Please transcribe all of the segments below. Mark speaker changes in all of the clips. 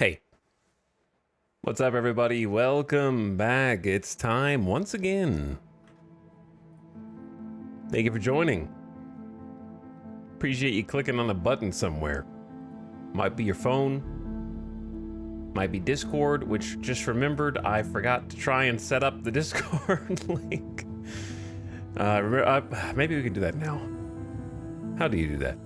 Speaker 1: Hey, what's up, everybody? Welcome back. It's time once again. Thank you for joining. Appreciate you clicking on a button somewhere. Might be your phone, might be Discord, which just remembered I forgot to try and set up the Discord link. Maybe we can do that now. How do you do that?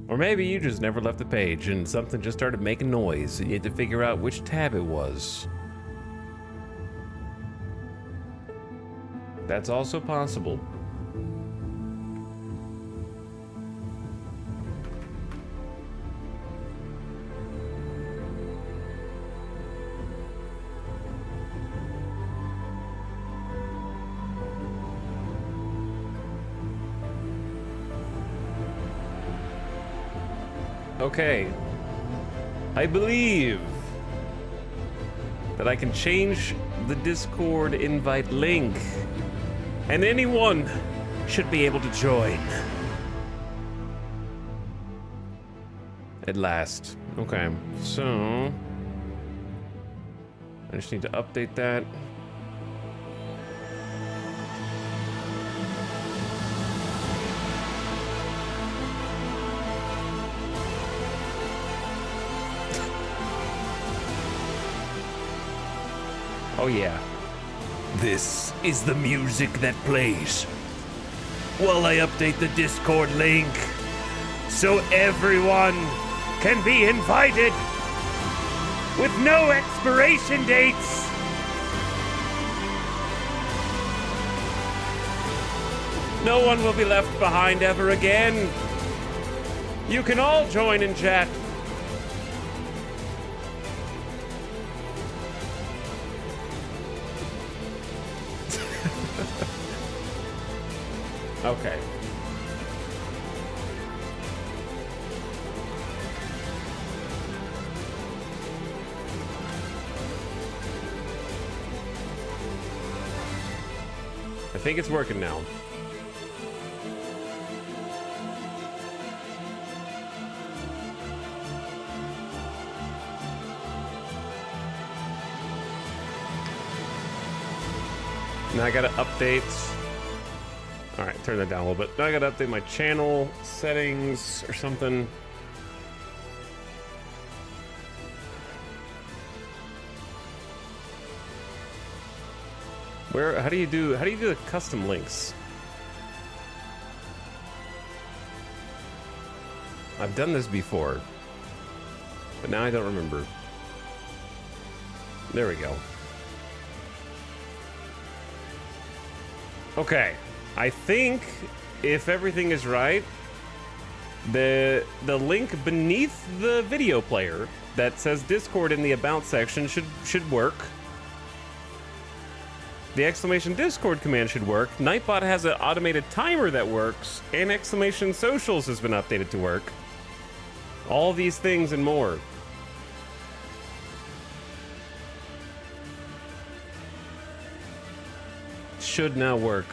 Speaker 1: Or maybe you just never left the page and something just started making noise and you had to figure out which tab it was. That's also possible. Okay, I believe that I can change the Discord invite link, and anyone should be able to join. At last. Okay, so I just need to update that. Oh yeah. This is the music that plays while I update the Discord link so everyone can be invited with no expiration dates. No one will be left behind ever again. You can all join in chat. Okay. I think it's working now. Now I gotta update. All right, turn that down a little bit. Now I gotta update my channel settings or something. How do you do the custom links? I've done this before, but now I don't remember. There we go. Okay. I think if everything is right, the link beneath the video player that says Discord in the About section should work. The exclamation Discord command should work. Nightbot has an automated timer that works, and exclamation socials has been updated to work. All these things and more. Should now work.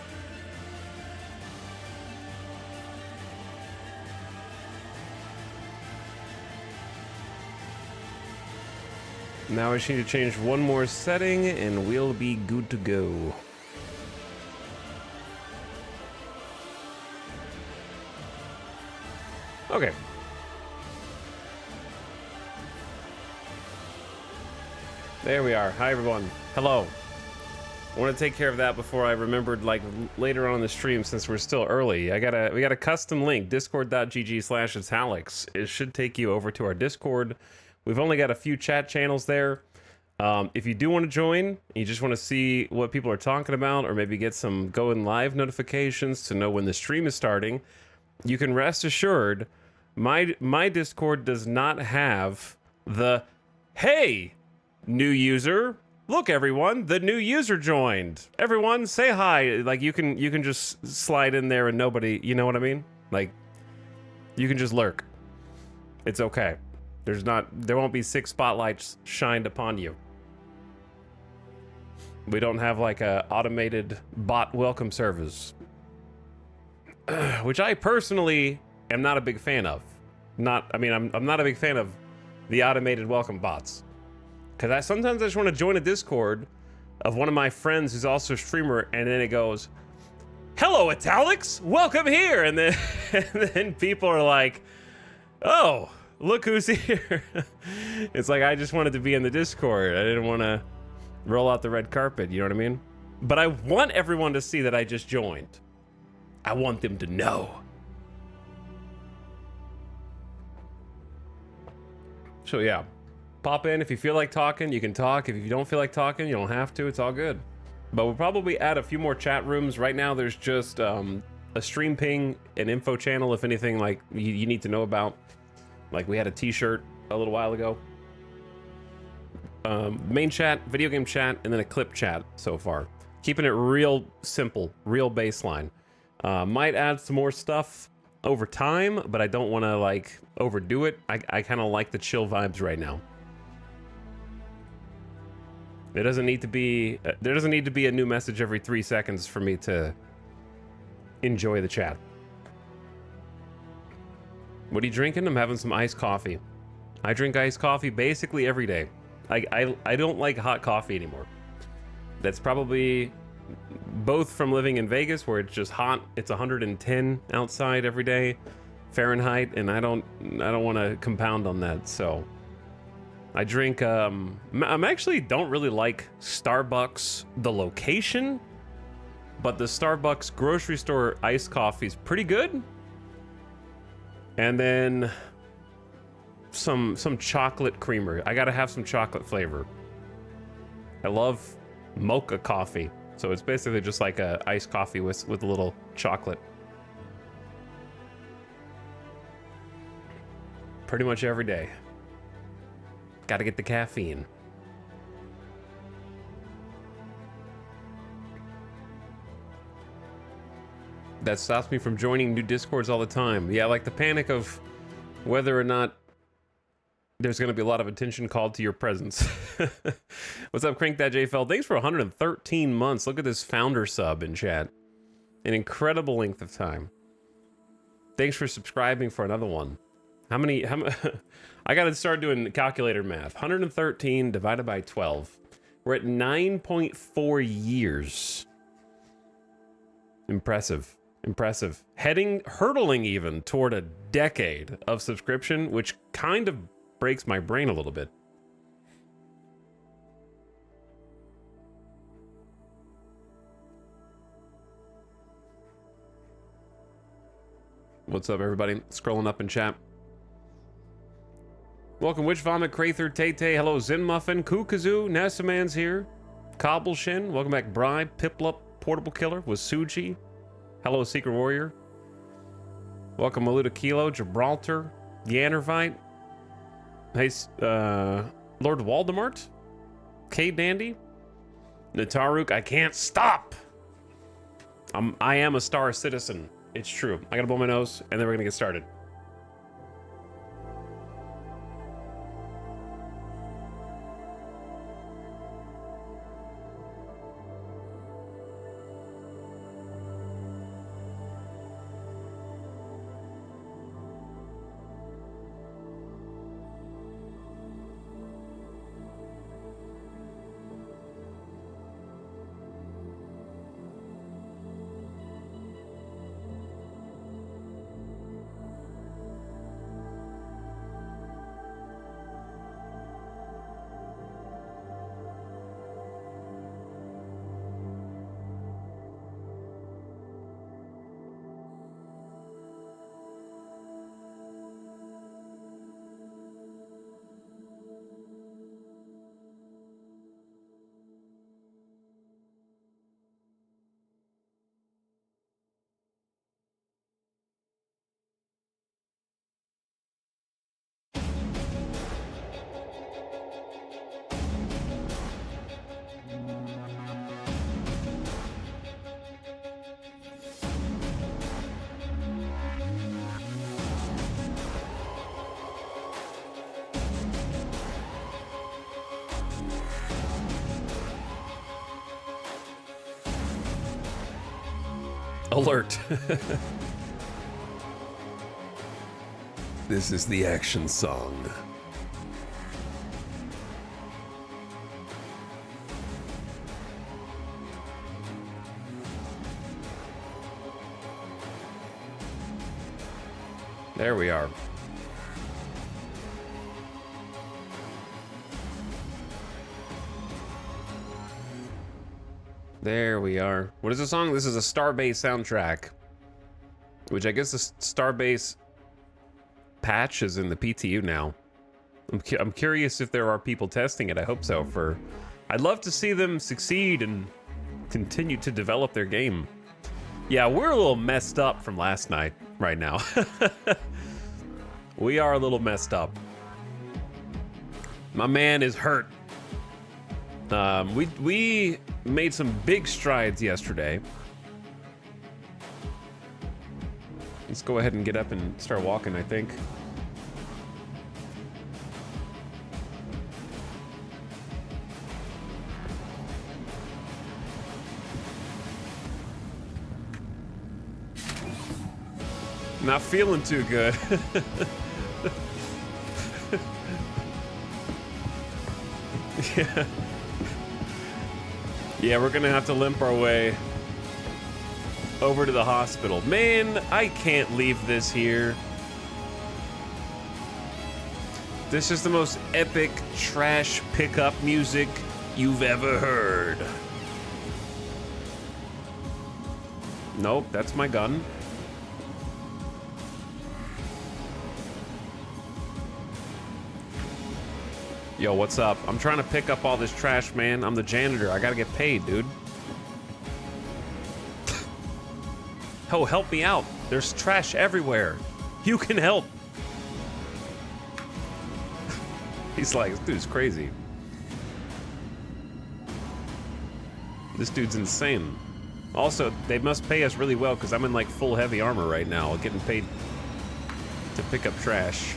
Speaker 1: Now I just need to change one more setting and we'll be good to go. Okay. There we are. Hi everyone. Hello. I want to take care of that before I remembered, like, later on in the stream, since we're still early. We got a custom link, discord.gg/italics. It should take you over to our Discord. We've only got a few chat channels there. If you do want to join, you just want to see what people are talking about, or maybe get some going live notifications to know when the stream is starting, you can rest assured my Discord does not have the, hey, new user, look everyone, the new user joined. Everyone say hi. Like you can just slide in there and nobody, you know what I mean? Like you can just lurk. It's okay. There won't be 6 spotlights shined upon you. We don't have like a automated bot welcome service, which I personally am not a big fan of. I'm not a big fan of the automated welcome bots. Because sometimes I just want to join a Discord of one of my friends who's also a streamer, and then it goes, "Hello, Italics, welcome here," and then people are like, "Oh, look who's here." It's like I just wanted to be in the Discord. I didn't want to roll out the red carpet, you know what I mean? But I want everyone to see that I just joined. I want them to know. So yeah, pop in if you feel like talking, you can talk. If you don't feel like talking, you don't have to, it's all good. But we'll probably add a few more chat rooms. Right now there's just a stream ping, an info channel if anything like you need to know about. Like we had a t-shirt a little while ago. Main chat, video game chat, and then a clip chat so far. Keeping it real simple, real baseline. Might add some more stuff over time, but I don't want to like overdo it. I kind of like the chill vibes right now. There doesn't need to be a new message every 3 seconds for me to enjoy the chat. What are you drinking? I'm having some iced coffee. I drink iced coffee basically every day. I don't like hot coffee anymore. That's probably both from living in Vegas where it's just hot. It's 110 outside every day Fahrenheit, and I don't want to compound on that. So I drink I'm actually don't really like Starbucks the location, but the Starbucks grocery store iced coffee is pretty good. And then some chocolate creamer. I gotta have some chocolate flavor. I love mocha coffee, so it's basically just like a iced coffee with a little chocolate. Pretty much every day. Gotta get the caffeine. That stops me from joining new Discords all the time. Yeah, like the panic of whether or not there's going to be a lot of attention called to your presence. What's up, Crank That JFL? Thanks for 113 months. Look at this founder sub in chat. An incredible length of time. Thanks for subscribing for another one. How many I got to start doing calculator math. 113 divided by 12. We're at 9.4 years. Impressive. Impressive. Hurtling even toward a decade of subscription, which kind of breaks my brain a little bit. What's up, everybody? Scrolling up in chat. Welcome, Witch Vomit, Crather, Tay-Tay. Hello, Zen Muffin, Kukazoo, Nasaman's here. Cobbleshin, welcome back, Bri, Piplup, Portable Killer, Wasuji. Hello, Secret Warrior. Welcome, Maluda Kilo, Gibraltar, Yannervite. Hey, Lord Waldemart, K Dandy, Nataruk. I can't stop. I am a star citizen. It's true. I gotta blow my nose, and then we're gonna get started. Alert. This is the action song. There we are. There we are. What is the song? This is a Starbase soundtrack, which I guess the Starbase patch is in the PTU now. I'm curious if there are people testing it. I hope so. I'd love to see them succeed and continue to develop their game. Yeah, we're a little messed up from last night right now. We are a little messed up. My man is hurt. We made some big strides yesterday. Let's go ahead and get up and start walking, I think. Not feeling too good. Yeah. Yeah, we're gonna have to limp our way over to the hospital. Man, I can't leave this here. This is the most epic trash pickup music you've ever heard. Nope, that's my gun. Yo, what's up? I'm trying to pick up all this trash, man. I'm the janitor. I gotta get paid, dude. Oh, help me out. There's trash everywhere. You can help. He's like, this dude's crazy. This dude's insane. Also, they must pay us really well because I'm in like full heavy armor right now, getting paid to pick up trash.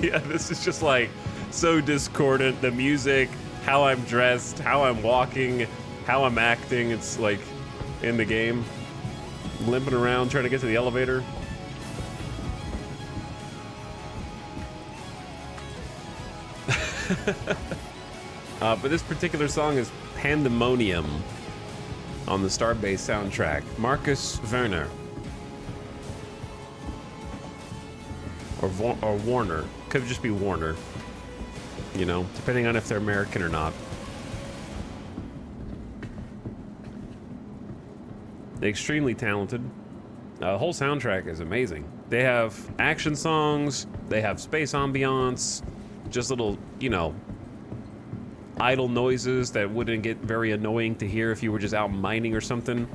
Speaker 1: Yeah, this is just like so discordant. The music, how I'm dressed, how I'm walking, how I'm acting. It's like in the game. Limping around trying to get to the elevator. But this particular song is Pandemonium on the Starbase soundtrack. Marcus Werner. Or Warner. Could just be Warner. You know, depending on if they're American or not. Extremely talented. The whole soundtrack is amazing. They have action songs, they have space ambiance, just little, you know, idle noises that wouldn't get very annoying to hear if you were just out mining or something.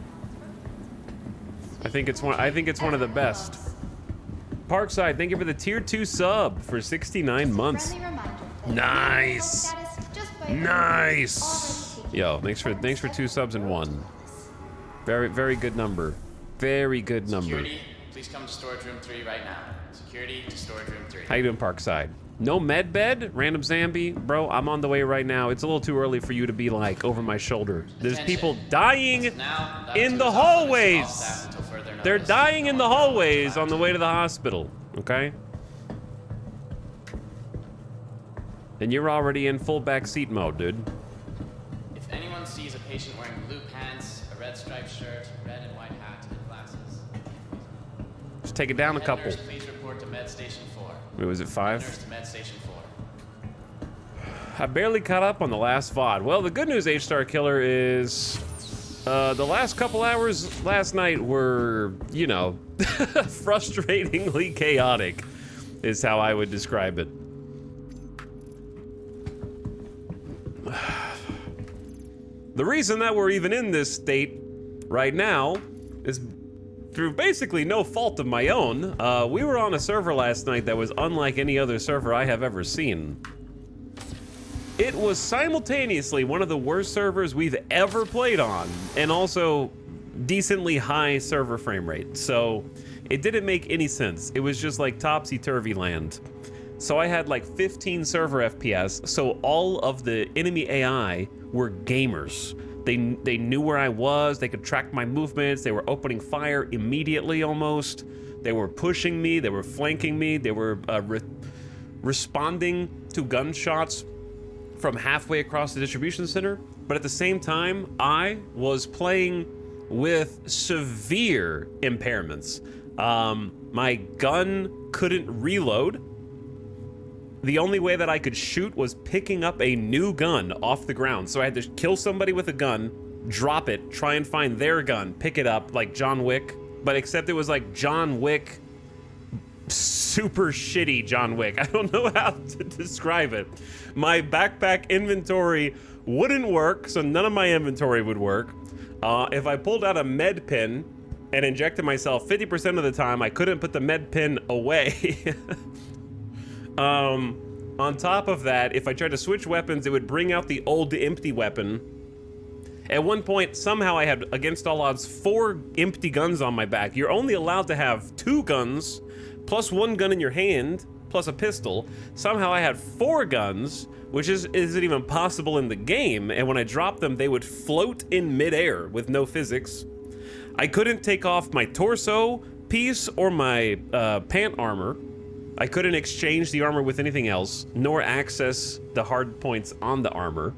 Speaker 1: I think it's one of the best. Parkside, thank you for the tier 2 sub for 69 months. Nice. Nice. Yo, thanks for 2 subs in 1. Very good number. Very good number.
Speaker 2: Security, please come to storage room 3 right now. Security to storage room 3.
Speaker 1: How you doing, Parkside? No med bed? Random Zambi? Bro, I'm on the way right now. It's a little too early for you to be like over my shoulder. There's people dying in the hallways. They're dying in the hallways on the way to the hospital, okay? And you're already in full back seat mode, dude.
Speaker 2: If anyone sees a patient wearing blue pants, a red striped shirt, red and white hat, and glasses,
Speaker 1: just take it down a couple.
Speaker 2: Nurse, please report to Med Station 4.
Speaker 1: Wait, was it 5?
Speaker 2: Nurse to Med Station 4.
Speaker 1: I barely caught up on the last VOD. Well, the good news, H-Star Killer, is the last couple hours last night were, you know, frustratingly chaotic, is how I would describe it. The reason that we're even in this state right now is through basically no fault of my own. We were on a server last night that was unlike any other server I have ever seen. It was simultaneously one of the worst servers we've ever played on, and also decently high server frame rate. So it didn't make any sense. It was just like topsy-turvy land. So I had like 15 server FPS, so all of the enemy AI were gamers. They knew where I was, they could track my movements, they were opening fire immediately almost. They were pushing me, they were flanking me, they were responding to gunshots from halfway across the distribution center, but at the same time, I was playing with severe impairments. My gun couldn't reload. The only way that I could shoot was picking up a new gun off the ground. So I had to kill somebody with a gun, drop it, try and find their gun, pick it up like John Wick, but except it was like John Wick, super shitty John Wick. I don't know how to describe it. My backpack inventory wouldn't work, so none of my inventory would work. If I pulled out a med pin and injected myself 50% of the time, I couldn't put the med pin away. On top of that, if I tried to switch weapons, it would bring out the old empty weapon. At one point, somehow I had, against all odds, 4 empty guns on my back. You're only allowed to have 2 guns, plus 1 gun in your hand, plus a pistol. Somehow I had 4 guns, which isn't even possible in the game, and when I dropped them, they would float in midair with no physics. I couldn't take off my torso piece or my pant armor. I couldn't exchange the armor with anything else, nor access the hard points on the armor.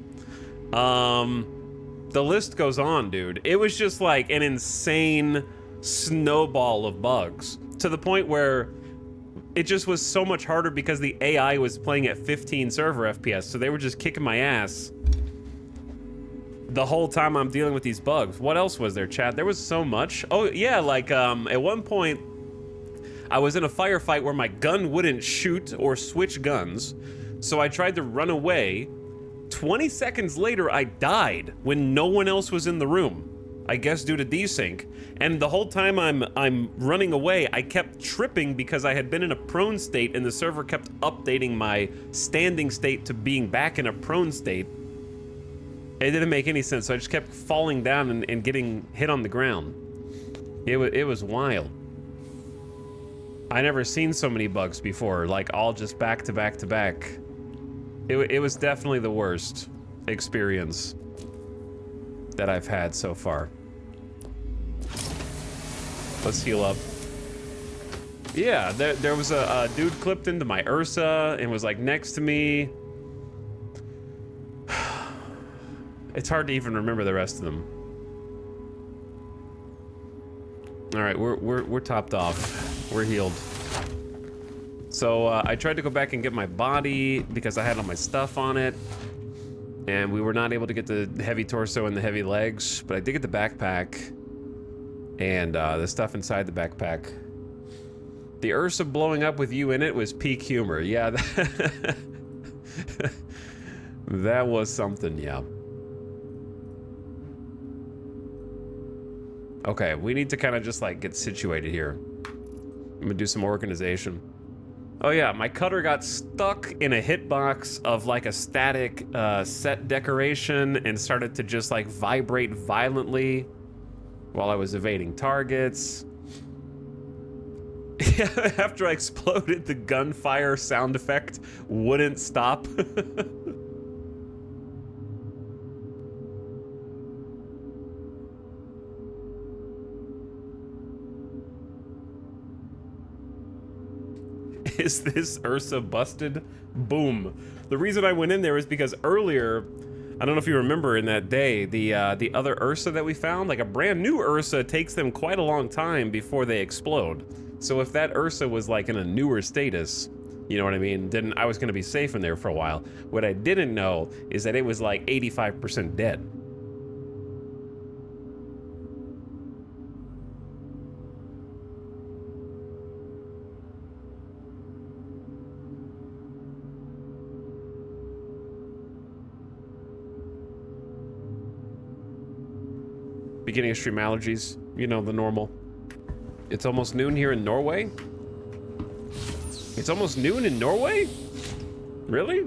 Speaker 1: The list goes on, dude. It was just like an insane snowball of bugs, to the point where it just was so much harder because the AI was playing at 15 server FPS, so they were just kicking my ass the whole time I'm dealing with these bugs. What else was there, chat? There was so much. Oh yeah, like at one point I was in a firefight where my gun wouldn't shoot or switch guns, so I tried to run away. 20 seconds later, I died when no one else was in the room. I guess due to desync. And the whole time I'm running away, I kept tripping because I had been in a prone state and the server kept updating my standing state to being back in a prone state. It didn't make any sense, so I just kept falling down and getting hit on the ground. It was wild. I never seen so many bugs before, like all just back to back to back. It was definitely the worst experience that I've had so far. Let's heal up. Yeah, there was a dude clipped into my Ursa and was like next to me. It's hard to even remember the rest of them. All right, we're topped off. We're healed. So I tried to go back and get my body because I had all my stuff on it, and we were not able to get the heavy torso and the heavy legs, but I did get the backpack and the stuff inside the backpack. The Ursa blowing up with you in it was peak humor. Yeah, that was something, yeah. Okay, we need to kind of just like get situated here. I'm gonna do some organization. Oh yeah, my cutter got stuck in a hitbox of like a static set decoration and started to just like vibrate violently while I was evading targets. Yeah, after I exploded, the gunfire sound effect wouldn't stop. Is this Ursa busted? Boom. The reason I went in there is because earlier, I don't know if you remember in that day, the other Ursa that we found, like a brand new Ursa takes them quite a long time before they explode. So if that Ursa was like in a newer status, you know what I mean, then I was gonna be safe in there for a while. What I didn't know is that it was like 85% dead. Beginning of stream allergies, you know, the normal. It's almost noon here in Norway? It's almost noon in Norway? Really?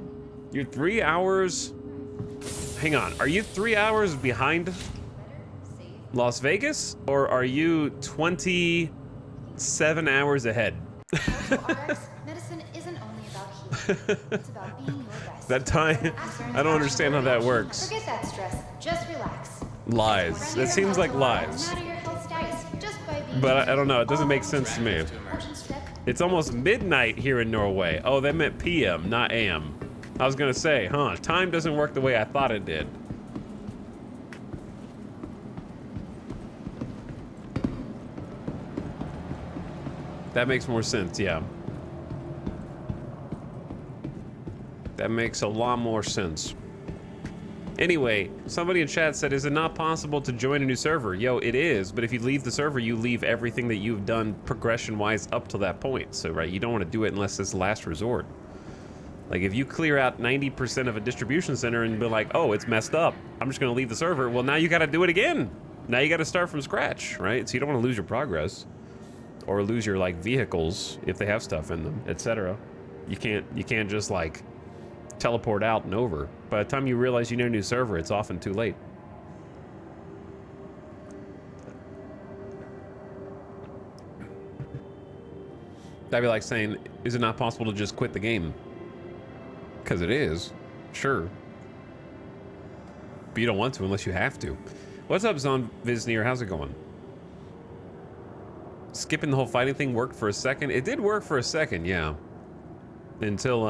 Speaker 1: You're 3 hours... Hang on, are you 3 hours behind Las Vegas? Or are you 27 hours ahead?
Speaker 3: Medicine isn't only about healing. It's about being your best.
Speaker 1: That time, I don't understand how that works.
Speaker 3: Forget that stress. Just relax.
Speaker 1: Lies. That seems like lies. But I don't know, it doesn't make sense to me. It's almost midnight here in Norway. Oh, they meant PM, not AM. I was gonna say, huh, time doesn't work the way I thought it did. That makes more sense, yeah. That makes a lot more sense. Anyway, somebody in chat said, is it not possible to join a new server? Yo, it is, but if you leave the server, you leave everything that you've done progression-wise up to that point. So, right, you don't want to do it unless it's last resort. Like, if you clear out 90% of a distribution center and be like, oh, it's messed up, I'm just going to leave the server, well, now you got to do it again. Now you got to start from scratch, right? So you don't want to lose your progress. Or lose your, like, vehicles, if they have stuff in them, etc. You can't just, like, teleport out and over. By the time you realize you need a new server, it's often too late. That'd be like saying, is it not possible to just quit the game? Because it is, sure. But you don't want to unless you have to. What's up, Zon Viznier? How's it going? Skipping the whole fighting thing worked for a second. It did work for a second, yeah. Until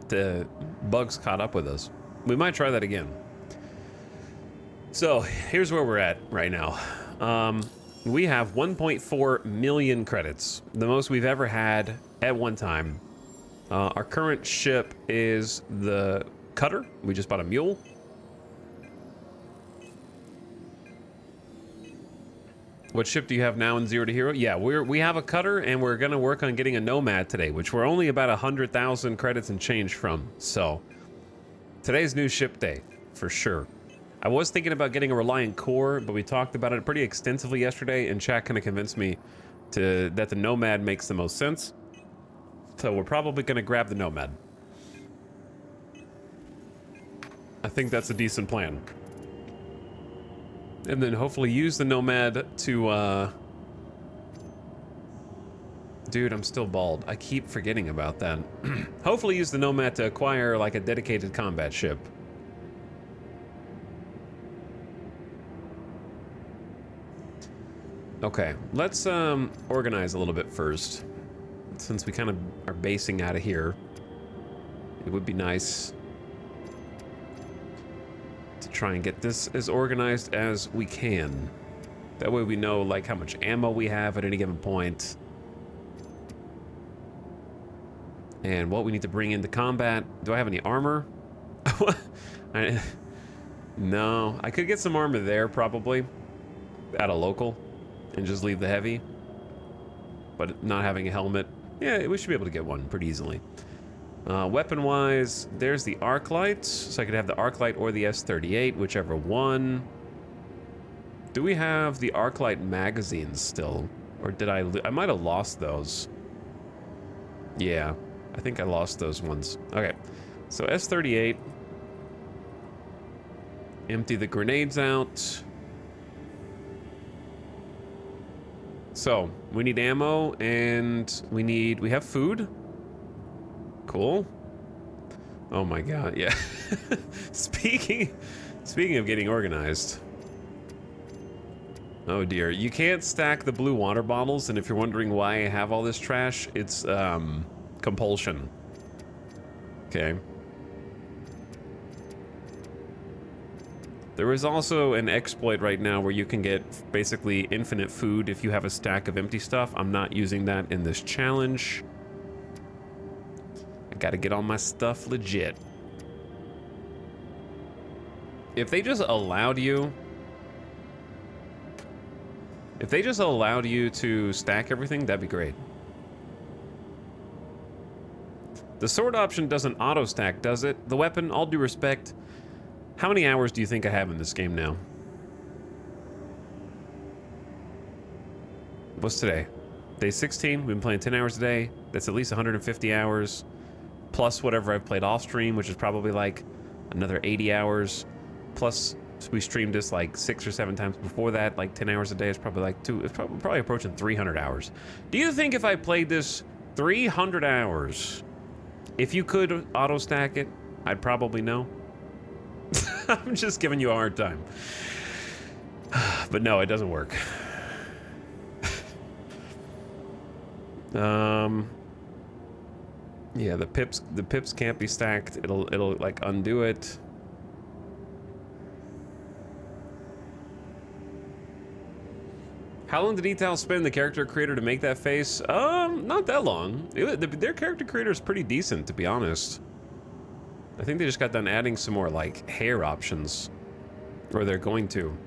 Speaker 1: the bugs caught up with us. We might try that again. So here's where we're at right now. We have 1.4 million credits, the most we've ever had at one time. Our current ship is the cutter. We just bought a mule. What ship do you have now in Zero to Hero? Yeah, we have a cutter, and we're gonna work on getting a Nomad today, which we're only about 100,000 credits and change from. So today's new ship day for sure. I was thinking about getting a Reliant Core, but we talked about it pretty extensively yesterday, and chat kind of convinced me that the Nomad makes the most sense. So we're probably gonna grab the Nomad. I think that's a decent plan. And then hopefully use the Nomad to, Dude, I'm still bald. I keep forgetting about that. Hopefully use the Nomad to acquire, like, a dedicated combat ship. Okay, let's, organize a little bit first. Since we kind of are basing out of here, it would be nice to try and get this as organized as we can. That way we know, like, how much ammo we have at any given point. And what we need to bring into combat. Do I have any armor? No, I could get some armor there, probably. At a local. And just leave the heavy. But not having a helmet. Yeah, we should be able to get one pretty easily. Weapon-wise, there's the arc light, so I could have the arc light or the S38, whichever one. Do we have the arc light magazines still? Or did I might have lost those. Yeah, I think I lost those ones. Okay, so S38. Empty the grenades out. So, we need ammo, and we have food. Cool. Oh my god, yeah. Speaking of getting organized. Oh dear, you can't stack the blue water bottles, and if you're wondering why I have all this trash, it's compulsion. Okay. There is also an exploit right now where you can get basically infinite food if you have a stack of empty stuff. I'm not using that in this challenge. I gotta get all my stuff legit. If they just allowed you... If they just allowed you to stack everything, that'd be great. The sword option doesn't auto-stack, does it? The weapon, all due respect, how many hours do you think I have in this game now? What's today? Day 16, we've been playing 10 hours a day. That's at least 150 hours. Plus whatever I've played off stream, which is probably like another 80 hours. Plus we streamed this like 6 or 7 times before that, like 10 hours a day. It's probably like it's probably approaching 300 hours. Do you think if I played this 300 hours, if you could auto stack it, I'd probably know? I'm just giving you a hard time. But no, it doesn't work. Yeah, the pips can't be stacked. It'll like undo it. How long did Etal spend, the character creator, to make that face? Not that long. Their character creator is pretty decent, to be honest. I think they just got done adding some more like hair options, or they're going to.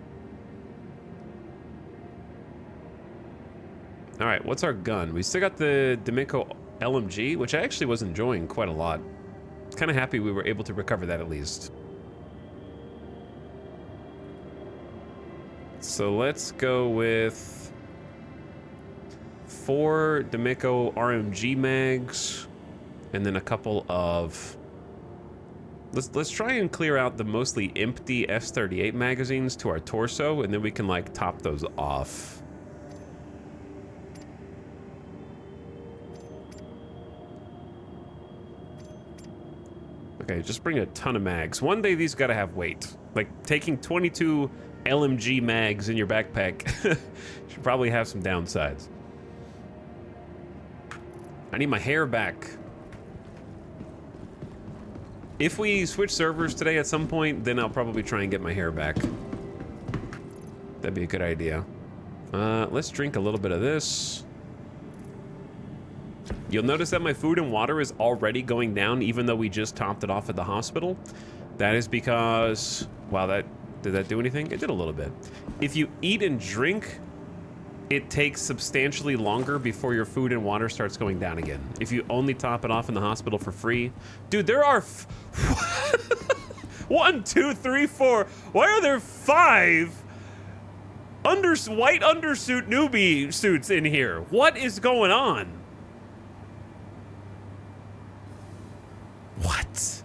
Speaker 1: All right, what's our gun? We still got the D'Amico LMG, which I actually was enjoying quite a lot. Kind of happy we were able to recover that at least. So let's go with 4 D'Amico RMG mags, and then a couple of. Let's try and clear out the mostly empty S38 magazines to our torso, and then we can like top those off. Okay, just bring a ton of mags. One day these gotta have weight. Like taking 22 LMG mags in your backpack should probably have some downsides. I need my hair back. If we switch servers today at some point, then I'll probably try and get my hair back. That'd be a good idea. Let's drink a little bit of this. You'll notice that my food and water is already going down, even though we just topped it off at the hospital. That is because, wow, did that do anything? It did a little bit. If you eat and drink, it takes substantially longer before your food and water starts going down again. If you only top it off in the hospital for free. Dude, there are 1, 2, 3, 4. Why are there 5 white undersuit newbie suits in here? What is going on? What?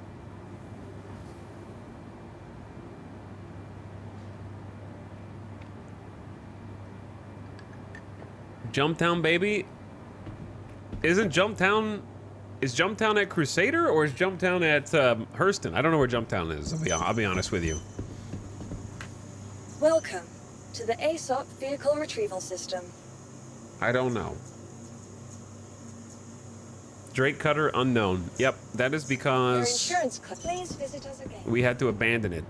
Speaker 1: Jumptown, baby? Is Jumptown at Crusader, or is Jumptown at Hurston? I don't know where Jumptown is. I'll be honest with you.
Speaker 4: Welcome to the ASOP Vehicle Retrieval System.
Speaker 1: I don't know. Drake Cutter unknown. Yep, that is
Speaker 4: Your
Speaker 1: because
Speaker 4: insurance please visit us again.
Speaker 1: we had to abandon it.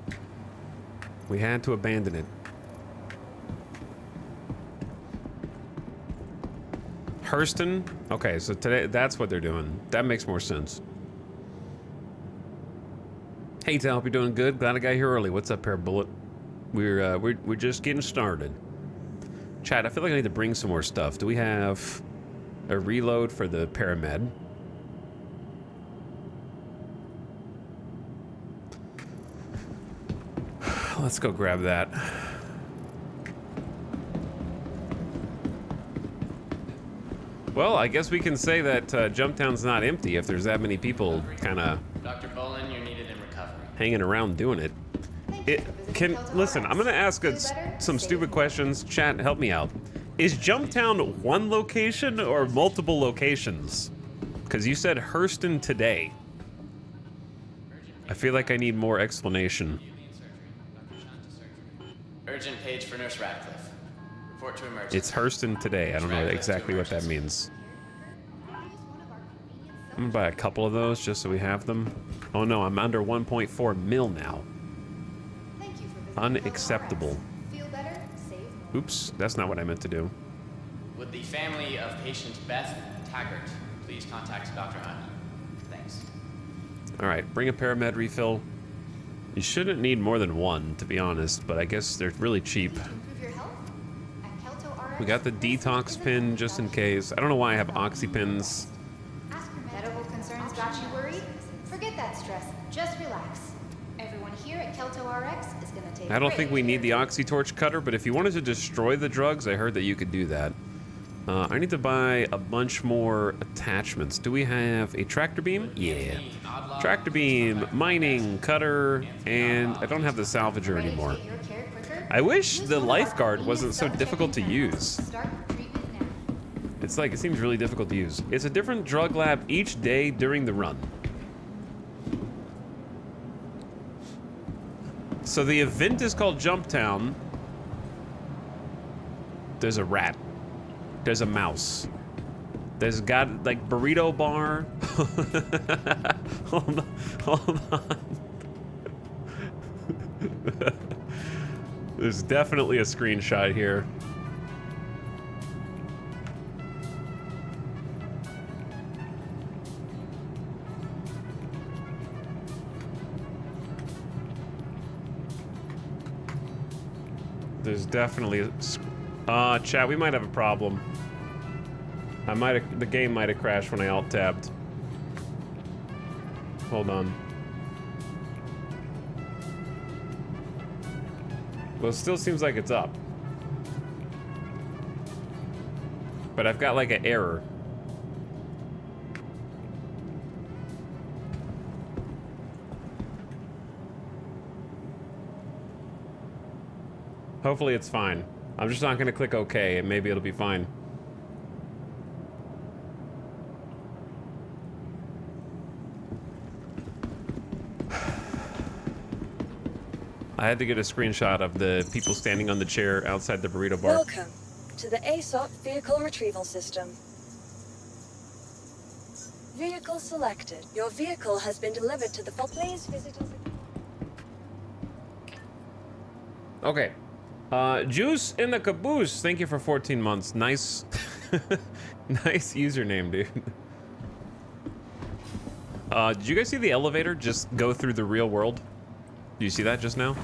Speaker 1: We had to abandon it. Hurston? Okay, so today that's what they're doing. That makes more sense. Hey, Tal, hope you're doing good. Glad I got here early. What's up, Pair Bullet? We're just getting started. Chat, I feel like I need to bring some more stuff. Do we have a reload for the Paramed? Let's go grab that. Well, I guess we can say that Jumptown's not empty if there's that many people kind of
Speaker 2: Dr. Bolin, you're needed in recovery.
Speaker 1: hanging around doing it. Listen, I'm gonna ask some stupid questions. Chat, help me out. Is Jumptown one location or multiple locations? Because you said Hurston today. I feel like I need more explanation.
Speaker 2: Urgent page for Nurse Radcliffe. Report to emergency.
Speaker 1: It's Hurston today. I don't know exactly what that means. I'm gonna buy a couple of those just so we have them. Oh no, I'm under 1.4 mil now.
Speaker 3: Thank you for visiting
Speaker 1: Unacceptable.
Speaker 3: Feel better? Save more.
Speaker 1: Oops, that's not what I meant to do.
Speaker 2: Would the family of patient Beth Taggart please contact Dr. Hunt? Thanks.
Speaker 1: All right, bring a Paramed refill. You shouldn't need more than one, to be honest, but I guess they're really cheap.
Speaker 3: Improve your health? At Kelto RX,
Speaker 1: We got the detox pin just in case. I don't know why I have oxy pins.
Speaker 3: Ask your medical concerns got you worried? Forget that stress. Just relax. Everyone here at Kelto RX is going to take
Speaker 1: I don't
Speaker 3: great
Speaker 1: think we need the
Speaker 3: care.
Speaker 1: oxytorch cutter, but if you wanted to destroy the drugs, I heard that you could do that. I need to buy a bunch more attachments. Do we have a tractor beam? Yeah. Tractor beam, mining, cutter, and I don't have the salvager
Speaker 3: Ready to
Speaker 1: anymore.
Speaker 3: get your care quicker?
Speaker 1: I wish
Speaker 3: Use
Speaker 1: the
Speaker 3: one of our
Speaker 1: lifeguard
Speaker 3: convenient
Speaker 1: wasn't so difficult to
Speaker 3: self-checking
Speaker 1: use.
Speaker 3: Start treatment now.
Speaker 1: It's like, it seems really difficult to use. It's a different drug lab each day during the run. So the event is called Jumptown. There's a rat. There's a mouse. There's got like burrito bar. Hold on. There's definitely a screenshot here. There's definitely a... chat, we might have a problem. The game might have crashed when I alt-tabbed. Hold on. Well, it still seems like it's up. But I've got like an error. Hopefully it's fine. I'm just not gonna click OK and maybe it'll be fine. I had to get a screenshot of the people standing on the chair outside the burrito bar.
Speaker 4: Welcome to the ASOP Vehicle Retrieval System. Vehicle selected. Your vehicle has been delivered to the... Please visit us.
Speaker 1: Okay. Juice in the caboose. Thank you for 14 months. Nice. Nice username, dude. Did you guys see the elevator just go through the real world? Do you see that just now?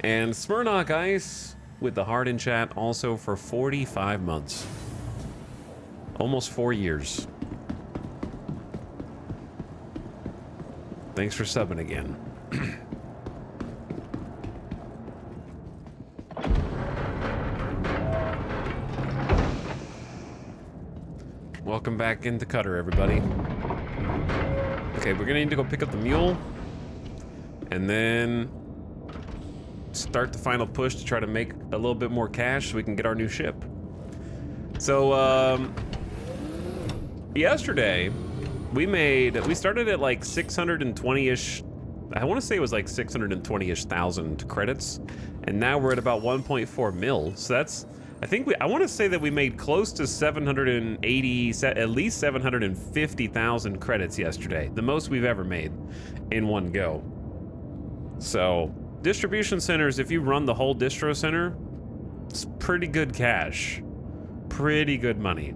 Speaker 1: And Smirnock Ice with the heart in chat also for 45 months. Almost 4 years. Thanks for subbing again. Welcome back into Cutter, everybody. Okay, we're gonna need to go pick up the mule. And then start the final push to try to make a little bit more cash so we can get our new ship. So, yesterday, we started at like 620-ish, I want to say it was like 620-ish thousand credits, and now we're at about 1.4 mil. So that's, I want to say that we made close to 780, at least 750,000 credits yesterday, the most we've ever made in one go. So, distribution centers, if you run the whole distro center, it's pretty good cash. Pretty good money.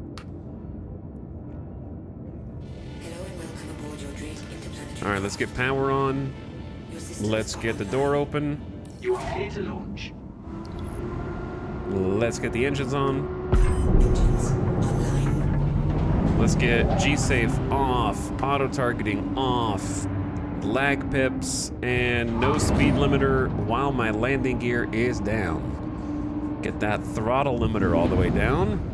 Speaker 1: Alright, let's get power on. Let's get the door open.
Speaker 5: You are clear to launch.
Speaker 1: Let's get the engines on. Let's get G-Safe off. Auto-targeting off. Lag pips and no speed limiter while my landing gear is down. Get that throttle limiter all the way down.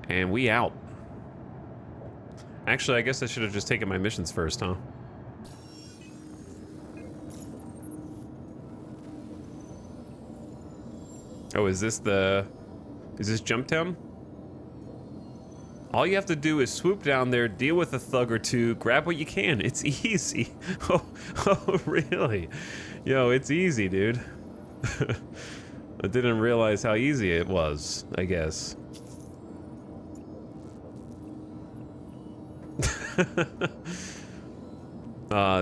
Speaker 1: And we out. Actually, I guess I should have just taken my missions first, huh? Oh, is this Jumptown? All you have to do is swoop down there, deal with a thug or two, grab what you can. It's easy. Oh, really? Yo, it's easy, dude. I didn't realize how easy it was, I guess.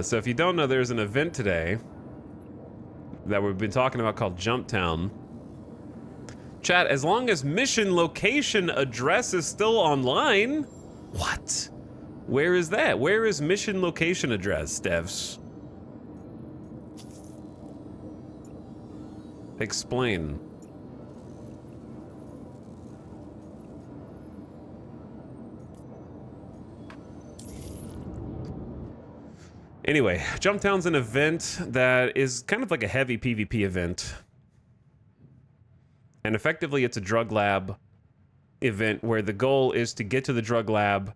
Speaker 1: So if you don't know, there's an event today that we've been talking about called Jumptown. Chat, as long as mission location address is still online. What? Where is that? Where is mission location address, devs? Explain. Anyway, Jumptown's an event that is kind of like a heavy PvP event. And effectively, it's a drug lab event where the goal is to get to the drug lab,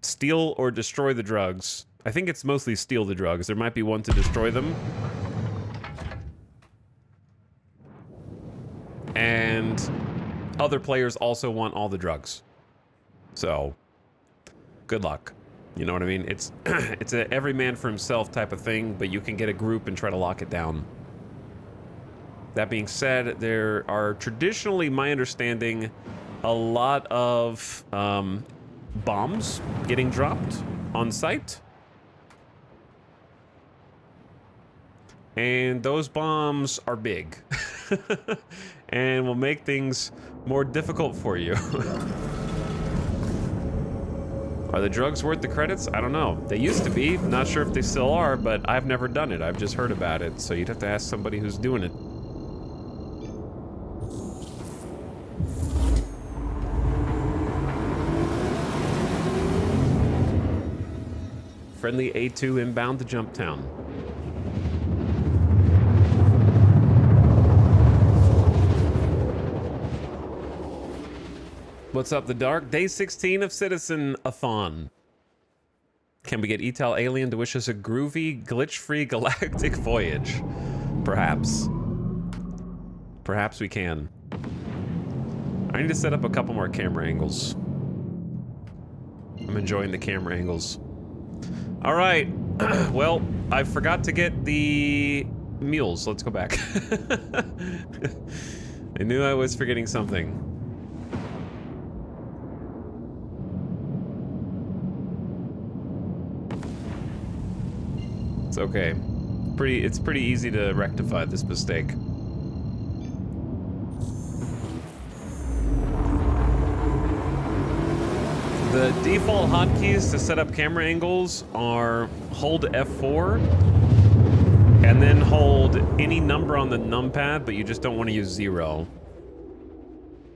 Speaker 1: steal or destroy the drugs. I think it's mostly steal the drugs. There might be one to destroy them. And other players also want all the drugs. So, good luck. You know what I mean? It's it's a every man for himself type of thing, but you can get a group and try to lock it down. That being said, there are traditionally, my understanding, a lot of bombs getting dropped on site. And those bombs are big and will make things more difficult for you. Are the drugs worth the credits? I don't know. They used to be. Not sure if they still are, but I've never done it. I've just heard about it. So you'd have to ask somebody who's doing it. Friendly A2 inbound to Jumptown. What's up, The Dark? Day 16 of Citizen-a-thon. Can we get Etal Alien to wish us a groovy, glitch-free galactic voyage? Perhaps. Perhaps we can. I need to set up a couple more camera angles. I'm enjoying the camera angles. All right. Well, I forgot to get the mules. Let's go back. I knew I was forgetting something. It's okay. It's pretty easy to rectify this mistake. The default hotkeys to set up camera angles are hold F4 and then hold any number on the numpad, but you just don't want to use 0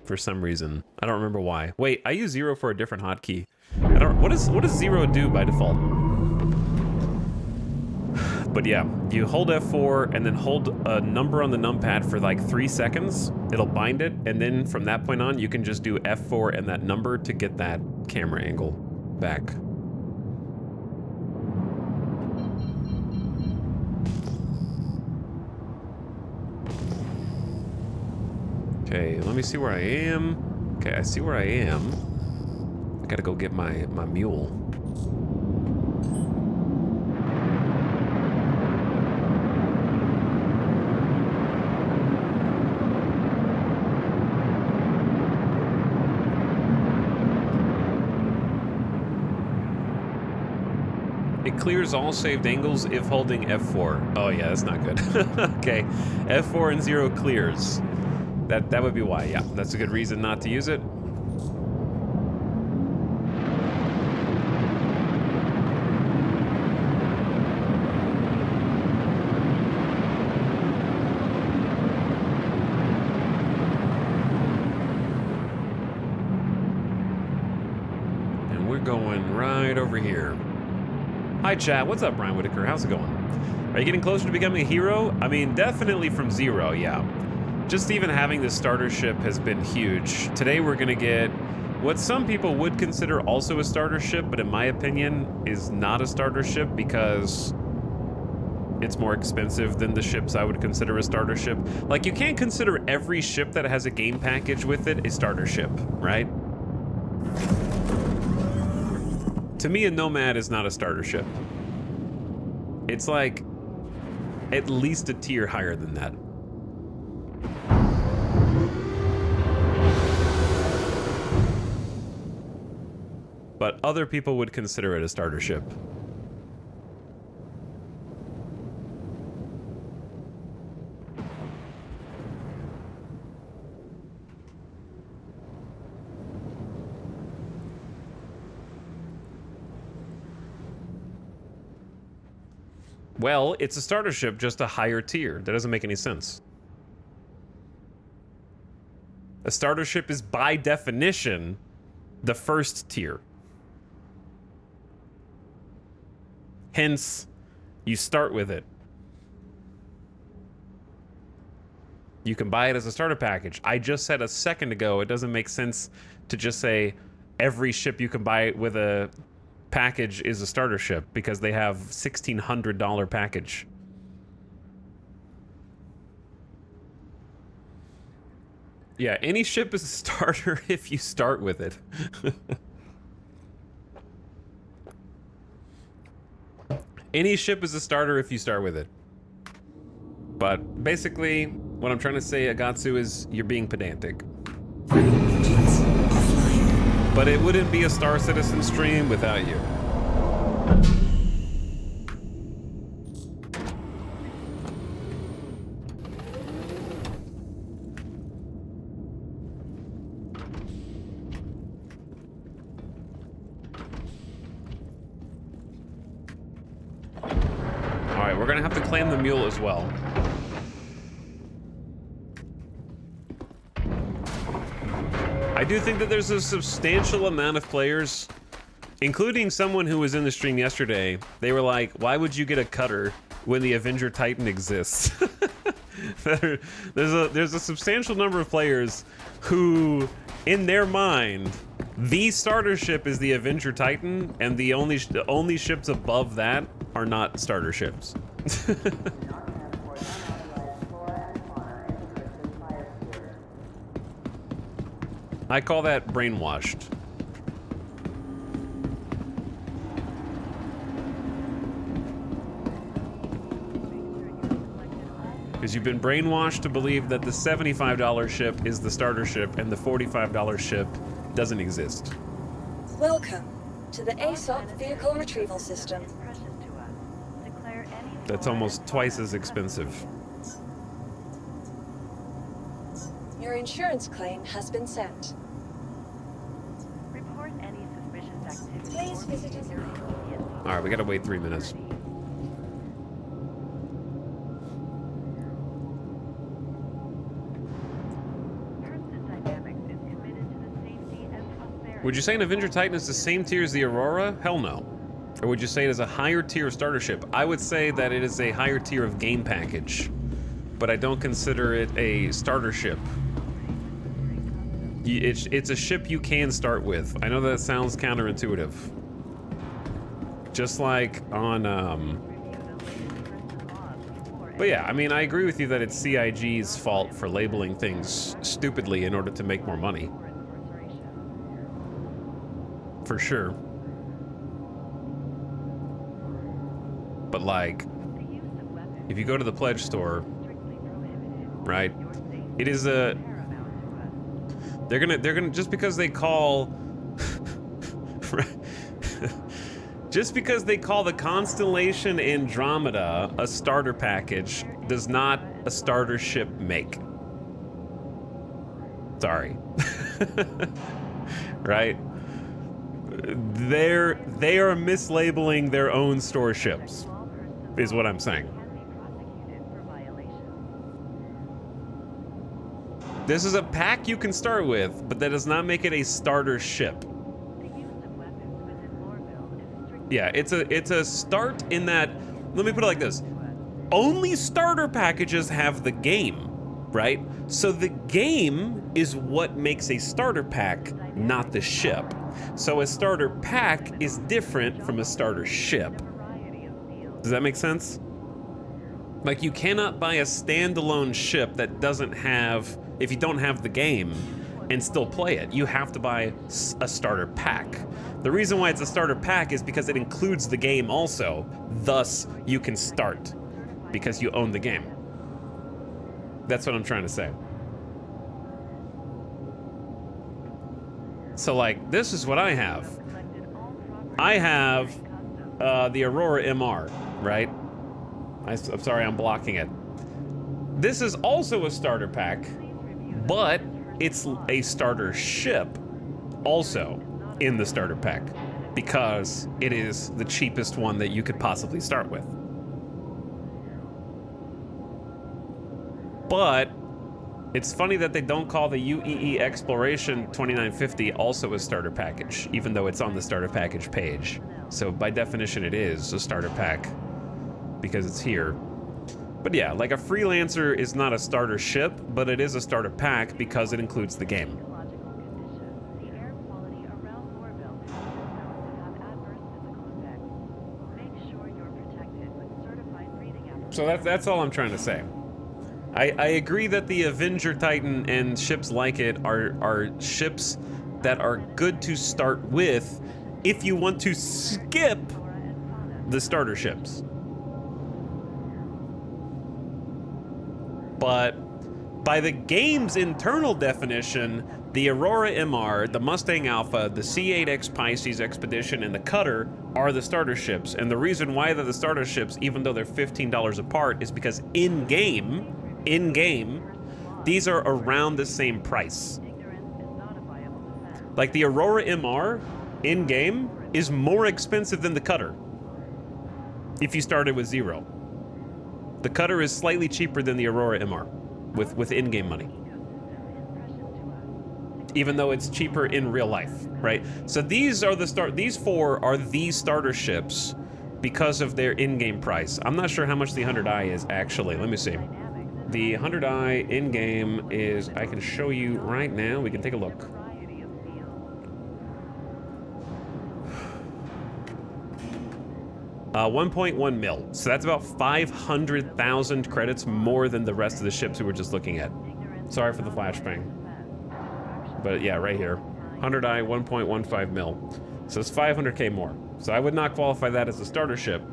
Speaker 1: for some reason. I don't remember why. Wait, I use 0 for a different hotkey. What does 0 do by default? But yeah, you hold F4 and then hold a number on the numpad for like 3 seconds. It'll bind it, and then from that point on, you can just do F4 and that number to get that camera angle back. Okay, let me see where I am. Okay, I see where I am. I gotta go get my mule. It clears all saved angles if holding F4. Oh yeah, that's not good. Okay, F4 and 0 clears. That would be why, yeah. That's a good reason not to use it. And we're going right over here. Hi chat, what's up Brian Whitaker? How's it going? Are you getting closer to becoming a hero? I mean, definitely from 0, yeah. Just even having this starter ship has been huge. Today we're gonna get what some people would consider also a starter ship, but in my opinion is not a starter ship because it's more expensive than the ships I would consider a starter ship. Like, you can't consider every ship that has a game package with it a starter ship, right? To me, a Nomad is not a starter ship. It's like at least a tier higher than that. But other people would consider it a starter ship. Well, it's a starter ship, just a higher tier. That doesn't make any sense. A starter ship is, by definition, the first tier. Hence, you start with it. You can buy it as a starter package. I just said a second ago, it doesn't make sense to just say every ship you can buy with a package is a starter ship because they have $1,600 package. Yeah, any ship is a starter if you start with it. Any ship is a starter if you start with it. But basically, what I'm trying to say, Agatsu, is you're being pedantic. But it wouldn't be a Star Citizen stream without you. Alright, we're gonna have to claim the mule as well. I do think that there's a substantial amount of players, including someone who was in the stream yesterday. They were like, why would you get a cutter when the Avenger Titan exists? There's a substantial number of players who, in their mind, the starter ship is the Avenger Titan, and the only ships above that are not starter ships. I call that brainwashed. Because you've been brainwashed to believe that the $75 ship is the starter ship and the $45 ship doesn't exist.
Speaker 4: Welcome to the ASOP Vehicle Retrieval System.
Speaker 1: That's almost twice as expensive.
Speaker 4: Your insurance claim has been sent.
Speaker 6: Report any suspicious activity.
Speaker 4: Please visit us.
Speaker 1: All right, we gotta wait 3 minutes. Would you say an Avenger Titan is the same tier as the Aurora? Hell no. Or would you say it is a higher tier starter ship? I would say that it is a higher tier of game package, but I don't consider it a starter ship. It's a ship you can start with. I know that sounds counterintuitive. Just like on, but yeah, I mean, I agree with you that it's CIG's fault for labeling things stupidly in order to make more money. For sure. But like, if you go to the pledge store, right? It is a, they're gonna just because they call just because they call the Constellation Andromeda a starter package does not a starter ship make. Sorry. Right? They are mislabeling their own store ships, is what I'm saying. This is a pack you can start with, but that does not make it a starter ship. Yeah, it's a start in that, let me put it like this. Only starter packages have the game, right? So the game is what makes a starter pack, not the ship. So a starter pack is different from a starter ship. Does that make sense? Like, you cannot buy a standalone ship that doesn't have, if you don't have the game, and still play it. You have to buy a starter pack. The reason why it's a starter pack is because it includes the game also. Thus, you can start because you own the game. That's what I'm trying to say. So like, this is what I have. I have the Aurora MR, right? I'm sorry, I'm blocking it. This is also a starter pack, but it's a starter ship also in the starter pack because it is the cheapest one that you could possibly start with. But it's funny that they don't call the UEE Exploration 2950 also a starter package, even though it's on the starter package page. So by definition, it is a starter pack because it's here. But yeah, like a Freelancer is not a starter ship, but it is a starter pack because it includes the game. So that's all I'm trying to say. I agree that the Avenger Titan and ships like it are ships that are good to start with if you want to skip the starter ships. But by the game's internal definition, the Aurora MR, the Mustang Alpha, the C8X Pisces Expedition, and the Cutter are the starter ships. And the reason why they're the starter ships, even though they're $15 apart, is because in-game, these are around the same price. Like the Aurora MR, in-game, is more expensive than the Cutter if you started with 0. The Cutter is slightly cheaper than the Aurora MR with in-game money, even though it's cheaper in real life, right? So these are these 4 are the starter ships because of their in-game price. I'm not sure how much the 100i is actually. Let me see. The 100i in-game is, I can show you right now. We can take a look. $1.1 mil. So that's about 500,000 credits more than the rest of the ships we were just looking at. Sorry for the flashbang. But yeah, right here. 100i, 1.15 mil. So it's 500k more. So I would not qualify that as a starter ship.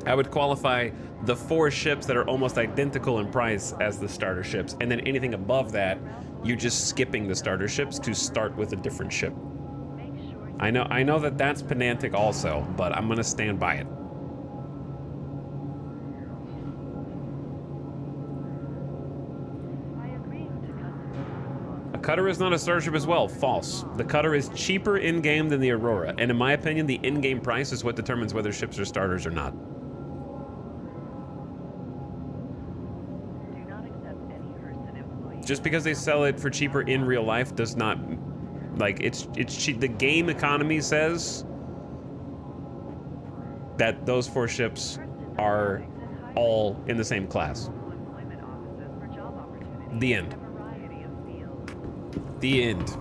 Speaker 1: I would qualify the 4 ships that are almost identical in price as the starter ships. And then anything above that, you're just skipping the starter ships to start with a different ship. I know that that's pedantic also, but I'm gonna stand by it. A Cutter is not a starter ship as well. False. The Cutter is cheaper in-game than the Aurora, and in my opinion, the in-game price is what determines whether ships are starters or not. Just because they sell it for cheaper in real life does not, like, it's cheap. The game economy says that those 4 ships are all in the same class. The end. The end.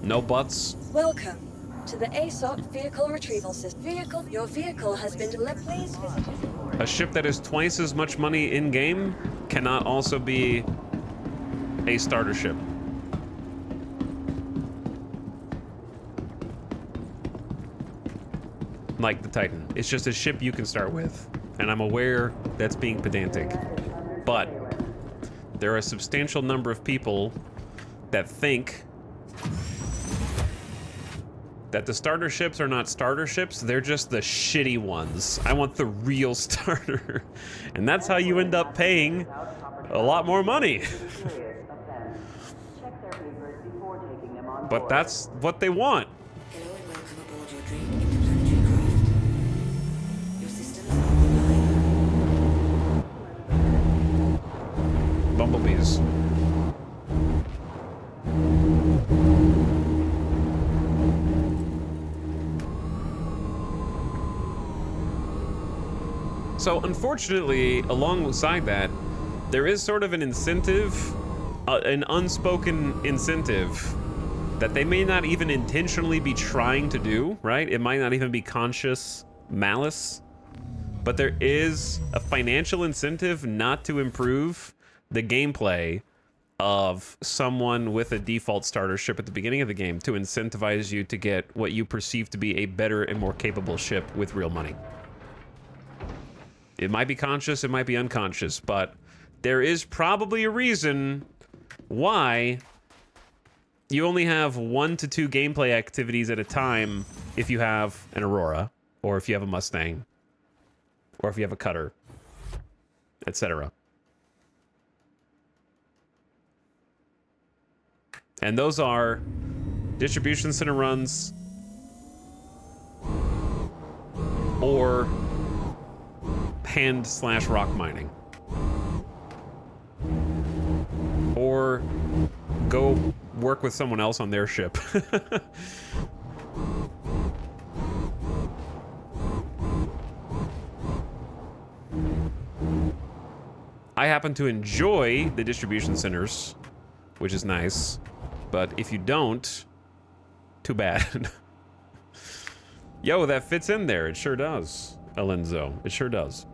Speaker 1: No buts.
Speaker 4: Welcome to the ASOC Vehicle Retrieval System. Your vehicle has been delivered. Please visit us.
Speaker 1: A ship that is twice as much money in-game cannot also be a starter ship. Like the Titan. It's just a ship you can start with. And I'm aware that's being pedantic. But there are a substantial number of people that think that the starter ships are not starter ships, they're just the shitty ones. I want the real starter. And that's how you end up paying a lot more money. But that's what they want.
Speaker 7: Hello and welcome aboard your dream interplanetary craft. Your systems are online.
Speaker 1: Bumblebees. So unfortunately, alongside that, there is sort of an incentive, an unspoken incentive that they may not even intentionally be trying to do, right? It might not even be conscious malice, but there is a financial incentive not to improve the gameplay of someone with a default starter ship at the beginning of the game to incentivize you to get what you perceive to be a better and more capable ship with real money. It might be conscious, it might be unconscious, but there is probably a reason why you only have 1 to 2 gameplay activities at a time if you have an Aurora, or if you have a Mustang, or if you have a Cutter, etc. And those are distribution center runs or hand/rock mining. Or go work with someone else on their ship. I happen to enjoy the distribution centers, which is nice, but if you don't, too bad. Yo, that fits in there. It sure does, Alenzo. It sure does.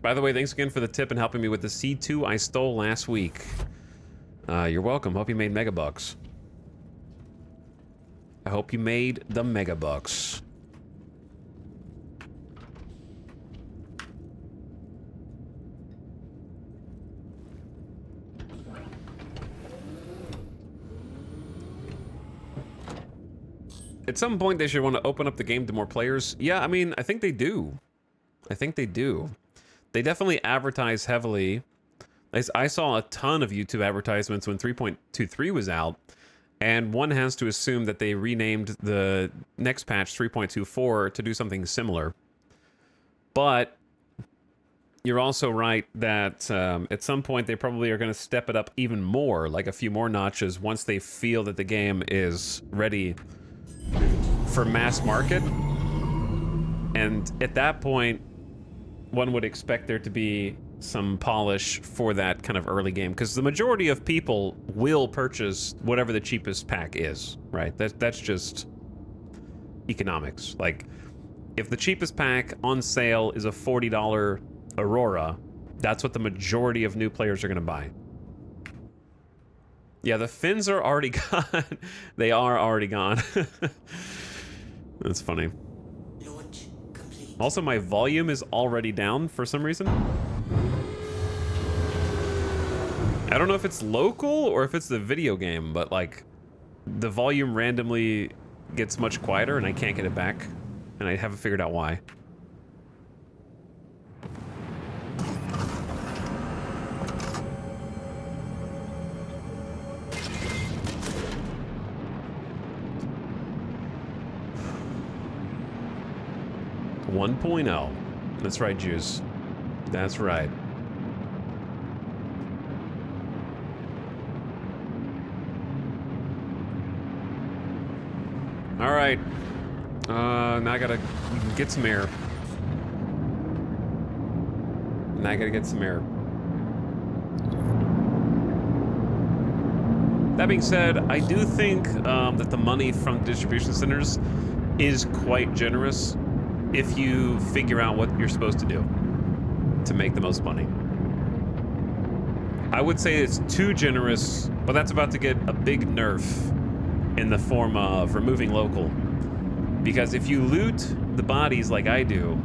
Speaker 1: By the way, thanks again for the tip and helping me with the C2 I stole last week. You're welcome. Hope you made megabucks. I hope you made the megabucks. At some point, they should want to open up the game to more players. Yeah, I mean, I think they do. I think they do. They definitely advertise heavily. I saw a ton of YouTube advertisements when 3.23 was out, and one has to assume that they renamed the next patch 3.24 to do something similar. But you're also right that at some point they probably are going to step it up even more, like a few more notches, once they feel that the game is ready for mass market. And at that point, one would expect there to be some polish for that kind of early game, because the majority of people will purchase whatever the cheapest pack is, right? That's just economics. Like, if the cheapest pack on sale is a $40 Aurora, that's what the majority of new players are going to buy. Yeah, the fins are already gone. They are already gone. That's funny.
Speaker 7: Launch complete.
Speaker 1: Also, my volume is already down for some reason. I don't know if it's local or if it's the video game, but like the volume randomly gets much quieter and I can't get it back. And I haven't figured out why. .1.0. That's right, Juice. That's right. All right. Now I gotta get some air. Now I gotta get some air. That being said, I do think that the money from distribution centers is quite generous if you figure out what you're supposed to do to make the most money. I would say it's too generous, but that's about to get a big nerf in the form of removing local. Because if you loot the bodies like I do,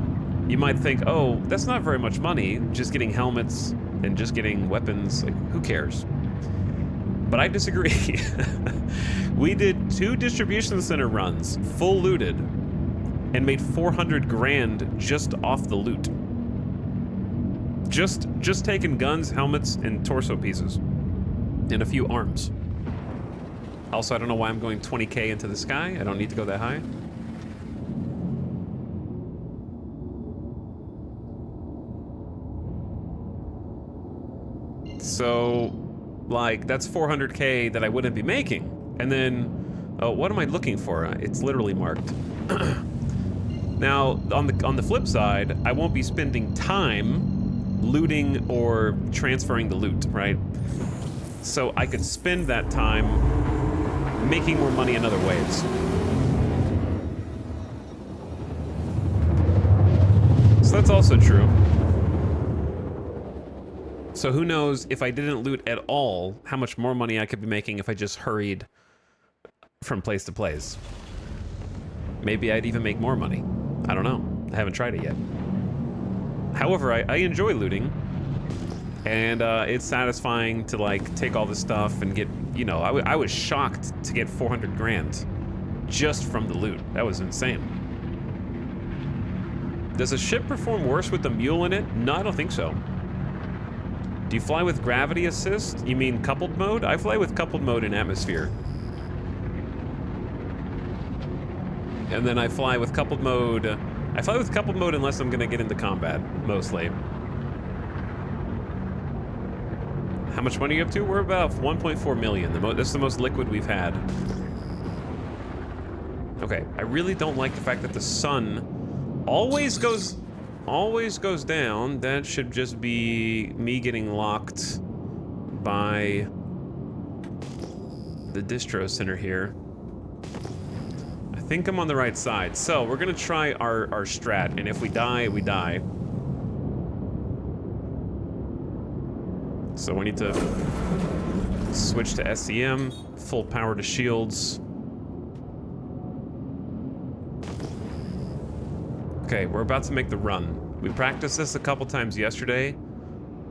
Speaker 1: you might think, oh, that's not very much money, just getting helmets and just getting weapons, like, who cares? But I disagree. We did 2 distribution center runs, full looted, and made 400 grand just off the loot. Just taking guns, helmets, and torso pieces. And a few arms. Also, I don't know why I'm going 20k into the sky. I don't need to go that high. So, like, that's 400k that I wouldn't be making. And then, what am I looking for? It's literally marked. Now, on the flip side, I won't be spending time looting or transferring the loot, right? So I could spend that time making more money in other ways. So that's also true. So who knows, if I didn't loot at all, how much more money I could be making if I just hurried from place to place. Maybe I'd even make more money. I don't know. I haven't tried it yet. However, I enjoy looting. And it's satisfying to, like, take all this stuff and get, you know, I was shocked to get 400 grand just from the loot. That was insane. Does a ship perform worse with the mule in it? No, I don't think so. Do you fly with gravity assist? You mean coupled mode? I fly with coupled mode in atmosphere. And then I fly with coupled mode. I fly with coupled mode unless I'm gonna get into combat, mostly. How much money are you up to? We're about 1.4 million. This is the most liquid we've had. Okay, I really don't like the fact that the sun always goes down. That should just be me getting locked by the distro center here. I think I'm on the right side. So we're gonna try our strat, and if we die, we die. So we need to Switch to SEM, full power to shields. Okay, we're about to make the run. We practiced this a couple times yesterday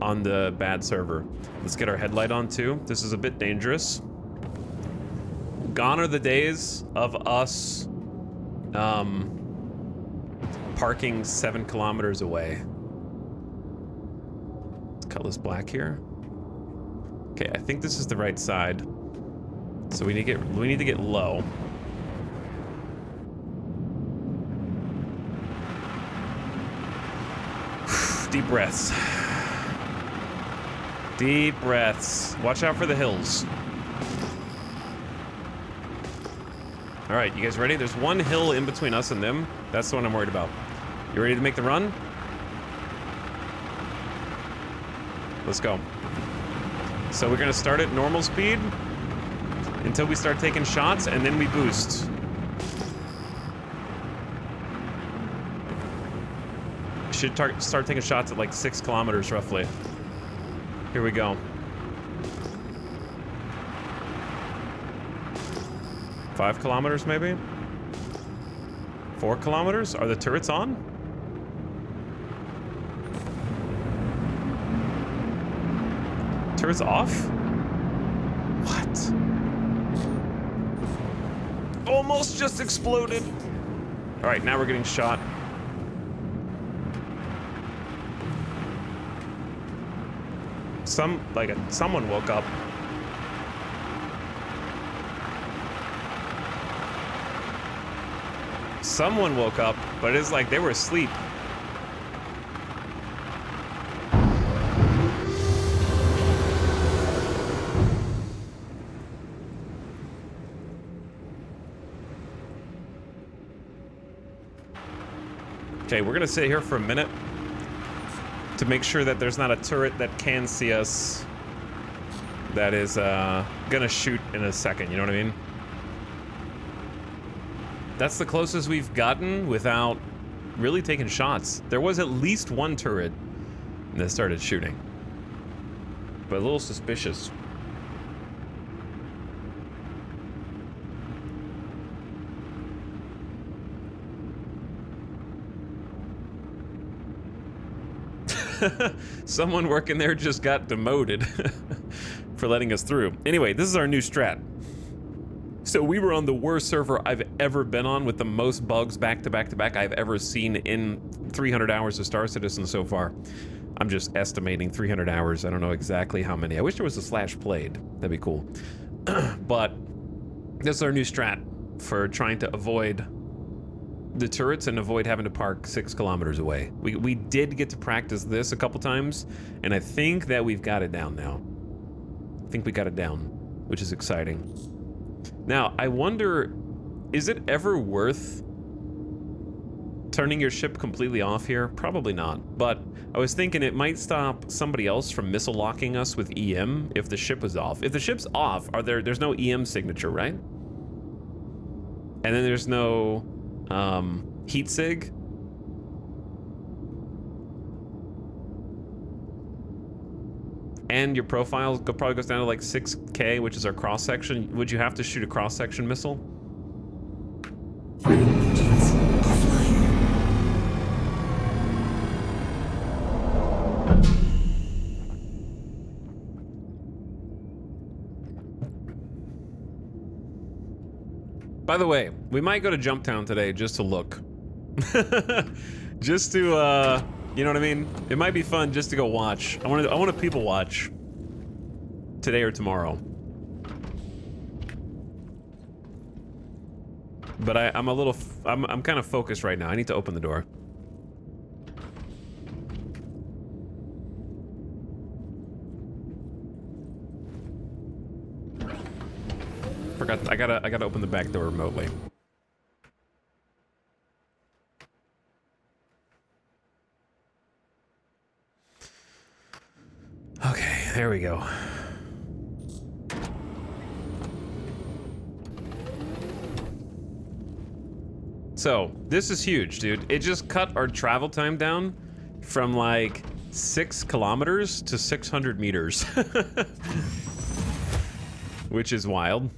Speaker 1: on the bad server. Let's get our headlight on too. This is a bit dangerous. Gone are the days of us parking 7 kilometers away. Let's cut this black here. Okay, I think this is the right side. So we need to get low. Deep breaths. Deep breaths. Watch out for the hills. All right, you guys ready? There's one hill in between us and them. That's the one I'm worried about. You ready to make the run? Let's go. So we're gonna start at normal speed until we start taking shots, and then we boost. Should start taking shots at like 6 kilometers roughly. Here we go. 5 kilometers maybe? 4 kilometers? Are the turrets on? Turrets off? What? Almost just exploded. All right, now we're getting shot. Someone woke up. Someone woke up, but it's like they were asleep. Okay, we're gonna sit here for a minute to make sure that there's not a turret that can see us that is gonna shoot in a second, you know what I mean? That's the closest we've gotten without really taking shots. There was at least one turret that started shooting, but a little suspicious. Someone working there just got demoted for letting us through. Anyway, this is our new strat. So we were on the worst server I've ever been on with the most bugs back to back to back I've ever seen in 300 hours of Star Citizen so far. I'm just estimating 300 hours. I don't know exactly how many. I wish there was a /played. That'd be cool. But this is our new strat for trying to avoid the turrets and avoid having to park 6 kilometers away. We did get to practice this a couple times, and I think that we've got it down now. I think we got it down, which is exciting. Now, I wonder, is it ever worth turning your ship completely off here? Probably not, but I was thinking it might stop somebody else from missile locking us with EM if the ship was off. If the ship's off, there's no EM signature, right? And then there's no heat sig. And your profile probably goes down to like 6K, which is our cross section. Would you have to shoot a cross section missile? By the way, we might go to Jumptown today just to look. Just to, you know what I mean? It might be fun just to go watch. I want to people watch today or tomorrow. But I'm kind of focused right now. I need to open the door. Forgot, I gotta open the back door remotely. Okay, there we go. So, this is huge, dude. It just cut our travel time down from like 6 kilometers to 600 meters. which is wild.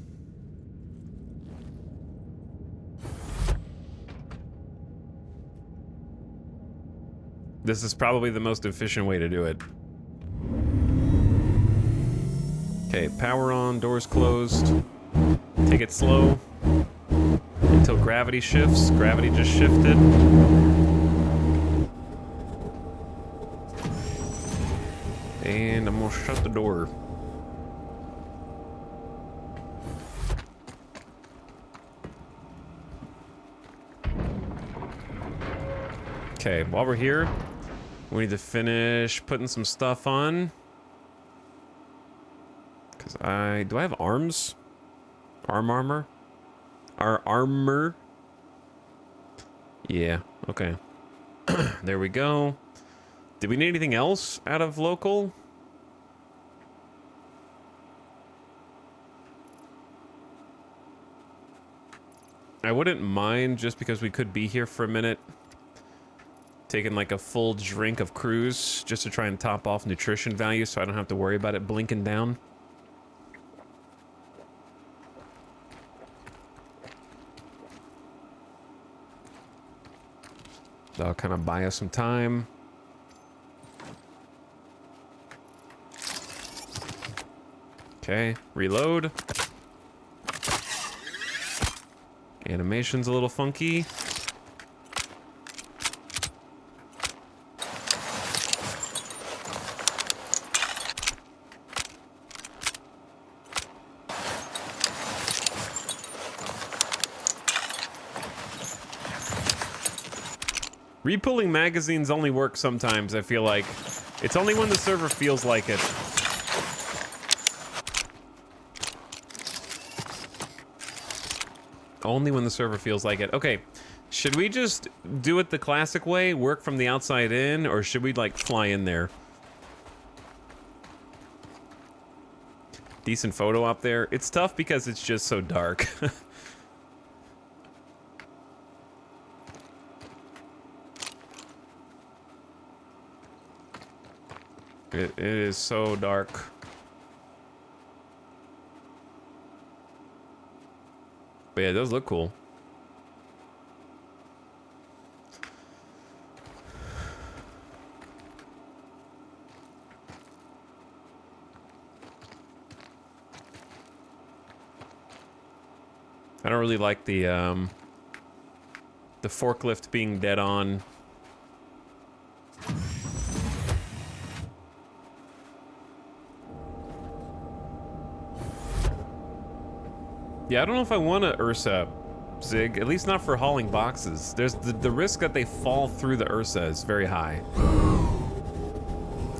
Speaker 1: This is probably the most efficient way to do it. Okay, power on, doors closed. Take it slow until gravity shifts. Gravity just shifted. And I'm gonna shut the door. Okay, while we're here, we need to finish putting some stuff on. Cause do I have arms? Armor? Our armor? Yeah, okay. There we go. Did we need anything else out of local? I wouldn't mind, just because we could be here for a minute, taking like a full drink of cruise just to try and top off nutrition value so I don't have to worry about it blinking down. That'll kind of buy us some time. Okay, reload. Animation's a little funky. Repulling magazines only work sometimes, I feel like. It's only when the server feels like it. Only when the server feels like it. Okay, should we just do it the classic way, work from the outside in, or should we, like, fly in there? Decent photo up there. It's tough because it's just so dark. It is so dark. But yeah, it does look cool. I don't really like the forklift being dead on. Yeah, I don't know if I want a Ursa, Zig. At least not for hauling boxes. There's the risk that they fall through the Ursa is very high.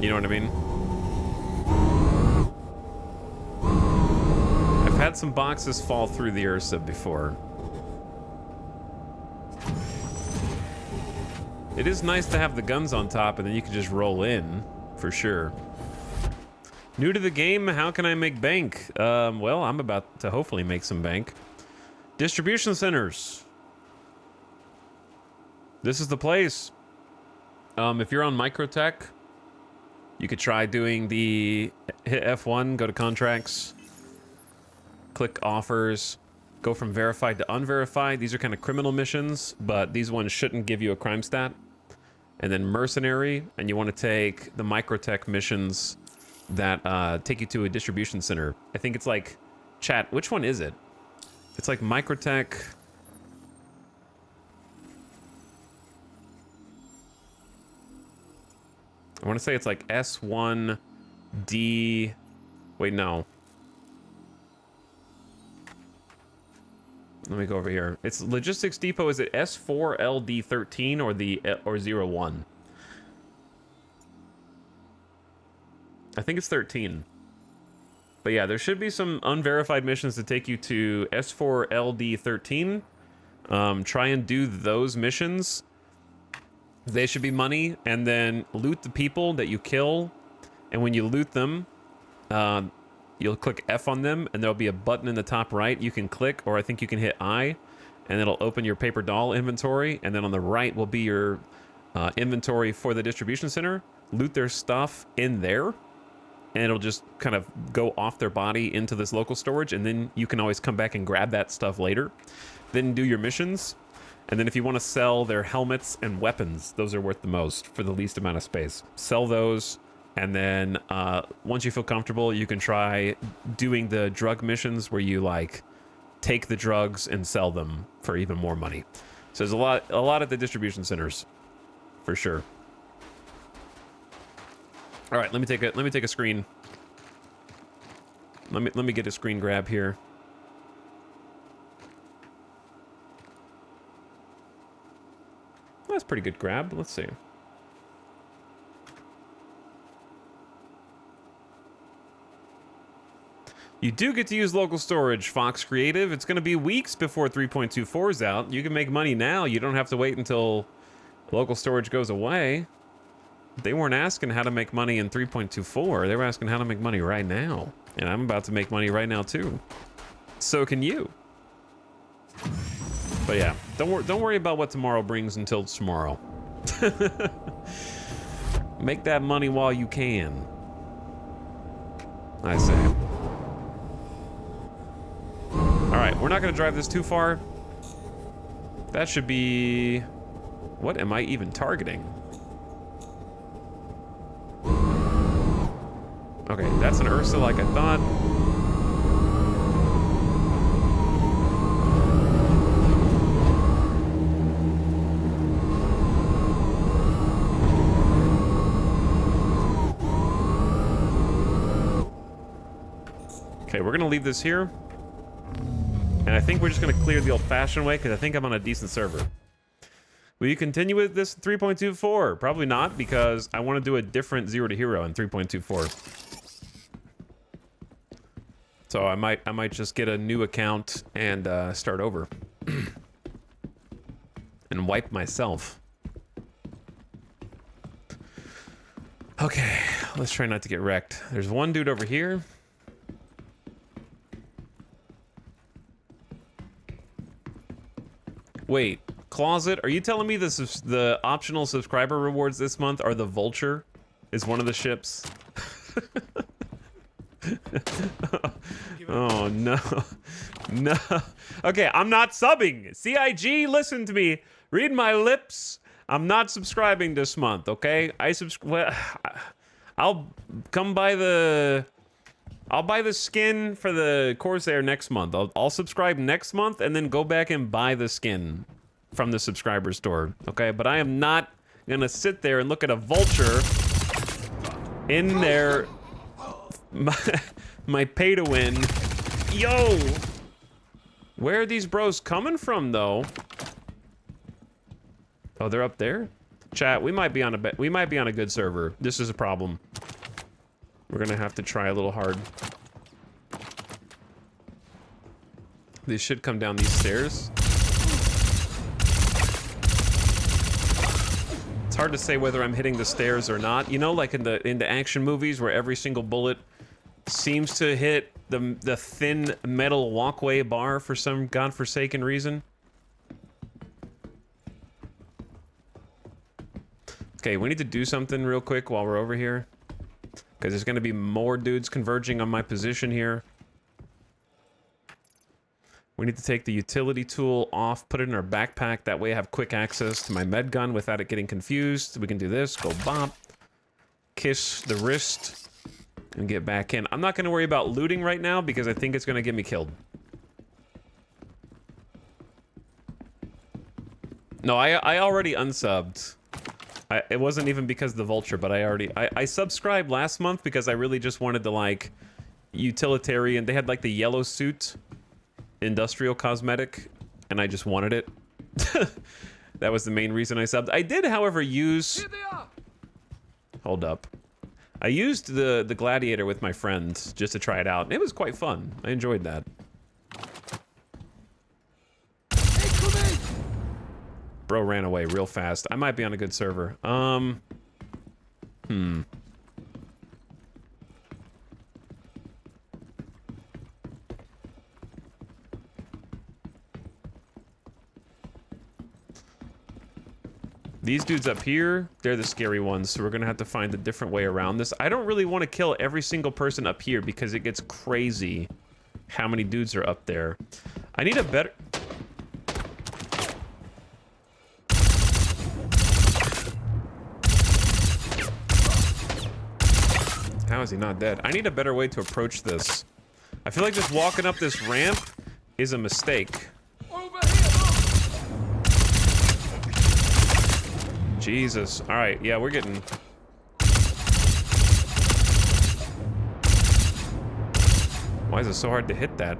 Speaker 1: You know what I mean? I've had some boxes fall through the Ursa before. It is nice to have the guns on top and then you can just roll in, for sure. New to the game, how can I make bank? Well, I'm about to hopefully make some bank. Distribution centers. This is the place. If you're on Microtech, you could try doing the hit F1, go to contracts, click offers, go from verified to unverified. These are kind of criminal missions, but these ones shouldn't give you a crime stat. And then mercenary, and you want to take the Microtech missions that take you to a distribution center. I think it's like, chat, which one is it? It's like Microtech. I want to say it's like S1D. Wait, no. Let me go over here. It's Logistics Depot. Is it S4LD13 or 01? I think it's 13. But yeah, there should be some unverified missions to take you to S4LD13. Try and do those missions. They should be money, and then loot the people that you kill. And when you loot them, you'll click F on them, and there'll be a button in the top right you can click, or I think you can hit I, and it'll open your paper doll inventory. And then on the right will be your inventory for the distribution center. Loot their stuff in there. and it'll just kind of go off their body into this local storage, and then you can always come back and grab that stuff later. Then do your missions, and then if you want to sell their helmets and weapons, those are worth the most for the least amount of space. Sell those, and then once you feel comfortable, you can try doing the drug missions where you like take the drugs and sell them for even more money. So there's a lot at the distribution centers, for sure. All right, let me take a screen. Let me get a screen grab here. That's a pretty good grab. Let's see. You do get to use local storage, Fox Creative. It's going to be weeks before 3.24 is out. You can make money now. You don't have to wait until local storage goes away. They weren't asking how to make money in 3.24. They were asking how to make money right now. And I'm about to make money right now, too. So can you. But yeah, don't worry about what tomorrow brings until it's tomorrow. Make that money while you can, I say. All right, we're not going to drive this too far. That should be... What am I even targeting? Okay, that's an Ursa like I thought. Okay, we're gonna leave this here. And I think we're just gonna clear the old-fashioned way because I think I'm on a decent server. Will you continue with this 3.24? Probably not, because I want to do a different Zero to Hero in 3.24. So I might just get a new account and start over. And wipe myself. Okay, let's try not to get wrecked. There's one dude over here. Wait, Closet, are you telling me the optional subscriber rewards this month are the Vulture? Is one of the ships? Oh, no. No. Okay, I'm not subbing. CIG, listen to me. Read my lips. I'm not subscribing this month, okay? I'll come buy the... I'll buy the skin for the Corsair next month. I'll subscribe next month and then go back and buy the skin from the subscriber store, okay? But I am not gonna sit there and look at a Vulture in their... my pay to win. Yo! Where are these bros coming from, though? Oh, they're up there? Chat, we might be on a good server. This is a problem. We're gonna have to try a little hard. They should come down these stairs. It's hard to say whether I'm hitting the stairs or not. You know, like in the action movies where every single bullet seems to hit the thin metal walkway bar for some godforsaken reason. Okay, we need to do something real quick while we're over here. Because there's going to be more dudes converging on my position here. We need to take the utility tool off, put it in our backpack. That way I have quick access to my med gun without it getting confused. We can do this, go bop, kiss the wrist, and get back in. I'm not going to worry about looting right now because I think it's going to get me killed. No, I already unsubbed. It wasn't even because of the Vulture, but I subscribed last month because I really just wanted to, like, utilitarian. They had, like, the yellow suit industrial cosmetic, and I just wanted it. That was the main reason I subbed. I did, however, use... Hold up. I used the Gladiator with my friends just to try it out. It was quite fun. I enjoyed that. Bro ran away real fast. I might be on a good server. These dudes up here, they're the scary ones, so we're gonna have to find a different way around this. I don't really want to kill every single person up here because it gets crazy how many dudes are up there. I need a better... How is he not dead? I need a better way to approach this. I feel like just walking up this ramp is a mistake. Jesus. All right, yeah, we're getting... Why is it so hard to hit that?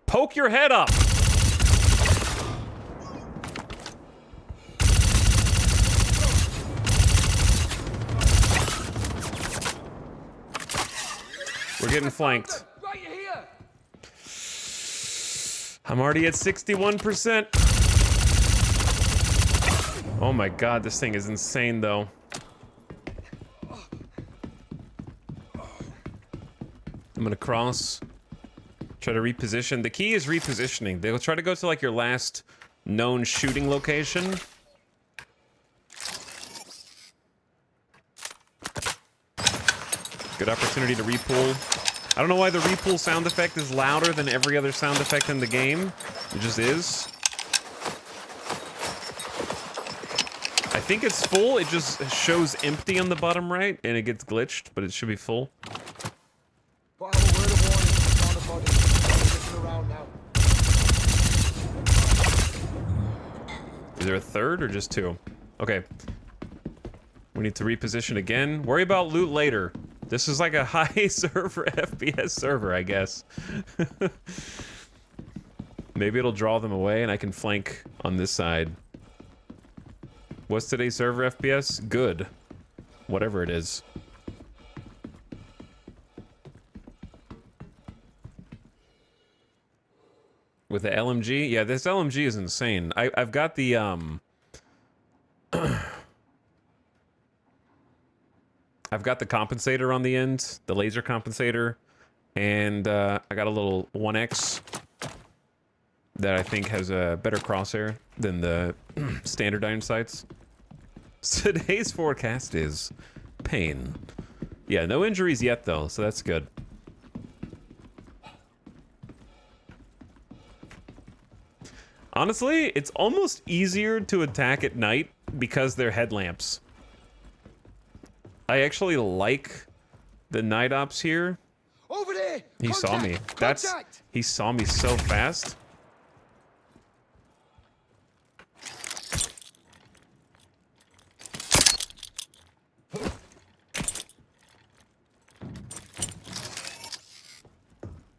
Speaker 1: Poke your head up! We're getting flanked.
Speaker 8: Right here.
Speaker 1: I'm already at 61%. Oh my god, this thing is insane though. I'm gonna cross. Try to reposition. The key is repositioning. They'll try to go to like your last known shooting location. Good opportunity to repull. I don't know why the repull sound effect is louder than every other sound effect in the game. It just is. I think it's full. It just shows empty on the bottom right, and it gets glitched, but it should be full. Is there a third or just two? Okay. We need to reposition again. Worry about loot later. This is like a high server FPS server, I guess. Maybe it'll draw them away and I can flank on this side. What's today's server FPS? Good. Whatever it is. With the LMG? Yeah, this LMG is insane. I've got the, I've got the compensator on the end, the laser compensator, and I got a little 1X that I think has a better crosshair than the standard iron sights. Today's forecast is pain. Yeah, no injuries yet though, so that's good. Honestly, it's almost easier to attack at night because they're headlamps. I actually like the night ops here.
Speaker 8: Over there.
Speaker 1: He saw me. He saw me so fast.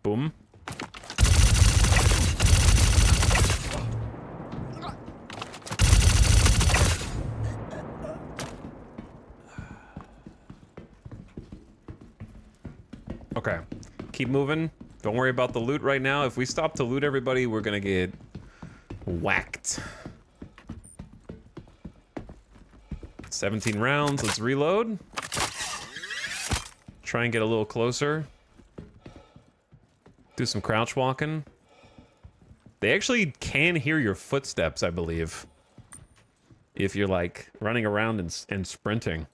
Speaker 1: Boom. Okay, keep moving. Don't worry about the loot right now. If we stop to loot everybody, we're gonna get whacked. 17 rounds, let's reload. Try and get a little closer. Do some crouch walking. They actually can hear your footsteps, I believe. If you're like running around and sprinting.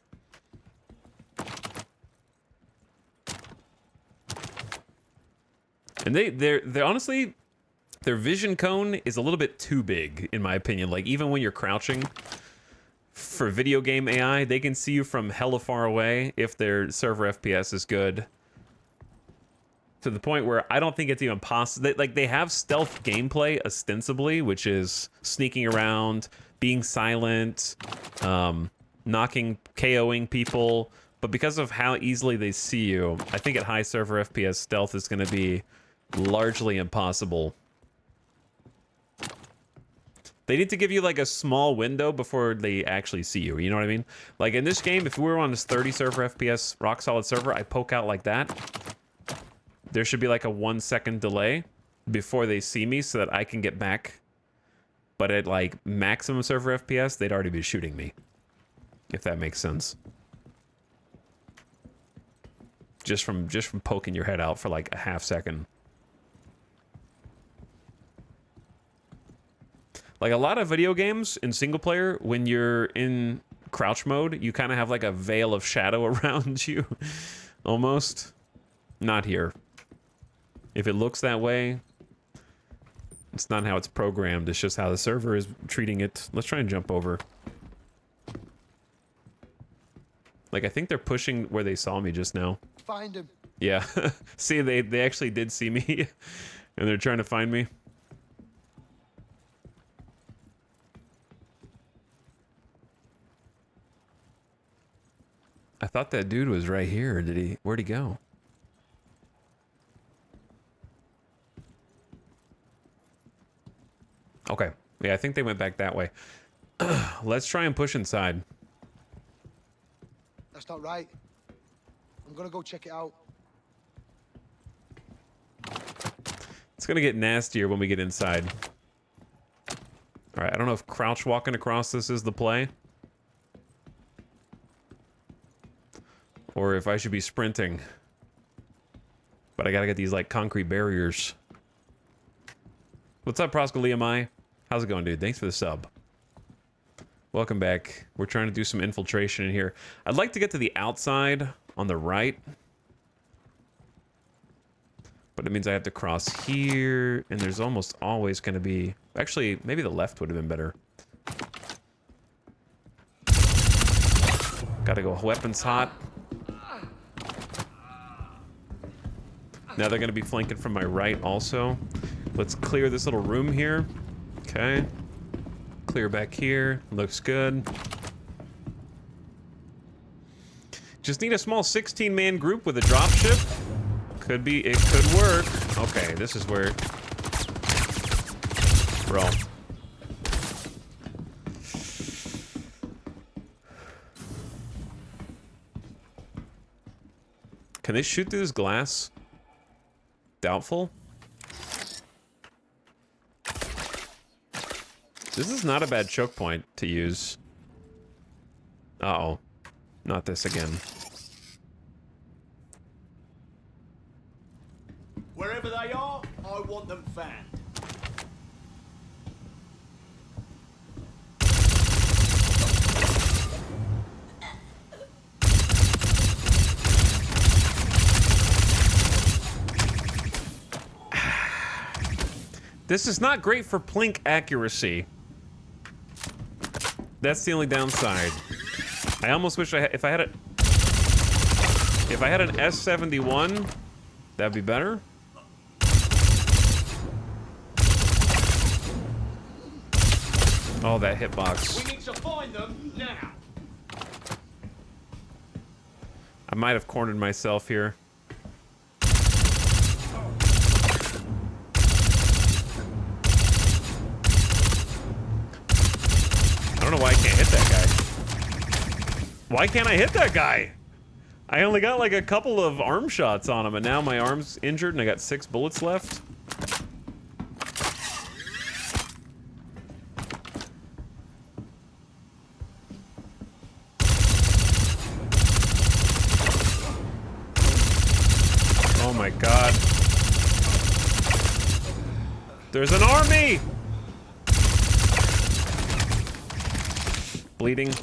Speaker 1: And they're honestly, their vision cone is a little bit too big, in my opinion. Like, even when you're crouching, for video game AI, they can see you from hella far away if their server FPS is good. To the point where I don't think it's even possible. Like, they have stealth gameplay, ostensibly, which is sneaking around, being silent, knocking, KOing people. But because of how easily they see you, I think at high server FPS, stealth is going to be largely impossible. They need to give you like a small window before they actually see you, you know what I mean? Like in this game, if we were on this 30 server FPS rock solid server, I poke out like that. There should be like a 1 second delay before they see me so that I can get back. But at like maximum server FPS, they'd already be shooting me. If that makes sense. Just from poking your head out for like a half second. Like a lot of video games in single player, when you're in crouch mode, you kind of have like a veil of shadow around you, almost. Not here. If it looks that way, it's not how it's programmed. It's just how the server is treating it. Let's try and jump over. Like, I think they're pushing where they saw me just now.
Speaker 8: Find him.
Speaker 1: Yeah. See, they actually did see me, and they're trying to find me. I thought that dude was right here. Where'd he go? Okay. Yeah, I think they went back that way. Let's try and push inside.
Speaker 8: That's not right. I'm gonna go check it out.
Speaker 1: It's gonna get nastier when we get inside. Alright, I don't know if crouch walking across this is the play. Or if I should be sprinting. But I gotta get these, like, concrete barriers. What's up, Proscoliamai? How's it going, dude? Thanks for the sub. Welcome back. We're trying to do some infiltration in here. I'd like to get to the outside on the right. But it means I have to cross here, and there's almost always going to be... Actually, maybe the left would have been better. Gotta go weapons hot. Now they're going to be flanking from my right also. Let's clear this little room here. Okay. Clear back here. Looks good. Just need a small 16-man group with a dropship. It could work. Okay, this is where... Bro. Can they shoot through this glass? Doubtful. This is not a bad choke point to use. Uh-oh. Not this again.
Speaker 9: Wherever they are, I want them found.
Speaker 1: This is not great for plink accuracy. That's the only downside. I almost wish if I had an S71, that'd be better. Oh, that hitbox.
Speaker 9: We need to find them now.
Speaker 1: I might have cornered myself here. I don't know why I can't hit that guy. Why can't I hit that guy? I only got like a couple of arm shots on him, and now my arm's injured and I got 6 bullets left. Oh my god. There's an army! Bleeding.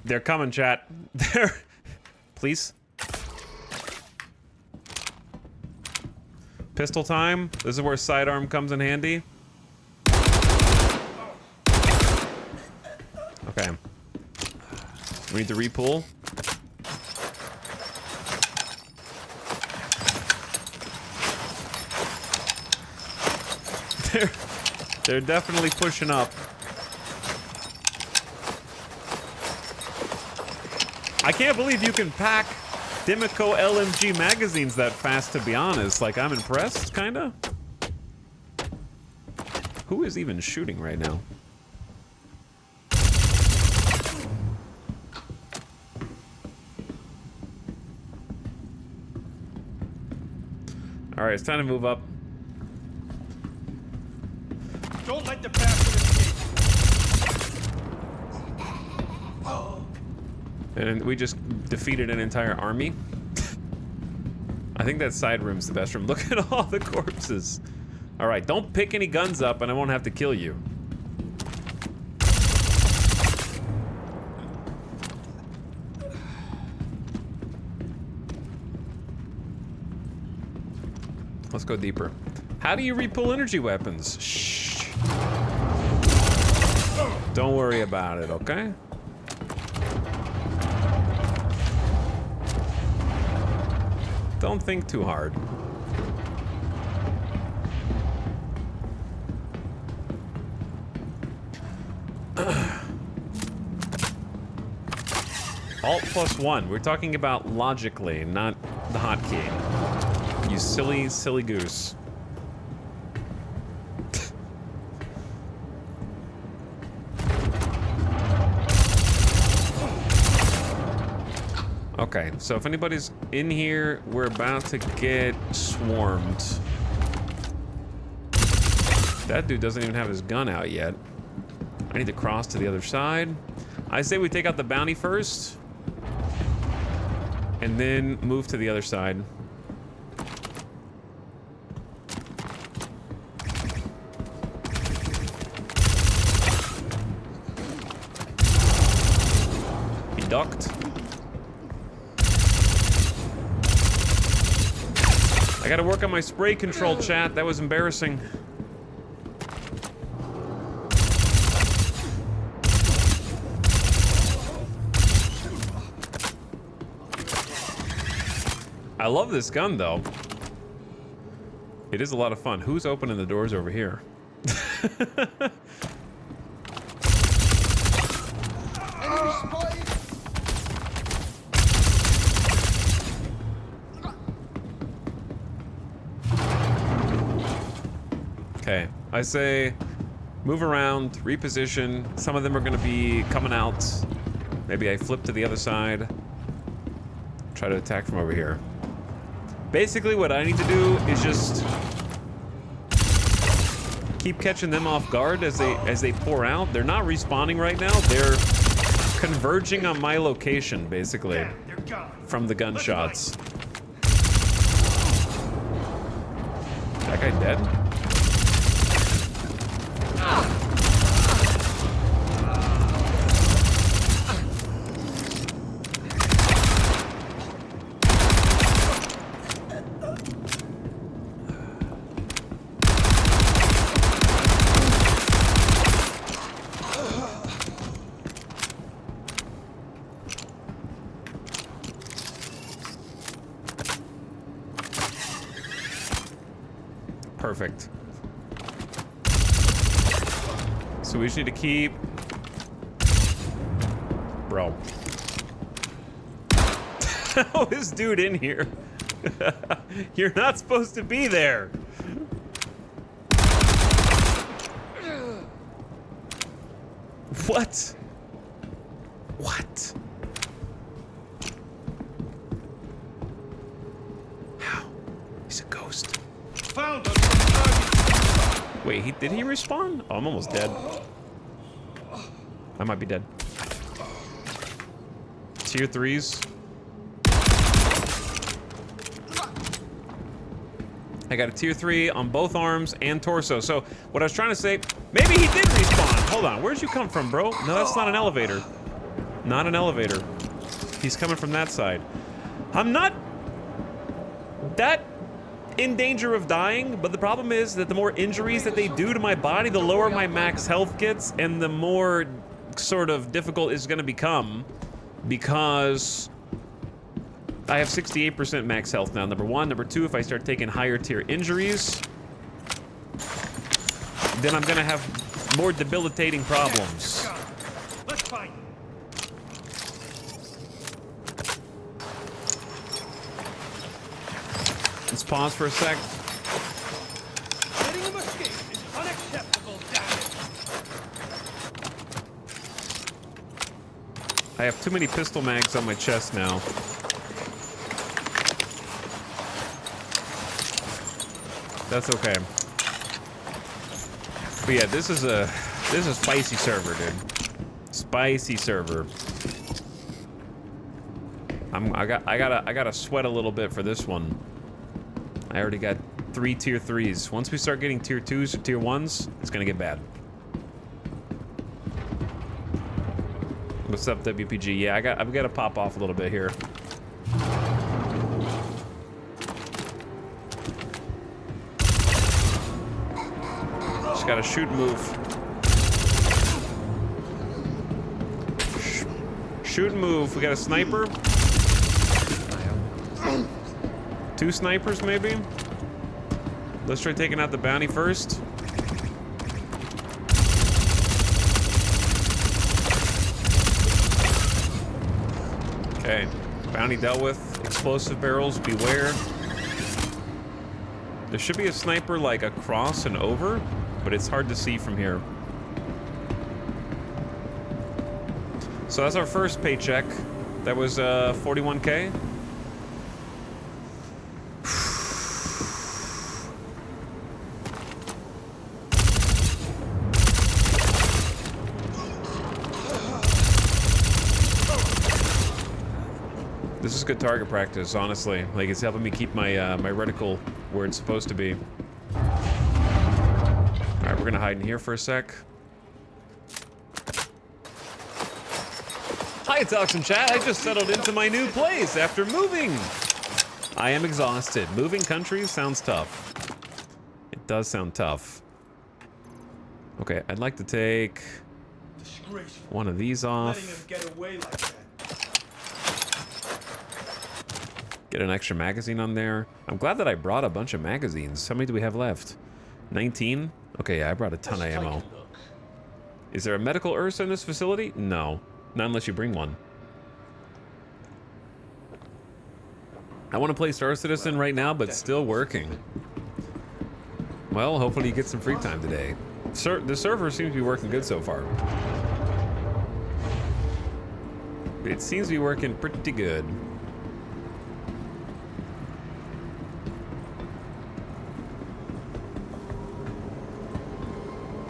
Speaker 1: They're coming, chat. They're... Please. Pistol time. This is where sidearm comes in handy. Okay. We need to repull. They're definitely pushing up. I can't believe you can pack Dimico LMG magazines that fast, to be honest. Like, I'm impressed, kinda. Who is even shooting right now? Alright, it's time to move up.
Speaker 9: Don't let the bastard escape.
Speaker 1: And we just defeated an entire army. I think that side room's the best room. Look at all the corpses. All right, don't pick any guns up and I won't have to kill you. Let's go deeper. How do you repull energy weapons? Shh. Don't worry about it, okay? Don't think too hard. Alt +1. We're talking about logically, not the hotkey. You silly, silly goose. Okay, so if anybody's in here, we're about to get swarmed. That dude doesn't even have his gun out yet. I need to cross to the other side. I say we take out the bounty first, and then move to the other side. He ducked. I gotta work on my spray control, chat. That was embarrassing. I love this gun, though. It is a lot of fun. Who's opening the doors over here?
Speaker 8: Enemy spotted!
Speaker 1: Okay, I say move around, reposition. Some of them are gonna be coming out. Maybe I flip to the other side. Try to attack from over here. Basically, what I need to do is just keep catching them off guard as they pour out. They're not respawning right now. They're converging on my location, basically, from the gunshots. That guy dead? Perfect. So we just need to keep... Bro. How is dude in here? You're not supposed to be there. What? What? How? He's a ghost.
Speaker 9: Found him.
Speaker 1: Wait, did he respawn? Oh, I'm almost dead. I might be dead. Tier 3s. I got a tier 3 on both arms and torso. So what I was trying to say, maybe he did respawn. Hold on, where'd you come from, bro? No, that's not an elevator. Not an elevator. He's coming from that side. I'm not that in danger of dying, but the problem is that the more injuries that they do to my body, the lower my max health gets, and the more sort of difficult it's gonna become, because I have 68% max health now, number one. Number two, if I start taking higher tier injuries, then I'm gonna have more debilitating problems.
Speaker 9: Let's fight.
Speaker 1: Let's pause for a sec.
Speaker 9: Letting him escape is unacceptable, damn it.
Speaker 1: I have too many pistol mags on my chest now. That's okay. But yeah, this is a spicy server, dude. Spicy server. I gotta sweat a little bit for this one. I already got 3 tier 3s. Once we start getting tier 2s or tier 1s, it's gonna get bad. What's up, WPG? Yeah, I've got to pop off a little bit here. got a shoot move. Shoot and move. We got a sniper. 2 snipers, maybe? Let's try taking out the bounty first. Okay. Bounty dealt with. Explosive barrels, beware. There should be a sniper like across and over, but it's hard to see from here. So that's our first paycheck. That was 41K. This is good target practice, honestly. Like, it's helping me keep my my reticle where it's supposed to be. All right, we're gonna hide in here for a sec. Hi, it's Alex in chat. I just settled into my new place after moving. I am exhausted. Moving countries sounds tough. It does sound tough. Okay, I'd like to take one of these off.
Speaker 9: Letting him get away like that.
Speaker 1: Get an extra magazine on there. I'm glad that I brought a bunch of magazines. How many do we have left? 19? Okay, yeah, I brought a ton of ammo. Is there a medical Ursa in this facility? No. Not unless you bring one. I want to play Star Citizen right now, but still working. Well, hopefully you get some free time today. The server seems to be working good so far. It seems to be working pretty good.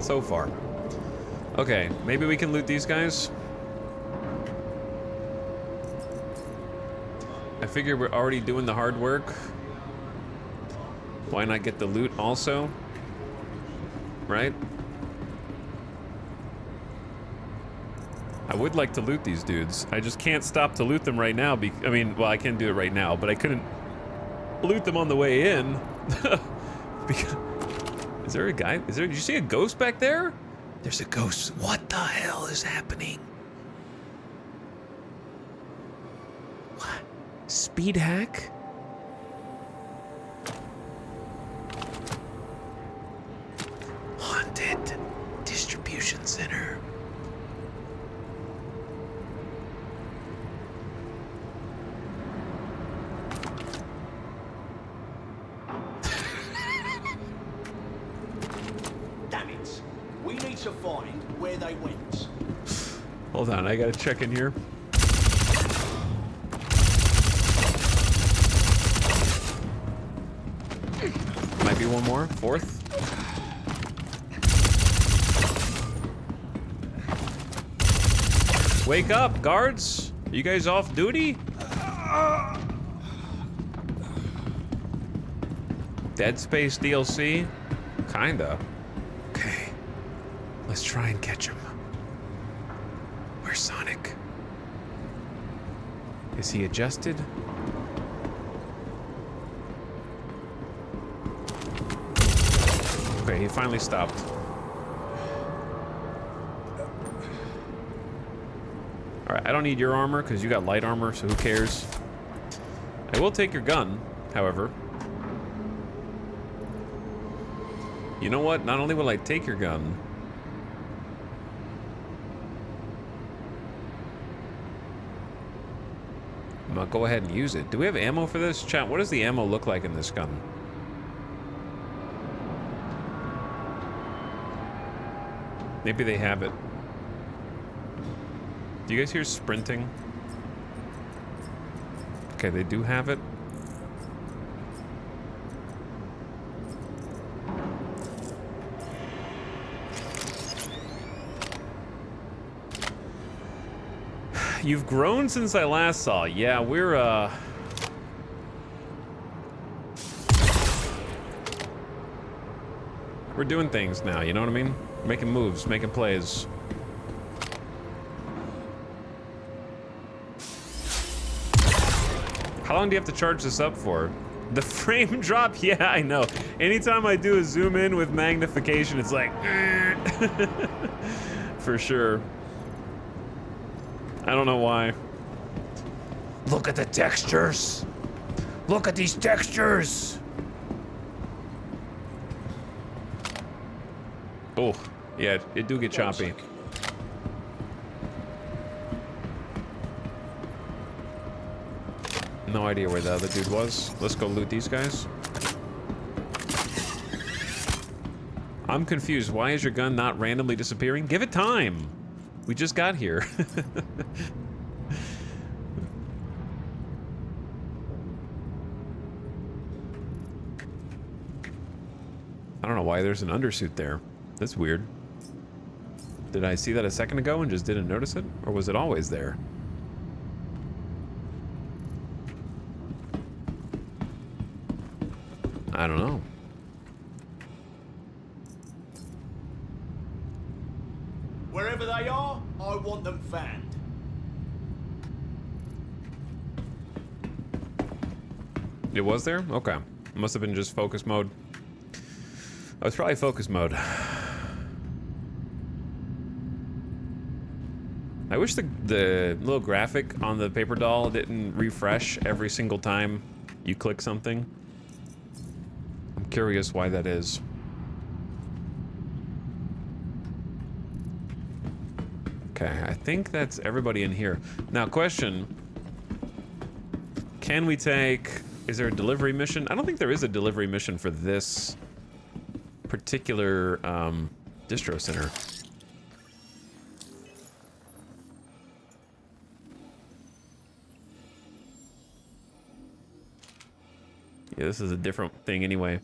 Speaker 1: So far. Okay, maybe we can loot these guys. I figure we're already doing the hard work. Why not get the loot also? Right? I would like to loot these dudes. I just can't stop to loot them right now. I mean, well, I can do it right now, but I couldn't loot them on the way in. Because... Is there a guy? Did you see a ghost back there? There's a ghost. What the hell is happening? What? Speed hack? Haunted distribution center.
Speaker 8: To find where they went.
Speaker 1: Hold on, I gotta check in here. Might be one more. 4th. Wake up, guards! Are you guys off duty? Dead Space DLC? Kinda. Okay. Let's try and catch him. Where's Sonic? Is he adjusted? Okay, he finally stopped. Alright, I don't need your armor because you got light armor, so who cares? I will take your gun, however. You know what? Not only will I take your gun, I'm gonna go ahead and use it. Do we have ammo for this? Chat, what does the ammo look like in this gun? Maybe they have it. Do you guys hear sprinting? Okay, they do have it. You've grown since I last saw. Yeah, we're doing things now, you know what I mean? Making moves, making plays. How long do you have to charge this up for? The frame drop? Yeah, I know. Anytime I do a zoom in with magnification, it's like... For sure. I don't know why. Look at the textures. Look at these textures. Oh, yeah, it do get choppy. No idea where the other dude was. Let's go loot these guys. I'm confused. Why is your gun not randomly disappearing? Give it time. We just got here. I don't know why there's an undersuit there. That's weird. Did I see that a second ago and just didn't notice it? Or was it always there? I don't know.
Speaker 8: Wherever they are, I want them found.
Speaker 1: It was there? Okay. Must have been just focus mode. Oh, it's probably focus mode. I wish the little graphic on the paper doll didn't refresh every single time you click something. I'm curious why that is. Okay, I think that's everybody in here. Now, question. Can we take... Is there a delivery mission? I don't think there is a delivery mission for this particular distro center. Yeah, this is a different thing anyway.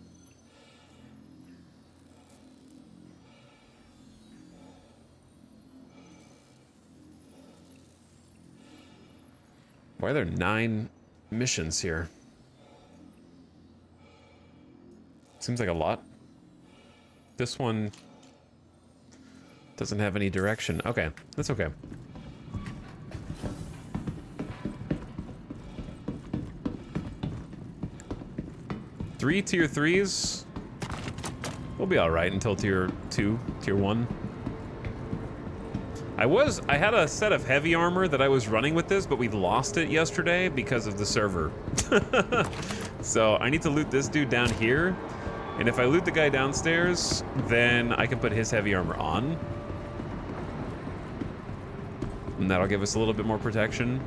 Speaker 1: Why are there 9 missions here? Seems like a lot. This one doesn't have any direction. Okay, that's okay. Three tier 3s. We'll be all right until tier 2, tier 1. I had a set of heavy armor that I was running with this, but we lost it yesterday because of the server. So I need to loot this dude down here. And if I loot the guy downstairs, then I can put his heavy armor on. And that'll give us a little bit more protection.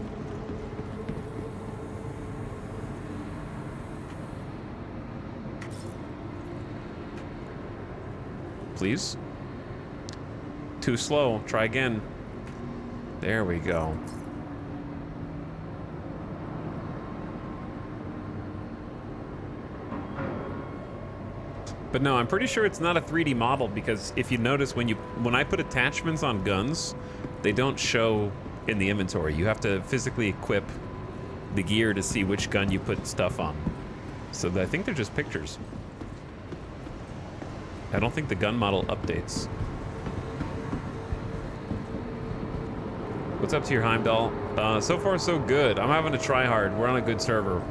Speaker 1: Please. Too slow. Try again. There we go. But no, I'm pretty sure it's not a 3D model because if you notice when I put attachments on guns, they don't show in the inventory. You have to physically equip the gear to see which gun you put stuff on. So I think they're just pictures. I don't think the gun model updates. What's up to your Heimdall? So far so good. I'm having to try hard. We're on a good server.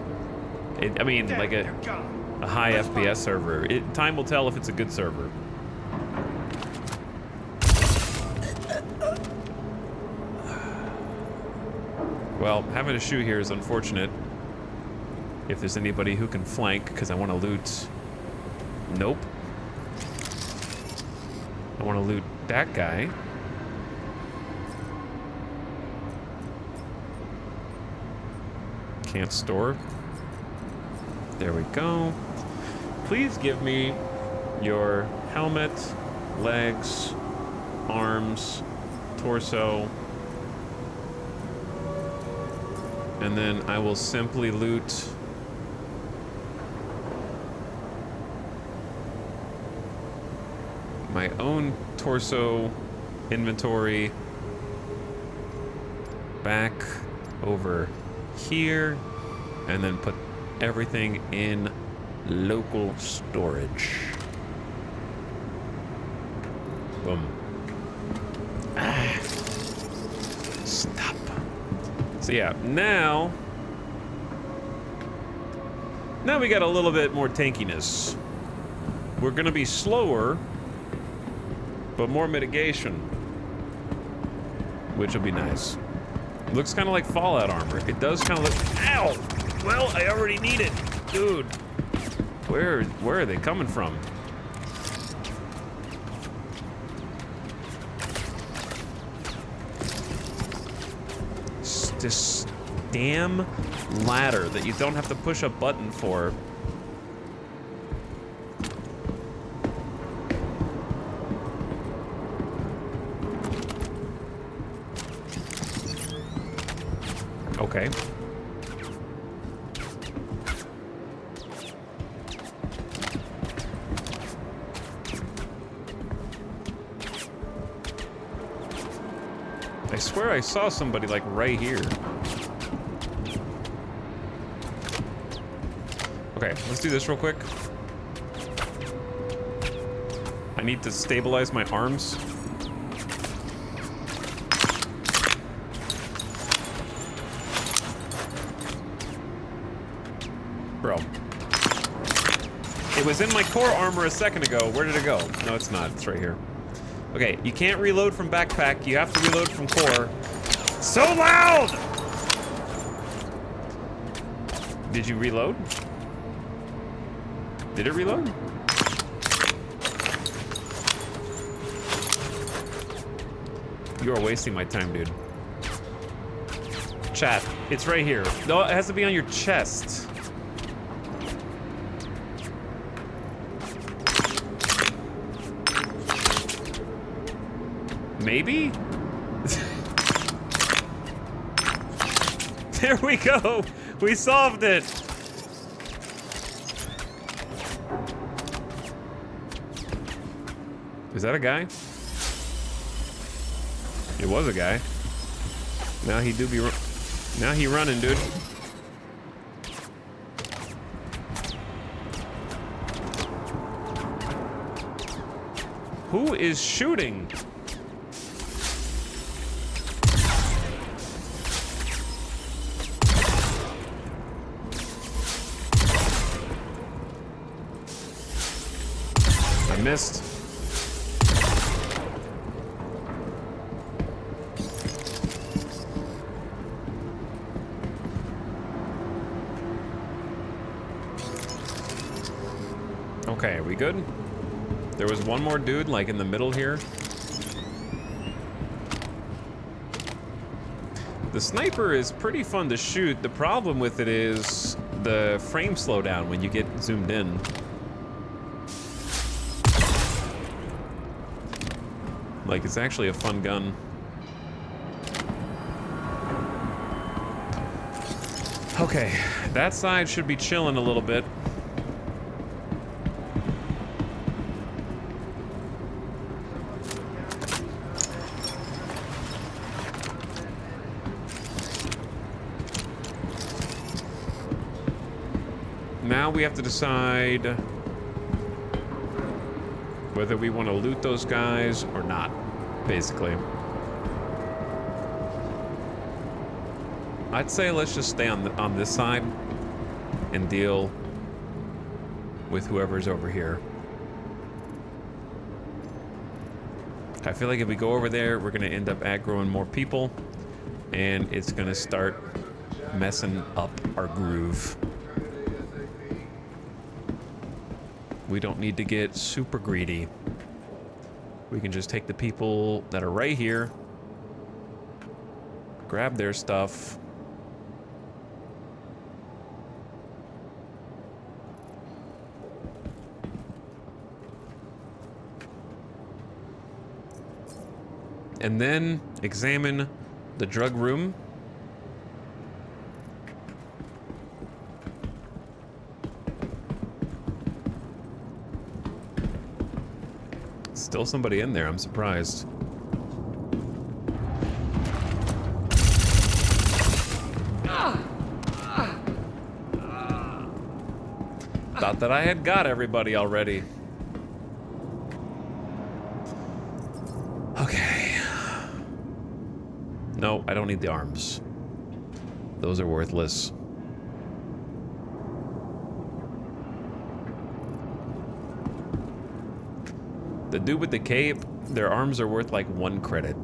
Speaker 1: I mean, like a high FPS server. Time will tell if it's a good server. Well, having to shoot here is unfortunate. If there's anybody who can flank, because I want to loot... Nope. I want to loot that guy. Can't store. There we go. Please give me your helmet, legs, arms, torso, and then I will simply loot my own torso inventory back over here, and then put everything in local storage. Boom. Ah. Stop. So yeah, now Now we got a little bit more tankiness. We're gonna be slower, but more mitigation, which will be nice. Looks kind of like Fallout armor. It does kind of look. Ow! Well, I already need it, dude. Where are they coming from? This damn ladder that you don't have to push a button for. Okay. I swear I saw somebody like right here. Okay, let's do this real quick. I need to stabilize my arms. Bro. It was in my core armor a second ago. Where did it go? No, it's not. It's right here. Okay, you can't reload from backpack. You have to reload from core. So loud! Did you reload? Did it reload? You are wasting my time, dude. Chat, it's right here. No, it has to be on your chest. Maybe? There we go. We solved it. Is that a guy? It was a guy. Now he do be now he running, dude. Who is shooting? I missed. Okay, are we good? There was one more dude, like, in the middle here. The sniper is pretty fun to shoot. The problem with it is the frame slowdown when you get zoomed in. Like, it's actually a fun gun. Okay, that side should be chilling a little bit. Now we have to decide whether we want to loot those guys or not, basically. I'd say let's just stay on this side and deal with whoever's over here. I feel like if we go over there, we're gonna end up aggroing more people, and it's gonna start messing up our groove. We don't need to get super greedy. We can just take the people that are right here, grab their stuff, and then examine the drug room. Still somebody in there, I'm surprised. Thought that I had got everybody already. Okay. No, I don't need the arms. Those are worthless. The dude with the cape, their arms are worth like 1 credit.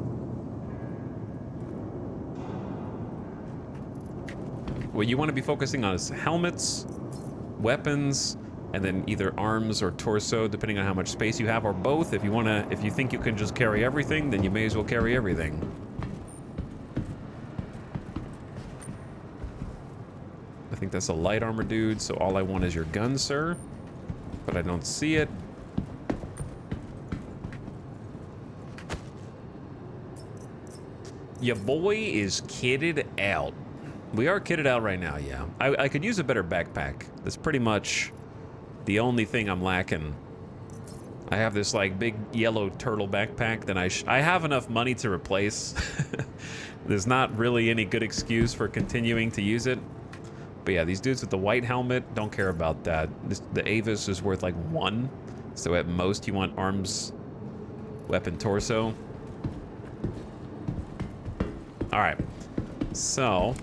Speaker 1: What you want to be focusing on is helmets, weapons, and then either arms or torso, depending on how much space you have, or both. If you think you can just carry everything, then you may as well carry everything. I think that's a light armor dude, so all I want is your gun, sir. But I don't see it. Your boy is kitted out. We are kitted out right now, yeah. I could use a better backpack. That's pretty much the only thing I'm lacking. I have this like big yellow turtle backpack that I have enough money to replace. There's not really any good excuse for continuing to use it. But yeah, these dudes with the white helmet, don't care about that. The Avis is worth like 1. So at most you want arms, weapon, torso. All right, so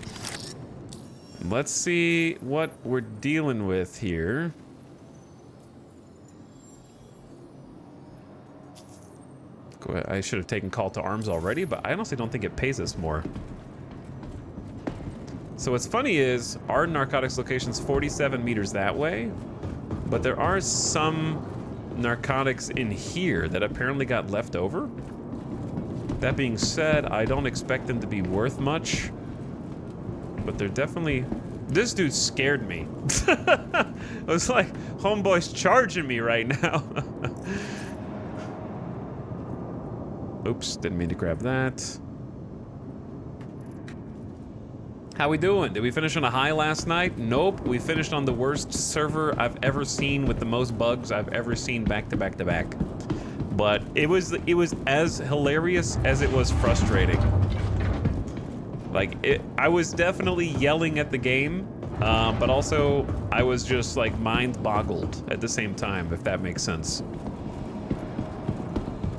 Speaker 1: let's see what we're dealing with here. Go ahead. I should have taken call to arms already, but I honestly don't think it pays us more. So what's funny is our narcotics location's 47 meters that way, but there are some narcotics in here that apparently got left over. That being said, I don't expect them to be worth much, but they're definitely... This dude scared me. I was like, homeboy's charging me right now. Oops, didn't mean to grab that. How we doing? Did we finish on a high last night? Nope, we finished on the worst server I've ever seen with the most bugs I've ever seen back to back to back. But it was as hilarious as it was frustrating. Like, I was definitely yelling at the game, but also I was just like mind boggled at the same time, if that makes sense.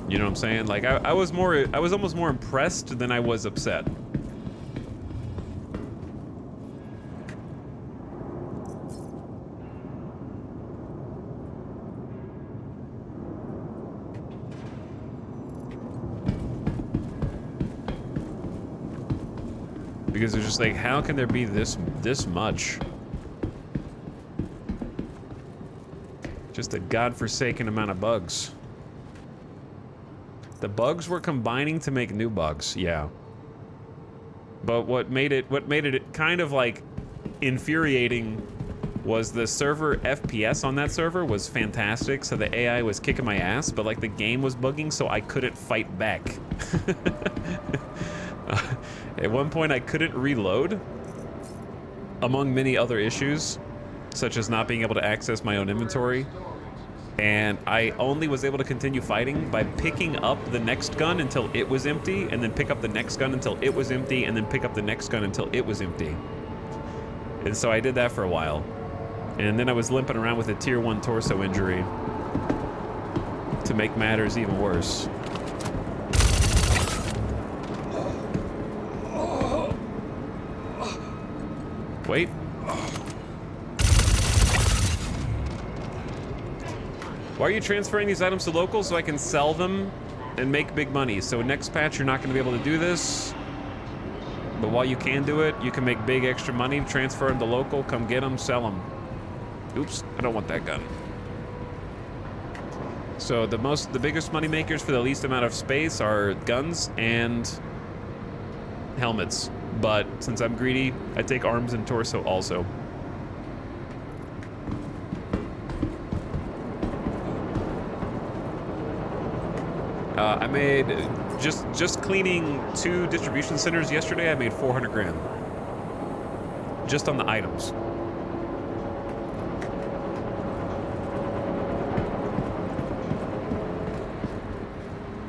Speaker 1: You know what I'm saying? Like, I was almost more impressed than I was upset. Because it's just like, how can there be this much? Just a godforsaken amount of bugs. The bugs were combining to make new bugs, yeah. But what made it kind of like infuriating was the server FPS on that server was fantastic, so the AI was kicking my ass, but like the game was bugging, so I couldn't fight back. At one point I couldn't reload, among many other issues, such as not being able to access my own inventory. And I only was able to continue fighting by picking up the next gun until it was empty, and then pick up the next gun until it was empty, and then pick up the next gun until it was empty. And so I did that for a while. And then I was limping around with a tier 1 torso injury to make matters even worse. Wait. Why are you transferring these items to local? So I can sell them and make big money. So next patch, you're not going to be able to do this. But while you can do it, you can make big extra money. Transfer them to local, come get them, sell them. Oops, I don't want that gun. So the biggest money makers for the least amount of space are guns and helmets. But since I'm greedy, I take arms and torso also. I made, just cleaning 2 distribution centers yesterday, I made 400 grand. Just on the items.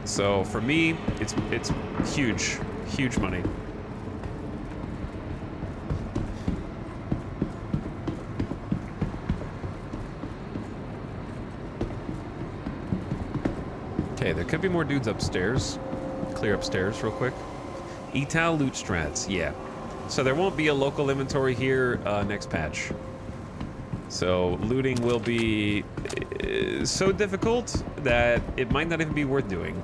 Speaker 1: So for me, it's huge, huge money. Okay, there could be more dudes upstairs. Clear upstairs real quick. Etal loot strats, yeah. So there won't be a local inventory here next patch. So looting will be so difficult that it might not even be worth doing.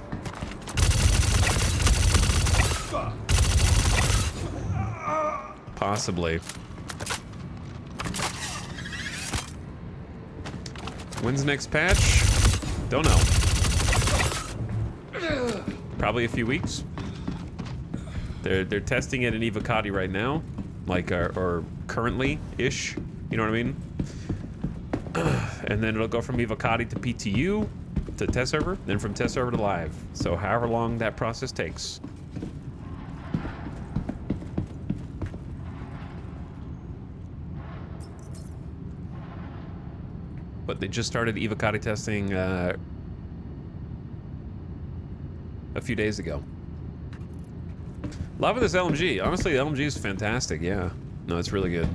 Speaker 1: Possibly. When's the next patch? Don't know. Probably a few weeks. They're testing it in Evocati right now, like or currently-ish. You know what I mean? And then it'll go from Evocati to PTU to test server, then from test server to live. So however long that process takes. But they just started Evocati testing a few days ago. Love this LMG. Honestly, the LMG is fantastic. Yeah. No, it's really good.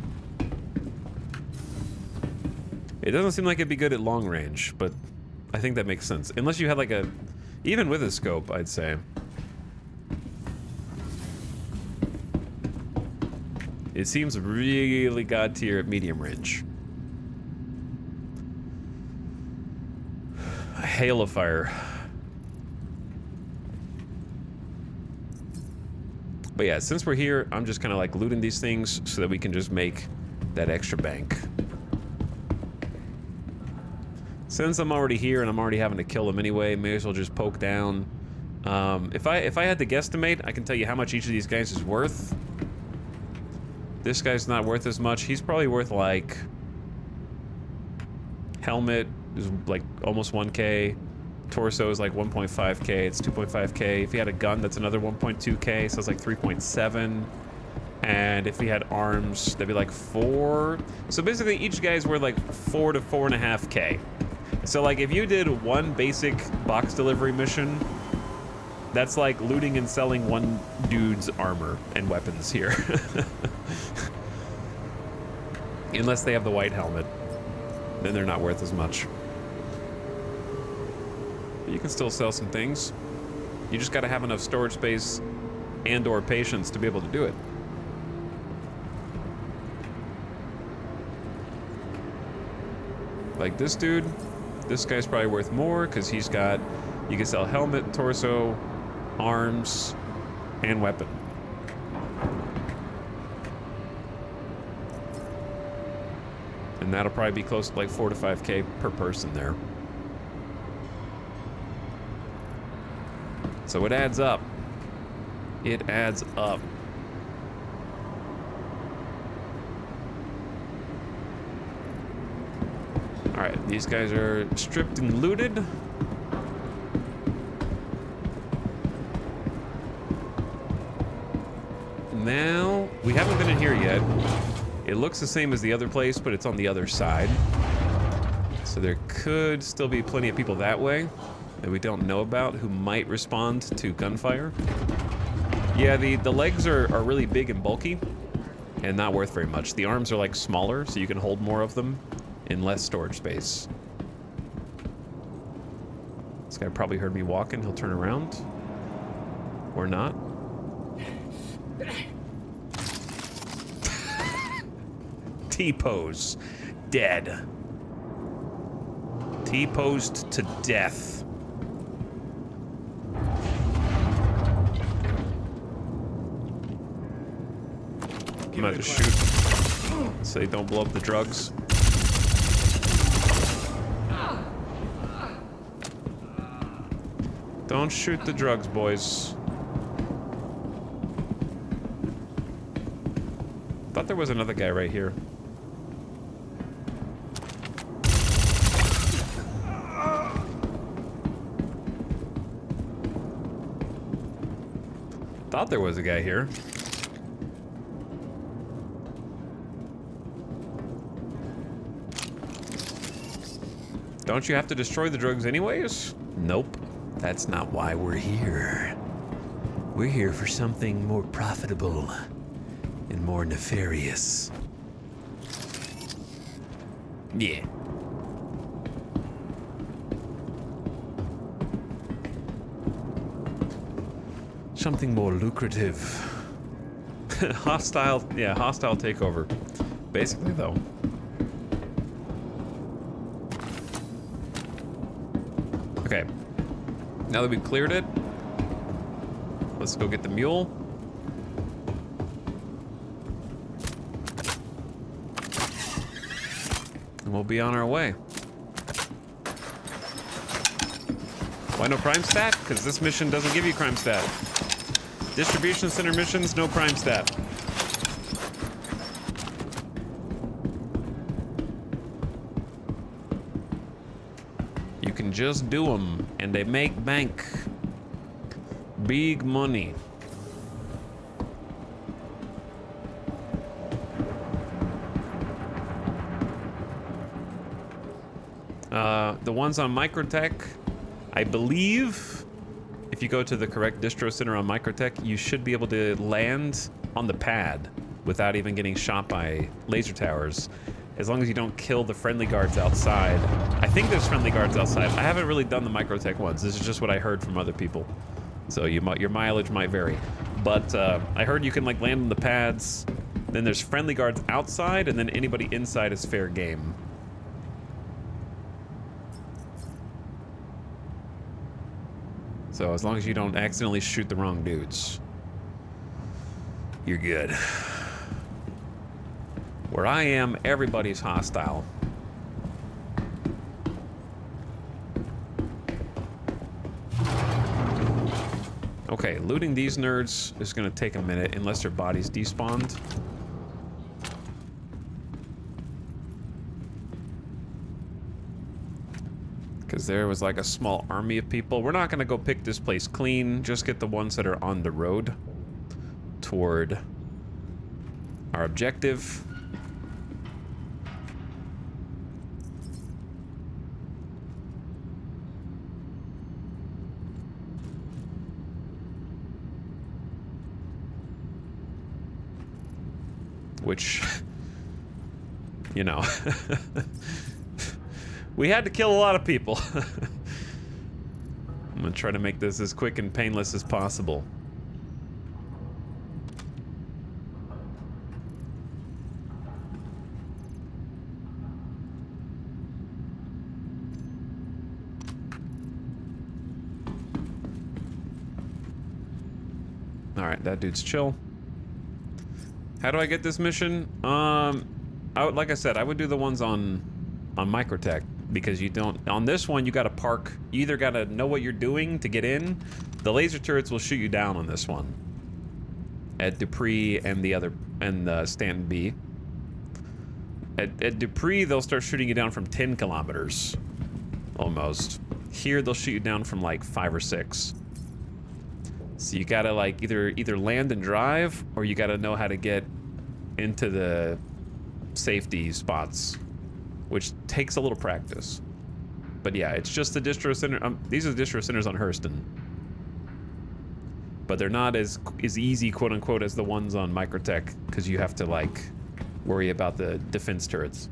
Speaker 1: It doesn't seem like it'd be good at long range, but I think that makes sense. Unless you had like a... Even with a scope, I'd say. It seems really god tier at medium range. A hail of fire. But yeah, since we're here, I'm just kind of like looting these things so that we can just make that extra bank. Since I'm already here and I'm already having to kill them anyway, may as well just poke down. If I had to guesstimate, I can tell you how much each of these guys is worth. This guy's not worth as much. He's probably worth like... Helmet is like almost 1k. Torso is like 1.5k. It's 2.5k. If he had a gun, that's another 1.2k. So it's like 3.7. And if he had arms, that'd be like 4. So basically, each guy's worth like 4 to 4.5k. So like if you did one basic box delivery mission, that's like looting and selling one dude's armor and weapons here. Unless they have the white helmet, then they're not worth as much. But you can still sell some things. You just gotta have enough storage space and or patience to be able to do it. Like this dude, this guy's probably worth more because he's got, you can sell helmet, torso, arms, and weapon. And that'll probably be close to like 4 to 5k per person there. So it adds up. It adds up. Alright, these guys are stripped and looted. Now, we haven't been in here yet. It looks the same as the other place, but it's on the other side. So there could still be plenty of people that way that we don't know about who might respond to gunfire. Yeah, the legs are really big and bulky and not worth very much. The arms are like smaller, so you can hold more of them in less storage space. This guy probably heard me walking. He'll turn around. Or not. T-pose. Dead. T-posed to death. I'm about to shoot so they don't blow up the drugs. Don't shoot the drugs, boys. Thought there was another guy right here. Thought there was a guy here. Don't you have to destroy the drugs anyways? Nope. That's not why we're here. We're here for something more profitable and more nefarious. Yeah. Something more lucrative. Hostile takeover. Basically, though. Now that we've cleared it, let's go get the mule. And we'll be on our way. Why no crime stat? Because this mission doesn't give you crime stat. Distribution center missions, no crime stat. You can just do them, and they make bank. Big money. The ones on Microtech, I believe if you go to the correct distro center on Microtech, you should be able to land on the pad without even getting shot by laser towers, as long as you don't kill the friendly guards outside. I think there's friendly guards outside. I haven't really done the Microtech ones. This is just what I heard from other people. So your mileage might vary. But I heard you can like land on the pads, then there's friendly guards outside, and then anybody inside is fair game. So as long as you don't accidentally shoot the wrong dudes, you're good. Where I am, everybody's hostile. Okay, looting these nerds is gonna take a minute unless their bodies despawned. Because there was like a small army of people. We're not gonna go pick this place clean, just get the ones that are on the road toward our objective. Which, you know, we had to kill a lot of people. I'm gonna try to make this as quick and painless as possible. All right, that dude's chill. How do I get this mission? Like I said, I would do the ones on Microtech, because you don't, on this one you gotta park, you either gotta know what you're doing to get in. The laser turrets will shoot you down on this one. At Dupree and Stanton B. At Dupree, they'll start shooting you down from 10 kilometers. Almost. Here, they'll shoot you down from like 5 or 6. So you gotta like either land and drive, or you gotta know how to get into the safety spots, which takes a little practice. But yeah, it's just the distro center. These are the distro centers on Hurston, but they're not as easy, quote unquote, as the ones on Microtech, because you have to like worry about the defense turrets.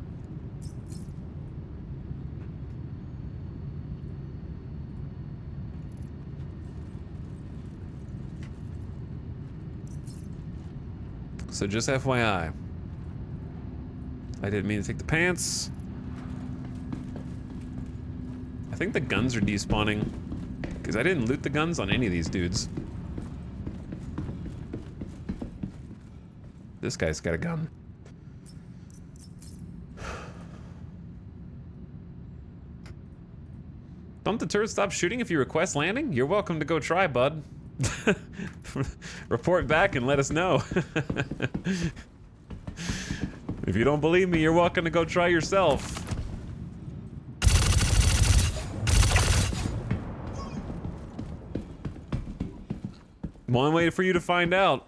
Speaker 1: So just FYI, I didn't mean to take the pants. I think the guns are despawning, because I didn't loot the guns on any of these dudes. This guy's got a gun. Don't the turrets stop shooting if you request landing? You're welcome to go try, bud. Report back and let us know. If you don't believe me, you're welcome to go try yourself. One way for you to find out.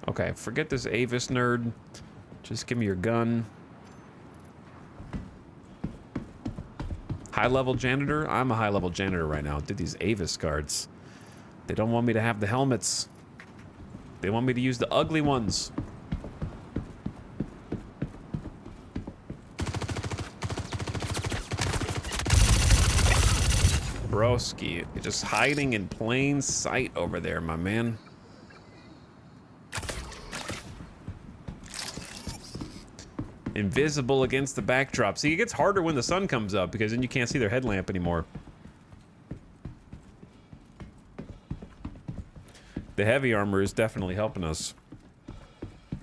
Speaker 1: Okay, forget this Avis nerd. Just give me your gun. High-level janitor? I'm a high-level janitor right now. Did these Avis guards. They don't want me to have the helmets. They want me to use the ugly ones. Broski, you're just hiding in plain sight over there, my man. Invisible against the backdrop. See, it gets harder when the sun comes up because then you can't see their headlamp anymore. The heavy armor is definitely helping us.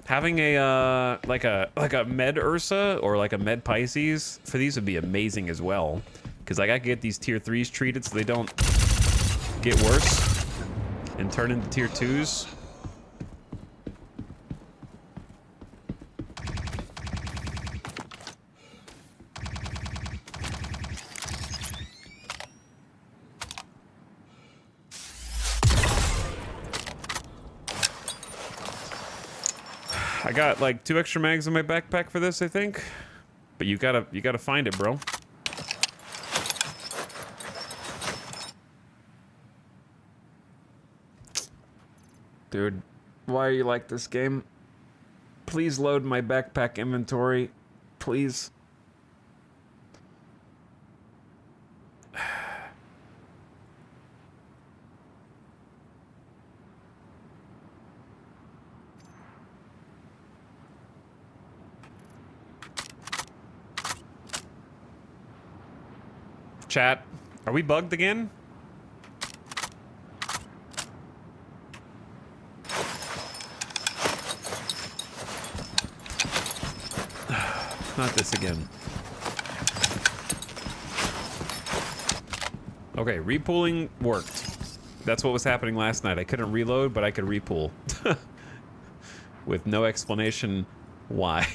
Speaker 1: Having a like a med Ursa or like a med Pisces for these would be amazing as well. Because like I could get these tier 3s treated so they don't get worse and turn into tier 2s. I got like 2 extra mags in my backpack for this, I think. But you gotta find it, bro. Dude, why are you like this game? Please load my backpack inventory. Please. Chat, are we bugged again? Not this again. Okay, repooling worked. That's what was happening last night. I couldn't reload, but I could repool. With no explanation why.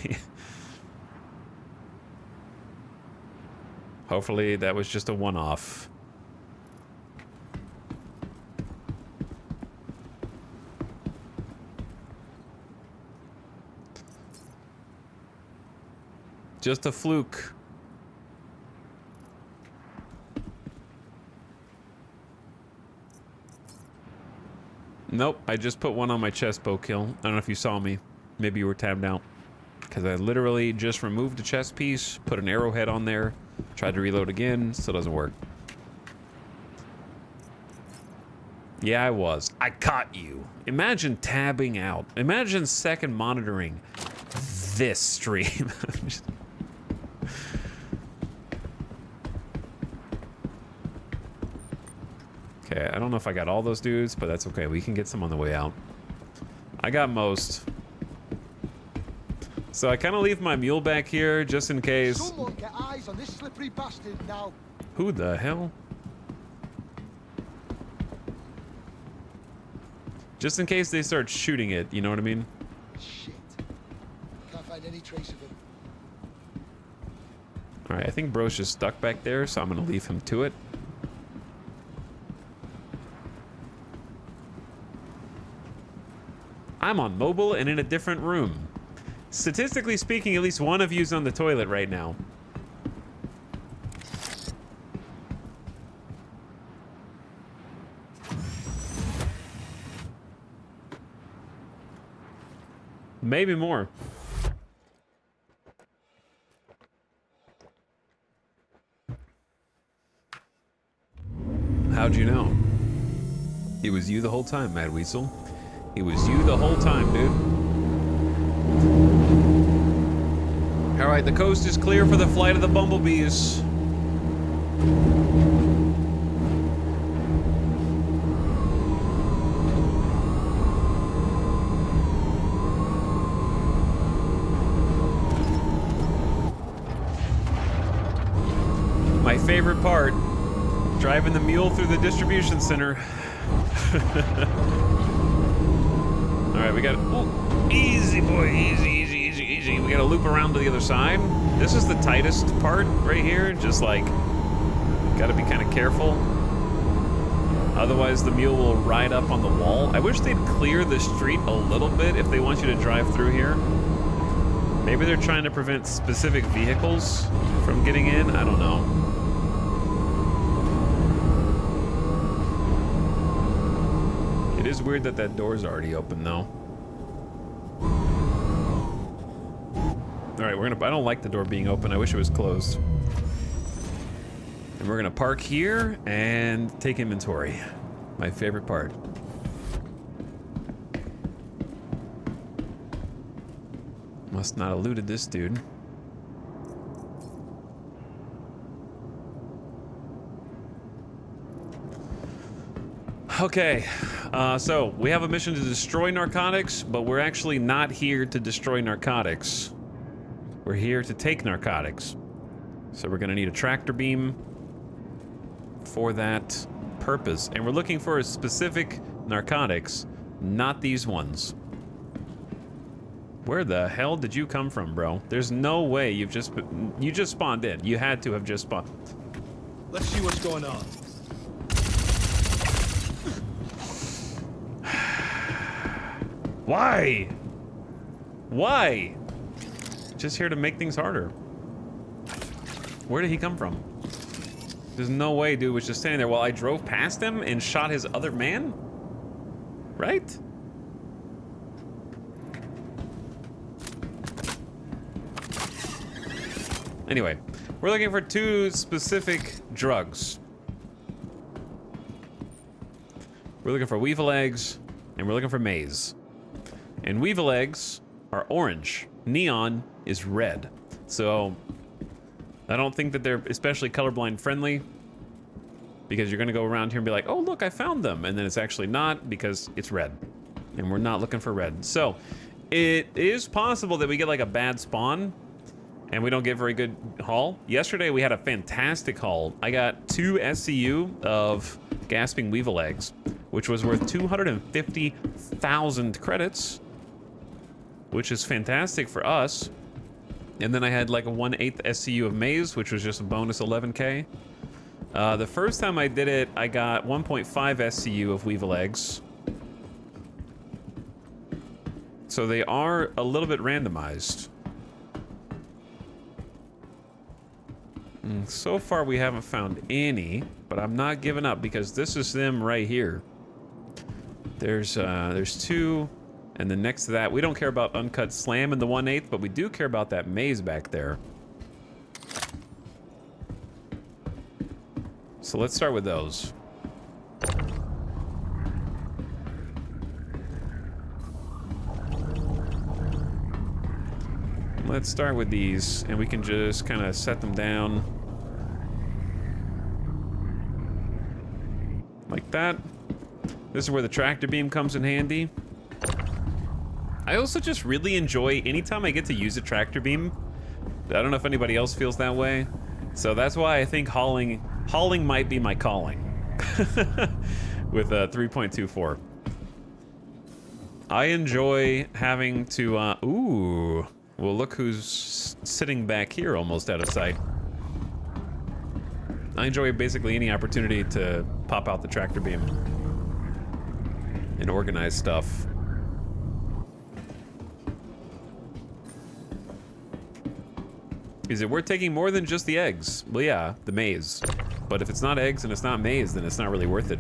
Speaker 1: Hopefully that was just a one-off. Just a fluke. Nope, I just put one on my chest bow kill. I don't know if you saw me. Maybe you were tabbed out. Because I literally just removed a chest piece, put an arrowhead on there, tried to reload again, still doesn't work. Yeah, I was. I caught you. Imagine tabbing out. Imagine second monitoring this stream. Okay, I don't know if I got all those dudes, but that's okay. We can get some on the way out. I got most. So I kind of leave my mule back here just in case.
Speaker 10: Someone get eyes on this slippery bastard now.
Speaker 1: Who the hell? Just in case they start shooting it, you know what I mean?
Speaker 10: Shit. Can't find any trace of him.
Speaker 1: Alright, I think bro's just stuck back there, so I'm gonna leave him to it. I'm on mobile and in a different room. Statistically speaking, at least one of you's on the toilet right now. Maybe more. How'd you know? It was you the whole time, Mad Weasel. It was you the whole time, dude. Alright, the coast is clear for the flight of the bumblebees. My favorite part, driving the mule through the distribution center. Alright, we got... Ooh, easy, boy. Easy, easy, easy, easy. We gotta loop around to the other side. This is the tightest part right here. Just, like, gotta be kind of careful. Otherwise, the mule will ride up on the wall. I wish they'd clear the street a little bit if they want you to drive through here. Maybe they're trying to prevent specific vehicles from getting in. I don't know. It is weird that that door's already open, though. All right, I don't like the door being open. I wish it was closed. And we're gonna park here and take inventory. My favorite part. Must not have looted this dude. Okay, so we have a mission to destroy narcotics, but we're actually not here to destroy narcotics. We're here to take narcotics. So we're gonna need a tractor beam for that purpose. And we're looking for specific narcotics, not these ones. Where the hell did you come from, bro? There's no way you just spawned in. You had to have just spawned.
Speaker 9: Let's see what's going on.
Speaker 1: Why? Why? Just here to make things harder. Where did he come from? There's no way dude was just standing there while I drove past him and shot his other man? Right? Anyway, we're looking for 2 specific drugs. We're looking for weevil eggs, and we're looking for maize. And weevil eggs are orange. Neon is red. So I don't think that they're especially colorblind friendly, because you're gonna go around here and be like, oh look, I found them, and then it's actually not because it's red. And we're not looking for red. So it is possible that we get like a bad spawn and we don't get very good haul. Yesterday we had a fantastic haul. I got 2 SCU of gasping weevil eggs, which was worth 250,000 credits, which is fantastic for us. And then I had like a 1/8 SCU of maize, which was just a bonus 11K. The first time I did it, I got 1.5 SCU of weevil eggs. So they are a little bit randomized. So far we haven't found any, but I'm not giving up because this is them right here. There's 2, and then next to that, we don't care about uncut slam in the 1/8, but we do care about that maize back there. So let's start with those. Let's start with these, and we can just kind of set them down. Like that. This is where the tractor beam comes in handy. I also just really enjoy anytime I get to use a tractor beam. I don't know if anybody else feels that way. So that's why I think hauling might be my calling. With a 3.24. I enjoy having to, ooh. Well, look who's sitting back here almost out of sight. I enjoy basically any opportunity to pop out the tractor beam and organize stuff. Is it worth taking more than just the eggs? Well, yeah, the maize. But if it's not eggs and it's not maize, then it's not really worth it.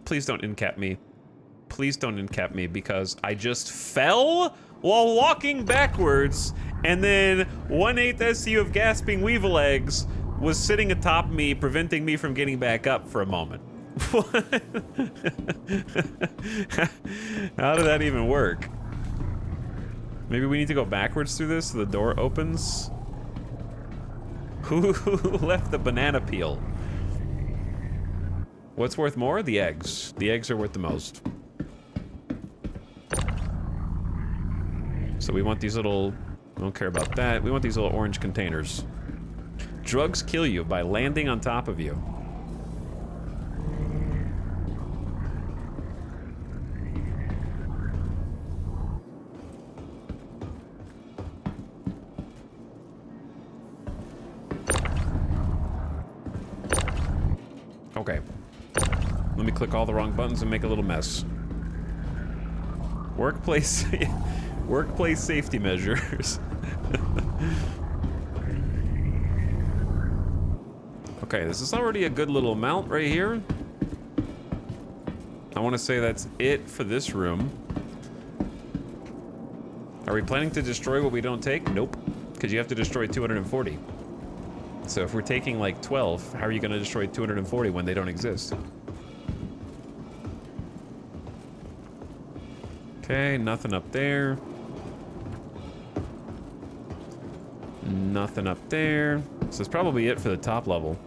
Speaker 1: Please don't incap me. Please don't incap me because I just fell while walking backwards, and then 1/8 SCU of gasping weevil eggs was sitting atop me, preventing me from getting back up for a moment. What? How did that even work? Maybe we need to go backwards through this so the door opens. Who left the banana peel? What's worth more? The eggs. The eggs are worth the most. So we want these little, I don't care about that. We want these little orange containers. Drugs kill you by landing on top of you. Okay. Let me click all the wrong buttons and make a little mess. Workplace safety measures. Okay, this is already a good little amount right here. I want to say that's it for this room. Are we planning to destroy what we don't take? Nope, because you have to destroy 240. So if we're taking like 12, how are you going to destroy 240 when they don't exist? Okay, nothing up there. Nothing up there. So that's probably it for the top level.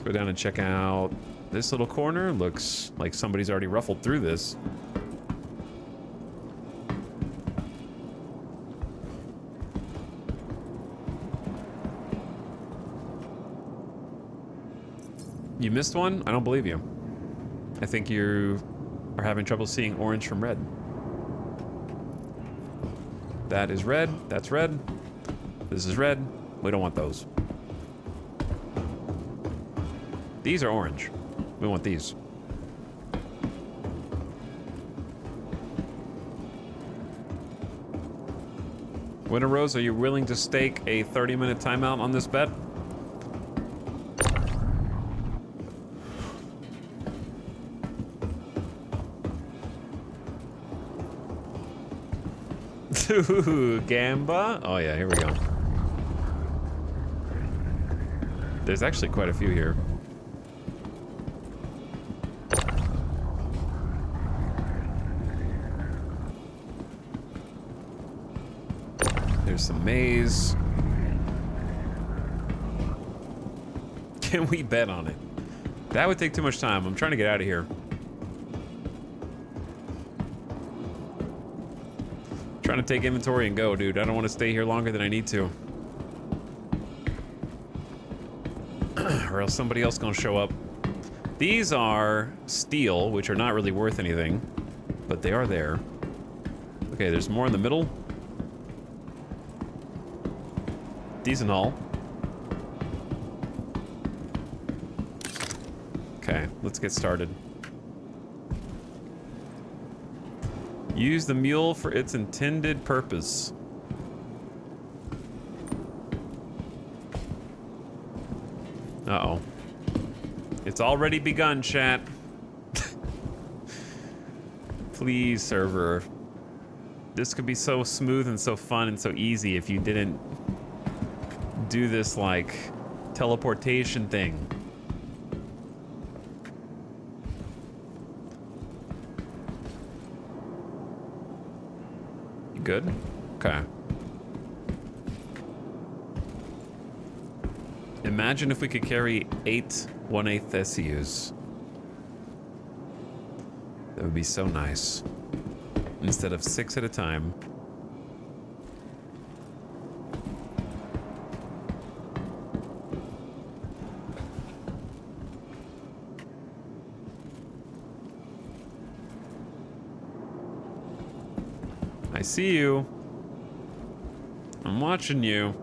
Speaker 1: Let's go down and check out this little corner. Looks like somebody's already ruffled through this. You missed one? I don't believe you. I think you are having trouble seeing orange from red. That is red. That's red. This is red. We don't want those. These are orange. We want these. Winter Rose, are you willing to stake a 30-minute timeout on this bet? Ooh, Gamba. Oh yeah, here we go. There's actually quite a few here. There's some maize. Can we bet on it? That would take too much time. I'm trying to get out of here. Trying to take inventory and go, dude. I don't want to stay here longer than I need to. Or else somebody else gonna show up. These are steel, which are not really worth anything, but they are there. Okay, there's more in the middle. Decent haul. Okay, let's get started. Use the mule for its intended purpose. Uh-oh. It's already begun, chat. Please, server. This could be so smooth and so fun and so easy if you didn't do this, like, teleportation thing. Good? Okay. Imagine if we could carry 8 1/8 SCUs. That would be so nice. Instead of 6 at a time. I see you. I'm watching you.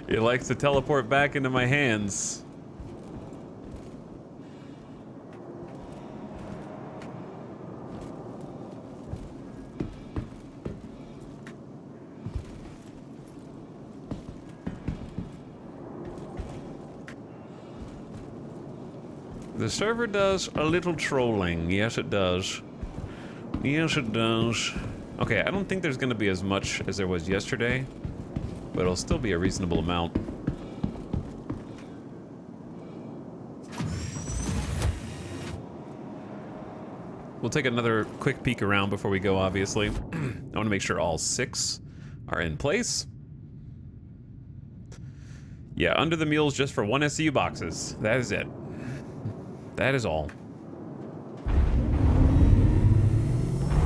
Speaker 1: He likes to teleport back into my hands. The server does a little trolling. Yes, it does. Yes, it does. Okay, I don't think there's gonna be as much as there was yesterday, but it'll still be a reasonable amount. We'll take another quick peek around before we go, obviously. I want to make sure all 6 are in place. Yeah, under the mules just for 1 SCU boxes. That is it. That is all.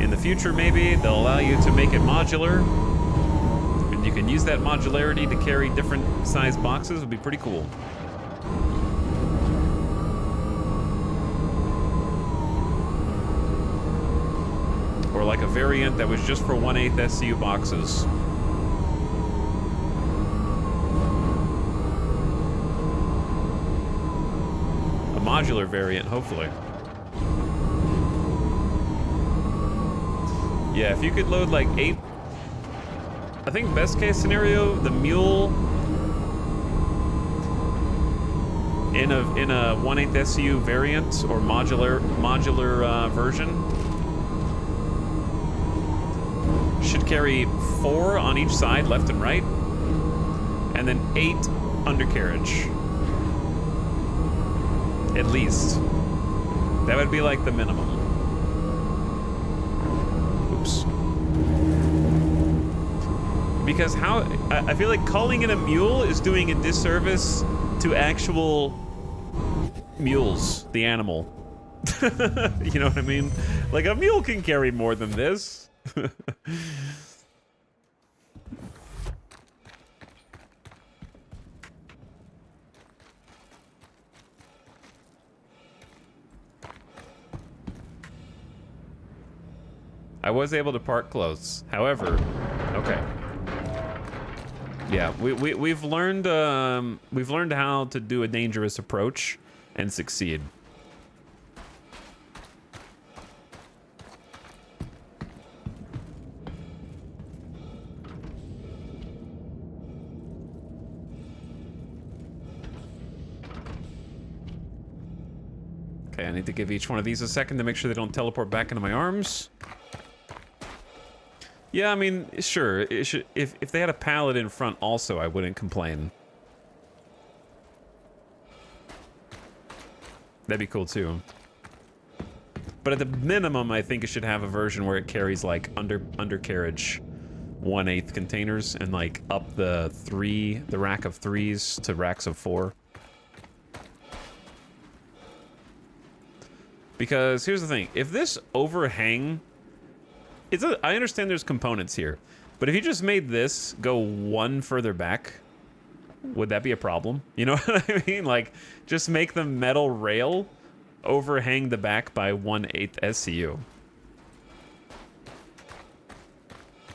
Speaker 1: In the future, maybe, they'll allow you to make it modular. And you can use that modularity to carry different size boxes. It would be pretty cool. Or like a variant that was just for 1/8 SCU boxes. A modular variant, hopefully. Yeah, if you could load like 8... I think best case scenario, the mule in a 1/8 SCU variant or modular version should carry 4 on each side, left and right, and then 8 undercarriage. At least. That would be like the minimum. Oops. Because I feel like calling it a mule is doing a disservice to actual mules, the animal. You know what I mean? Like, a mule can carry more than this. I was able to park close. However, okay. Yeah, we've learned how to do a dangerous approach and succeed. Okay, I need to give each one of these a second to make sure they don't teleport back into my arms. Yeah, I mean, sure. It should, if they had a pallet in front also, I wouldn't complain. That'd be cool too. But at the minimum, I think it should have a version where it carries like undercarriage 1/8 containers and like up the rack of 3s to racks of 4. Because here's the thing, if this overhang, I understand there's components here, but if you just made this go one further back, would that be a problem? You know what I mean? Like, just make the metal rail overhang the back by 1/8 SCU.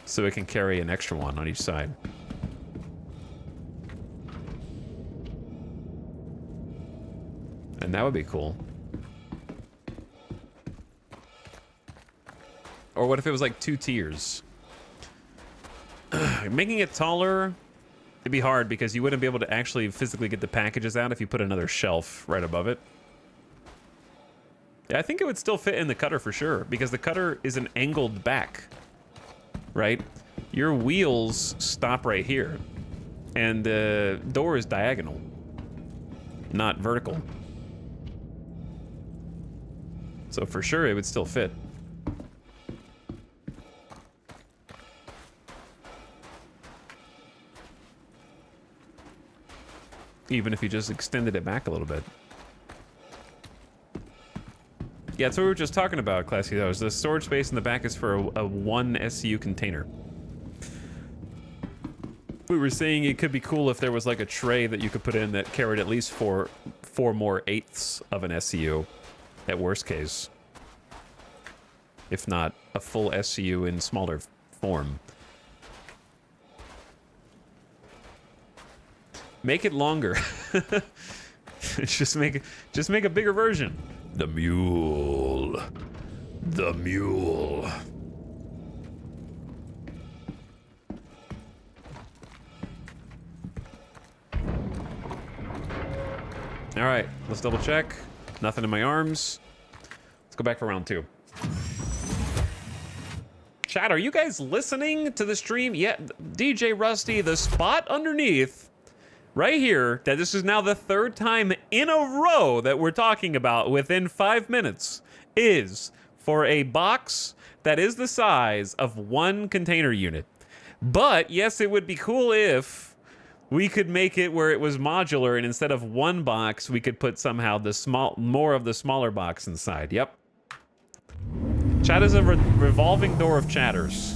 Speaker 1: So it can carry an extra one on each side. And that would be cool. Or what if it was like 2 tiers? Making it taller, it'd be hard because you wouldn't be able to actually physically get the packages out if you put another shelf right above it. Yeah, I think it would still fit in the cutter for sure, because the cutter is an angled back, right? Your wheels stop right here, and the door is diagonal, not vertical. So for sure it would still fit. Even if you just extended it back a little bit. Yeah, that's what we were just talking about, Classy. That was the storage space in the back is for a 1 SCU container. We were saying it could be cool if there was like a tray that you could put in that carried at least four more 1/8 of an SCU, at worst case. If not a full SCU in smaller form. Make it longer. just make a bigger version. The mule. The mule. All right, let's double check. Nothing in my arms. Let's go back for round 2. Chat, are you guys listening to the stream? Yeah, DJ Rusty, the spot underneath right here, that this is now the 3rd time in a row that we're talking about within 5 minutes, is for a box that is the size of 1 container unit. But yes, it would be cool if we could make it where it was modular, and instead of 1 box, we could put somehow more of the smaller box inside. Yep. Chat is a revolving door of chatters.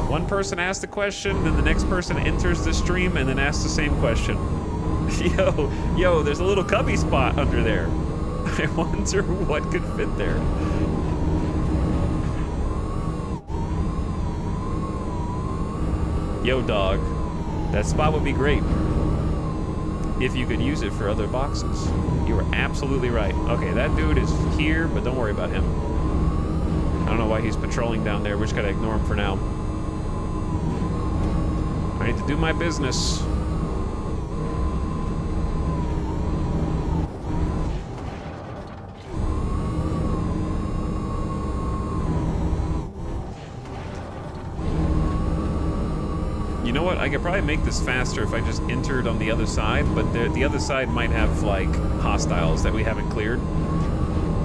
Speaker 1: One person asks the question, then the next person enters the stream and then asks the same question. Yo, there's a little cubby spot under there. I wonder what could fit there. Yo, dog. That spot would be great if you could use it for other boxes. You were absolutely right. Okay, that dude is here, but don't worry about him. I don't know why he's patrolling down there. We just gotta ignore him for now. I need to do my business. You know what? I could probably make this faster if I just entered on the other side, but the other side might have, like, hostiles that we haven't cleared.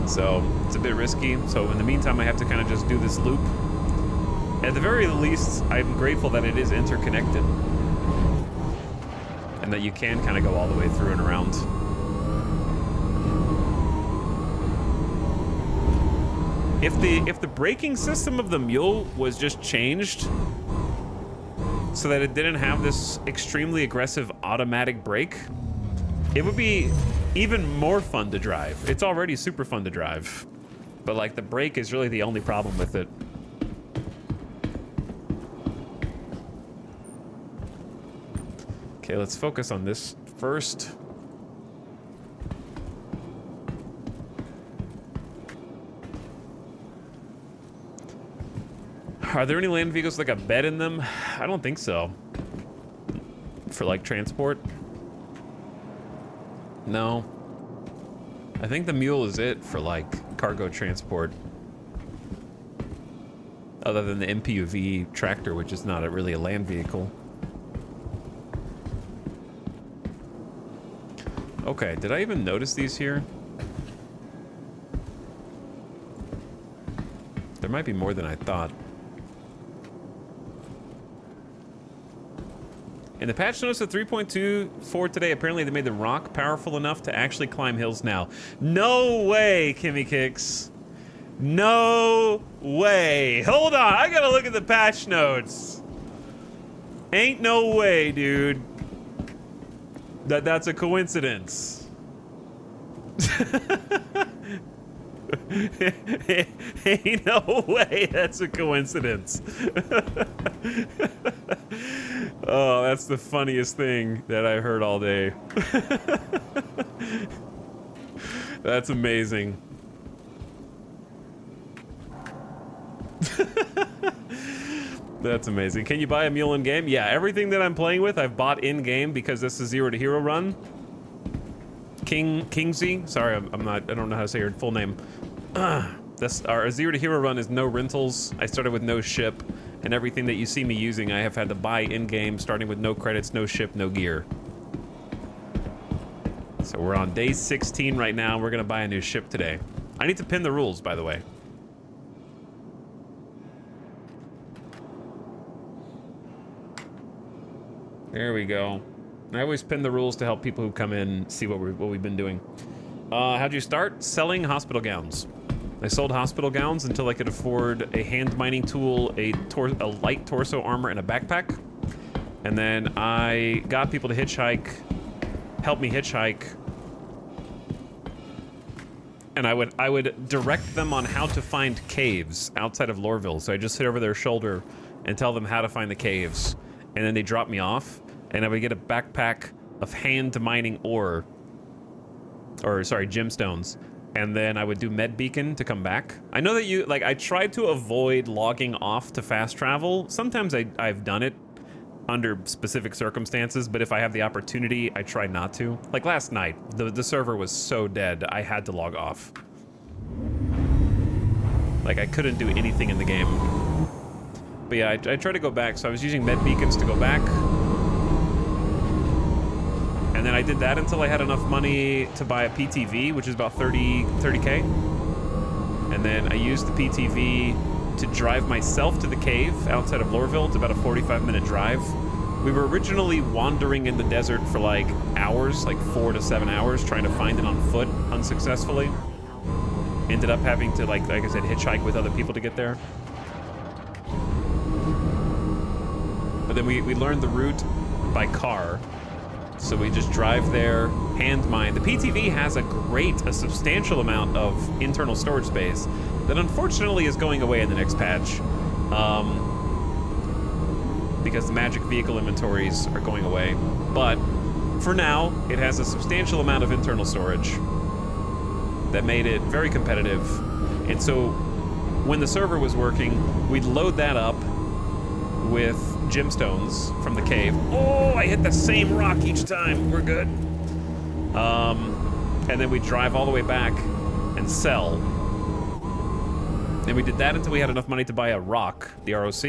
Speaker 1: So, it's a bit risky. So, in the meantime, I have to kind of just do this loop. At the very least, I'm grateful that it is interconnected. And that you can kind of go all the way through and around. If the braking system of the mule was just changed so that it didn't have this extremely aggressive automatic brake, it would be even more fun to drive. It's already super fun to drive, but like the brake is really the only problem with it. Okay, let's focus on this first. Are there any land vehicles with like a bed in them? I don't think so. For like transport? No. I think the mule is it for like cargo transport. Other than the MPUV tractor, which is not really a land vehicle. Okay, did I even notice these here? There might be more than I thought. In the patch notes of 3.24 today, apparently they made the rock powerful enough to actually climb hills now. No way, Kimmy Kicks. No way. Hold on, I gotta look at the patch notes. Ain't no way, dude. That's a coincidence. Ain't no way that's a coincidence. Oh, that's the funniest thing that I heard all day. That's amazing. That's amazing. Can you buy a mule in game? Yeah, everything that I'm playing with, I've bought in game because this is 0 to hero run. Kingsy, sorry, I don't know how to say your full name. This our 0 to hero run is no rentals. I started with no ship, and everything that you see me using, I have had to buy in game, starting with no credits, no ship, no gear. So we're on day 16 right now. We're gonna buy a new ship today. I need to pin the rules, by the way. There we go. I always pin the rules to help people who come in see what we've been doing. How'd you start? Selling hospital gowns. I sold hospital gowns until I could afford a hand mining tool, a light torso armor, and a backpack. And then I got people to hitchhike, help me hitchhike. And I would direct them on how to find caves outside of Lorville. So I just sit over their shoulder and tell them how to find the caves. And then they drop me off, and I would get a backpack of hand mining ore, or sorry, gemstones. And then I would do med beacon to come back. I know that I tried to avoid logging off to fast travel. Sometimes I've done it under specific circumstances, but if I have the opportunity, I try not to. Like last night, the server was so dead, I had to log off. Like I couldn't do anything in the game. But yeah, I tried to go back, so I was using med beacons to go back. And then I did that until I had enough money to buy a PTV, which is about 30K. And then I used the PTV to drive myself to the cave outside of Lorville. It's about a 45-minute drive. We were originally wandering in the desert for like hours, like 4 to 7 hours, trying to find it on foot unsuccessfully. Ended up having to, like I said, hitchhike with other people to get there. But then we learned the route by car. So we just drive there, hand mine. The PTV has a substantial amount of internal storage space that unfortunately is going away in the next patch. Because the magic vehicle inventories are going away. But for now, it has a substantial amount of internal storage that made it very competitive. And so when the server was working, we'd load that up with gemstones from the cave. Oh, I hit the same rock each time. We're good. And then we drive all the way back and sell. And we did that until we had enough money to buy a rock, the ROC.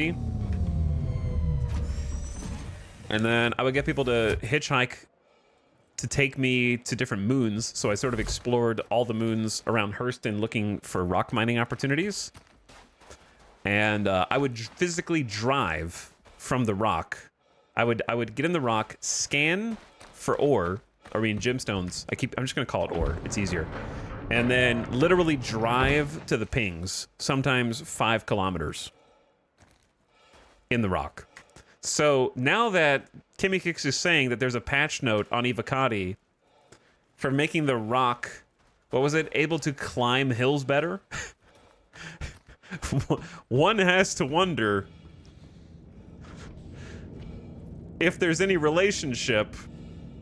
Speaker 1: And then I would get people to hitchhike to take me to different moons. So I sort of explored all the moons around Hurston looking for rock mining opportunities. and I would physically drive from the rock. I would get in the rock, scan for ore, gemstones. I'm just gonna call it ore. It's easier. And then literally drive to the pings, sometimes 5 kilometers in the rock. So now that Kimmykix is saying that there's a patch note on Evocati for making the rock, what was it, able to climb hills better? One has to wonder if there's any relationship,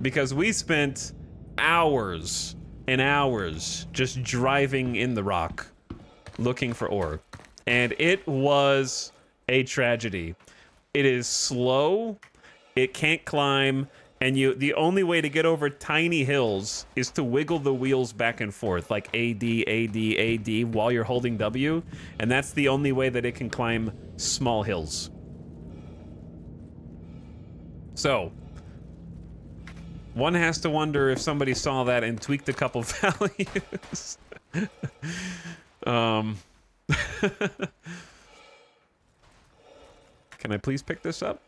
Speaker 1: because we spent hours and hours just driving in the rock looking for ore, and it was a tragedy. It is slow, it can't climb, and the only way to get over tiny hills is to wiggle the wheels back and forth, like AD, AD, AD, while you're holding W, and that's the only way that it can climb small hills. So, one has to wonder if somebody saw that and tweaked a couple values. Can I please pick this up?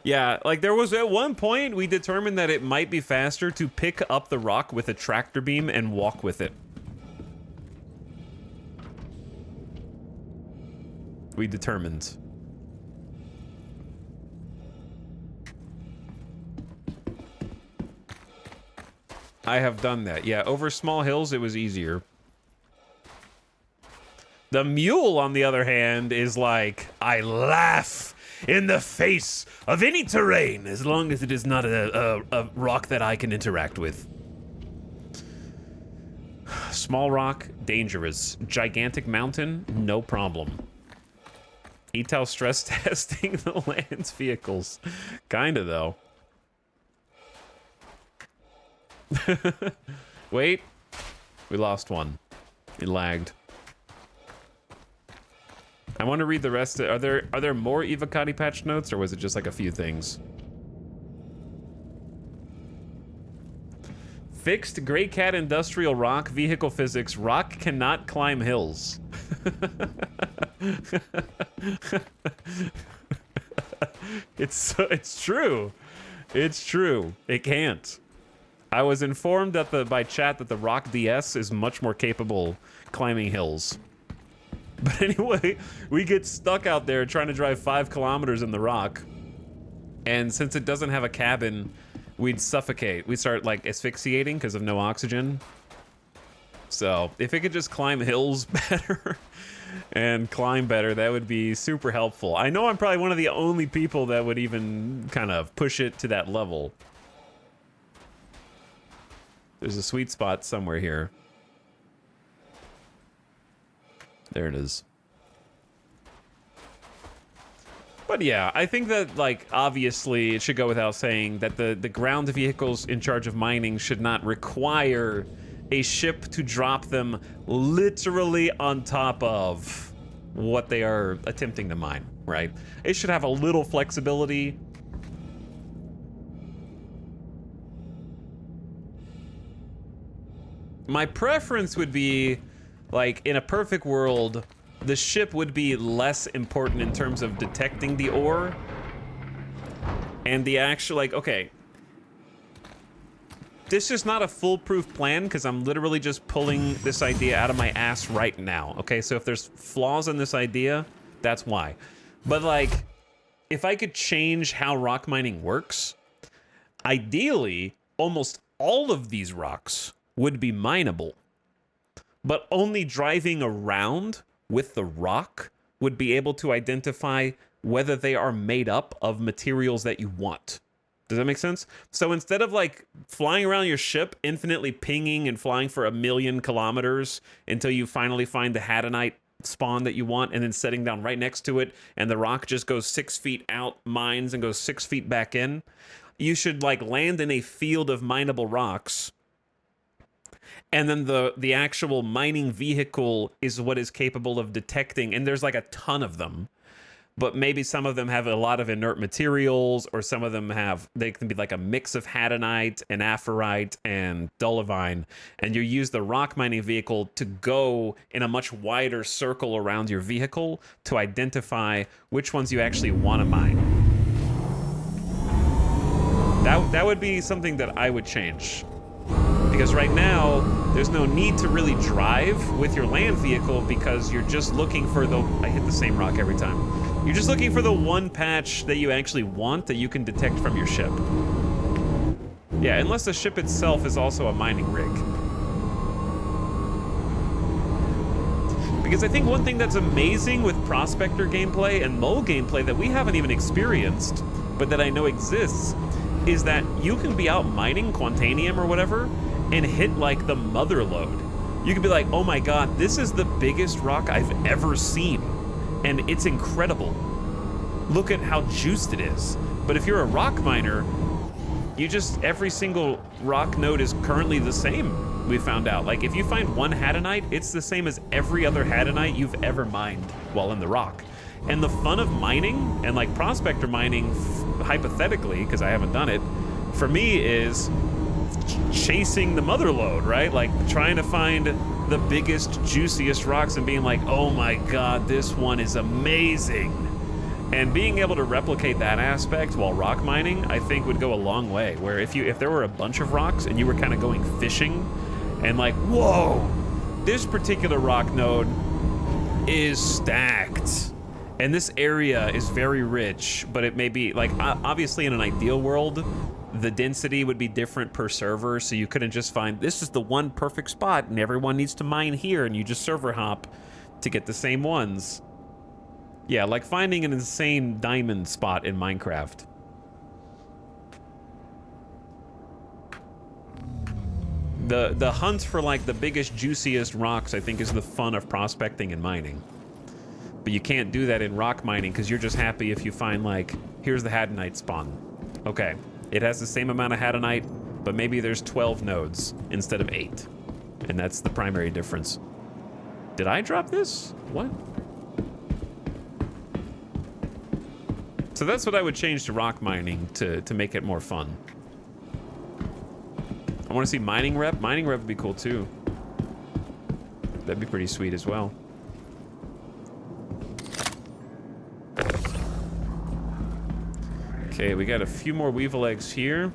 Speaker 1: Yeah, like there was at one point we determined that it might be faster to pick up the rock with a tractor beam and walk with it. We determined. I have done that. Yeah, over small hills it was easier. The mule, on the other hand, is like, I laugh in the face of any terrain as long as it is not a rock that I can interact with. Small rock, dangerous. Gigantic mountain, no problem. ETAL stress testing the land's vehicles. Kinda, though. Wait. We lost one. It lagged. I want to read the rest. Are there more Evocati patch notes, or was it just like a few things? Fixed Grey Cat industrial rock vehicle physics. Rock cannot climb hills. It's true. It's true. It can't. I was informed that by chat that the Rock DS is much more capable climbing hills. But anyway, we get stuck out there trying to drive 5 kilometers in the rock. And since it doesn't have a cabin, we'd suffocate. We'd start like asphyxiating because of no oxygen. So if it could just climb hills better and climb better, that would be super helpful. I know I'm probably one of the only people that would even kind of push it to that level. There's a sweet spot somewhere here. There it is. But yeah, I think that, like, obviously it should go without saying that the ground vehicles in charge of mining should not require a ship to drop them literally on top of what they are attempting to mine, right? It should have a little flexibility. My preference would be, like, in a perfect world, the ship would be less important in terms of detecting the ore. And the actual, like, okay. This is not a foolproof plan, because I'm literally just pulling this idea out of my ass right now. Okay, so if there's flaws in this idea, that's why. But, like, if I could change how rock mining works, ideally, almost all of these rocks would be mineable. But only driving around with the rock would be able to identify whether they are made up of materials that you want. Does that make sense? So instead of like flying around your ship, infinitely pinging and flying for 1,000,000 kilometers until you finally find the Hadanite spawn that you want, and then setting down right next to it, and the rock just goes 6 feet out, mines, and goes 6 feet back in, you should like land in a field of mineable rocks. And then the actual mining vehicle is what is capable of detecting, and there's like a ton of them, but maybe some of them have a lot of inert materials, or some of them they can be like a mix of hadonite and aphorite and dolomite, and you use the rock mining vehicle to go in a much wider circle around your vehicle to identify which ones you actually want to mine. That would be something that I would change. Because right now, there's no need to really drive with your land vehicle because you're just looking for I hit the same rock every time. You're just looking for the one patch that you actually want that you can detect from your ship. Yeah, unless the ship itself is also a mining rig. Because I think one thing that's amazing with Prospector gameplay and Mole gameplay that we haven't even experienced, but that I know exists, is that you can be out mining Quantanium or whatever and hit like the mother lode. You can be like, oh my god, this is the biggest rock I've ever seen, and it's incredible. Look at how juiced it is. But if you're a rock miner, every single rock node is currently the same, we found out. Like if you find one hadonite, it's the same as every other hadonite you've ever mined while in the rock. And the fun of mining, and like prospector mining, hypothetically, because I haven't done it, for me is chasing the mother lode, right? Like trying to find the biggest, juiciest rocks and being like, oh my god, this one is amazing. And being able to replicate that aspect while rock mining, I think would go a long way. Where if there were a bunch of rocks and you were kind of going fishing and like, whoa, this particular rock node is stacked. And this area is very rich, but it may be like, obviously in an ideal world, the density would be different per server, so you couldn't just find, this is the one perfect spot and everyone needs to mine here, and you just server hop to get the same ones. Yeah, like finding an insane diamond spot in Minecraft. The hunt for like the biggest, juiciest rocks, I think, is the fun of prospecting and mining. But you can't do that in rock mining because you're just happy if you find like, here's the hadonite spawn. Okay, it has the same amount of hadonite, but maybe there's 12 nodes instead of 8. And that's the primary difference. Did I drop this? What? So that's what I would change to rock mining to make it more fun. I want to see mining rep. Mining rep would be cool too. That'd be pretty sweet as well. Okay, we got a few more weevil eggs here.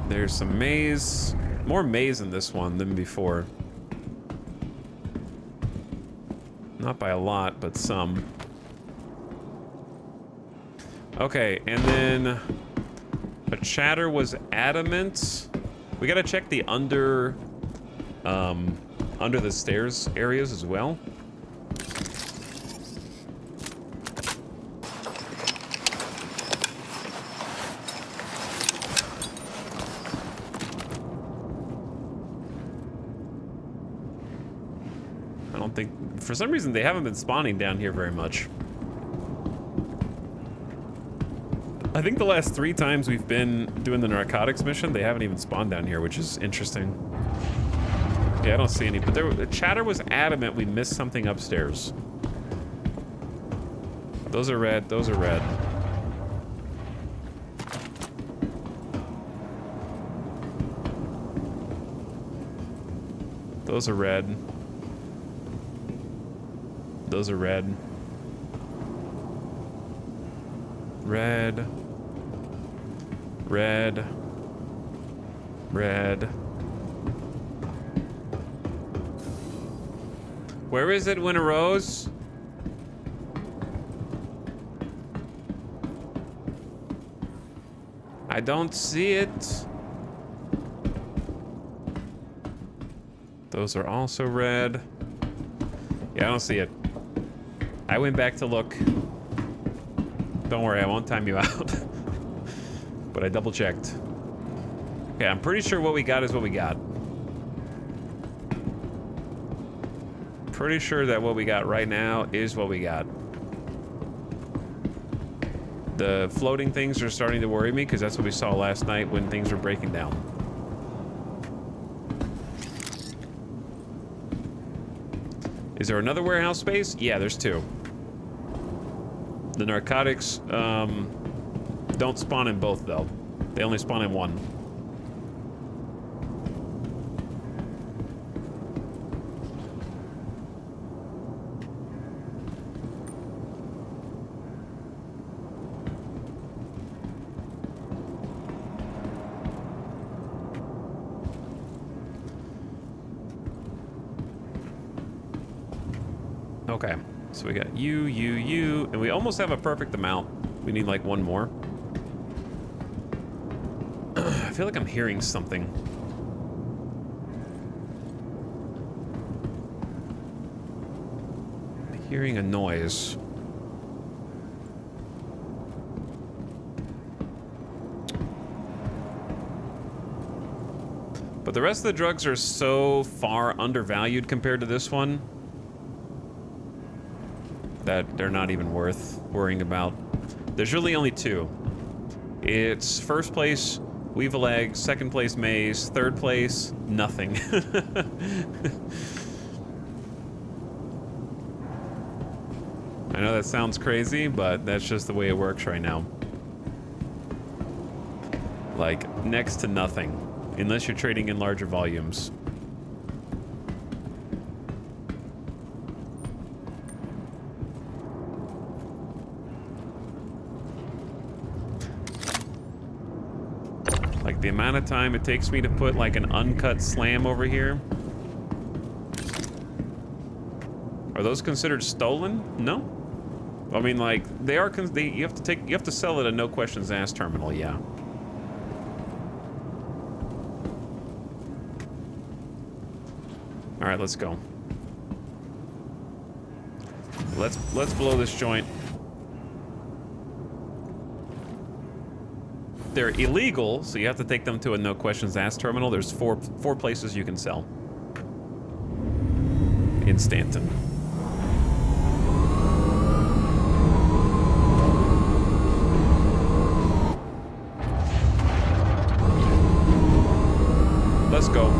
Speaker 1: There's some maize. More maize in this one than before. Not by a lot, but some. Okay, and then a chatter was adamant. We gotta check the under the stairs areas as well. I don't think, for some reason, they haven't been spawning down here very much. I think the last 3 times we've been doing the narcotics mission, they haven't even spawned down here, which is interesting. Yeah, I don't see any, but the chatter was adamant we missed something upstairs. Those are red, those are red. Those are red. Those are red. Red. Red. Red. Where is it, Winter Rose? I don't see it. Those are also red. Yeah, I don't see it. I went back to look. Don't worry, I won't time you out. But I double checked. Okay, I'm pretty sure what we got is what we got. Pretty sure that what we got right now is what we got. The floating things are starting to worry me because that's what we saw last night when things were breaking down. Is there another warehouse space? Yeah, there's 2. The narcotics don't spawn in both, though. They only spawn in one. Okay, so we got you, and we almost have a perfect amount. We need like one more. I feel like I'm hearing something. I'm hearing a noise. But the rest of the drugs are so far undervalued compared to this one that they're not even worth worrying about. There's really only 2. It's first place, Weevil Egg, second place, Maze, third place, nothing. I know that sounds crazy, but that's just the way it works right now. Like, next to nothing, unless you're trading in larger volumes. Like the amount of time it takes me to put like an uncut slam over here. Are those considered stolen? No. I mean, like they are. You have to sell at a no questions asked terminal. Yeah. All right, let's go. Let's blow this joint. They're illegal, so you have to take them to a no questions asked terminal. There's four places you can sell in Stanton. Let's go.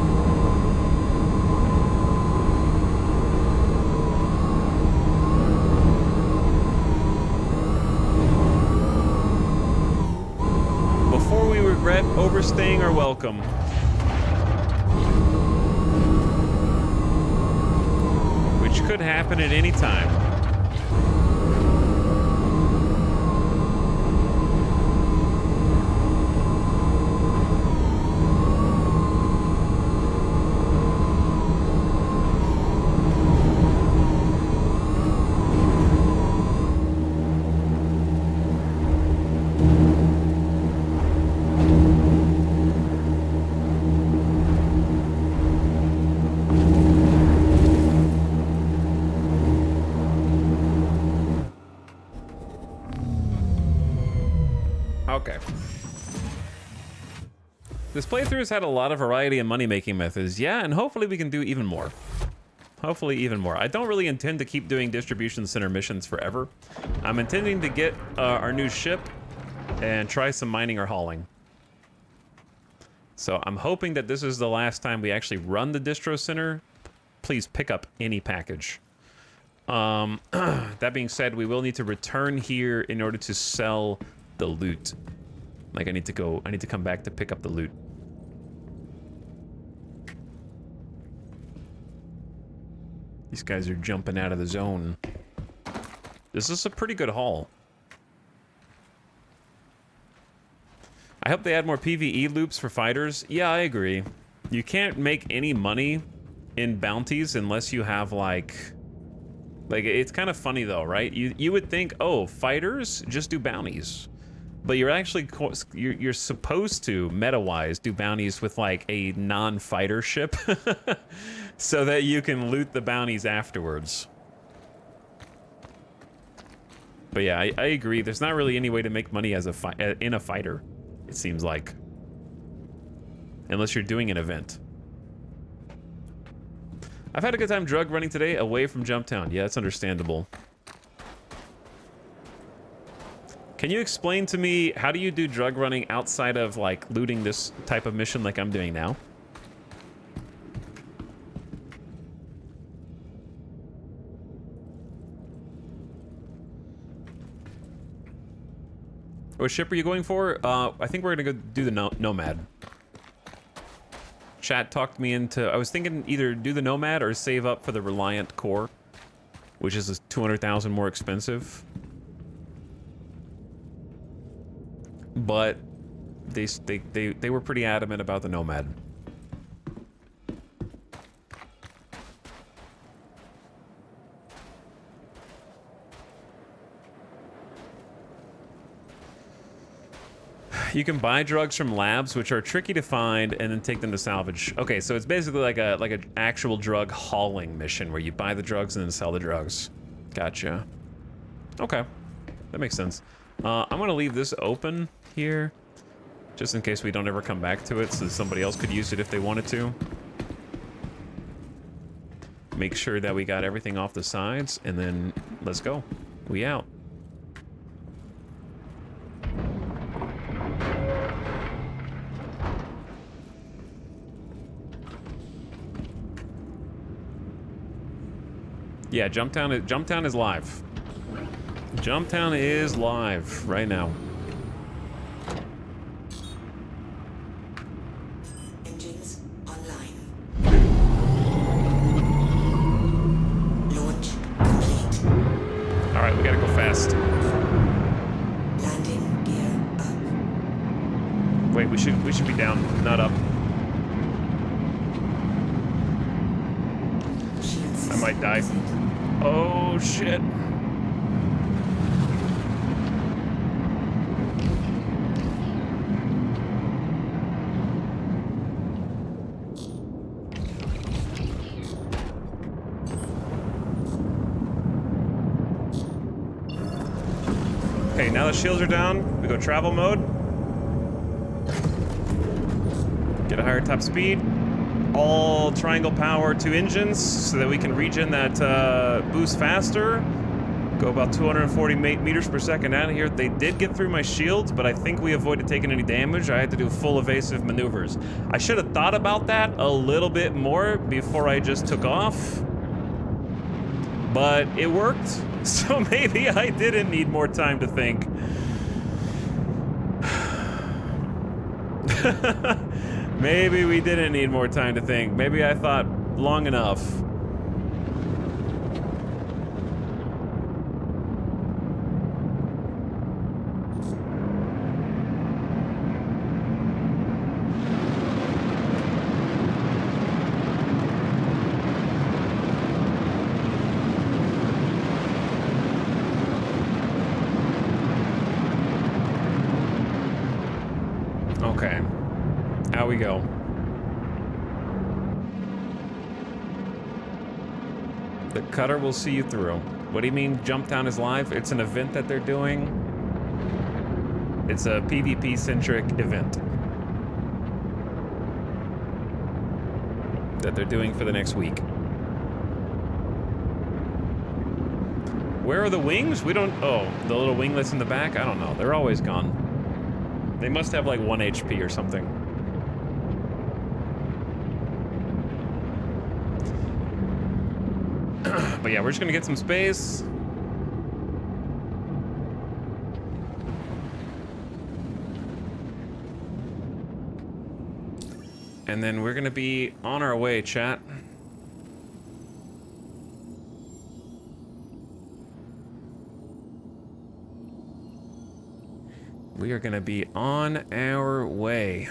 Speaker 1: Before we regret overstaying our welcome. Which could happen at any time. Okay. This playthrough has had a lot of variety and money-making methods. Yeah, and hopefully we can do even more. Hopefully even more. I don't really intend to keep doing distribution center missions forever. I'm intending to get our new ship and try some mining or hauling. So I'm hoping that this is the last time we actually run the distro center. Please pick up any package. That being said, we will need to return here in order to sell the loot. Like I need to come back to pick up the loot. These guys are jumping out of the zone. This is a pretty good haul. I hope they add more PvE loops for fighters. Yeah, I agree. You can't make any money in bounties unless you have like it's kind of funny though, right? You would think, oh, fighters just do bounties. But you're actually, you're supposed to, meta-wise, do bounties with, like, a non-fighter ship so that you can loot the bounties afterwards. But yeah, I agree. There's not really any way to make money as in a fighter, it seems like. Unless you're doing an event. I've had a good time drug running today away from Jumptown. Yeah, that's understandable. Can you explain to me, how do you do drug running outside of, like, looting this type of mission like I'm doing now? What ship are you going for? I think we're gonna go do the Nomad. Chat talked me into... I was thinking either do the Nomad or save up for the Reliant core, which is 200,000 more expensive. But they were pretty adamant about the Nomad. You can buy drugs from labs, which are tricky to find, and then take them to salvage. Okay, so it's basically like an actual drug hauling mission where you buy the drugs and then sell the drugs. Gotcha. Okay, that makes sense. I'm gonna leave this open here, just in case we don't ever come back to it, so somebody else could use it if they wanted to. Make sure that we got everything off the sides, and then let's go. We out. Yeah, Jumptown is live. Jumptown is live right now.
Speaker 7: Engines online. Launch complete.
Speaker 1: All right, we gotta go fast.
Speaker 7: Landing gear up.
Speaker 1: Wait, we should be down, not up. I might die. Oh shit. Okay, now the shields are down, we go travel mode. Get a higher top speed. All triangle power to engines so that we can regen that boost faster. Go about 240 meters per second out of here. They did get through my shields, but I think we avoided taking any damage. I had to do full evasive maneuvers. I should have thought about that a little bit more before I just took off. But it worked, so maybe I didn't need more time to think. Maybe we didn't need more time to think. Maybe I thought long enough. Okay. Out we go. The cutter will see you through. What do you mean Jumptown is live? It's an event that they're doing. It's a PvP-centric event that they're doing for the next week. Where are the wings? We don't... Oh, the little winglets in the back? I don't know. They're always gone. They must have like 1 HP or something. But yeah, we're just gonna get some space. And then we're gonna be on our way, chat. We are gonna be on our way.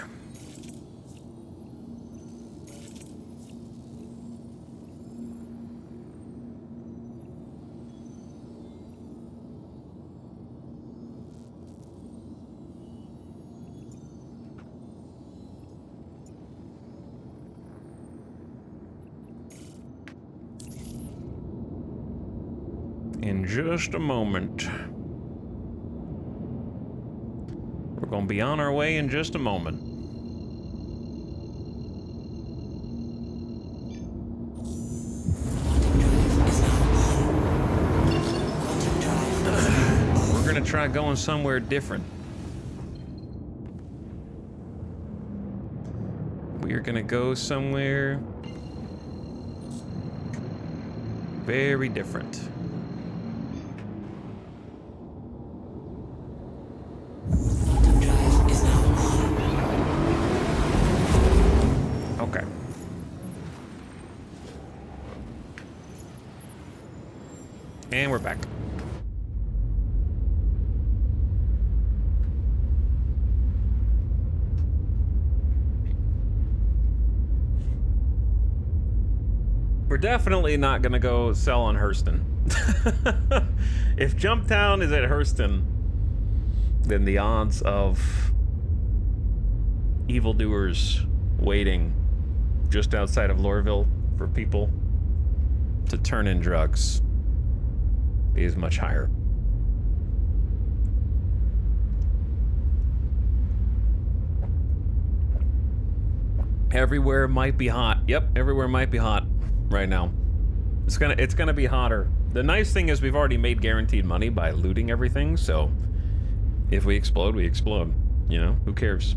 Speaker 1: In just a moment. We're gonna be on our way in just a moment. We're gonna try going somewhere different. We are gonna go somewhere very different. And we're back. We're definitely not gonna go sell on Hurston. If Jumptown is at Hurston, then the odds of evildoers waiting just outside of Lorville for people to turn in drugs is much higher. Everywhere might be hot. Yep, everywhere might be hot right now. It's gonna be hotter. The nice thing is we've already made guaranteed money by looting everything, so if we explode, we explode. You know, who cares?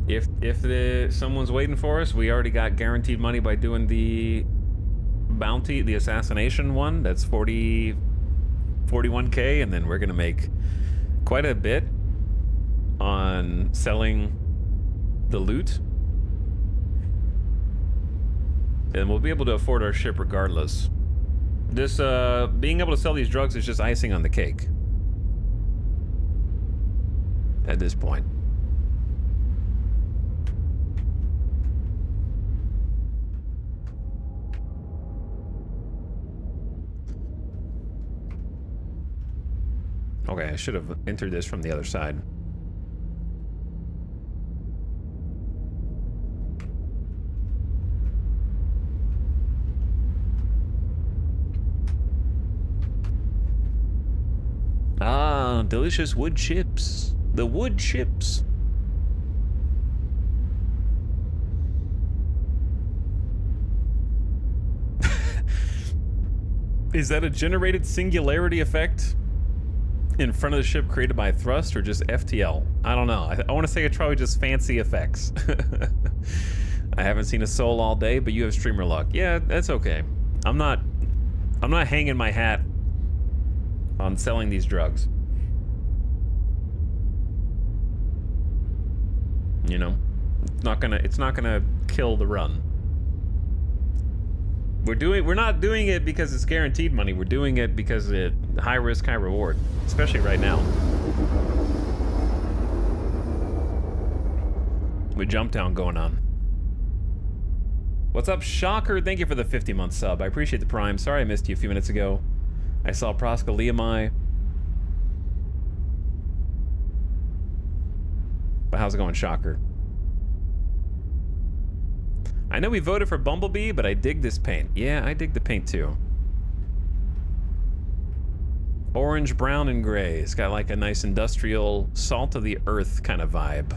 Speaker 1: If someone's waiting for us, we already got guaranteed money by doing the bounty, the assassination one. That's 41K, and then we're gonna make quite a bit on selling the loot. And we'll be able to afford our ship regardless. This, being able to sell these drugs is just icing on the cake. At this point. Okay, I should have entered this from the other side. Ah, delicious wood chips. The wood chips. Is that a generated singularity effect in front of the ship created by thrust, or just FTL? I don't know. I want to say it's probably just fancy effects. I haven't seen a soul all day, but you have streamer luck. Yeah, that's okay. I'm not hanging my hat on selling these drugs. You know, it's not gonna kill the run. We're not doing it because it's guaranteed money. We're doing it because it high risk, high reward, especially right now. With Jumptown going on. What's up, Shocker? Thank you for the 50-month sub. I appreciate the prime. Sorry I missed you a few minutes ago. I saw Proska Liamai. But how's it going, Shocker? I know we voted for Bumblebee, but I dig this paint. Yeah, I dig the paint too. Orange, brown, and gray. It's got like a nice industrial, salt of the earth kind of vibe.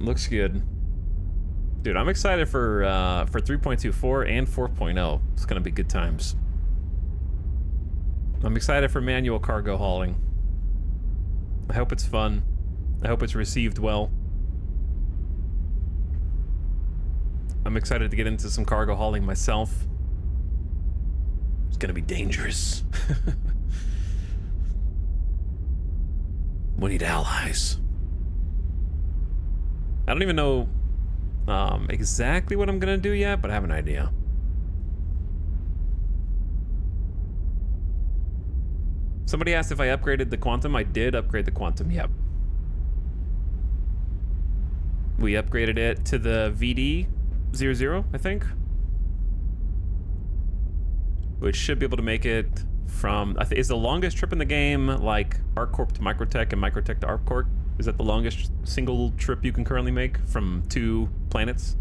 Speaker 1: Looks good. Dude, I'm excited for 3.24 and 4.0. It's gonna be good times. I'm excited for manual cargo hauling. I hope it's fun. I hope it's received well. I'm excited to get into some cargo hauling myself. It's gonna be dangerous. We need allies. I don't even know exactly what I'm gonna do yet, but I have an idea. Somebody asked if I upgraded the Quantum. I did upgrade the Quantum, yep. We upgraded it to the VD00, I think. Which should be able to make it from, is the longest trip in the game like ArcCorp to Microtech and Microtech to ArcCorp? Is that the longest single trip you can currently make from 2 planets?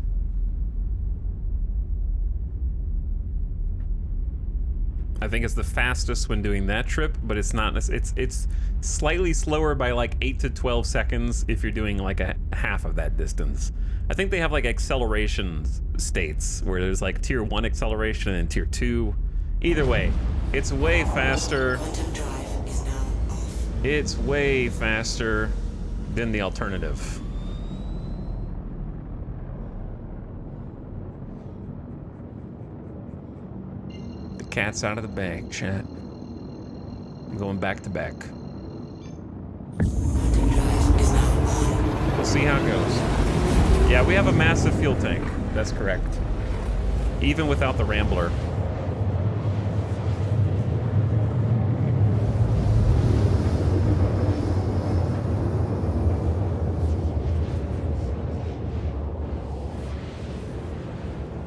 Speaker 1: I think it's the fastest when doing that trip, but it's not. It's slightly slower by like 8 to 12 seconds if you're doing like a half of that distance. I think they have like acceleration states where there's like tier 1 acceleration and tier 2. Either way, it's way faster. It's way faster than the alternative. Cat's out of the bag, chat. I'm going back to back. We'll see how it goes. Yeah, we have a massive fuel tank. That's correct. Even without the Rambler.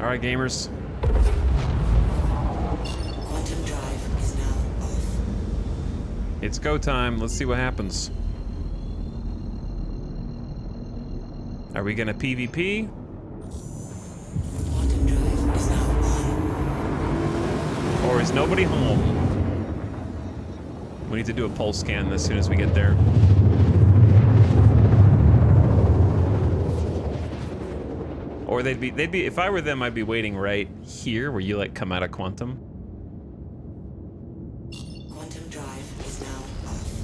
Speaker 1: All right, gamers.
Speaker 7: Quantum drive is now off.
Speaker 1: It's go time. Let's see what happens. Are we gonna PvP?
Speaker 7: Quantum drive is now on.
Speaker 1: Or is nobody home? We need to do a pulse scan as soon as we get there. Or they'd be, if I were them, I'd be waiting right here where you like come out of quantum.
Speaker 7: Quantum drive is now off.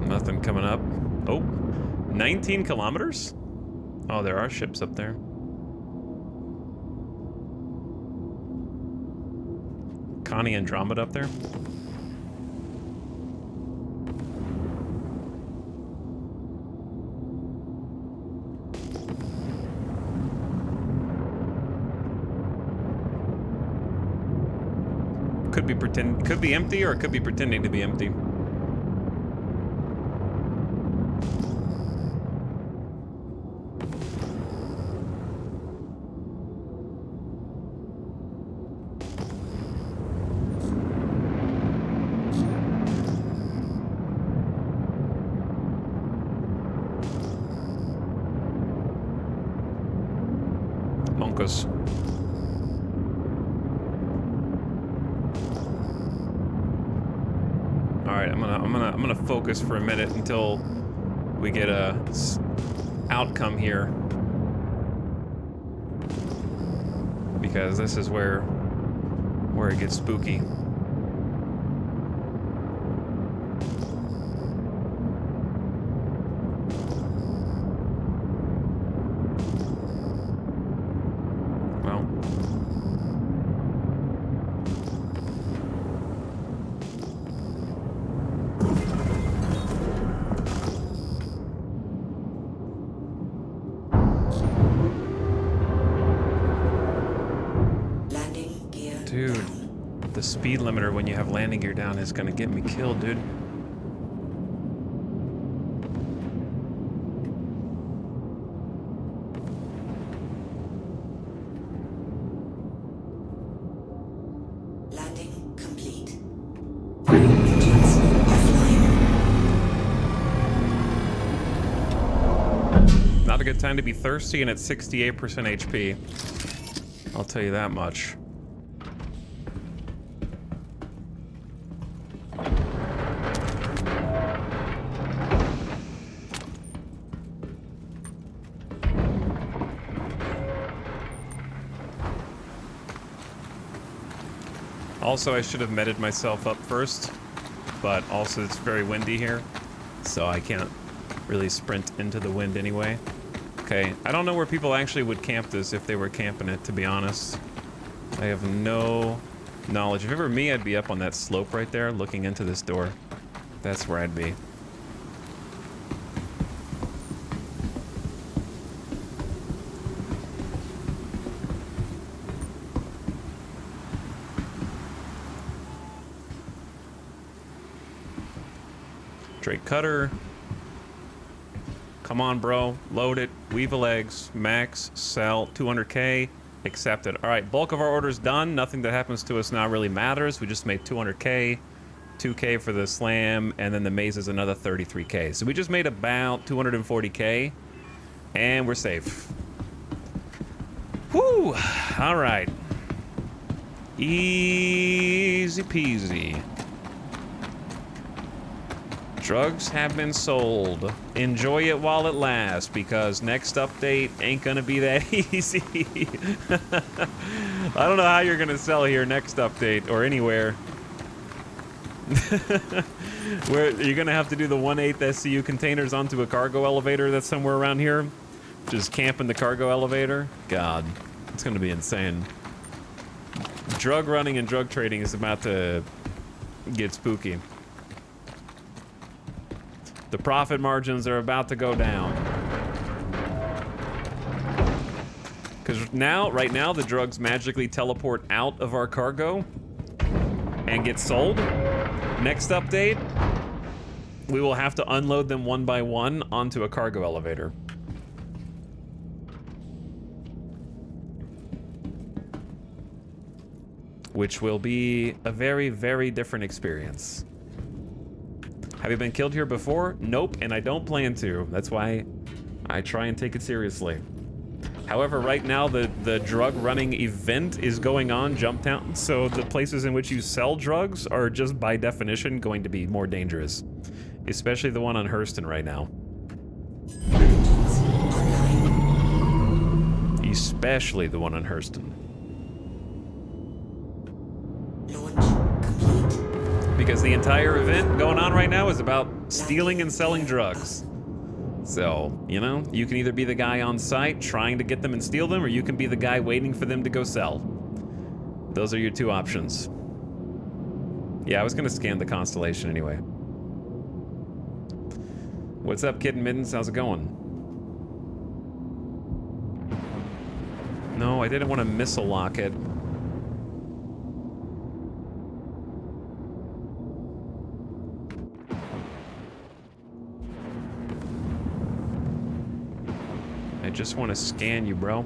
Speaker 1: Nothing coming up. Oh, 19 kilometers? Oh, there are ships up there. Connie Andromeda up there? Could be empty, or it could be pretending to be empty. Monkus. All right, I'm gonna focus for a minute until we get a outcome here, because this is where it gets spooky. Well,
Speaker 7: Landing gear
Speaker 1: dude,
Speaker 7: down.
Speaker 1: the speed limiter when you have landing gear down is gonna get me killed, dude.
Speaker 7: Landing complete. Engines offline.
Speaker 1: Not a good time to be thirsty, and it's 68% HP. I'll tell you that much. Also, I should have meted myself up first, but also it's very windy here, so I can't really sprint into the wind anyway. Okay, I don't know where people actually would camp this if they were camping it, to be honest. I have no knowledge. If it were me, I'd be up on that slope right there looking into this door. That's where I'd be. Drake Cutter. Come on, bro. Load it. Weevil eggs. Max. Sell. 200K. Accepted. All right, bulk of our orders done. Nothing that happens to us now really matters. We just made 200K. 2K for the slam, and then the maze is another 33K. So we just made about 240K, and we're safe. Whew. All right. Easy peasy. Drugs have been sold. Enjoy it while it lasts, because next update ain't gonna be that easy. I don't know how you're gonna sell here next update, or anywhere. Where you're gonna have to do the 1/8 SCU containers onto a cargo elevator that's somewhere around here. Just camp in the cargo elevator. God, it's gonna be insane. Drug running and drug trading is about to get spooky. The profit margins are about to go down. Because right now, the drugs magically teleport out of our cargo and get sold. Next update, we will have to unload them one by one onto a cargo elevator. Which will be a very, very different experience. Have you been killed here before? Nope, and I don't plan to. That's why I try and take it seriously. However, right now the drug running event is going on, Jumptown, so the places in which you sell drugs are just by definition going to be more dangerous. Especially the one on Hurston right now. Especially the one on Hurston. Because the entire event going on right now is about stealing and selling drugs. So, you know, you can either be the guy on site trying to get them and steal them, or you can be the guy waiting for them to go sell. Those are your two options. Yeah, I was gonna scan the constellation anyway. What's up, Kid and Mittens? How's it going? No, I didn't want to missile lock it. I just want to scan you, bro.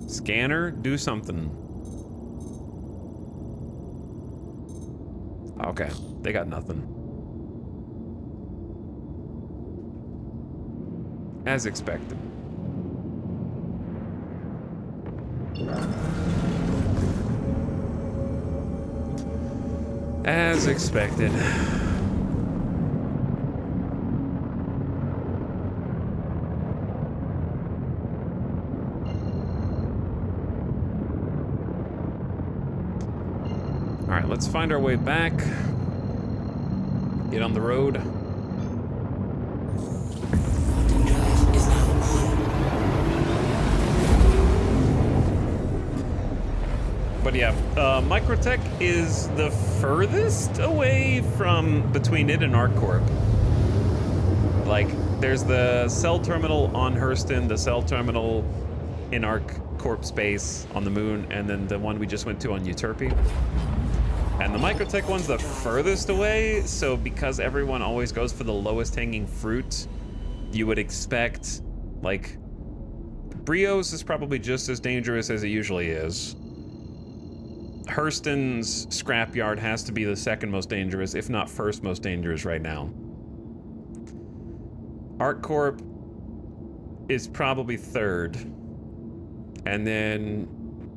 Speaker 1: Scanner, do something. Okay, they got nothing. As expected. As expected. All right, let's find our way back. Get on the road. But yeah, Microtech is the furthest away from between it and ArcCorp. Like, there's the cell terminal on Hurston, the cell terminal in ArcCorp space on the moon, and then the one we just went to on Euterpe. And the Microtech one's the furthest away, so because everyone always goes for the lowest hanging fruit, you would expect, like, Brios is probably just as dangerous as it usually is. Hurston's scrapyard has to be the second most dangerous, if not first most dangerous right now. ArcCorp is probably third. And then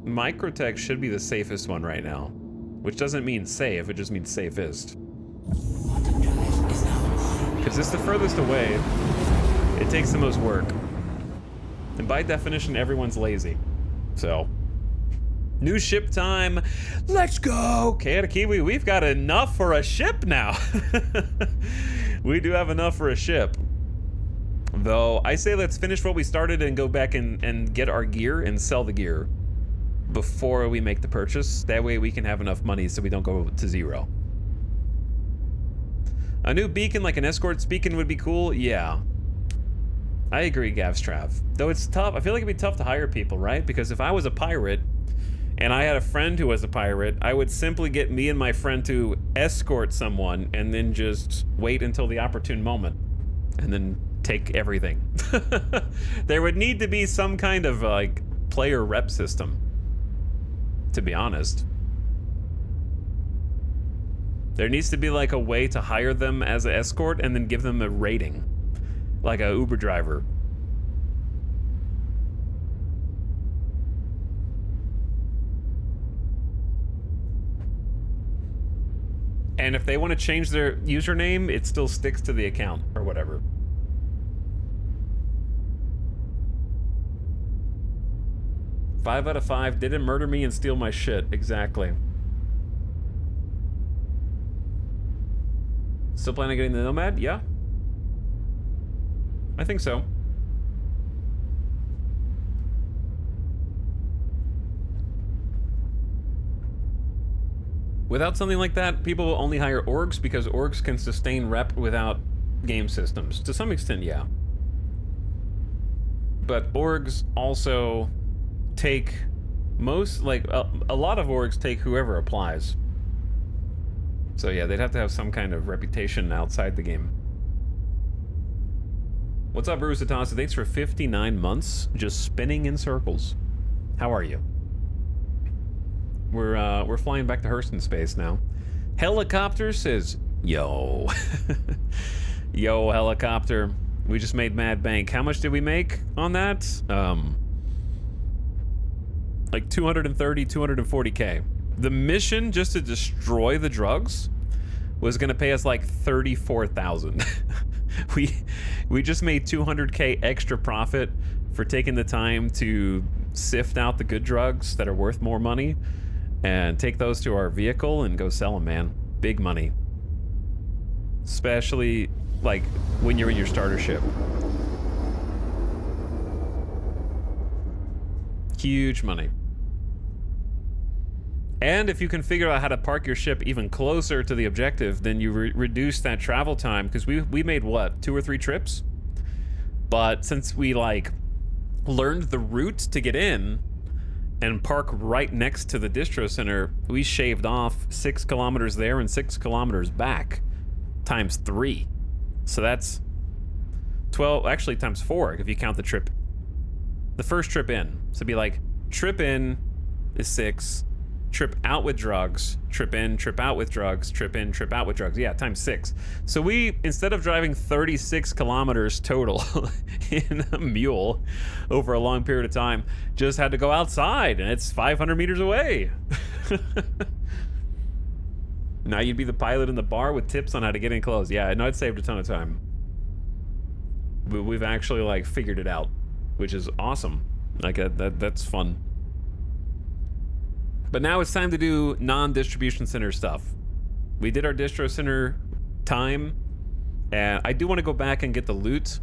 Speaker 1: Microtech should be the safest one right now. Which doesn't mean safe, it just means safest. Because it's the furthest away, it takes the most work. And by definition, everyone's lazy. So, new ship time. Let's go! Kiwi, we've got enough for a ship now. We do have enough for a ship. Though, I say let's finish what we started and go back and get our gear and sell the gear before we make the purchase. That way we can have enough money so we don't go to zero. A new beacon, like an escort beacon, would be cool. Yeah. I agree, Gavstrav. Though it's tough. I feel like it'd be tough to hire people, right? Because if I was a pirate and I had a friend who was a pirate, I would simply get me and my friend to escort someone and then just wait until the opportune moment and then take everything. There would need to be some kind of like player rep system, to be honest. There needs to be like a way to hire them as an escort and then give them a rating, like a Uber driver. And if they want to change their username, it still sticks to the account or whatever. 5 out of 5. Didn't murder me and steal my shit. Exactly. Still planning on getting the Nomad? Yeah. I think so. Without something like that, people will only hire orgs because orgs can sustain rep without game systems. To some extent, yeah. But orgs also take most, like, a lot of orgs take whoever applies. So yeah, they'd have to have some kind of reputation outside the game. What's up, Bruce Atasa? Thanks for 59 months just spinning in circles. How are you? We're flying back to Hurston space now. Helicopter says, yo. Yo, helicopter. We just made mad bank. How much did we make on that? Like 230, 240K. The mission just to destroy the drugs was gonna pay us like 34,000. we just made 200K extra profit for taking the time to sift out the good drugs that are worth more money and take those to our vehicle and go sell them, man. Big money. Especially, like, when you're in your starter ship. Huge money. And if you can figure out how to park your ship even closer to the objective, then you reduce that travel time, because we made, what, 2 or 3 trips? But since we, like, learned the route to get in, and park right next to the distro center, we shaved off 6 kilometers there and 6 kilometers back, times 3. So that's 12, actually times 4 if you count the trip. The first trip in. So it'd be like, trip in is 6, trip out with drugs, trip in, trip out with drugs, trip in, trip out with drugs. Yeah, times 6. So we, instead of driving 36 kilometers total in a mule over a long period of time, just had to go outside, and it's 500 meters away. Now you'd be the pilot in the bar with tips on how to get in close. Yeah, I know it saved a ton of time. But we've actually, like, figured it out, which is awesome. Like, that's fun. But now it's time to do non-distribution center stuff. We did our distro center time, and I do want to go back and get the loot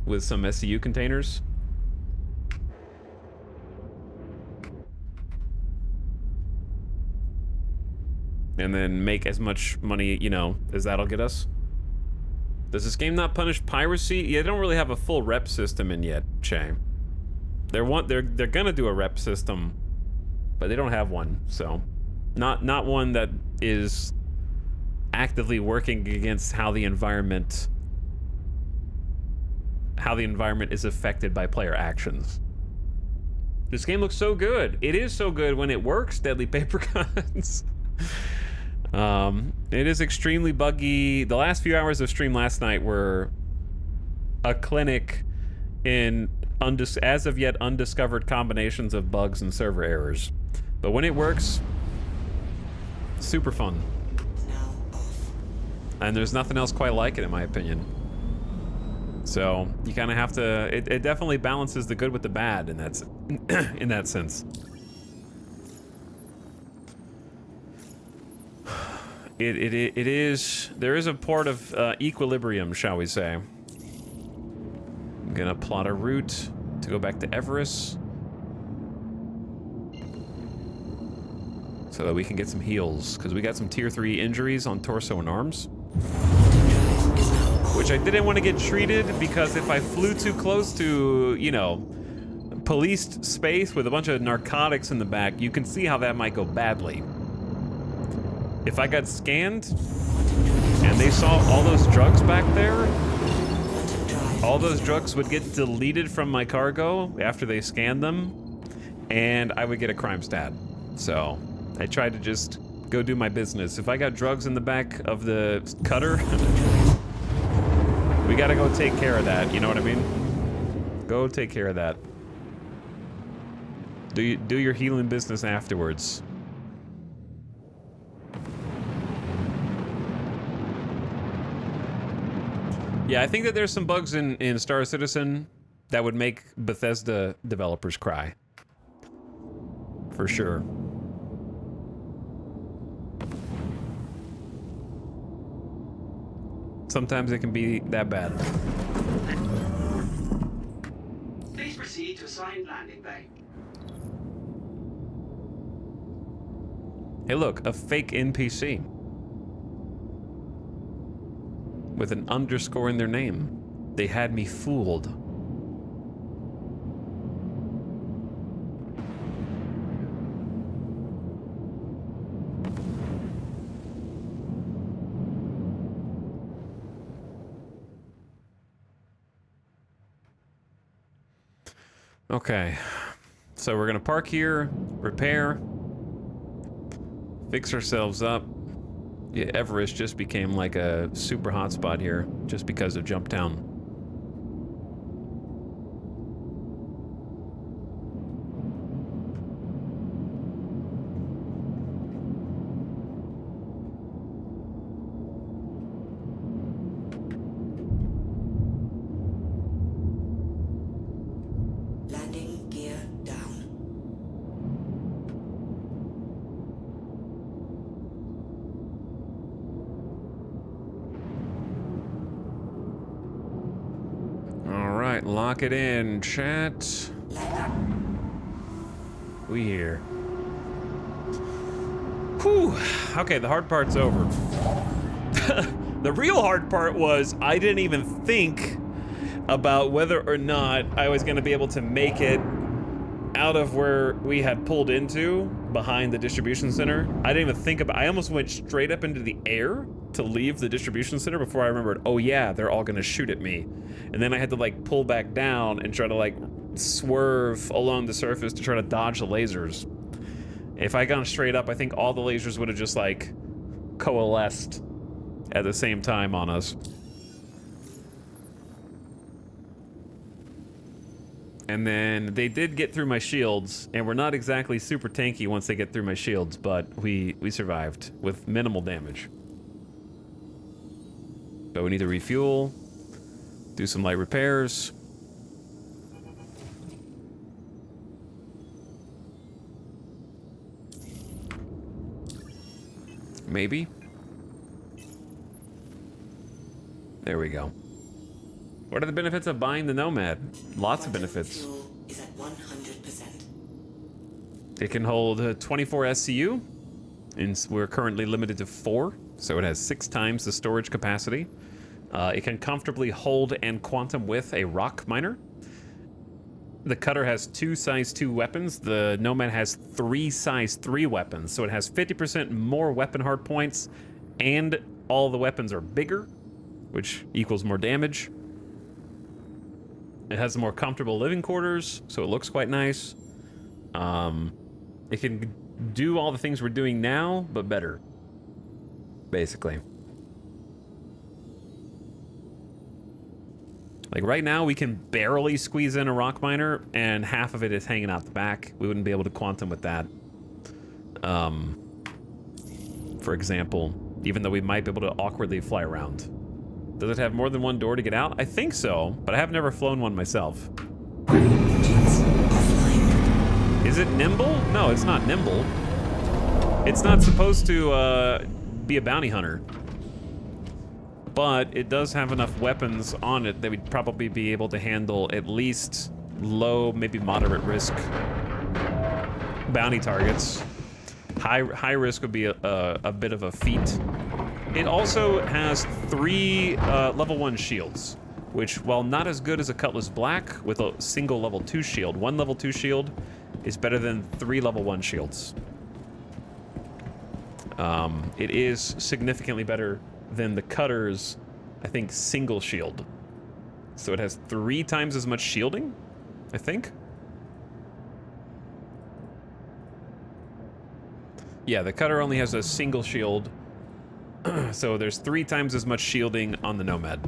Speaker 1: with some SCU containers. And then make as much money, you know, as that'll get us. Does this game not punish piracy? Yeah, they don't really have a full rep system in yet, Che. They're gonna do a rep system, but they don't have one, so not one that is actively working against how the environment is affected by player actions. This game looks so good. It is so good when it works, Deadly Paper Guns. It is extremely buggy. The last few hours of stream last night were a clinic in as of yet undiscovered combinations of bugs and server errors. But when it works, super fun. And there's nothing else quite like it, in my opinion. So you kind of have to. It definitely balances the good with the bad in that sense. It is. There is a port of equilibrium, shall we say. I'm gonna plot a route to go back to Everest, so that we can get some heals, because we got some tier 3 injuries on torso and arms, which I didn't want to get treated, because if I flew too close to, you know, policed space with a bunch of narcotics in the back, you can see how that might go badly. If I got scanned and they saw all those drugs back there, all those drugs would get deleted from my cargo after they scanned them, and I would get a crime stat. So I tried to just go do my business. If I got drugs in the back of the cutter, we gotta go take care of that, you know what I mean? Go take care of that. Do your healing business afterwards. Yeah, I think that there's some bugs in Star Citizen that would make Bethesda developers cry. for sure. Sometimes it can be that bad.
Speaker 5: Please proceed to assigned landing bay.
Speaker 1: Hey look, a fake NPC. With an underscore in their name. They had me fooled. Okay, so we're gonna park here, repair, fix ourselves up. Yeah, Everest just became like a super hot spot here just because of Jump Town.
Speaker 7: Landing gear down.
Speaker 1: All right, lock it in, chat. We here. Whew. Okay, the hard part's over. The real hard part was I didn't even think about whether or not I was going to be able to make it out of where we had pulled into behind the distribution center. I didn't even think about. I almost went straight up into the air to leave the distribution center before I remembered, oh yeah, they're all gonna shoot at me. And then I had to like pull back down and try to like swerve along the surface to try to dodge the lasers. If I gone straight up, I think all the lasers would have just like coalesced at the same time on us. And then they did get through my shields, and we're not exactly super tanky once they get through my shields, but we survived with minimal damage. So we need to refuel, do some light repairs. Maybe. There we go. What are the benefits of buying the Nomad? Lots of benefits.
Speaker 7: Fuel is at 100%.
Speaker 1: It can hold 24 SCU, and we're currently limited to 4, so it has 6 times the storage capacity. It can comfortably hold and quantum with a rock miner. The cutter has 2 size 2 weapons. The Nomad has 3 size 3 weapons, so it has 50% more weapon hard points, and all the weapons are bigger, which equals more damage. It has more comfortable living quarters, so it looks quite nice. It can do all the things we're doing now, but better, basically. Like right now, we can barely squeeze in a rock miner, and half of it is hanging out the back. We wouldn't be able to quantum with that. For example, even though we might be able to awkwardly fly around. Does it have more than one door to get out? I think so, but I have never flown one myself. Is it nimble? No, it's not nimble. It's not supposed to be a bounty hunter. But it does have enough weapons on it that we'd probably be able to handle at least low, maybe moderate risk bounty targets. High risk would be a bit of a feat. It also has 3 level 1 shields, which, while not as good as a Cutlass Black with a single level 2 shield, 1 level 2 shield is better than 3 level 1 shields. It is significantly better than the Cutter's, I think, single shield. So it has 3 times as much shielding, I think. Yeah, the Cutter only has a single shield. So there's 3 times as much shielding on the Nomad.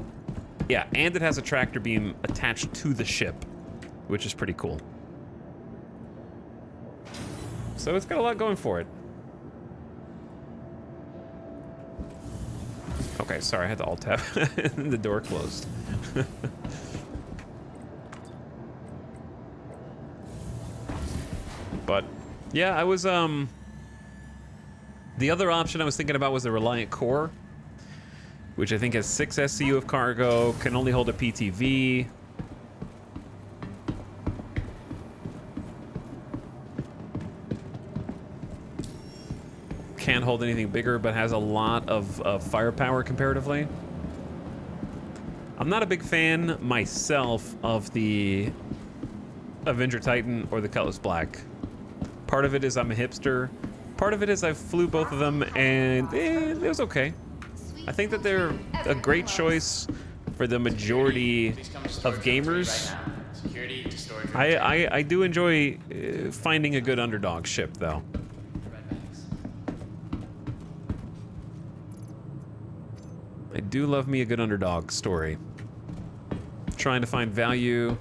Speaker 1: Yeah, and it has a tractor beam attached to the ship, which is pretty cool. So it's got a lot going for it. Okay, sorry, I had to alt-tab. The door closed. But Yeah, I was, the other option I was thinking about was the Reliant Core, which I think has 6 SCU of cargo, can only hold a PTV. Can't hold anything bigger, but has a lot of firepower comparatively. I'm not a big fan myself of the Avenger Titan or the Cutlass Black. Part of it is I'm a hipster. Part of it is I flew both of them and it was okay. I think that they're a great choice for the majority of gamers.
Speaker 2: Security to storage room
Speaker 1: I do enjoy finding a good underdog ship though.
Speaker 2: red bags.
Speaker 1: I do love me a good underdog story. Trying to find value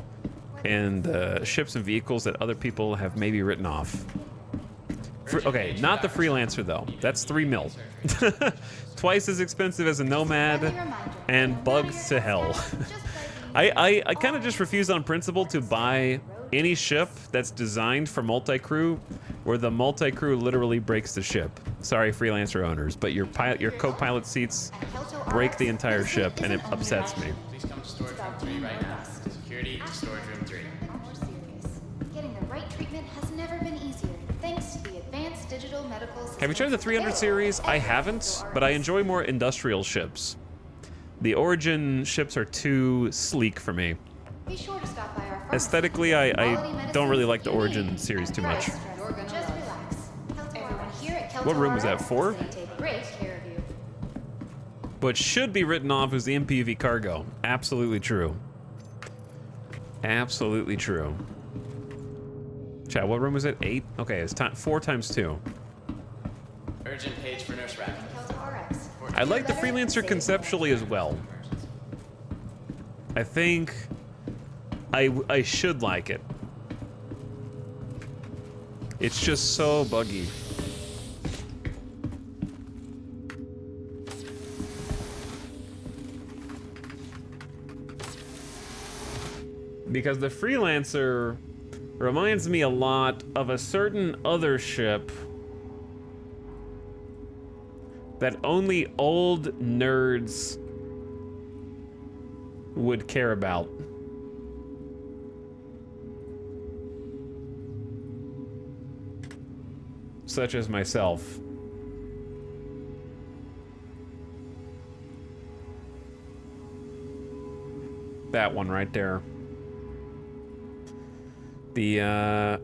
Speaker 1: in ships and vehicles that other people have maybe written off. Okay, not the Freelancer though. That's 3 mil. Twice as expensive as a Nomad and bugged to hell. I kind of just refuse on principle to buy any ship that's designed for multi-crew where the multi-crew literally breaks the ship. Sorry, Freelancer owners, but your co-pilot seats break the entire ship and it upsets me.
Speaker 2: Please come to storage room 3 right now. Security to storage room 3.
Speaker 3: More serious. Getting the right treatment has never been easier, thanks to the advanced digital medical system.
Speaker 1: Have you tried the 300 series? I haven't, but I enjoy more industrial ships. The Origin ships are too sleek for me.
Speaker 3: Be sure to stop by our pharmacy.
Speaker 1: Aesthetically, I don't really like the Origin series too much.
Speaker 3: Just relax. Everyone here at Kelto
Speaker 1: What room was that,
Speaker 3: RX
Speaker 1: 4?
Speaker 3: will take great care of you.
Speaker 1: What should be written off is the MPV cargo. Absolutely true. Absolutely true. Chat, what room was it? 8? Okay, it's 4 times 2.
Speaker 2: Urgent page for nurse rack.
Speaker 3: Kelto RX.
Speaker 1: I like the Freelancer conceptually as well. I think I should like it. It's just so buggy. Because the Freelancer reminds me a lot of a certain other ship that only old nerds would care about. Such as myself. That one right there. The, I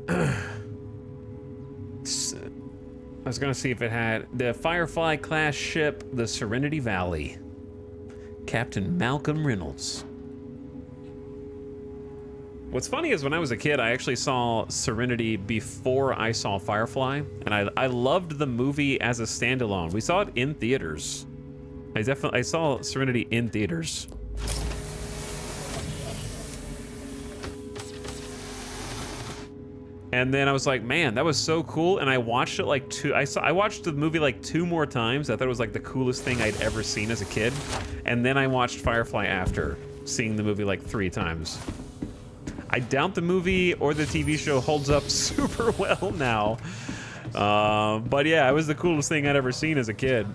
Speaker 1: was gonna see if it had the Firefly class ship, the Serenity Valley. Captain Malcolm Reynolds. What's funny is when I was a kid, I actually saw Serenity before I saw Firefly, and I loved the movie as a standalone. We saw it in theaters. I saw Serenity in theaters. And then I was like, man, that was so cool. And I watched it like I watched the movie like 2 more times. I thought it was like the coolest thing I'd ever seen as a kid. And then I watched Firefly after seeing the movie like 3 times. I doubt the movie or the TV show holds up super well now. But yeah, it was the coolest thing I'd ever seen as a kid.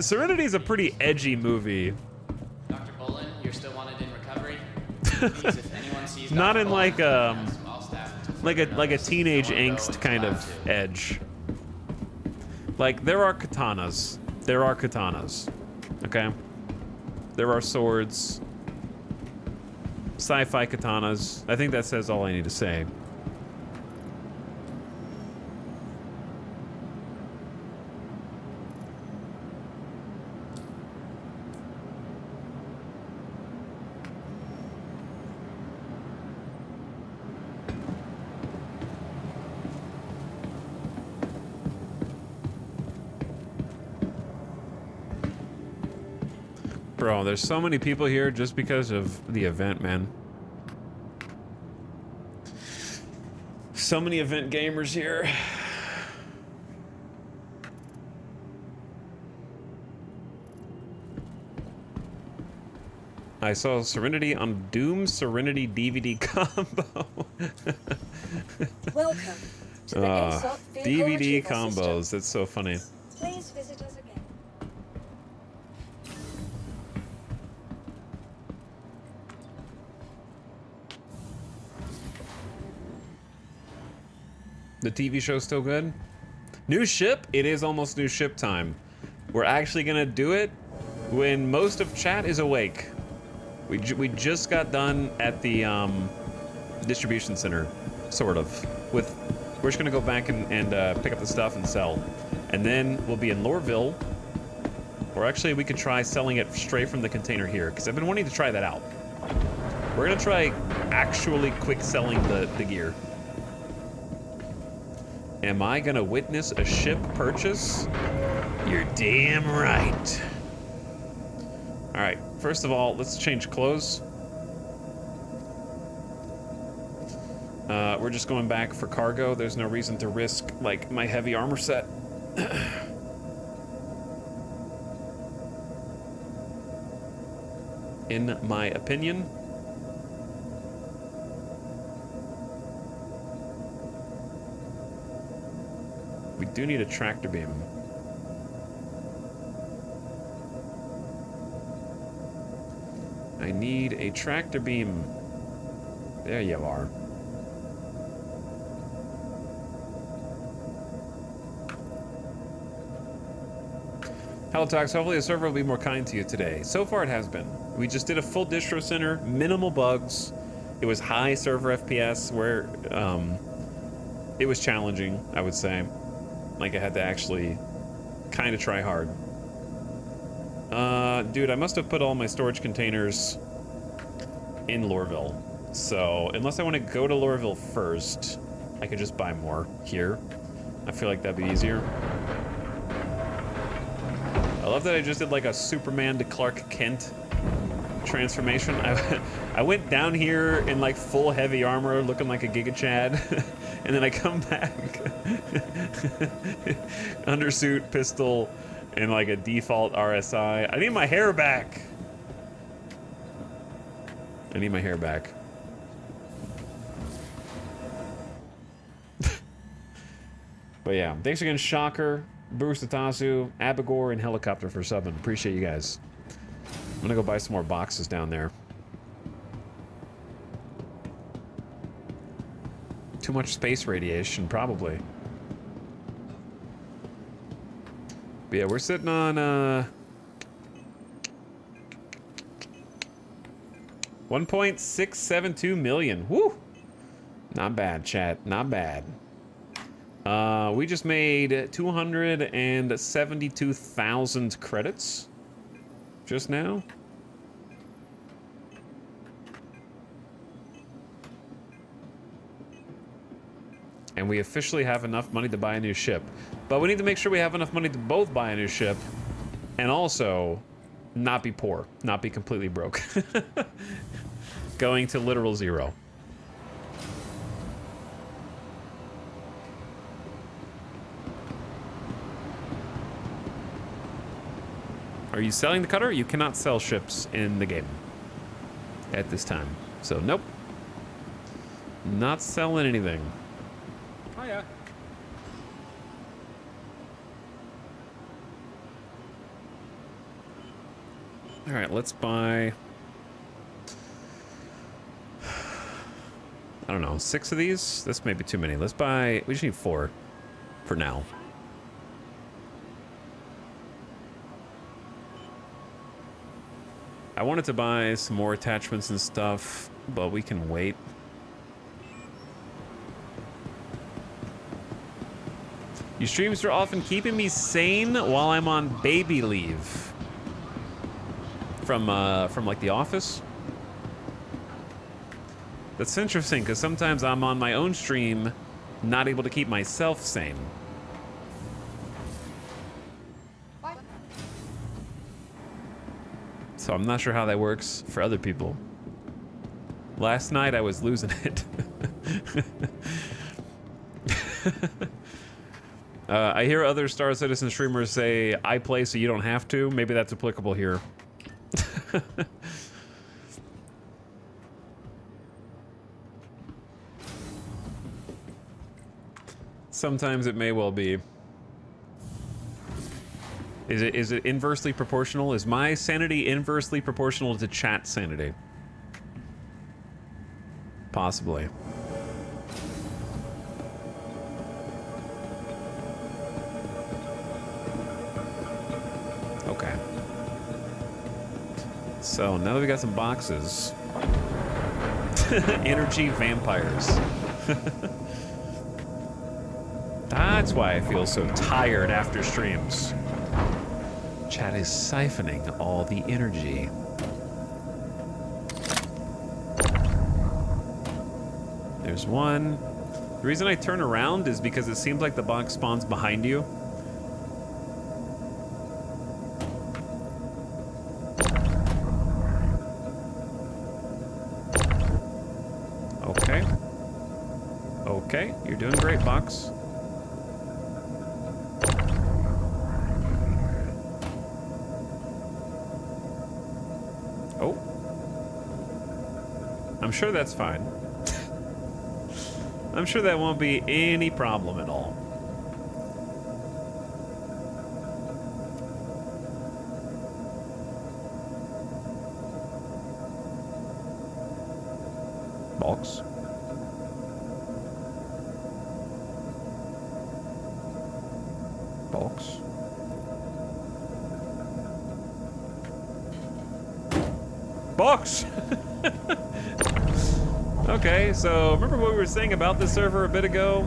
Speaker 1: Serenity is a pretty edgy movie.
Speaker 2: Dr. Bolin, you're still wanted in recovery. Please, if anyone sees
Speaker 1: Not
Speaker 2: Dr.
Speaker 1: in
Speaker 2: Bolin,
Speaker 1: like
Speaker 2: all staff to
Speaker 1: like a teenage angst kind of edge. Like there are katanas. There are katanas. Okay? There are swords. Sci-fi katanas. I think that says all I need to say. Bro, there's so many people here just because of the event, man. So many event gamers here. I saw Serenity on Doom Serenity DVD combo.
Speaker 4: Welcome to the ASOP vehicle
Speaker 1: DVD
Speaker 4: retrieval
Speaker 1: combos.
Speaker 4: system.
Speaker 1: That's so funny.
Speaker 4: Please visit us again.
Speaker 1: The TV show's still good. New ship? It is almost new ship time. We're actually gonna do it when most of chat is awake. We just got done at the distribution center, sort of. We're just gonna go back and pick up the stuff and sell. And then we'll be in Loreville. Or actually, we could try selling it straight from the container here, because I've been wanting to try that out. We're gonna try actually quick selling the gear. Am I gonna witness a ship purchase? You're damn right. All right, first of all, let's change clothes. We're just going back for cargo. There's no reason to risk, like, my heavy armor set. In my opinion. We do need a tractor beam. I need a tractor beam. There you are. Hello, Tox. Hopefully the server will be more kind to you today. So far it has been. We just did a full distro center, minimal bugs. It was high server FPS where it was challenging, I would say. Like I had to actually kind of try hard. Dude, I must have put all my storage containers in Loreville. So unless I want to go to Loreville first, I could just buy more here. I feel like that'd be easier. I love that I just did like a Superman to Clark Kent transformation. I went down here in like full heavy armor looking like a Giga Chad. And then I come back undersuit, pistol, and like a default RSI. I need my hair back. I need my hair back. But yeah, thanks again, Shocker, Bruce Tatasu, Abigor, and Helicopter for subbing. Appreciate you guys. I'm gonna go buy some more boxes down there. Too much space radiation, probably. But yeah, we're sitting on 1.672 million. Woo! Not bad, chat. Not bad. We just made 272,000 credits just now. And we officially have enough money to buy a new ship. But we need to make sure we have enough money to both buy a new ship and also not be poor, not be completely broke. Going to literal zero. Are you selling the cutter? You cannot sell ships in the game at this time. So, nope. Not selling anything.
Speaker 9: Hiya.
Speaker 1: All right, let's buy... I don't know, 6 of these? This may be too many. Let's buy... We just need 4 for now. I wanted to buy some more attachments and stuff, but we can wait. Your streams are often keeping me sane while I'm on baby leave. From like The Office. That's interesting, because sometimes I'm on my own stream, not able to keep myself sane. So I'm not sure how that works for other people. Last night I was losing it. I hear other Star Citizen streamers say, I play so you don't have to. Maybe that's applicable here. Sometimes it may well be. Is it inversely proportional? Is my sanity inversely proportional to chat sanity? Possibly. Okay. So now that we got some boxes, energy vampires. That's why I feel so tired after streams. Chat is siphoning all the energy. There's one. The reason I turn around is because it seems like the box spawns behind you. Okay. Okay, you're doing great, box. Oh. I'm sure that's fine. I'm sure that won't be any problem at all. Box. Box. Box! Okay, so remember what we were saying about this server a bit ago?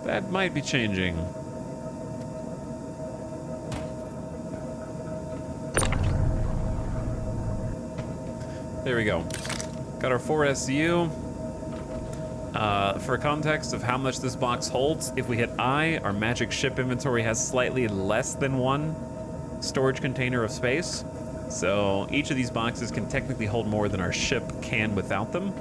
Speaker 1: That might be changing. There we go. Got our 4 SCU. For context of how much this box holds, if we hit I, our magic ship inventory has slightly less than 1 storage container of space. So each of these boxes can technically hold more than our ship can without them.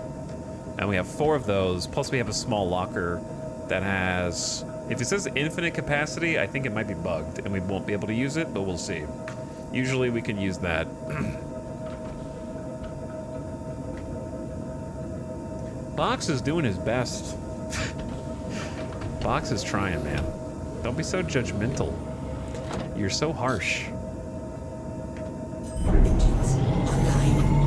Speaker 1: And we have 4 of those, plus we have a small locker that has... If it says infinite capacity, I think it might be bugged, and we won't be able to use it, but we'll see. Usually we can use that. Box is doing his best. Box is trying, man. Don't be so judgmental. You're so harsh.
Speaker 7: Engines online.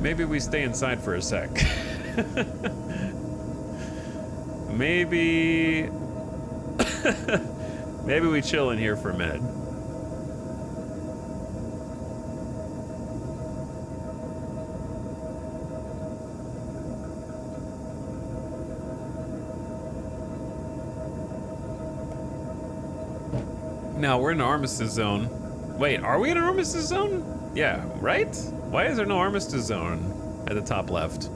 Speaker 1: Maybe we stay inside for a sec. Maybe... Maybe we chill in here for a minute. Now, we're in an armistice zone. Wait, are we in an armistice zone? Yeah, right? Why is there no armistice zone at the top left?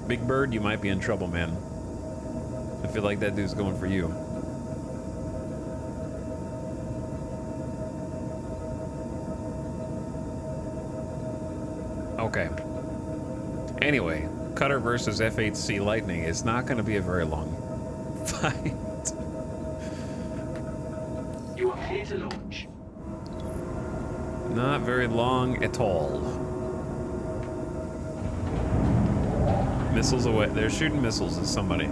Speaker 1: Big Bird, you might be in trouble, man. I feel like that dude's going for you. Okay. Anyway. Cutter versus F-8C Lightning is not going to be a very long fight.
Speaker 5: You are clear to launch.
Speaker 1: Not very long at all. Missiles away. They're shooting missiles at somebody.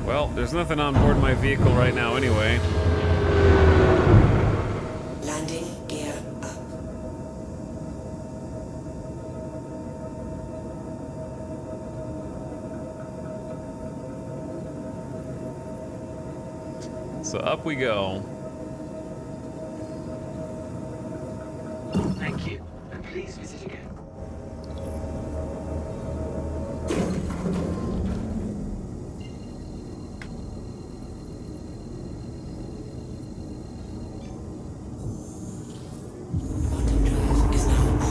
Speaker 1: Well, there's nothing on board my vehicle right now anyway.
Speaker 7: Landing gear up.
Speaker 1: So up we go.
Speaker 5: Thank you, and please visit again.
Speaker 7: Quantum drive is now on.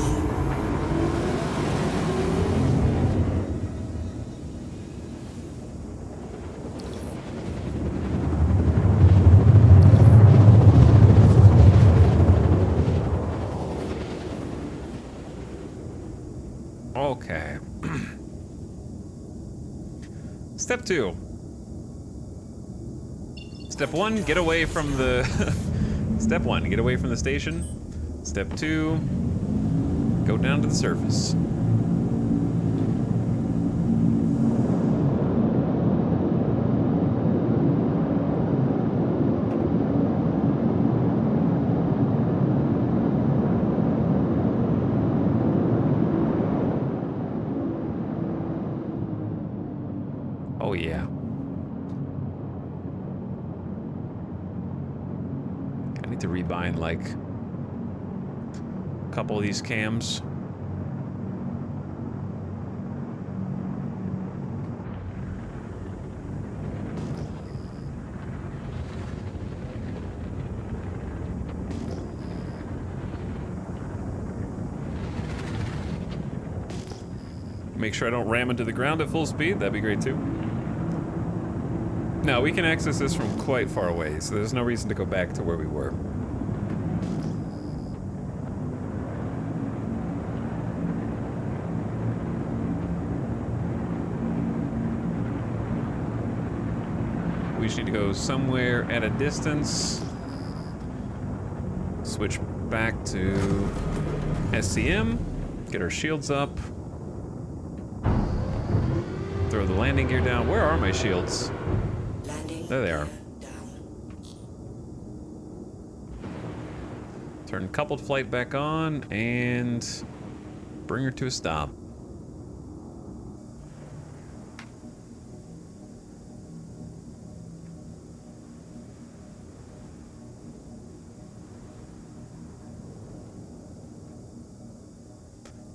Speaker 1: Step 2. Step 1, get away from the... Step 1, get away from the station. Step 2, go down to the surface. Oh yeah. I need to rebind like a couple of these cams. Make sure I don't ram into the ground at full speed. That'd be great too. Now, we can access this from quite far away, so there's no reason to go back to where we were. We just need to go somewhere at a distance. Switch back to SCM. Get our shields up. Throw the landing gear down. Where are my shields? There they are. Turn coupled flight back on and bring her to a stop.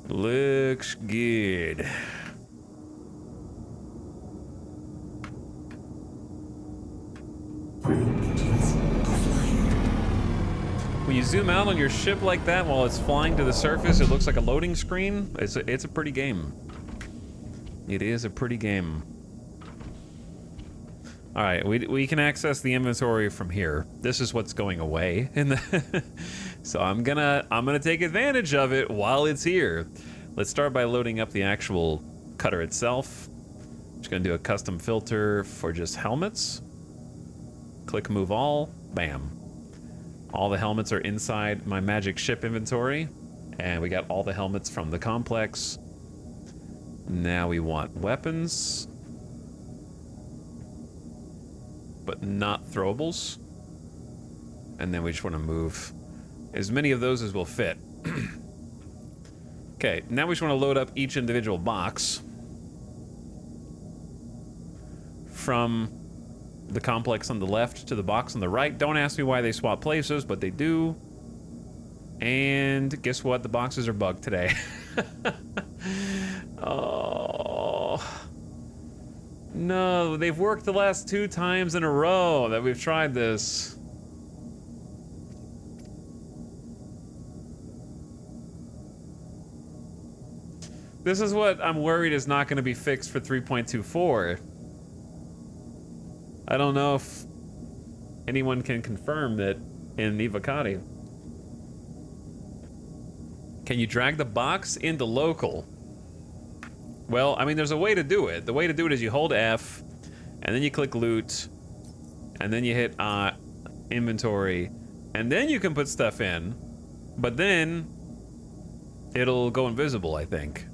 Speaker 1: Looks good. When you zoom out on your ship like that while it's flying to the surface, it looks like a loading screen. It's a pretty game. It is a pretty game. All right, we can access the inventory from here. This is what's going away in the so I'm gonna take advantage of it while it's here. Let's start by loading up the actual cutter itself. Just gonna do a custom filter for just helmets. Click move all, bam. All the helmets are inside my magic ship inventory, and we got all the helmets from the complex. Now we want weapons, but not throwables. And then we just want to move as many of those as will fit. Okay, now we just want to load up each individual box from the complex on the left to the box on the right. Don't ask me why they swap places, but they do. And guess what? The boxes are bugged today. Oh. No, they've worked the last 2 times in a row that we've tried this. This is what I'm worried is not going to be fixed for 3.24. I don't know if anyone can confirm that in Evocati. Can you drag the box into local? Well, I mean, there's a way to do it. The way to do it is you hold F, and then you click loot, and then you hit inventory, and then you can put stuff in, but then it'll go invisible, I think.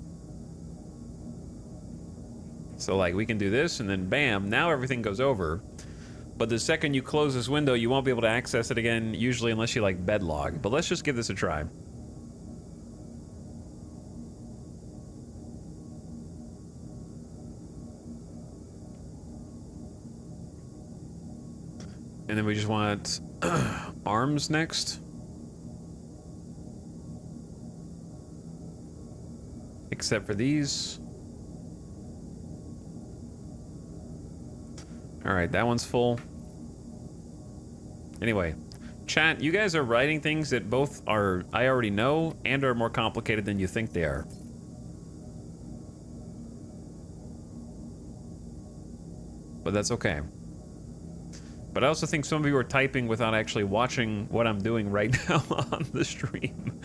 Speaker 1: So like we can do this and then bam, now everything goes over. But the second you close this window, you won't be able to access it again, usually unless you like bedlog. But let's just give this a try. And then we just want arms next. Except for these. All right, that one's full. Anyway, chat, you guys are writing things that both are, I already know, and are more complicated than you think they are. But that's okay. But I also think some of you are typing without actually watching what I'm doing right now on the stream.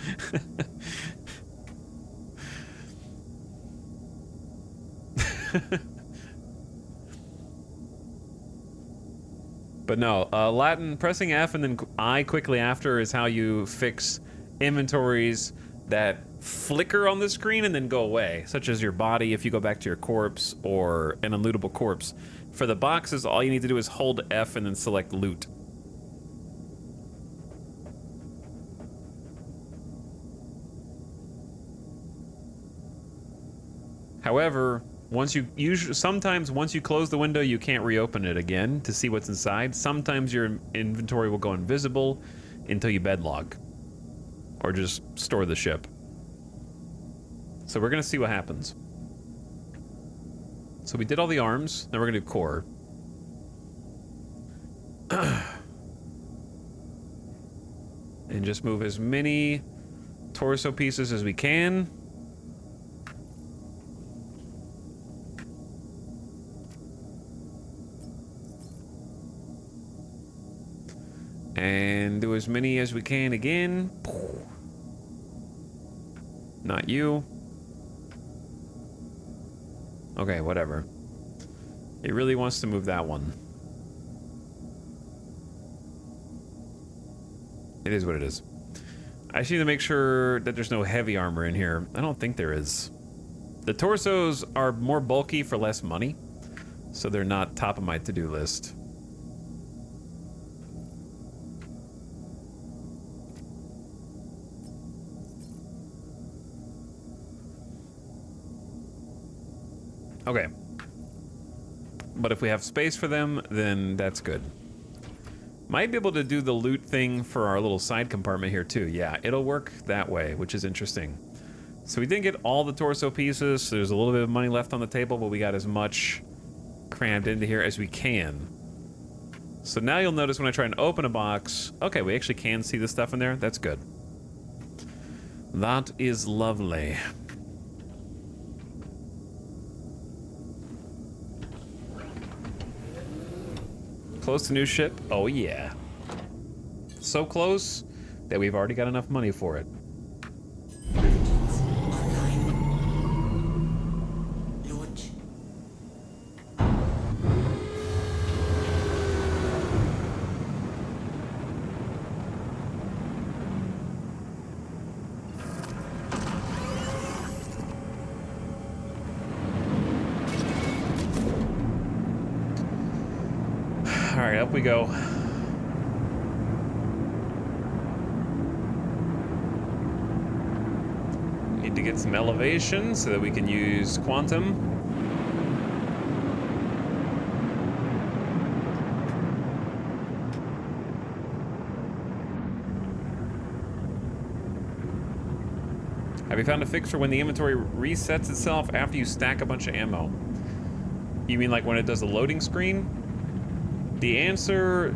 Speaker 1: But no, Latin, pressing F and then I quickly after is how you fix inventories that flicker on the screen and then go away, such as your body if you go back to your corpse or an unlootable corpse. For the boxes, all you need to do is hold F and then select loot. However, sometimes once you close the window, you can't reopen it again to see what's inside. Sometimes your inventory will go invisible until you bedlog or just store the ship. So we're gonna see what happens. So we did all the arms, now we're gonna do core. And just move as many torso pieces as we can. And do as many as we can again. Not you. Okay, whatever. It really wants to move that one. It is what it is. I just need to make sure that there's no heavy armor in here. I don't think there is. The torsos are more bulky for less money, so they're not top of my to-do list. Okay. But if we have space for them, then that's good. Might be able to do the loot thing for our little side compartment here too. Yeah, it'll work that way, which is interesting. So we didn't get all the torso pieces, so there's a little bit of money left on the table, but we got as much crammed into here as we can. So now you'll notice when I try and open a box, okay, we actually can see the stuff in there. That's good. That is lovely. Close to new ship? Oh yeah. So close that we've already got enough money for it.
Speaker 7: Launch.
Speaker 1: All right, up we go. Need to get some elevation so that we can use quantum. Have you found a fix for when the inventory resets itself after you stack a bunch of ammo? You mean like when it does the loading screen? The answer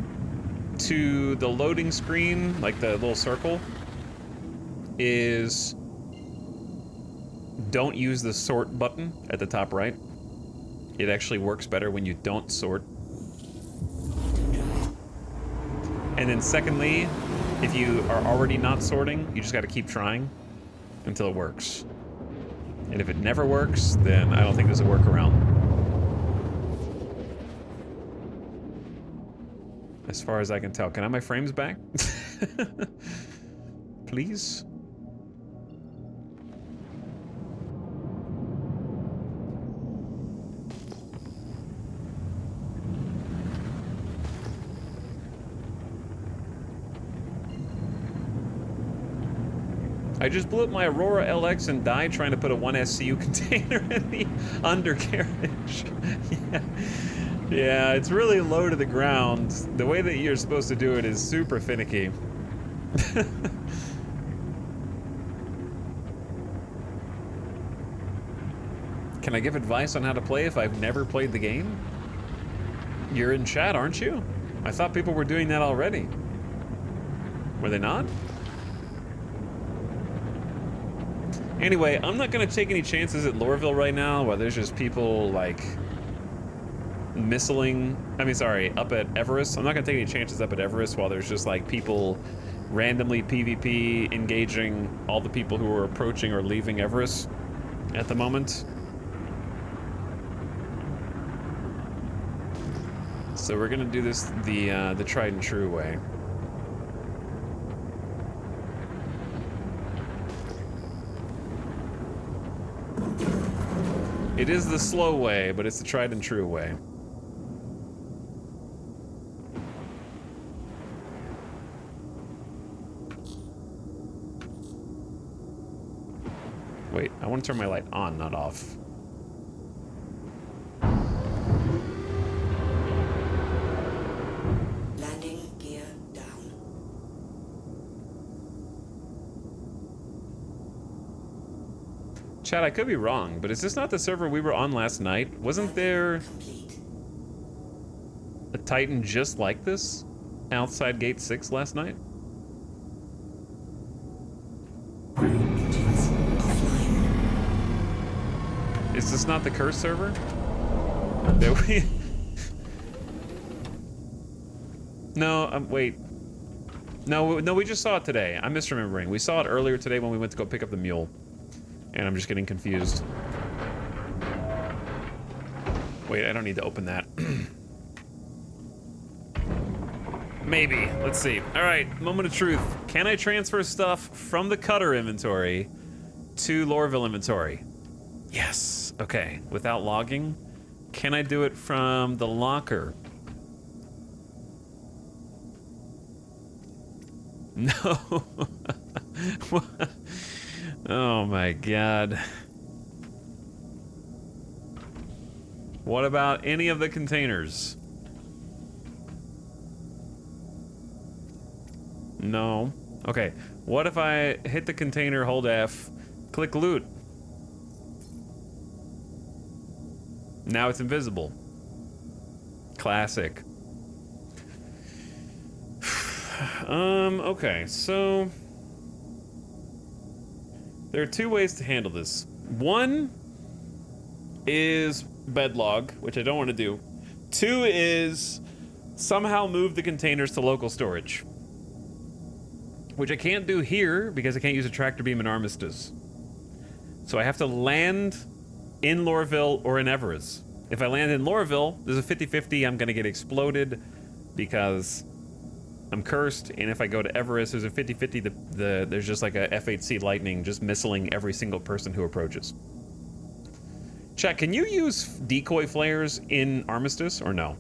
Speaker 1: to the loading screen, like the little circle, is don't use the sort button at the top right. It actually works better when you don't sort. And then secondly, if you are already not sorting, you just got to keep trying until it works. And if it never works, then I don't think there's a workaround. As far as I can tell. Can I have my frames back? Please? I just blew up my Aurora LX and died trying to put a 1SCU container in the undercarriage. Yeah. Yeah, it's really low to the ground. The way that you're supposed to do it is super finicky. Can I give advice on how to play if I've never played the game? You're in chat, aren't you? I thought people were doing that already. Were they not? Anyway, I'm not gonna take any chances at Lorville right now while there's just people like up at Everest. I'm not gonna take any chances up at Everest while there's just like people randomly PvP engaging all the people who are approaching or leaving Everest at the moment. So we're gonna do this the tried and true way. It is the slow way, but it's the tried and true way. Wait, I want to turn my light on, not off.
Speaker 7: Landing gear down.
Speaker 1: Chad, I could be wrong, but is this not the server we were on last night? Wasn't there
Speaker 7: Complete.
Speaker 1: a Titan just like this outside Gate 6 last night?
Speaker 7: Engines offline.
Speaker 1: Is this not the curse server? That we... No, wait. No, we just saw it today. I'm misremembering. We saw it earlier today when we went to go pick up the mule. And I'm just getting confused. Wait, I don't need to open that. Maybe. Let's see. All right, moment of truth. Can I transfer stuff from the Cutter inventory to Lorville inventory? Yes. Okay. Without logging? Can I do it from the locker? No. Oh my god. What about any of the containers? No. Okay. What if I hit the container, hold F, click loot? Now it's invisible. Classic. Okay, so there are two ways to handle this. One is bedlog, which I don't want to do. Two is somehow move the containers to local storage, which I can't do here because I can't use a tractor beam in Armistice. So I have to land in Lorville or in Everest. If I land in Lorville, there's a 50-50 I'm gonna get exploded because I'm cursed, and if I go to Everest, there's a 50-50 there's just like a F-8C lightning just missiling every single person who approaches. Chat, can you use decoy flares in Armistice or no?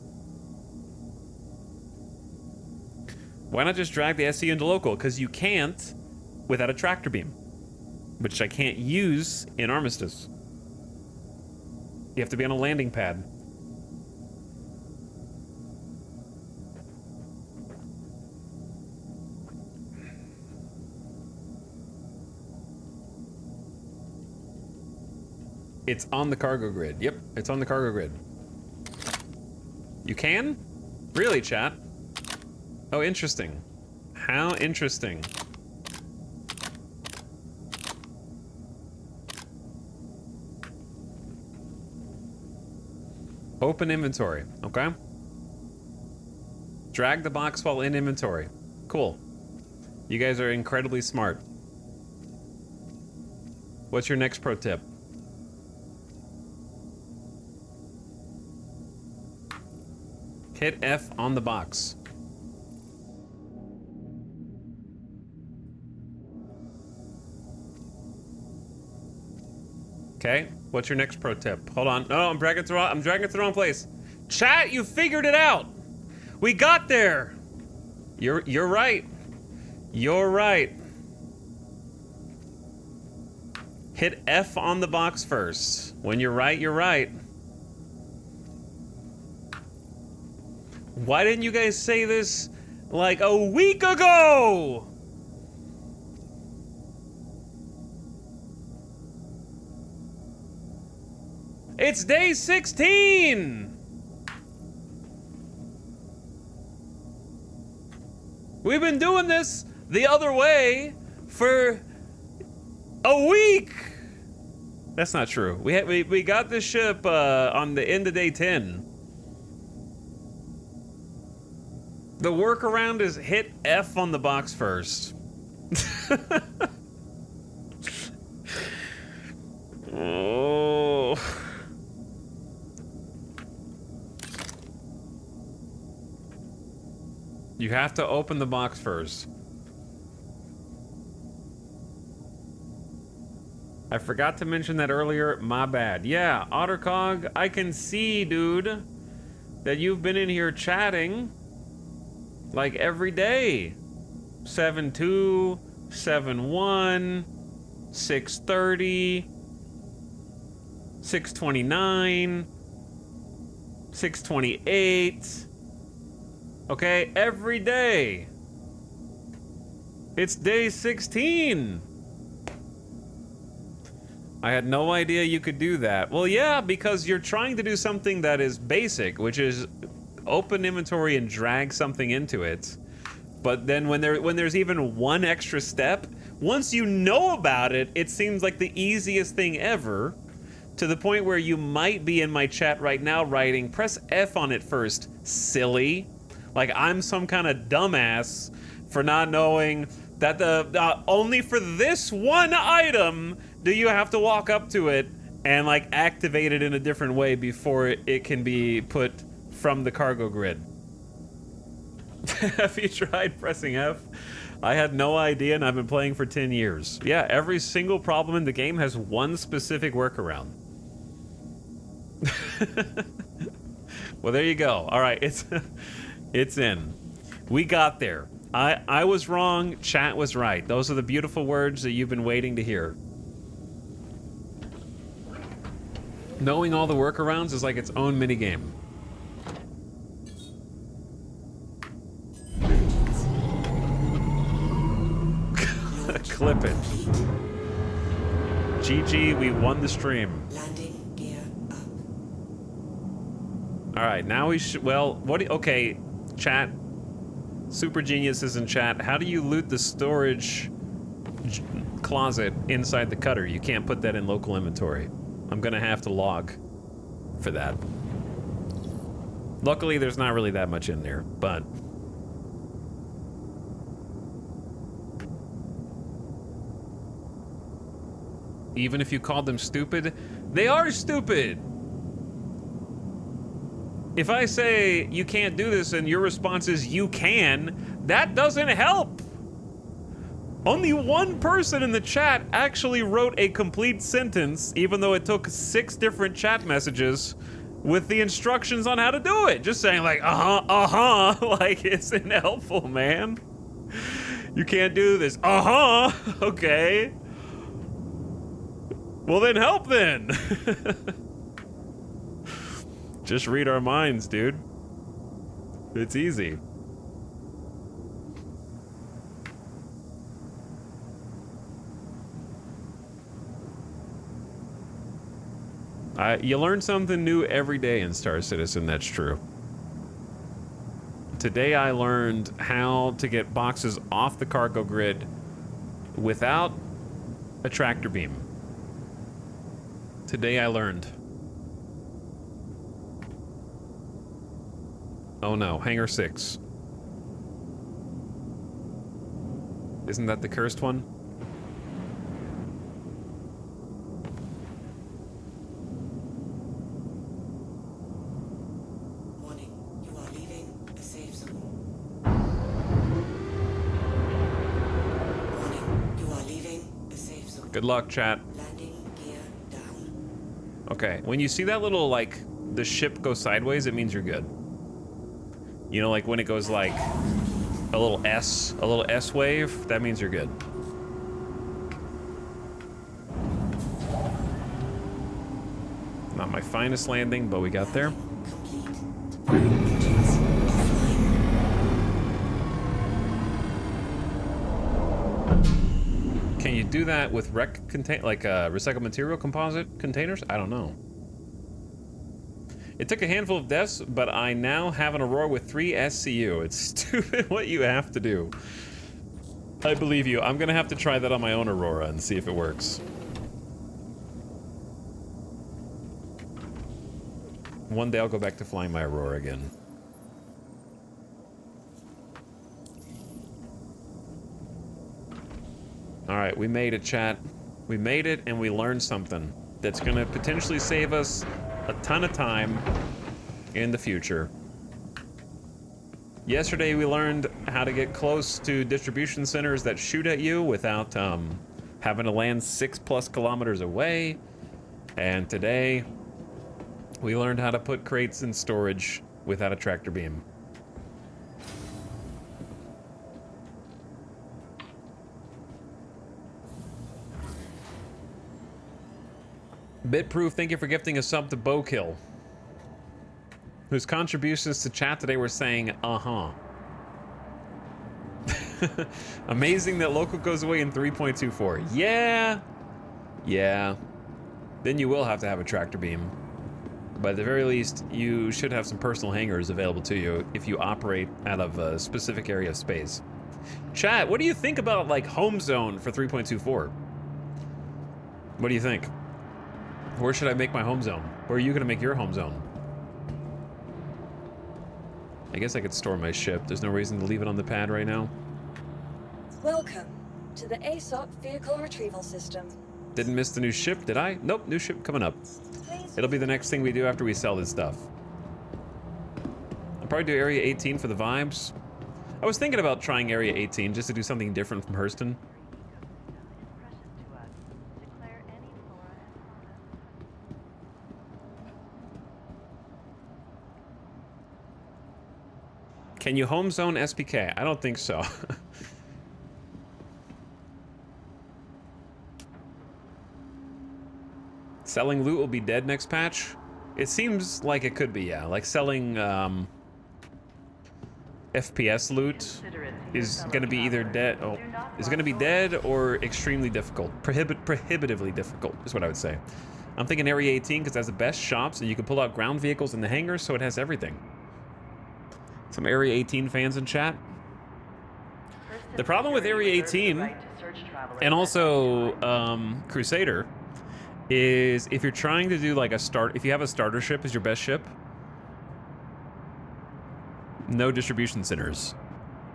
Speaker 1: Why not just drag the SC into local? Because you can't without a tractor beam, which I can't use in Armistice. You have to be on a landing pad. It's on the cargo grid. Yep, it's on the cargo grid. You can? Really, chat? Oh, interesting. How interesting. Open inventory, okay? Drag the box while in inventory. Cool. You guys are incredibly smart. What's your next pro tip? Hit F on the box. Okay, what's your next pro tip? Hold on. No, I'm dragging it to the wrong place. Chat, you figured it out. We got there. You're right. You're right. Hit F on the box first. When you're right, you're right. Why didn't you guys say this like a week ago? It's day 16! We've been doing this the other way for a week! That's not true. We got this ship on the end of day 10. The workaround is hit F on the box first. Oh. You have to open the box first. I forgot to mention that earlier. My bad. Yeah, Ottercog, I can see, dude, that you've been in here chatting like every day. 7-2, 7-1, 6:30, 6:29, 6:28. Okay, every day. It's day 16. I had no idea you could do that. Well, yeah, because you're trying to do something that is basic, which is open inventory and drag something into it. But then when there's even one extra step, once you know about it, it seems like the easiest thing ever, to the point where you might be in my chat right now writing, press F on it first, silly. Like I'm some kind of dumbass for not knowing that the only for this one item do you have to walk up to it and like activate it in a different way before it can be put from the cargo grid. Have you tried pressing F? I had no idea, and I've been playing for 10 years. Yeah, every single problem in the game has one specific workaround. Well, there you go. All right, it's in. We got there. I was wrong, chat was right. Those are the beautiful words that you've been waiting to hear. Knowing all the workarounds is like its own minigame. Clip it. GG, we won the stream.
Speaker 7: Landing gear up.
Speaker 1: All right, now we should. Well, what? Okay, chat. Super Genius is in chat. How do you loot the storage closet inside the cutter? You can't put that in local inventory. I'm gonna have to log for that. Luckily, there's not really that much in there, but. Even if you called them stupid, they are stupid. If I say you can't do this and your response is you can, that doesn't help. Only one person in the chat actually wrote a complete sentence, even though it took 6 different chat messages with the instructions on how to do it. Just saying like, like isn't helpful, man. You can't do this. Okay. Well, then help then. Just read our minds, dude. It's easy. You learn something new every day in Star Citizen, that's true. Today I learned how to get boxes off the cargo grid without a tractor beam. Today I learned. Oh no, Hangar 6. Isn't that the cursed one?
Speaker 7: Warning, you are leaving a safe zone. Warning, you are leaving a safe zone.
Speaker 1: Good luck, chat.
Speaker 7: Landing gear down.
Speaker 1: Okay, when you see that little, like, the ship go sideways, it means you're good. You know, like when it goes like a little S wave, that means you're good. Not my finest landing, but we got there. Can you do that with recycled material composite containers? I don't know. It took a handful of deaths, but I now have an Aurora with 3 SCU. It's stupid what you have to do. I believe you. I'm gonna have to try that on my own Aurora and see if it works. One day I'll go back to flying my Aurora again. All right, we made it, chat. We made it and we learned something that's gonna potentially save us a ton of time in the future. Yesterday we learned how to get close to distribution centers that shoot at you without having to land 6+ kilometers away. And today we learned how to put crates in storage without a tractor beam. Bitproof, thank you for gifting a sub to Bowkill, whose contributions to chat today were saying, uh-huh. Amazing that local goes away in 3.24. Yeah. Yeah. Then you will have to have a tractor beam. But at the very least, you should have some personal hangars available to you if you operate out of a specific area of space. Chat, what do you think about, like, home zone for 3.24? What do you think? Where should I make my home zone? Where are you gonna make your home zone? I guess I could store my ship. There's no reason to leave it on the pad right now.
Speaker 4: Welcome to the ASOP Vehicle Retrieval System.
Speaker 1: Didn't miss the new ship, did I? Nope, new ship coming up. It'll be the next thing we do after we sell this stuff. I'll probably do Area 18 for the vibes. I was thinking about trying Area 18 just to do something different from Hurston. Can you home zone SPK? I don't think so. Selling loot will be dead next patch? It seems like it could be, yeah. Like selling FPS loot is gonna be either dead, is gonna be dead or extremely difficult. Prohibitively difficult is what I would say. I'm thinking Area 18 because it has the best shops and you can pull out ground vehicles in the hangars, so it has everything. Some Area 18 fans in chat. The problem with Area 18 and also Crusader is if you're trying to do like if you have a starter ship as your best ship, no distribution centers,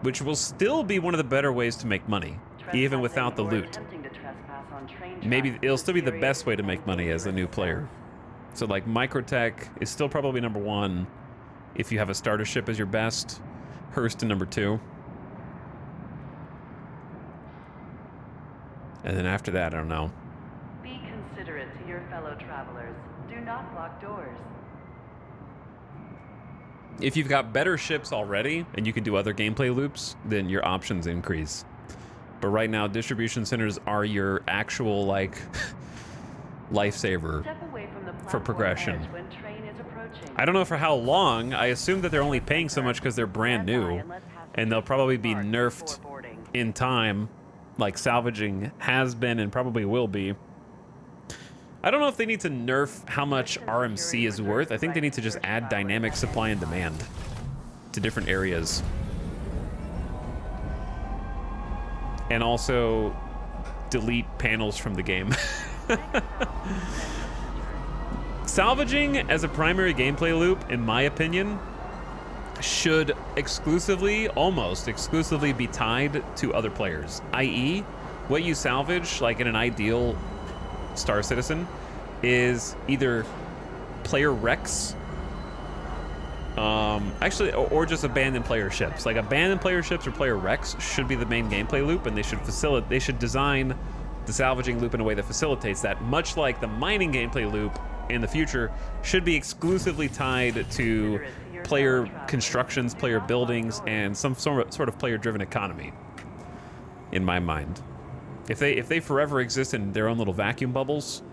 Speaker 1: which will still be one of the better ways to make money, even without the loot. Maybe it'll still be the best way to make money as a new player. So like Microtech is still probably #1 if you have a starter ship as your best, Hurston #2. And then after that, I don't know.
Speaker 6: Be considerate to your fellow travelers. Do not block doors.
Speaker 1: If you've got better ships already and you can do other gameplay loops, then your options increase. But right now, distribution centers are your actual, like, lifesaver for progression. I don't know for how long. I assume that they're only paying so much because they're brand new, and they'll probably be nerfed in time, like salvaging has been and probably will be. I don't know if they need to nerf how much RMC is worth. I think they need to just add dynamic supply and demand to different areas. And also delete panels from the game. Salvaging as a primary gameplay loop, in my opinion, should exclusively, almost exclusively be tied to other players. i.e., what you salvage, like in an ideal Star Citizen, is either player wrecks, actually, or just abandoned player ships. Like abandoned player ships or player wrecks should be the main gameplay loop, and they should design the salvaging loop in a way that facilitates that, much like the mining gameplay loop in the future should be exclusively tied to player constructions, player buildings, and some sort of player-driven economy, in my mind. If they forever exist in their own little vacuum bubbles,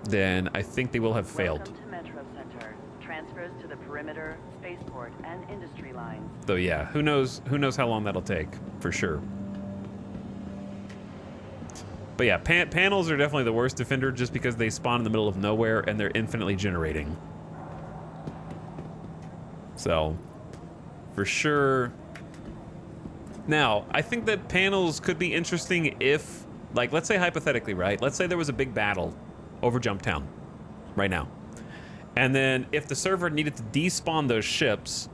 Speaker 1: then I think they will have failed.
Speaker 6: Welcome to Metro Center. Transfers to the perimeter, spaceport, and industry lines.
Speaker 1: Though yeah, who knows how long that'll take, for sure. But yeah, panels are definitely the worst defender just because they spawn in the middle of nowhere and they're infinitely generating. So, for sure. Now, I think that panels could be interesting if, like, let's say hypothetically, right? Let's say there was a big battle over Jumptown right now. And then if the server needed to despawn those ships,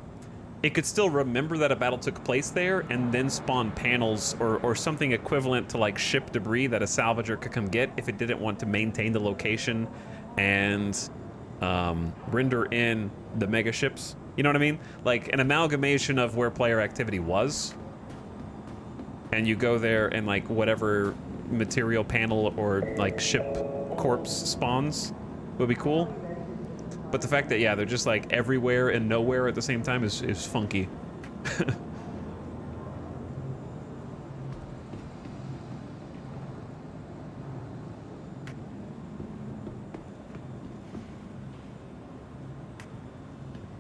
Speaker 1: it could still remember that a battle took place there and then spawn panels or something equivalent to like ship debris that a salvager could come get if it didn't want to maintain the location and render in the mega ships You know what I mean? Like an amalgamation of where player activity was. And you go there and like whatever material panel or like ship corpse spawns would be cool. But the fact that, yeah, they're just like everywhere and nowhere at the same time is funky.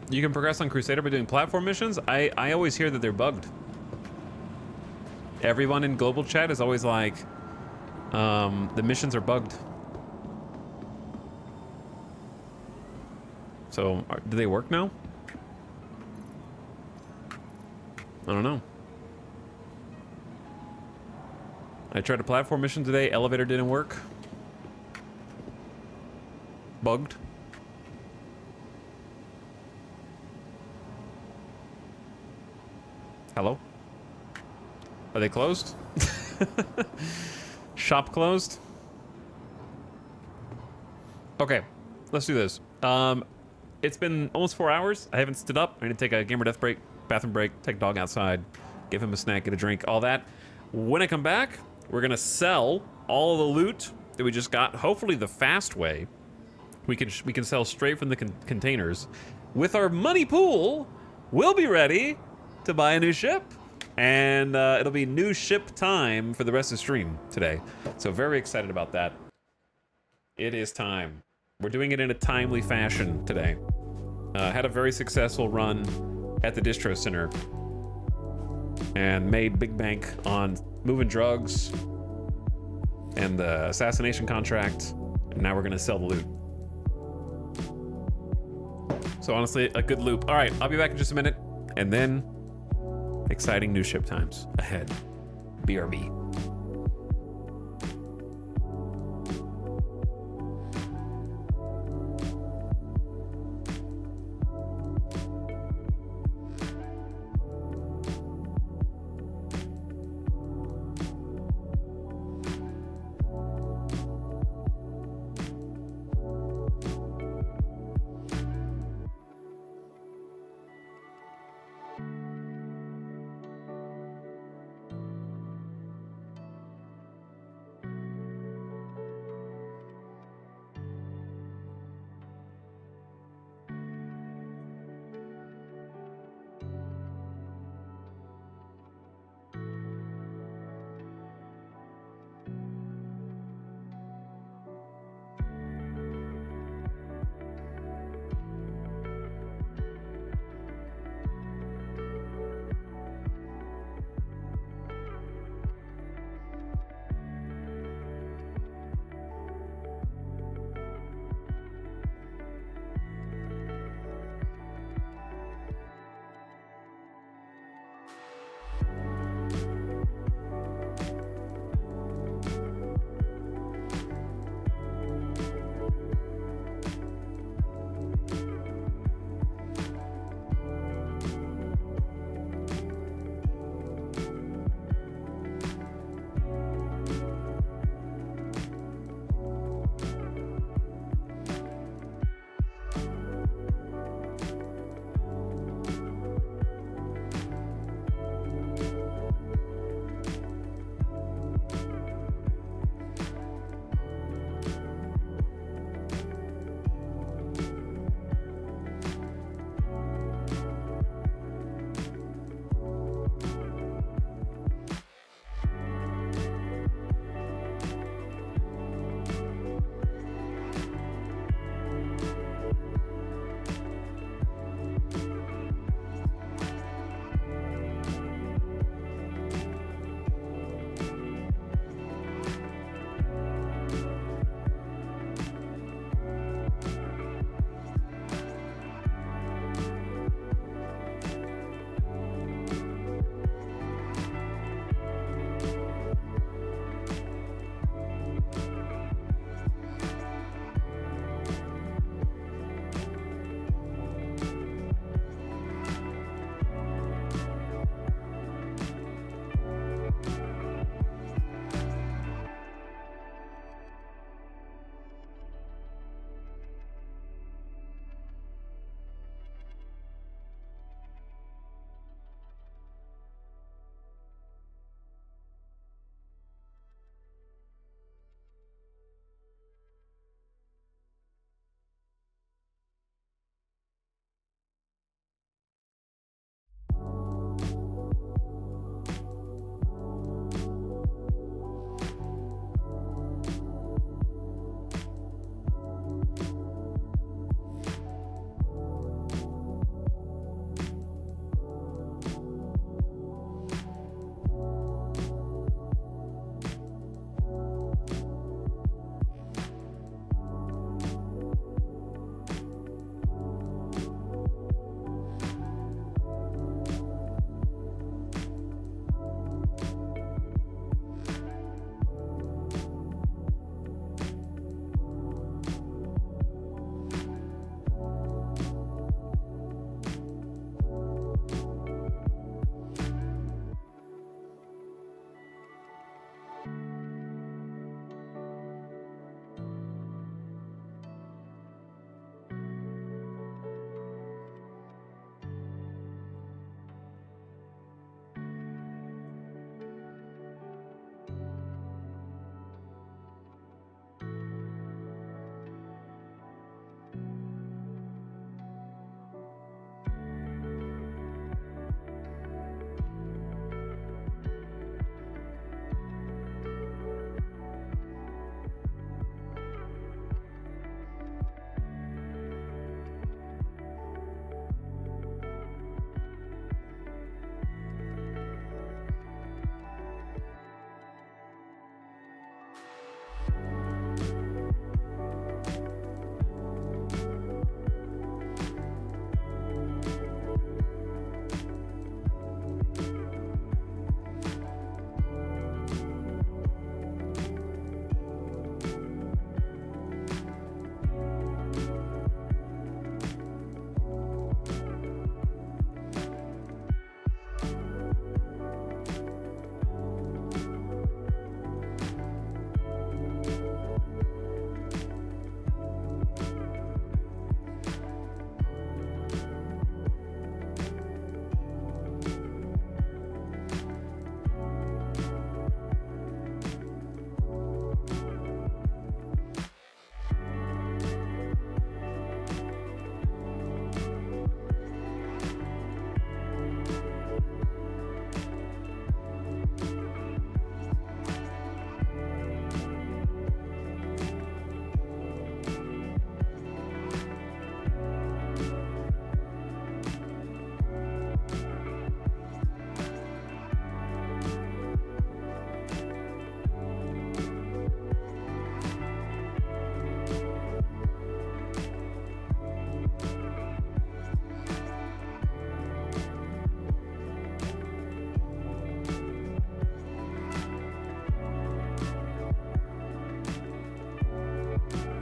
Speaker 1: You can progress on Crusader by doing platform missions? I always hear that they're bugged. Everyone in global chat is always like, the missions are bugged. So, do they work now? I don't know. I tried a platform mission today, elevator didn't work. Bugged. Hello? Are they closed? Shop closed? Okay, let's do this. It's been almost 4 hours. I haven't stood up. I'm gonna take a gamer death break, bathroom break, take dog outside, give him a snack, get a drink, all that. When I come back, we're gonna sell all of the loot that we just got, hopefully the fast way. We can sell straight from the containers. With our money pool, we'll be ready to buy a new ship. And it'll be new ship time for the rest of the stream today. So very excited about that. It is time. We're doing it in a timely fashion today. Had a very successful run at the distro center and made big bank on moving drugs and the assassination contract. And now we're gonna sell the loot. So honestly, a good loop. All right, I'll be back in just a minute. And then exciting new ship times ahead. BRB.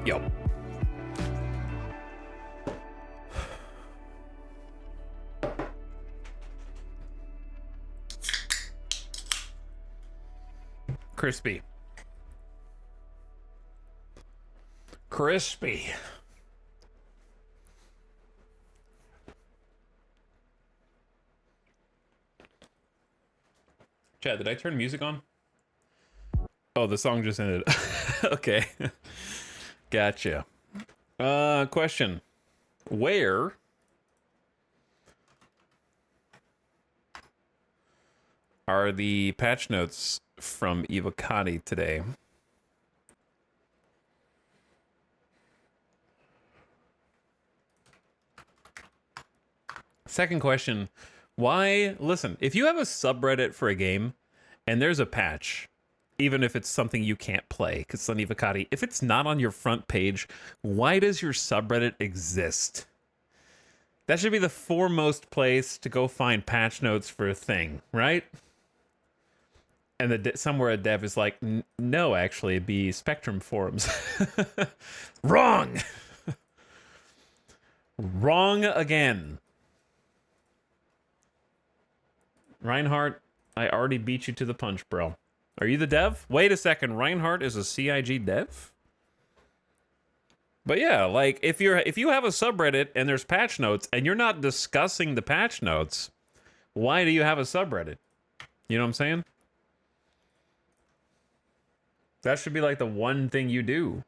Speaker 1: Yo. Crispy. Crispy. Chad, did I turn music on? Oh, the song just ended. Okay. Gotcha. Question. Where are the patch notes from Evocati today? Second question. Why, listen, if you have a subreddit for a game and there's a patch, even if it's something you can't play, because it's on Evocati, if it's not on your front page, why does your subreddit exist? That should be the foremost place to go find patch notes for a thing, right? And somewhere a dev is like, no, actually, it'd be Spectrum forums. Wrong! Wrong again. Reinhardt, I already beat you to the punch, bro. Are you the dev? Wait a second, Reinhardt is a CIG dev? But yeah, like if you have a subreddit and there's patch notes and you're not discussing the patch notes, why do you have a subreddit? You know what I'm saying? That should be like the one thing you do.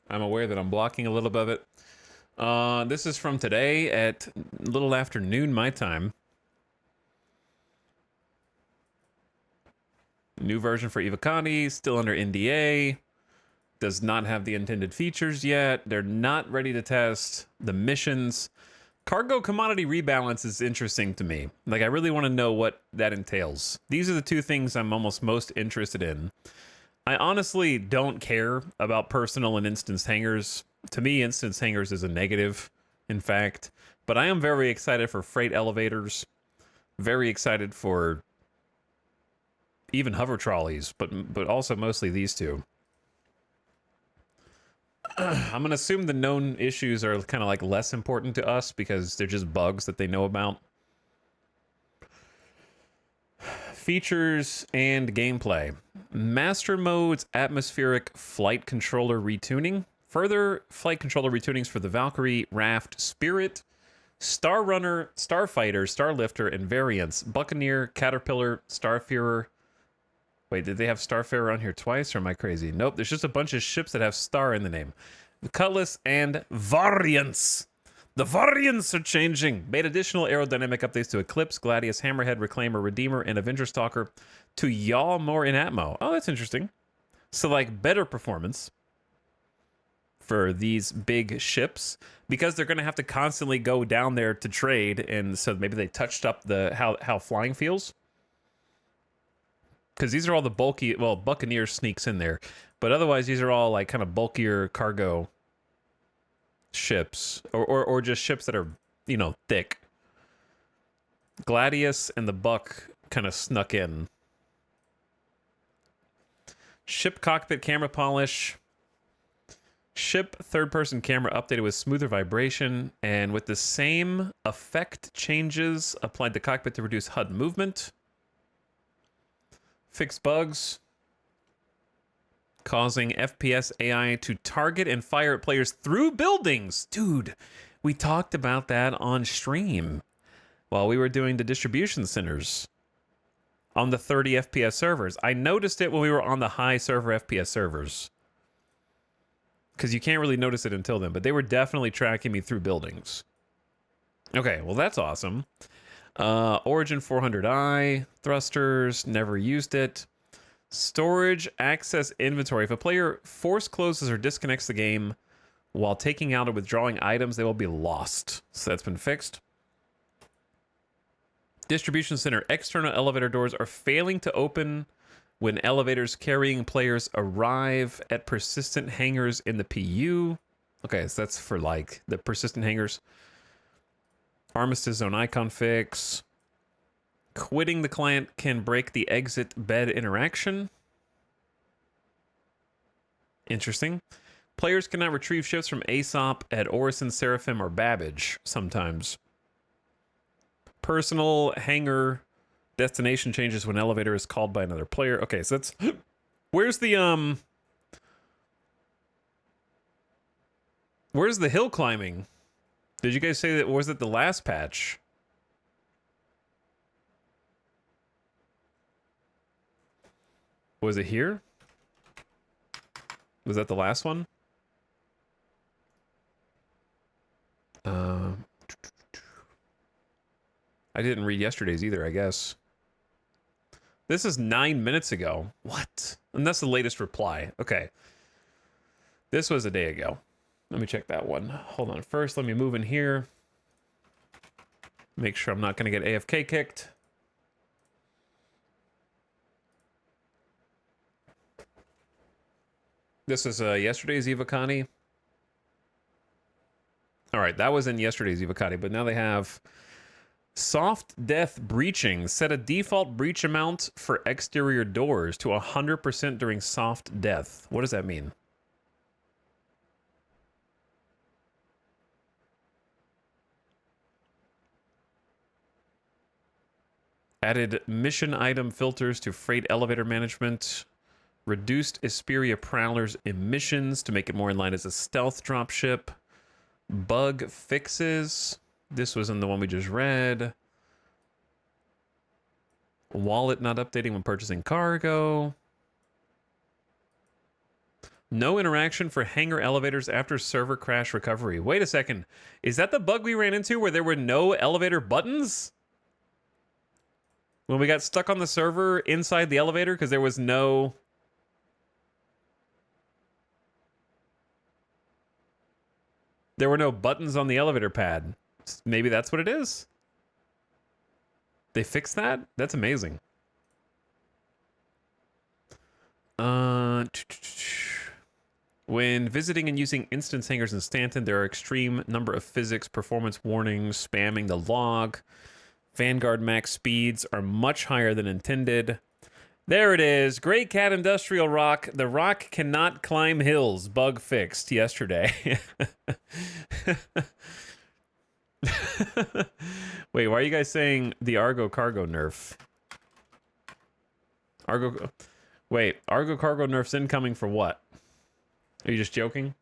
Speaker 1: I'm aware that I'm blocking a little bit of it. This is from today at a little after noon my time. New version for Evocati, still under NDA. Does not have the intended features yet. They're not ready to test the missions. Cargo commodity rebalance is interesting to me. Like, I really want to know what that entails. These are the two things I'm almost most interested in. I honestly don't care about personal and instance hangars. To me, instance hangars is a negative, in fact. But I am very excited for freight elevators. Very excited for even hover trolleys, but also mostly these two. I'm going to assume the known issues are kind of like less important to us because they're just bugs that they know about. Features and gameplay. Master Mode's atmospheric flight controller retuning. Further flight controller retunings for the Valkyrie, Raft, Spirit, Star Runner, Starfighter, Starlifter, and variants. Buccaneer, Caterpillar, Starfarer. Wait, did they have Starfarer on here twice, or am I crazy? Nope, there's just a bunch of ships that have Star in the name. The Cutlass and variants. The variants are changing. Made additional aerodynamic updates to Eclipse, Gladius, Hammerhead, Reclaimer, Redeemer, and Avenger Stalker to yaw more in Atmo. Oh, that's interesting. So, like, better performance for these big ships because they're going to have to constantly go down there to trade, and so maybe they touched up the how flying feels. Because these are all the bulky, well, Buccaneer sneaks in there, but otherwise these are all like kind of bulkier cargo ships, or just ships that are, you know, thick. Gladius and the Buck kind of snuck in. Ship cockpit camera polish. Ship third-person camera updated with smoother vibration and with the same effect changes applied to cockpit to reduce HUD movement. Fix bugs causing FPS AI to target and fire at players through buildings. Dude, we talked about that on stream while we were doing the distribution centers on the 30 FPS servers. I noticed it when we were on the high server FPS servers because you can't really notice it until then, but they were definitely tracking me through buildings. Okay, well, that's awesome. Origin 400i, thrusters, never used it. Storage, access, inventory. If a player force closes or disconnects the game while taking out or withdrawing items, they will be lost. So that's been fixed. Distribution center, external elevator doors are failing to open when elevators carrying players arrive at persistent hangars in the PU. Okay, so that's for like the persistent hangars. Armistice zone icon fix. Quitting the client can break the exit bed interaction. Interesting. Players cannot retrieve ships from Aesop at Orison, Seraphim, or Babbage sometimes. Personal hangar destination changes when elevator is called by another player. Okay, so that's... Where's the, Where's the hill climbing? Did you guys say that, was it the last patch? Was it here? Was that the last one? I didn't read yesterday's either, I guess. This is 9 minutes ago. What? And that's the latest reply. Okay. This was a day ago. Let me check that one. Hold on. First, let me move in here. Make sure I'm not going to get AFK kicked. This is yesterday's Evocati. All right, that was in yesterday's Evocati, but now they have soft death breaching. Set a default breach amount for exterior doors to 100% during soft death. What does that mean? Added mission item filters to freight elevator management. Reduced Esperia Prowler's emissions to make it more in line as a stealth dropship. Bug fixes. This was in the one we just read. Wallet not updating when purchasing cargo. No interaction for hangar elevators after server crash recovery. Wait a second. Is that the bug we ran into where there were no elevator buttons? When we got stuck on the server inside the elevator because there was no... There were no buttons on the elevator pad. Maybe that's what it is? They fixed that? That's amazing. When visiting and using instance hangars in Stanton, there are extreme number of physics, performance warnings, spamming the log. Vanguard max speeds are much higher than intended. There it is. Great Cat Industrial Rock. The rock cannot climb hills. Bug fixed yesterday. Wait, why are you guys saying the Argo Cargo nerf? Wait, Argo Cargo nerf's incoming for what? Are you just joking?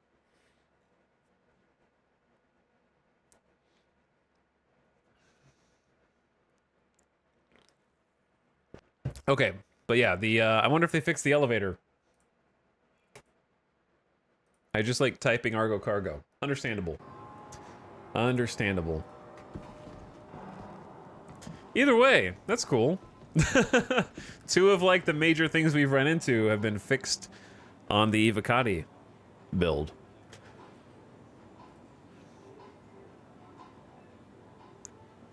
Speaker 1: Okay, but yeah, I wonder if they fixed the elevator. I just like typing Argo Cargo. Understandable. Understandable. Either way, that's cool. Two of like the major things we've run into have been fixed on the Evocati build.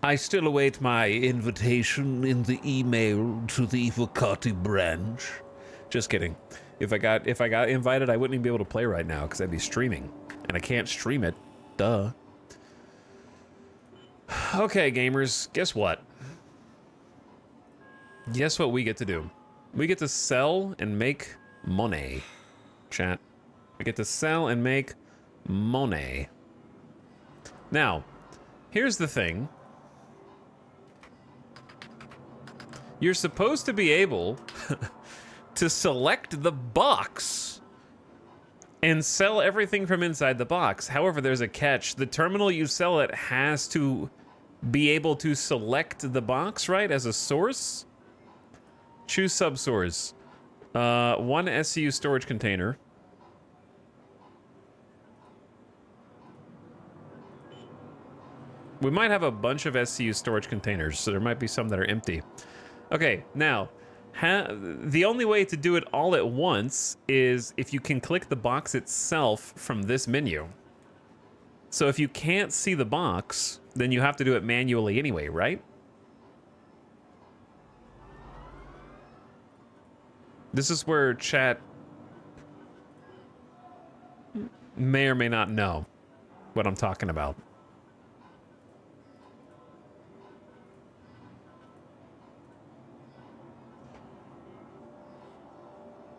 Speaker 1: I still await my invitation in the email to the Evocati branch. Just kidding. If I got invited, I wouldn't even be able to play right now because I'd be streaming, and I can't stream it. Duh. Okay, gamers, guess what? Guess what we get to do? We get to sell and make money. Chat. We get to sell and make money. Now, here's the thing. You're supposed to be able to select the box and sell everything from inside the box. However, there's a catch. The terminal you sell it has to be able to select the box, right, as a source? Choose subsource. One SCU storage container. We might have a bunch of SCU storage containers, so there might be some that are empty. Okay, now, the only way to do it all at once is if you can click the box itself from this menu. So if you can't see the box, then you have to do it manually anyway, right? This is where chat may or may not know what I'm talking about.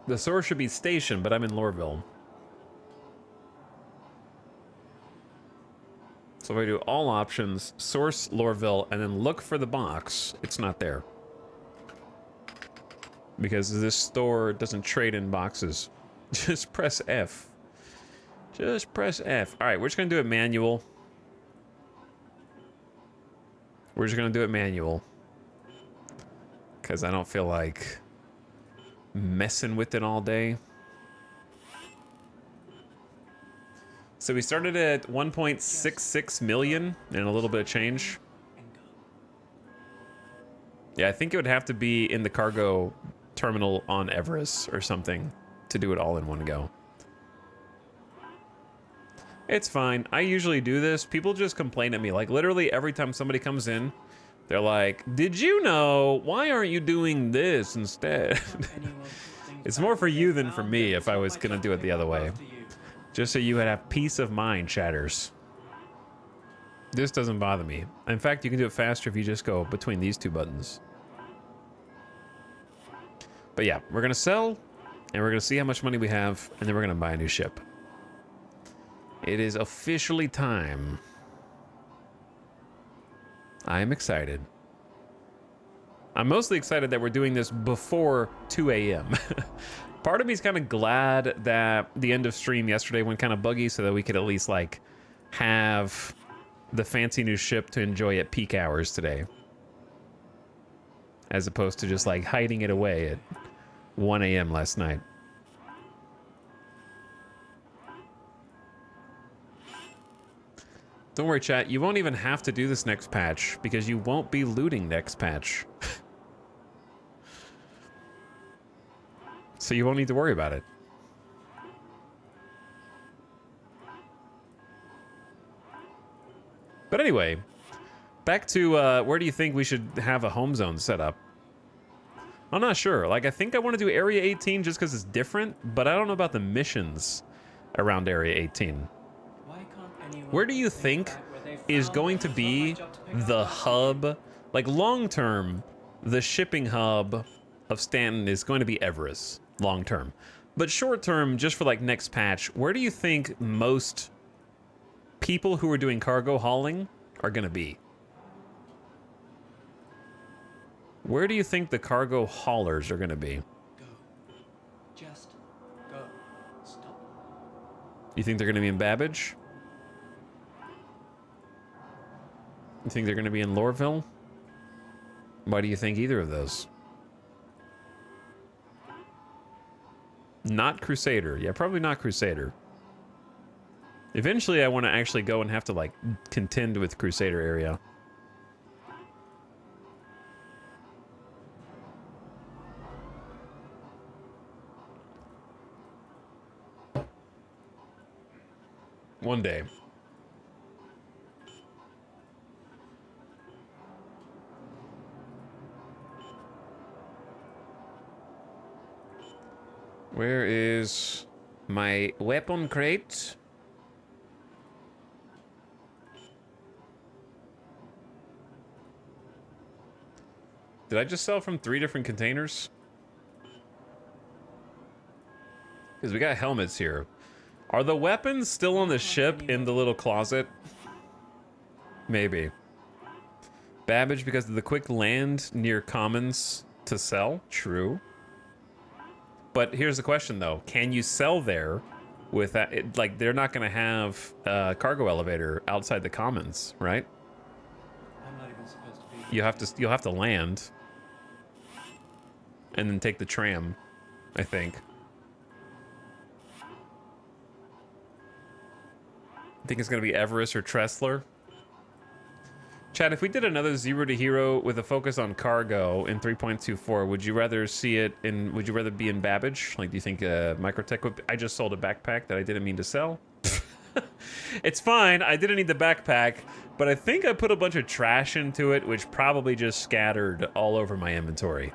Speaker 1: The source should be stationed, but I'm in Lorville. So if I do all options, source Lorville, and then look for the box, it's not there. Because this store doesn't trade in boxes. Just press F. Just press F. All right, we're just gonna do it manual. We're just gonna do it manual. Because I don't feel like messing with it all day. So we started at 1.66 million and a little bit of change. Yeah, I think it would have to be in the cargo terminal on Everest or something to do it all in one go. It's fine. I usually do this. People just complain at me. Like, literally every time somebody comes in, they're like, did you know? Why aren't you doing this instead? It's more for you than for me if I was going to do it the other way. Just so you would have peace of mind, chatters. This doesn't bother me. In fact, you can do it faster if you just go between these two buttons. But yeah, we're going to sell, and we're going to see how much money we have, and then we're going to buy a new ship. It is officially time. I am excited. I'm mostly excited that we're doing this before 2 a.m. Part of me is kind of glad that the end of stream yesterday went kind of buggy so that we could at least, like, have the fancy new ship to enjoy at peak hours today. As opposed to just, like, hiding it away at 1 a.m. last night. Don't worry, chat. You won't even have to do this next patch because you won't be looting next patch. So you won't need to worry about it. But anyway, back to where do you think we should have a home zone set up? I'm not sure. Like, I think I want to do Area 18 just because it's different, but I don't know about the missions around Area 18. Where do you think is going to be the hub? Like, long term, the shipping hub of Stanton is going to be Everest, long term. But short term, just for like next patch, where do you think most people who are doing cargo hauling are going to be? Where do you think the cargo haulers are going to be?
Speaker 2: Go. Just go. Stop.
Speaker 1: You think they're going to be in Babbage? You think they're going to be in Lorville? Why do you think either of those? Not Crusader. Yeah, probably not Crusader. Eventually, I want to actually go and have to, like, contend with Crusader area. One day. Where is my weapon crate? Did I just sell from 3 different containers? Because we got helmets here. Are the weapons still on the ship in the little closet? Maybe. Babbage because of the quick land near commons to sell? True. But here's the question, though. Can you sell there with that? Like, they're not going to have a cargo elevator outside the commons, right?
Speaker 2: I'm not even supposed to be.
Speaker 1: You'll have to land and then take the tram, I think. I think it's going to be Everest or Tressler. Chad, if we did another Zero to Hero with a focus on cargo in 3.24, would you rather see it in, would you rather be in Babbage? Like, do you think Microtech would, I just sold a backpack that I didn't mean to sell. It's fine, I didn't need the backpack, but I think I put a bunch of trash into it, which probably just scattered all over my inventory.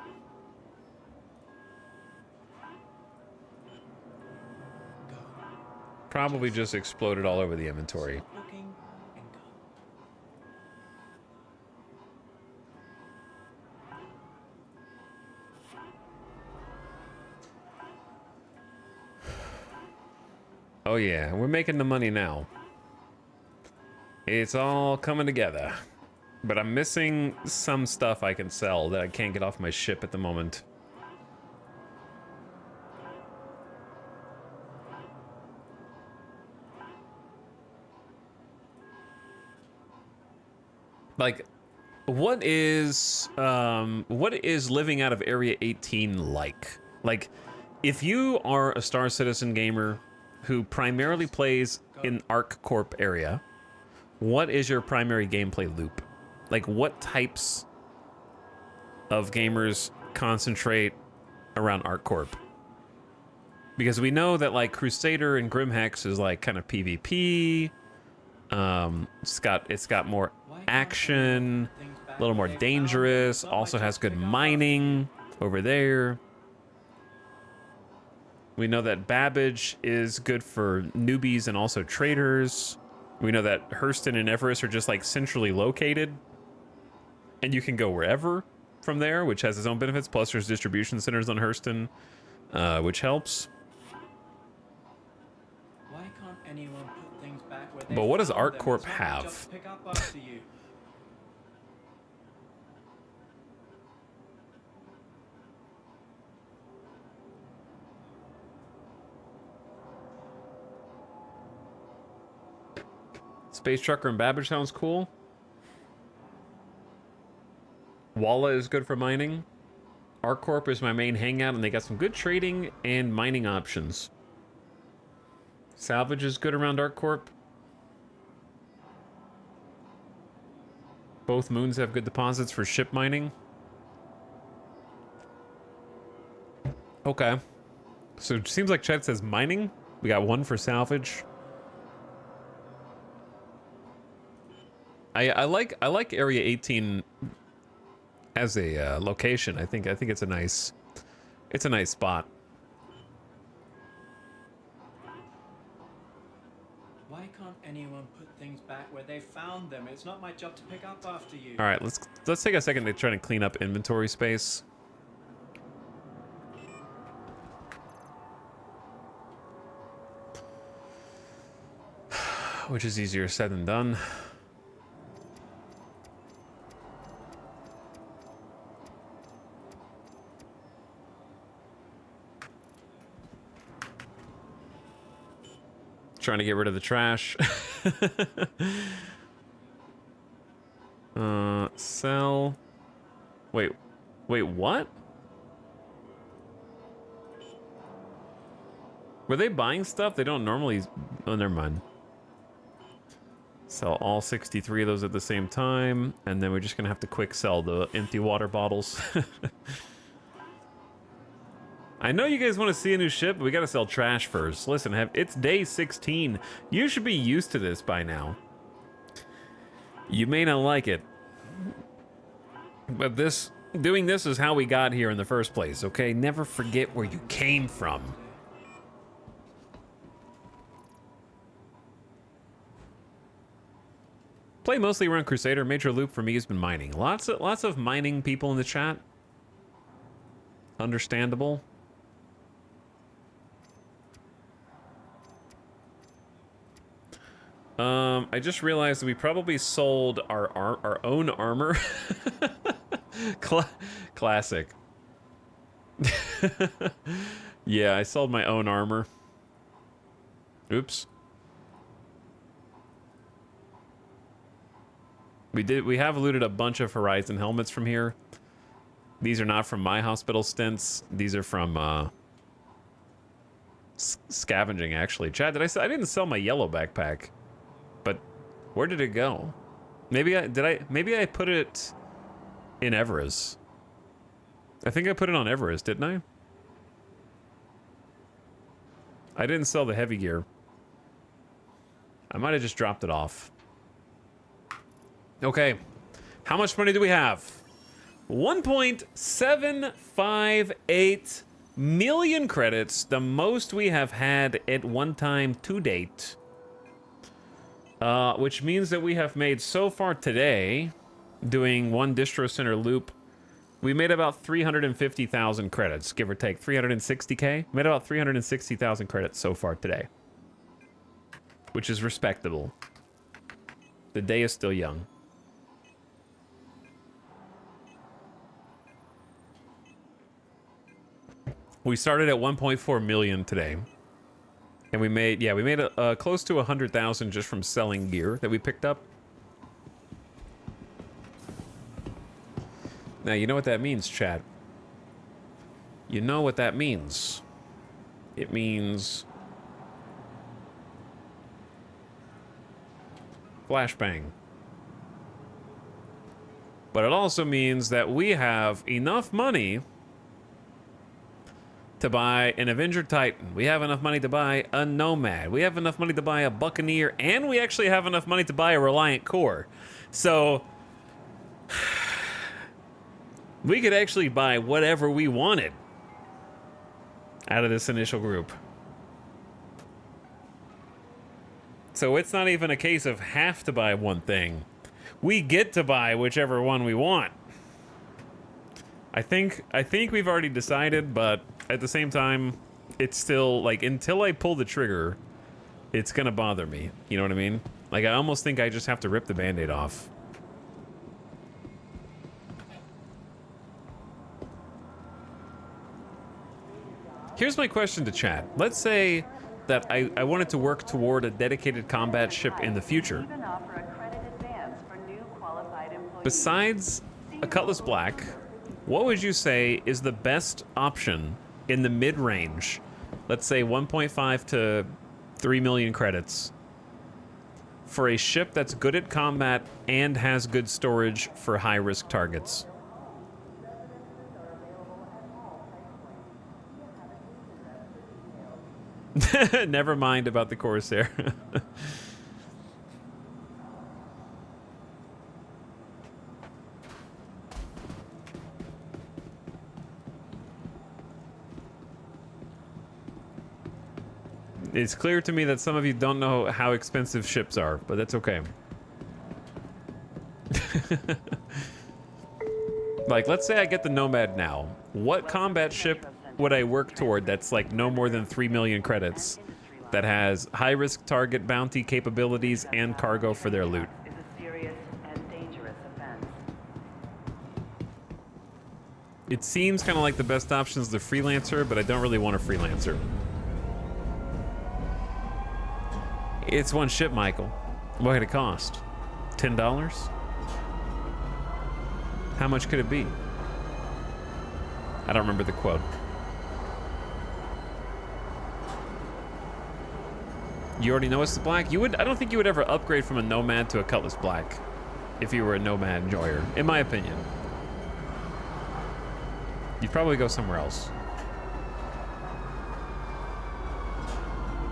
Speaker 1: Probably just exploded all over the inventory. Oh yeah, we're making the money now. It's all coming together. But I'm missing some stuff I can sell that I can't get off my ship at the moment. Like, what is living out of Area 18 like? Like, if you are a Star Citizen gamer who primarily plays in ArcCorp area, what is your primary gameplay loop? Like, what types of gamers concentrate around ArcCorp? Because we know that, like, Crusader and Grimhex is, like, kind of PvP. It's got more action, a little more dangerous, also has good mining over there. We know that Babbage is good for newbies and also traders. We know that Hurston and Everest are just like centrally located and you can go wherever from there, which has its own benefits. Plus there's distribution centers on Hurston, which helps.
Speaker 2: Why can't anyone put things back where they
Speaker 1: But what does
Speaker 2: found them?
Speaker 1: ArcCorp
Speaker 2: It's not my job
Speaker 1: have?
Speaker 2: to pick up after you.
Speaker 1: Space Trucker and Babbage sounds cool. Walla is good for mining. ArcCorp is my main hangout, and they got some good trading and mining options. Salvage is good around ArcCorp. Both moons have good deposits for ship mining. Okay. So it seems like chat says mining. We got one for salvage. I like Area 18 as a location. I think it's a nice spot.
Speaker 2: Why can't anyone put things back where they found them? It's not my job to pick up after you.
Speaker 1: All right, let's take a second to try to clean up inventory space. Which is easier said than done. Trying to get rid of the trash. Sell. Wait, what? Were they buying stuff? They don't normally... Oh, never mind. Sell all 63 of those at the same time, and then we're just gonna have to quick sell the empty water bottles. I know you guys want to see a new ship, but we gotta sell trash first. Listen, it's day 16. You should be used to this by now. You may not like it, but doing this is how we got here in the first place, okay? Never forget where you came from. Play mostly around Crusader. Major loop for me has been mining. Lots of mining people in the chat. Understandable. I just realized that we probably sold our own armor. Classic. Yeah, I sold my own armor. Oops. We have looted a bunch of Horizon helmets from here. These are not from my hospital stints. These are from scavenging, actually. Chad, I didn't sell my yellow backpack, but where did it go? Maybe I put it in Everest. I think I put it on Everest, didn't I? I didn't sell the heavy gear. I might have just dropped it off. Okay, how much money do we have? 1.758 million credits, the most we have had at one time to date. Which means that we have made so far today, doing one distro center loop, we made about 350,000 credits, give or take 360K. Made about 360,000 credits so far today. which is respectable. The day is still young. We started at 1.4 million today. And we made close to 100,000 just from selling gear that we picked up. Now, you know what that means, chat. You know what that means. It means flashbang. But it also means that we have enough money to buy an Avenger Titan. We have enough money to buy a Nomad. We have enough money to buy a Buccaneer, and we actually have enough money to buy a Reliant Core. So we could actually buy whatever we wanted out of this initial group. So it's not even a case of have to buy one thing. We get to buy whichever one we want. I think we've already decided, but at the same time, it's still, like, until I pull the trigger, it's gonna bother me. You know what I mean? Like, I almost think I just have to rip the Band-Aid off. Here's my question to chat. Let's say that I wanted to work toward a dedicated combat ship in the future.
Speaker 6: Even offer a credit advance for new qualified employees.
Speaker 1: Besides a Cutlass Black, what would you say is the best option in the mid-range? Let's say 1.5 to 3 million credits for a ship that's good at combat and has good storage for high-risk targets. Never mind about the Corsair. It's clear to me that some of you don't know how expensive ships are, but that's okay. Like, let's say I get the Nomad now. What combat ship would I work toward that's like no more than 3 million credits, that has high-risk target bounty capabilities and cargo for their loot?
Speaker 6: Is a serious and dangerous offense.
Speaker 1: It seems kind of like the best option is the Freelancer, but I don't really want a Freelancer. It's one ship, Michael. What could it cost? $10? How much could it be? I don't remember the quote. You already know it's the Black? You would. I don't think you would ever upgrade from a Nomad to a Cutlass Black if you were a Nomad enjoyer, in my opinion. You'd probably go somewhere else.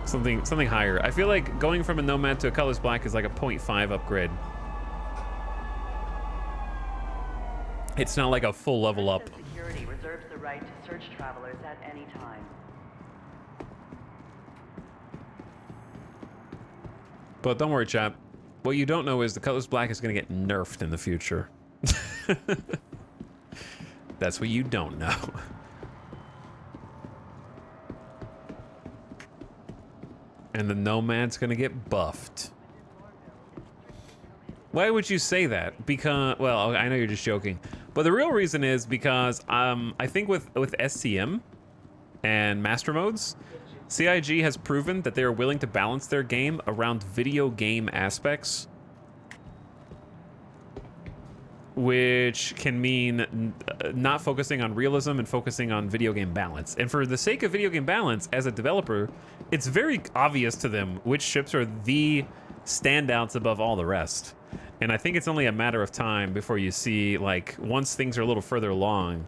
Speaker 1: Something higher. I feel like going from a Nomad to a Cutlass Black is like a 0.5 upgrade. It's not like a full level up.
Speaker 6: Security reserves the right to search travelers at any time.
Speaker 1: But don't worry, chap. What you don't know is the Cutlass Black is going to get nerfed in the future. That's what you don't know. And the Nomad's going to get buffed. Why would you say that? Because, well, I know you're just joking. But the real reason is because I think with SCM and Master Modes, CIG has proven that they are willing to balance their game around video game aspects, which can mean not focusing on realism and focusing on video game balance. And for the sake of video game balance, as a developer, it's very obvious to them which ships are the standouts above all the rest. And I think it's only a matter of time before you see, like, once things are a little further along,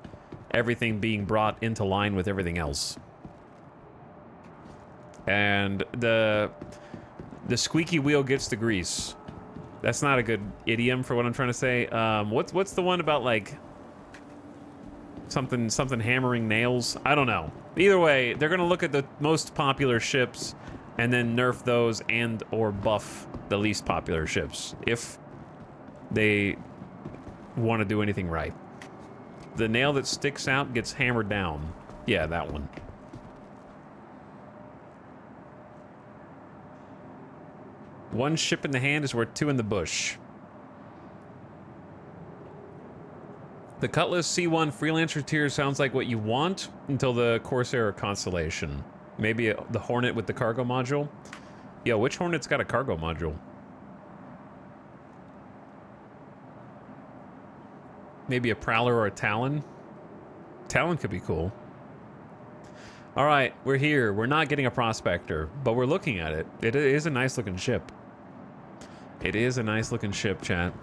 Speaker 1: everything being brought into line with everything else. And the squeaky wheel gets the grease. That's not a good idiom for what I'm trying to say. What's the one about, like, something hammering nails? I don't know. Either way, they're gonna look at the most popular ships and then nerf those and or buff the least popular ships if they want to do anything right. The nail that sticks out gets hammered down. Yeah, that one. One ship in the hand is worth 2 in the bush. The Cutlass C1 Freelancer tier sounds like what you want until the Corsair Constellation. Maybe the Hornet with the cargo module. Yo, which Hornet's got a cargo module? Maybe a Prowler or a Talon? Talon could be cool. All right, we're here. We're not getting a Prospector, but we're looking at it. It is a nice looking ship. It is a nice looking ship, chat.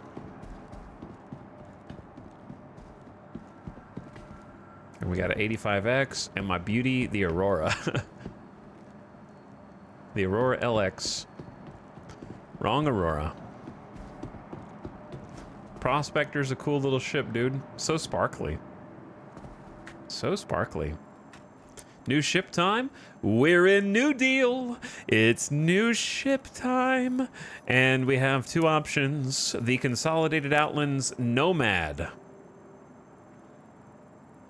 Speaker 1: And we got an 85X and my beauty, the Aurora. The Aurora LX. Wrong Aurora. Prospector's a cool little ship, dude. So sparkly. So sparkly. New ship time? We're in New Deal. It's new ship time. And we have 2 options. The Consolidated Outlands Nomad,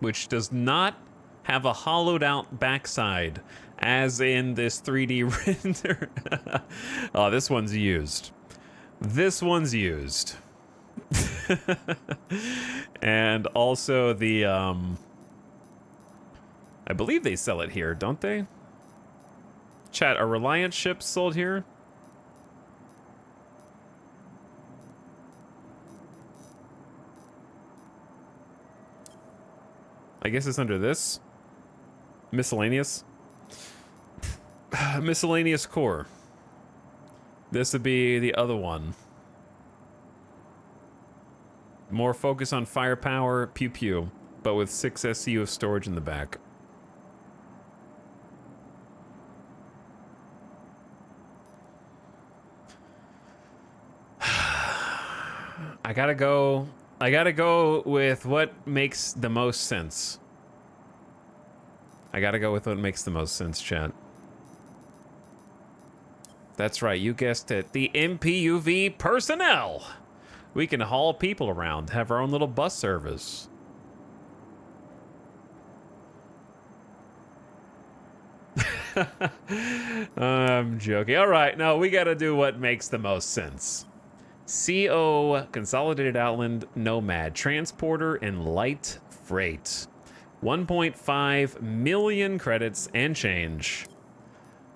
Speaker 1: which does not have a hollowed out backside, as in this 3D render. Oh, this one's used. This one's used. And also the, I believe they sell it here, don't they? Chat, are Reliant ships sold here? I guess it's under this. Miscellaneous. Miscellaneous core. This would be the other one. More focus on firepower, pew pew, but with 6 SCU of storage in the back. I gotta go with what makes the most sense. I gotta go with what makes the most sense, chat. That's right, you guessed it. The MPUV personnel. We can haul people around, have our own little bus service. I'm joking. All right, no, we gotta do what makes the most sense. CO Consolidated Outland Nomad Transporter and Light Freight. 1.5 million credits and change.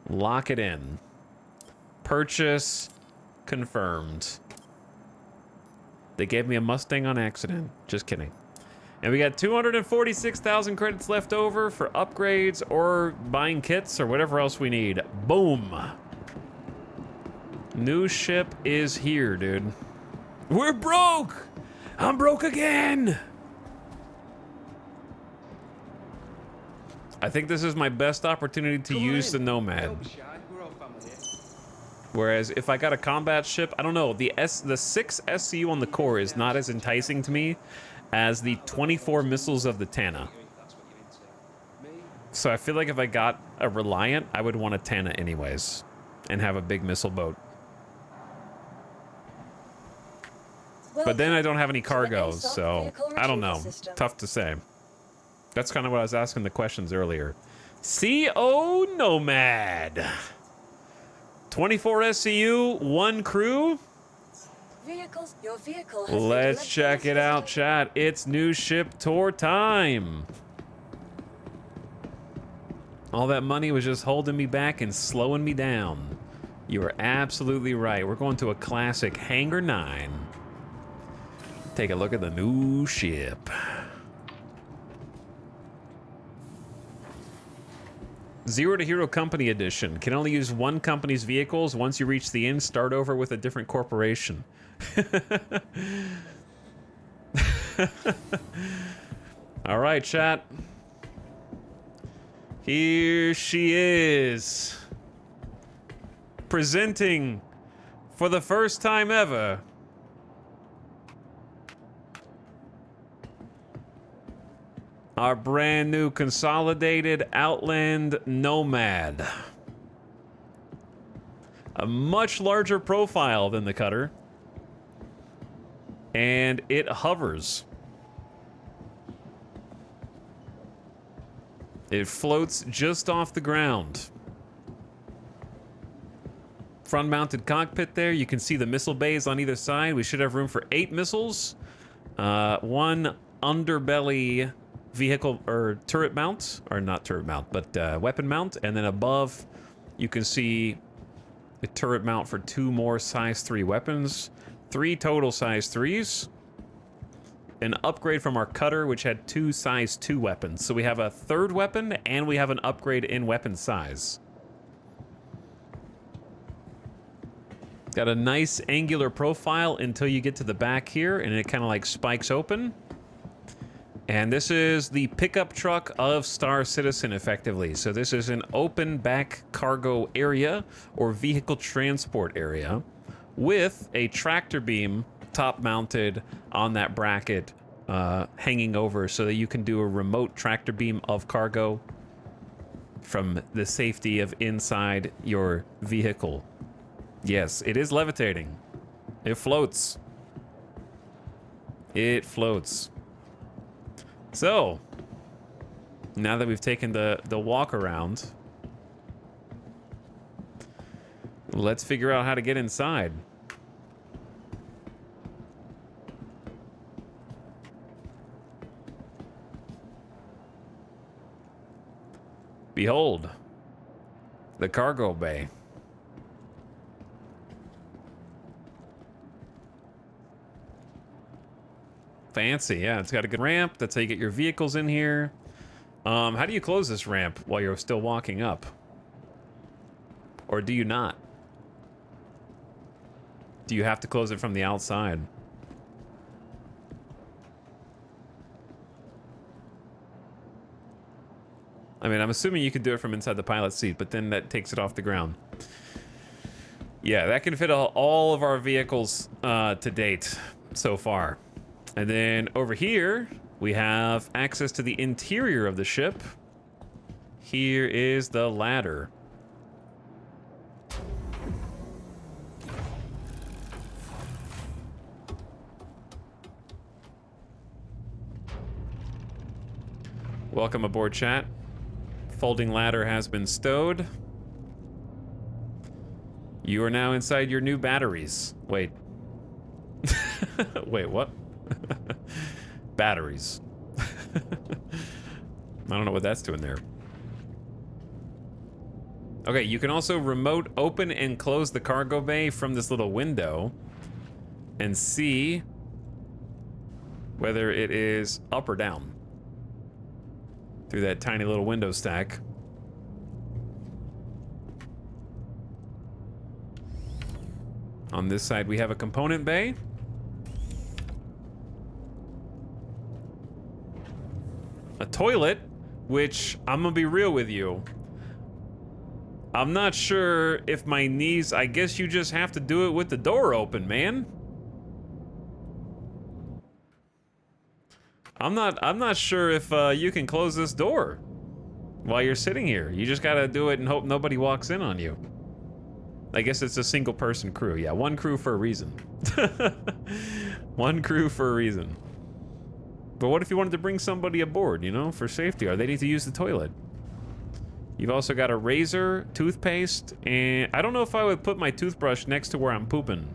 Speaker 1: Lock it in. Purchase confirmed. They gave me a Mustang on accident. Just kidding. And we got 246,000 credits left over for upgrades or buying kits or whatever else we need. Boom. New ship is here, dude. We're broke! I'm broke again! I think this is my best opportunity to use the Nomad. Whereas if I got a combat ship, I don't know, the 6 SCU on the core is not as enticing to me as the 24 missiles of the Tana. So I feel like if I got a Reliant, I would want a Tana anyways and have a big missile boat. But then I don't have any cargo, so I don't know. Tough to say. That's kind of what I was asking the questions earlier. CO Nomad. 24 SCU, 1 crew.
Speaker 4: Your vehicle has
Speaker 1: Let's check it out, chat. It's new ship tour time. All that money was just holding me back and slowing me down. You are absolutely right. We're going to a classic Hangar 9. Take a look at the new ship. Zero to Hero Company Edition. Can only use one company's vehicles. Once you reach the end, start over with a different corporation. All right, chat. Here she is. Presenting for the first time ever. Our brand new Consolidated Outland Nomad. A much larger profile than the Cutter. And it hovers. It floats just off the ground. front-mounted cockpit there. You can see the missile bays on either side. We should have room for 8 missiles. One underbelly vehicle or turret mount, or not turret mount, but weapon mount. And then above, you can see a turret mount for 2 more size 3 weapons. 3 total size 3s. An upgrade from our cutter, which had 2 size 2 weapons. So we have a 3rd weapon, and we have an upgrade in weapon size. Got a nice angular profile until you get to the back here, and it kind of like spikes open. And this is the pickup truck of Star Citizen, effectively. So this is an open back cargo area, or vehicle transport area, with a tractor beam top-mounted on that bracket, hanging over, so that you can do a remote tractor beam of cargo from the safety of inside your vehicle. Yes, it is levitating. It floats. It floats. So, now that we've taken the walk around, let's figure out how to get inside. Behold, the cargo bay. Fancy, yeah. It's got a good ramp. That's how you get your vehicles in here. How do you close this ramp while you're still walking up? Or do you not? Do you have to close it from the outside? I mean, I'm assuming you could do it from inside the pilot's seat, but then that takes it off the ground. Yeah, that can fit all of our vehicles to date so far. And then over here, we have access to the interior of the ship. Here is the ladder. Welcome aboard, chat. Folding ladder has been stowed. You are now inside your new batteries. Wait. Wait, what? Batteries. I don't know what that's doing there. Okay, you can also remote open and close the cargo bay from this little window and see whether it is up or down through that tiny little window stack. On this side, we have a component bay. A toilet, which I'm gonna be real with you. I'm not sure if my knees, I guess you just have to do it with the door open, man. I'm not sure if you can close this door while you're sitting here. You just gotta do it and hope nobody walks in on you. I guess it's a single person crew. Yeah, one crew for a reason. One crew for a reason. But what if you wanted to bring somebody aboard, you know, for safety, or they need to use the toilet? You've also got a razor, toothpaste, and I don't know if I would put my toothbrush next to where I'm pooping.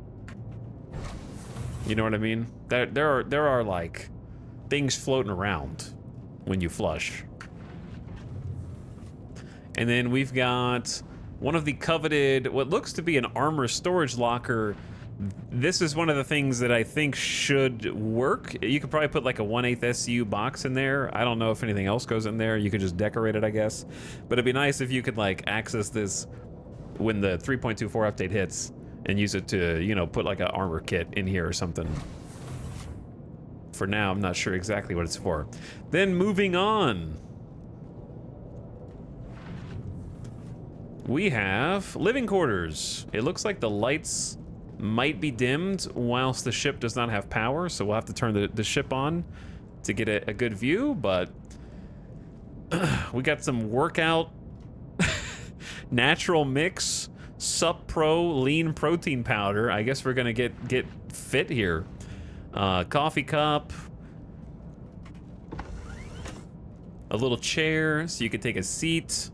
Speaker 1: You know what I mean? There are like things floating around when you flush. And then we've got one of the coveted, what looks to be an armor storage locker. This is one of the things that I think should work. You could probably put like a 1/8 SU box in there. I don't know if anything else goes in there. You could just decorate it, I guess. But it'd be nice if you could like access this when the 3.24 update hits and use it to, you know, put like an armor kit in here or something. For now, I'm not sure exactly what it's for. Then moving on. We have living quarters. It looks like the lights might be dimmed whilst the ship does not have power, so we'll have to turn the ship on to get a good view, but we got some workout natural mix Sup Pro lean protein powder. I guess we're gonna get fit here. Coffee cup, a little chair so you can take a seat,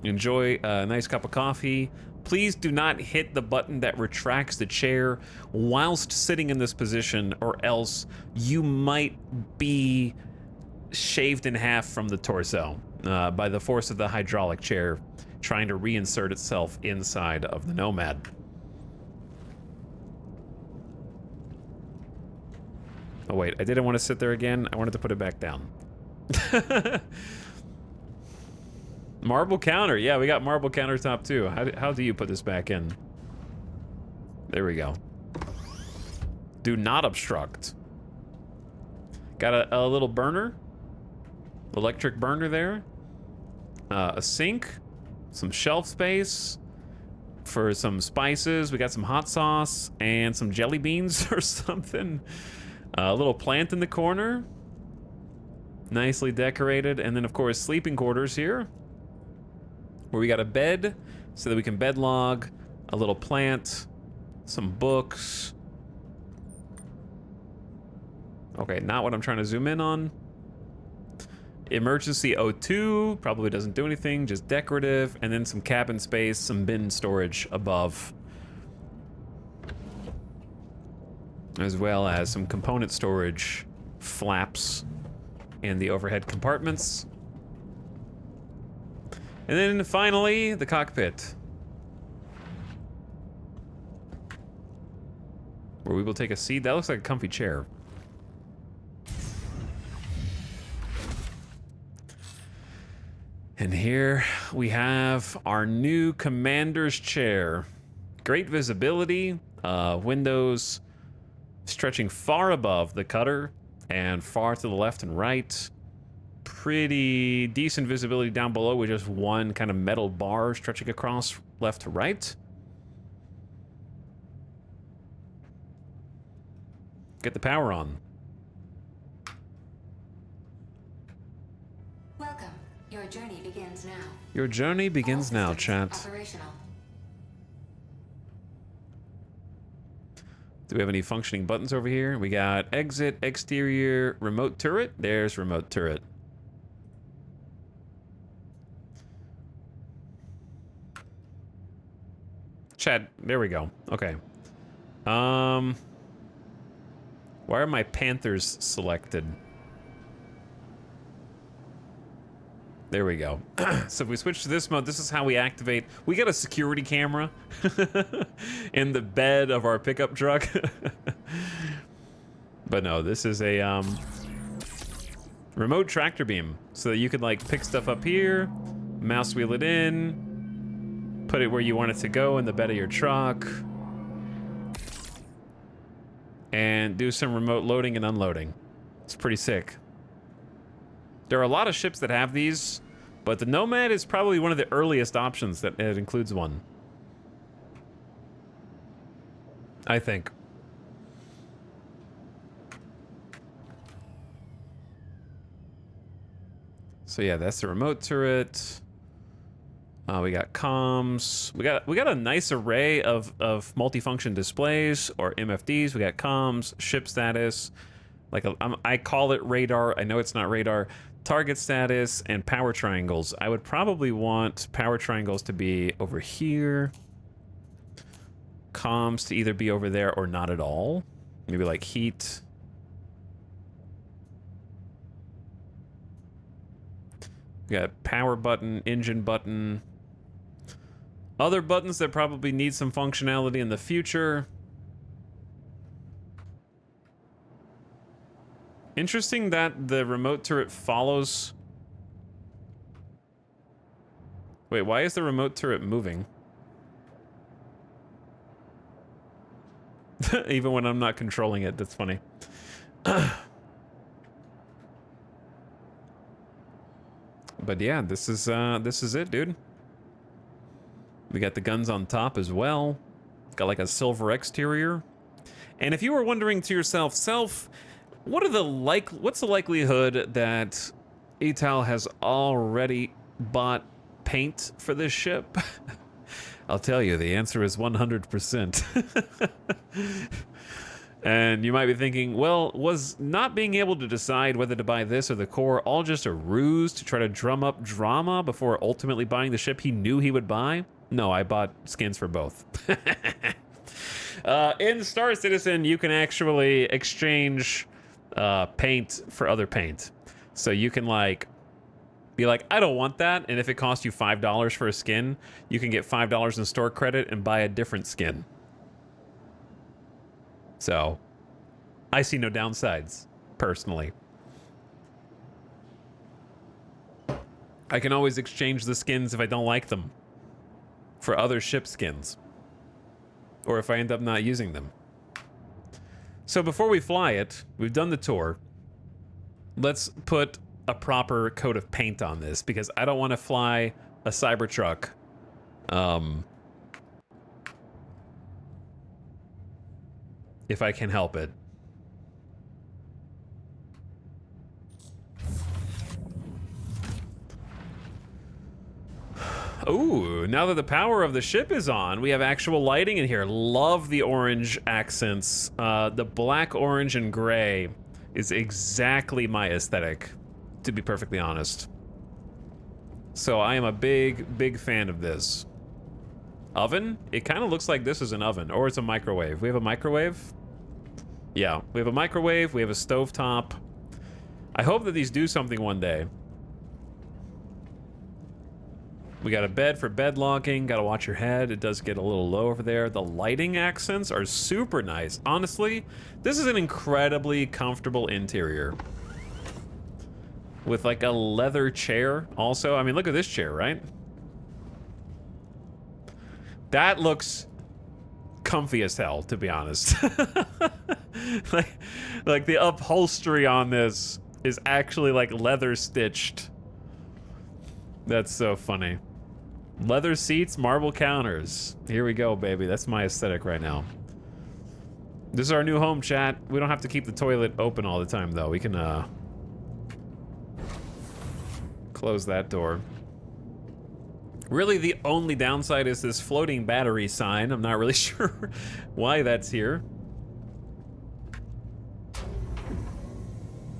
Speaker 1: enjoy a nice cup of coffee. Please do not hit the button that retracts the chair whilst sitting in this position, or else you might be shaved in half from the torso by the force of the hydraulic chair trying to reinsert itself inside of the Nomad. Oh wait, I didn't want to sit there again. I wanted to put it back down. Marble counter. Yeah, we got marble countertop too. How do you put this back in? There we go. Do not obstruct. Got a little burner. Electric burner there. A sink. Some shelf space for some spices. We got some hot sauce and some jelly beans or something. A little plant in the corner. Nicely decorated. And then, of course, sleeping quarters here, where we got a bed so that we can bed log, a little plant, some books. Okay, not what I'm trying to zoom in on. Emergency O2, probably doesn't do anything, just decorative. And then some cabin space, some bin storage above. As well as some component storage, flaps, and the overhead compartments. And then finally, the cockpit, where we will take a seat. That looks like a comfy chair. And here we have our new commander's chair. Great visibility, windows stretching far above the cutter and far to the left and right. Pretty decent visibility down below with just one kind of metal bar stretching across left to right. Get the power on.
Speaker 7: Welcome. Your journey begins now.
Speaker 1: Your journey begins now, chat.
Speaker 7: Operational.
Speaker 1: Do we have any functioning buttons over here? We got exit, exterior, remote turret. There's remote turret. Chat, there we go. Okay. Why are my Panthers selected? There we go. So if we switch to this mode, this is how we activate. We got a security camera in the bed of our pickup truck. But no, this is a remote tractor beam, so that you could like pick stuff up here, mouse wheel it in, put it where you want it to go in the bed of your truck, and do some remote loading and unloading. It's pretty sick. There are a lot of ships that have these, but the Nomad is probably one of the earliest options that it includes one, I think. So yeah, that's the remote turret. We got comms. We got a nice array of multifunction displays, or MFDs. We got comms, ship status, like I call it radar. I know it's not radar. Target status and power triangles. I would probably want power triangles to be over here. Comms to either be over there or not at all. Maybe like heat. We got power button, engine button. Other buttons that probably need some functionality in the future. Interesting that the remote turret follows. Wait, why is the remote turret moving? Even when I'm not controlling it, that's funny. But yeah, this is it, dude. We got the guns on top as well. Got like a silver exterior. And if you were wondering to yourself, what's the likelihood that ETAL has already bought paint for this ship? I'll tell you, the answer is 100%. And you might be thinking, well, was not being able to decide whether to buy this or the core all just a ruse to try to drum up drama before ultimately buying the ship he knew he would buy? No, I bought skins for both. In Star Citizen, you can actually exchange paint for other paint. So you can like be like, I don't want that, and if it costs you $5 for a skin, you can get $5 in store credit and buy a different skin. So I see no downsides, personally. I can always exchange the skins if I don't like them for other ship skins, or if I end up not using them. So before we fly it, we've done the tour. Let's put a proper coat of paint on this, because I don't want to fly a Cybertruck. If I can help it. Ooh, now that the power of the ship is on, we have actual lighting in here. Love the orange accents. The black, orange, and gray is exactly my aesthetic, to be perfectly honest. So I am a big, big fan of this. Oven? It kind of looks like this is an oven, or it's a microwave. We have a microwave? Yeah, we have a microwave, we have a stovetop. I hope that these do something one day. We got a bed for bed logging. Gotta watch your head. It does get a little low over there. The lighting accents are super nice. Honestly, this is an incredibly comfortable interior. With like a leather chair also. I mean, look at this chair, right? That looks comfy as hell, to be honest. like the upholstery on this is actually like leather stitched. That's so funny. Leather seats, marble counters. Here we go, baby. That's my aesthetic right now. This is our new home, chat. We don't have to keep the toilet open all the time, though. We can, close that door. Really, the only downside is this floating battery sign. I'm not really sure why that's here.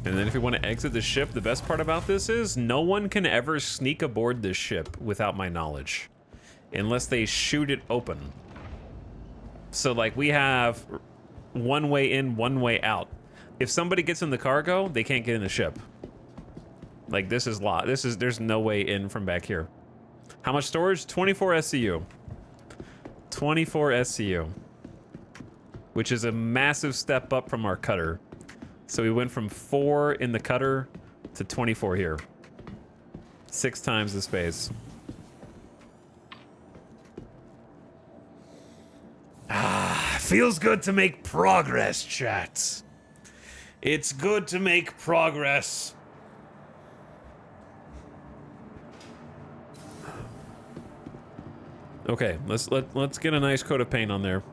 Speaker 1: And then if you want to exit the ship, the best part about this is no one can ever sneak aboard this ship without my knowledge, unless they shoot it open. So like we have one way in, one way out. If somebody gets in the cargo, they can't get in the ship. Like this is locked. There's no way in from back here. How much storage? 24 SCU. 24 SCU. Which is a massive step up from our cutter. So we went from 4 in the cutter to 24 here. 6 times the space. Ah, feels good to make progress, chat. It's good to make progress. Okay, let's get a nice coat of paint on there.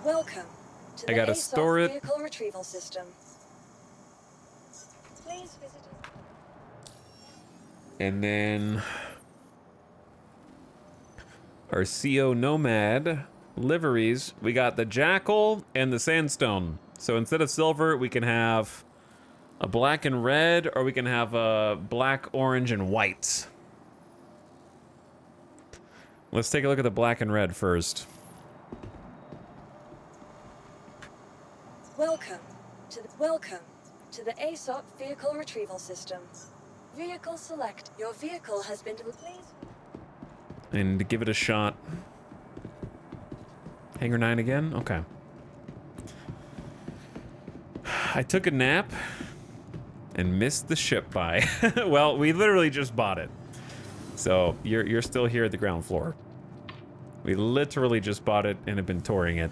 Speaker 4: Welcome to the
Speaker 1: I gotta
Speaker 4: ASOC
Speaker 1: store it.
Speaker 4: vehicle retrieval system. Please visit us.
Speaker 1: And then our CO Nomad liveries. We got the Jackal and the Sandstone. So instead of silver, we can have a black and red, or we can have a black, orange, and white. Let's take a look at the black and red first.
Speaker 4: Welcome to the ASOC vehicle retrieval system. Vehicle select. Your vehicle has been please.
Speaker 1: And give it a shot. Hangar 9 again? Okay. I took a nap and missed the ship by. Well, we literally just bought it. So you're still here at the ground floor. We literally just bought it and have been touring it.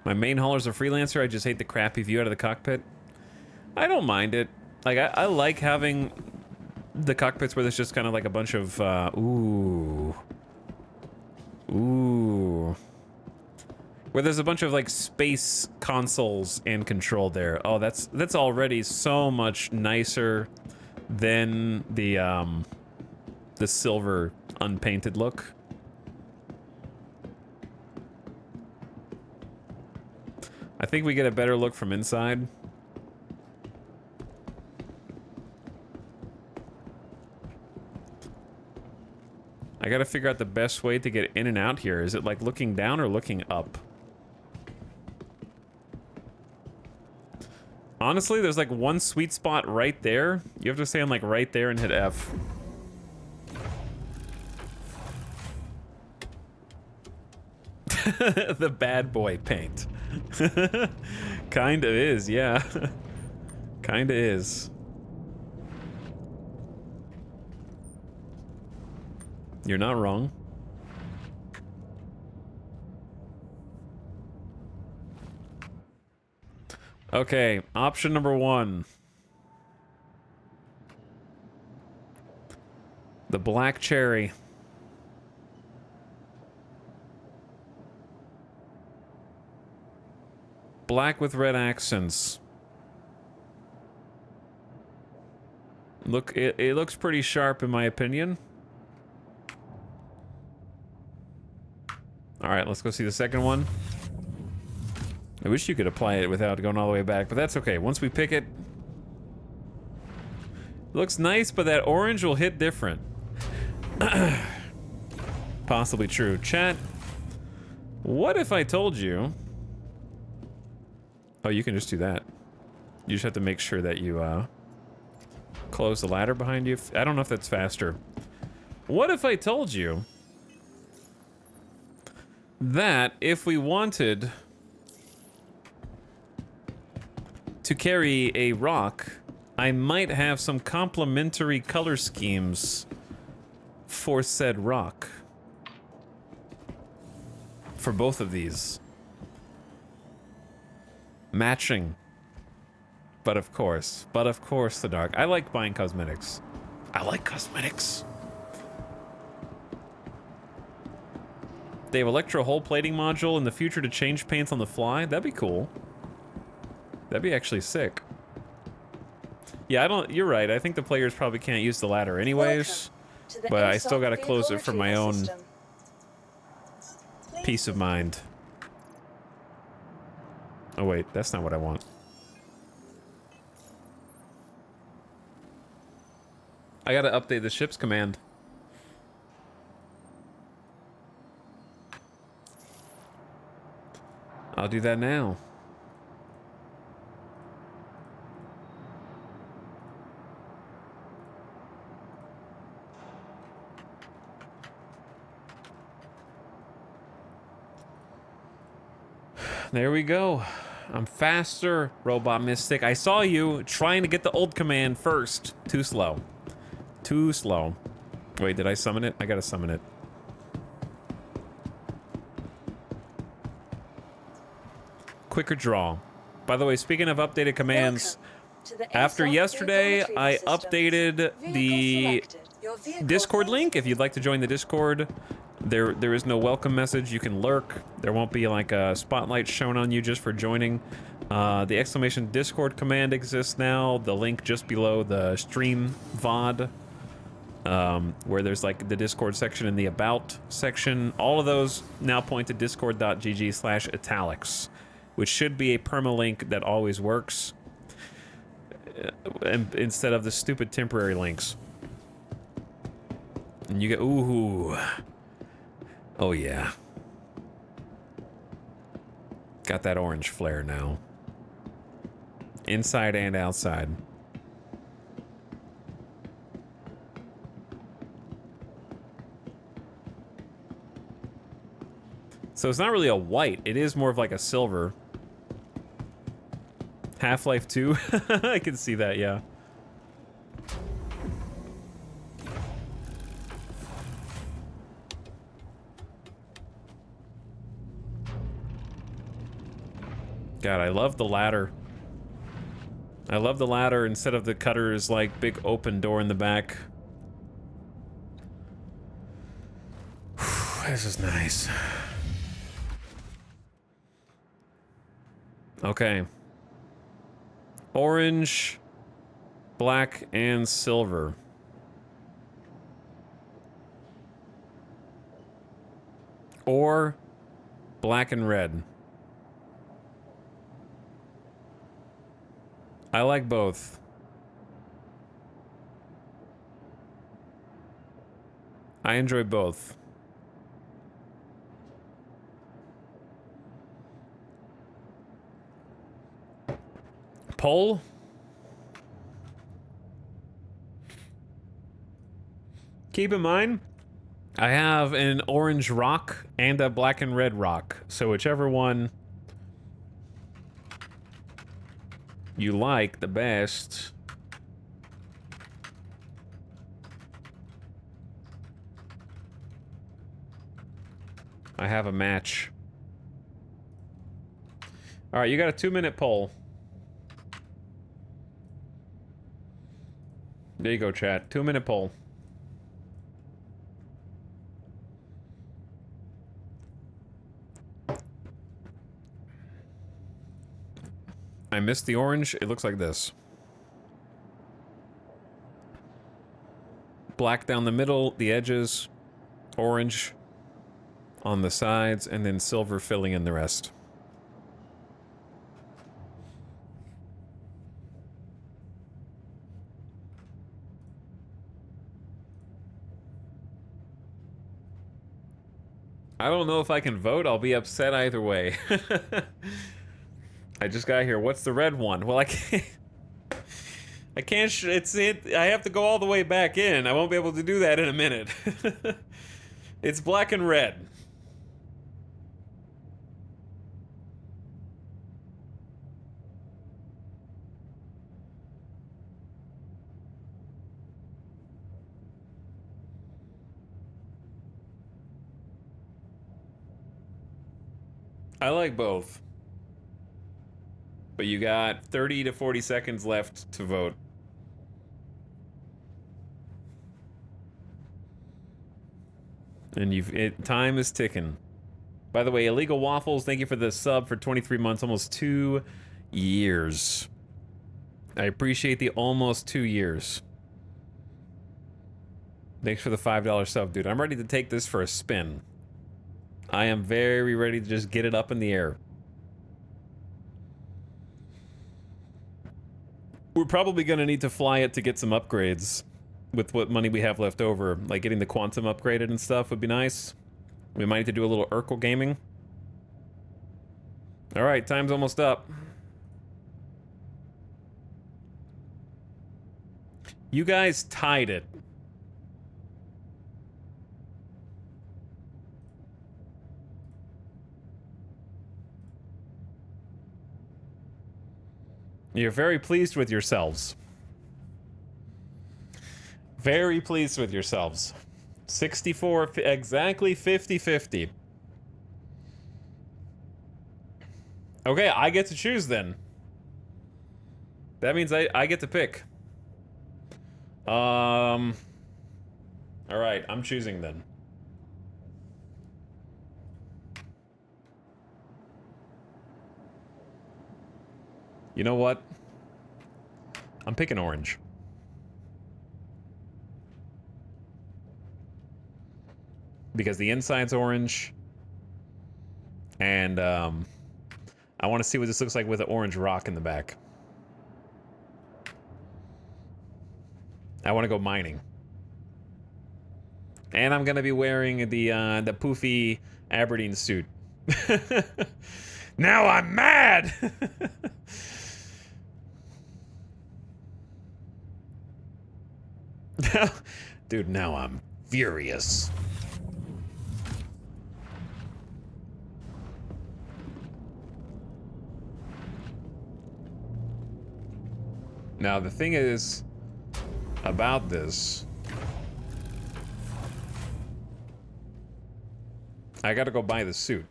Speaker 1: My main hauler's a freelancer. I just hate the crappy view out of the cockpit. I don't mind it. Like, I like having the cockpits where there's just kind of like a bunch of, ooh. Where there's a bunch of like space consoles and control there. Oh, that's already so much nicer than the silver unpainted look. I think we get a better look from inside. I gotta figure out the best way to get in and out here. Is it like looking down or looking up? Honestly, there's like one sweet spot right there. You have to stand like right there and hit F. The bad boy paint. Kinda is, yeah. Kinda is. You're not wrong. Okay, option number 1. The black cherry. Black with red accents. Look, it looks pretty sharp in my opinion. All right, let's go see the second one. I wish you could apply it without going all the way back, but that's okay. Once we pick it, looks nice, but that orange will hit different. Possibly true. Chat, what if I told you... Oh, you can just do that. You just have to make sure that you close the ladder behind you. I don't know if that's faster. What if I told you that if we wanted to carry a rock, I might have some complementary color schemes for said rock? For both of these. Matching. But of course the dark. I like buying cosmetics. I like cosmetics. They have electro hole plating module in the future to change paints on the fly. That'd be cool. That'd be actually sick. Yeah, you're right. I think the players probably can't use the ladder anyways. But I still gotta close it for my own peace of mind. Oh wait, that's not what I want. I gotta update the ship's command. I'll do that now. There we go. I'm faster, Robot Mystic. I saw you trying to get the old command first. Too slow. Too slow. Wait, did I summon it? I gotta summon it. Quicker draw. By the way, speaking of updated commands, after yesterday, I updated the Discord link. If you'd like to join the Discord, there is no welcome message. You can lurk. There won't be like a spotlight shown on you just for joining. The exclamation Discord command exists now. The link just below the stream VOD, where there's like the Discord section and the About section. All of those now point to discord.gg/italics, which should be a permalink that always works, instead of the stupid temporary links. And you get, ooh. Oh yeah. Got that orange flare now. Inside and outside. So it's not really a white, it is more of like a silver. Half-Life 2? I can see that, yeah. God, I love the ladder. I love the ladder instead of the cutter's like big open door in the back. This is nice. Okay. Orange, black, and silver. Or black and red. I like both. I enjoy both. Poll? Keep in mind, I have an orange rock and a black and red rock. So whichever one you like the best. I have a match. All right, you got a 2-minute poll. There you go, chat. 2-minute poll. I missed the orange. It looks like this. Black down the middle, the edges, orange on the sides, and then silver filling in the rest. I don't know if I can vote. I'll be upset either way. I just got here. What's the red one? Well, I can't. I can't. I have to go all the way back in. I won't be able to do that in a minute. It's black and red. I like both. But you got 30 to 40 seconds left to vote. And time is ticking. By the way, Illegal Waffles, thank you for the sub for 23 months, almost 2 years. I appreciate the almost 2 years. Thanks for the $5 sub, dude. I'm ready to take this for a spin. I am very ready to just get it up in the air. We're probably going to need to fly it to get some upgrades with what money we have left over. Like getting the quantum upgraded and stuff would be nice. We might need to do a little Urkel gaming. All right, time's almost up. You guys tied it. You're very pleased with yourselves. Very pleased with yourselves. 64, exactly 50-50. Okay, I get to choose then. That means I get to pick. All right, I'm choosing then. You know what? I'm picking orange. Because the inside's orange. And I want to see what this looks like with an orange rock in the back. I want to go mining. And I'm going to be wearing the poofy Aberdeen suit. Now I'm mad! Dude, now I'm furious. Now, the thing is about this, I gotta go buy the suit.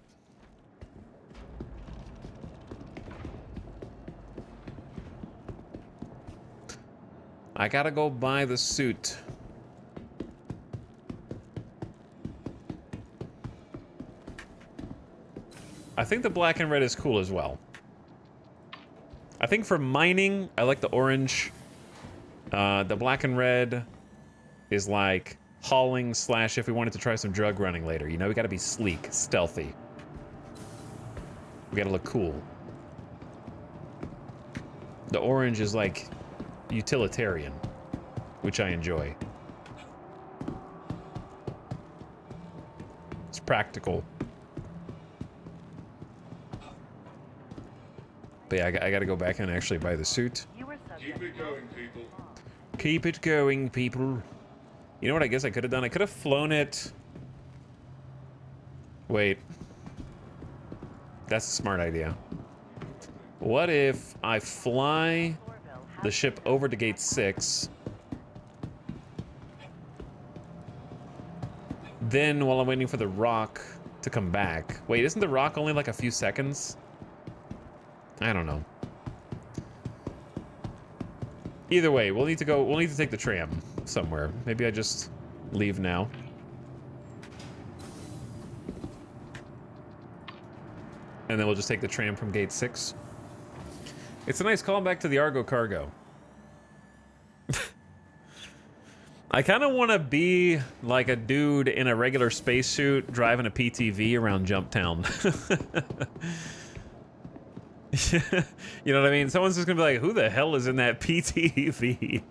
Speaker 1: I gotta go buy the suit. I think the black and red is cool as well. I think for mining, I like the orange. The black and red is like hauling / if we wanted to try some drug running later. You know, we gotta be sleek, stealthy. We gotta look cool. The orange is like utilitarian, which I enjoy. It's practical. But yeah, I gotta go back and actually buy the suit.
Speaker 6: Keep it going,
Speaker 9: people.
Speaker 1: Keep it going, people. You know what I guess I could have done? I could have flown it. Wait. That's a smart idea. What if I fly the ship over to gate 6? Then, while I'm waiting for the rock to come back. Wait, isn't the rock only like a few seconds? I don't know. Either way, we'll need to take the tram somewhere. Maybe I just leave now. And then we'll just take the tram from gate 6. It's a nice callback to the Argo Cargo. I kind of want to be like a dude in a regular spacesuit driving a PTV around Jumptown. You know what I mean? Someone's just gonna be like, who the hell is in that PTV?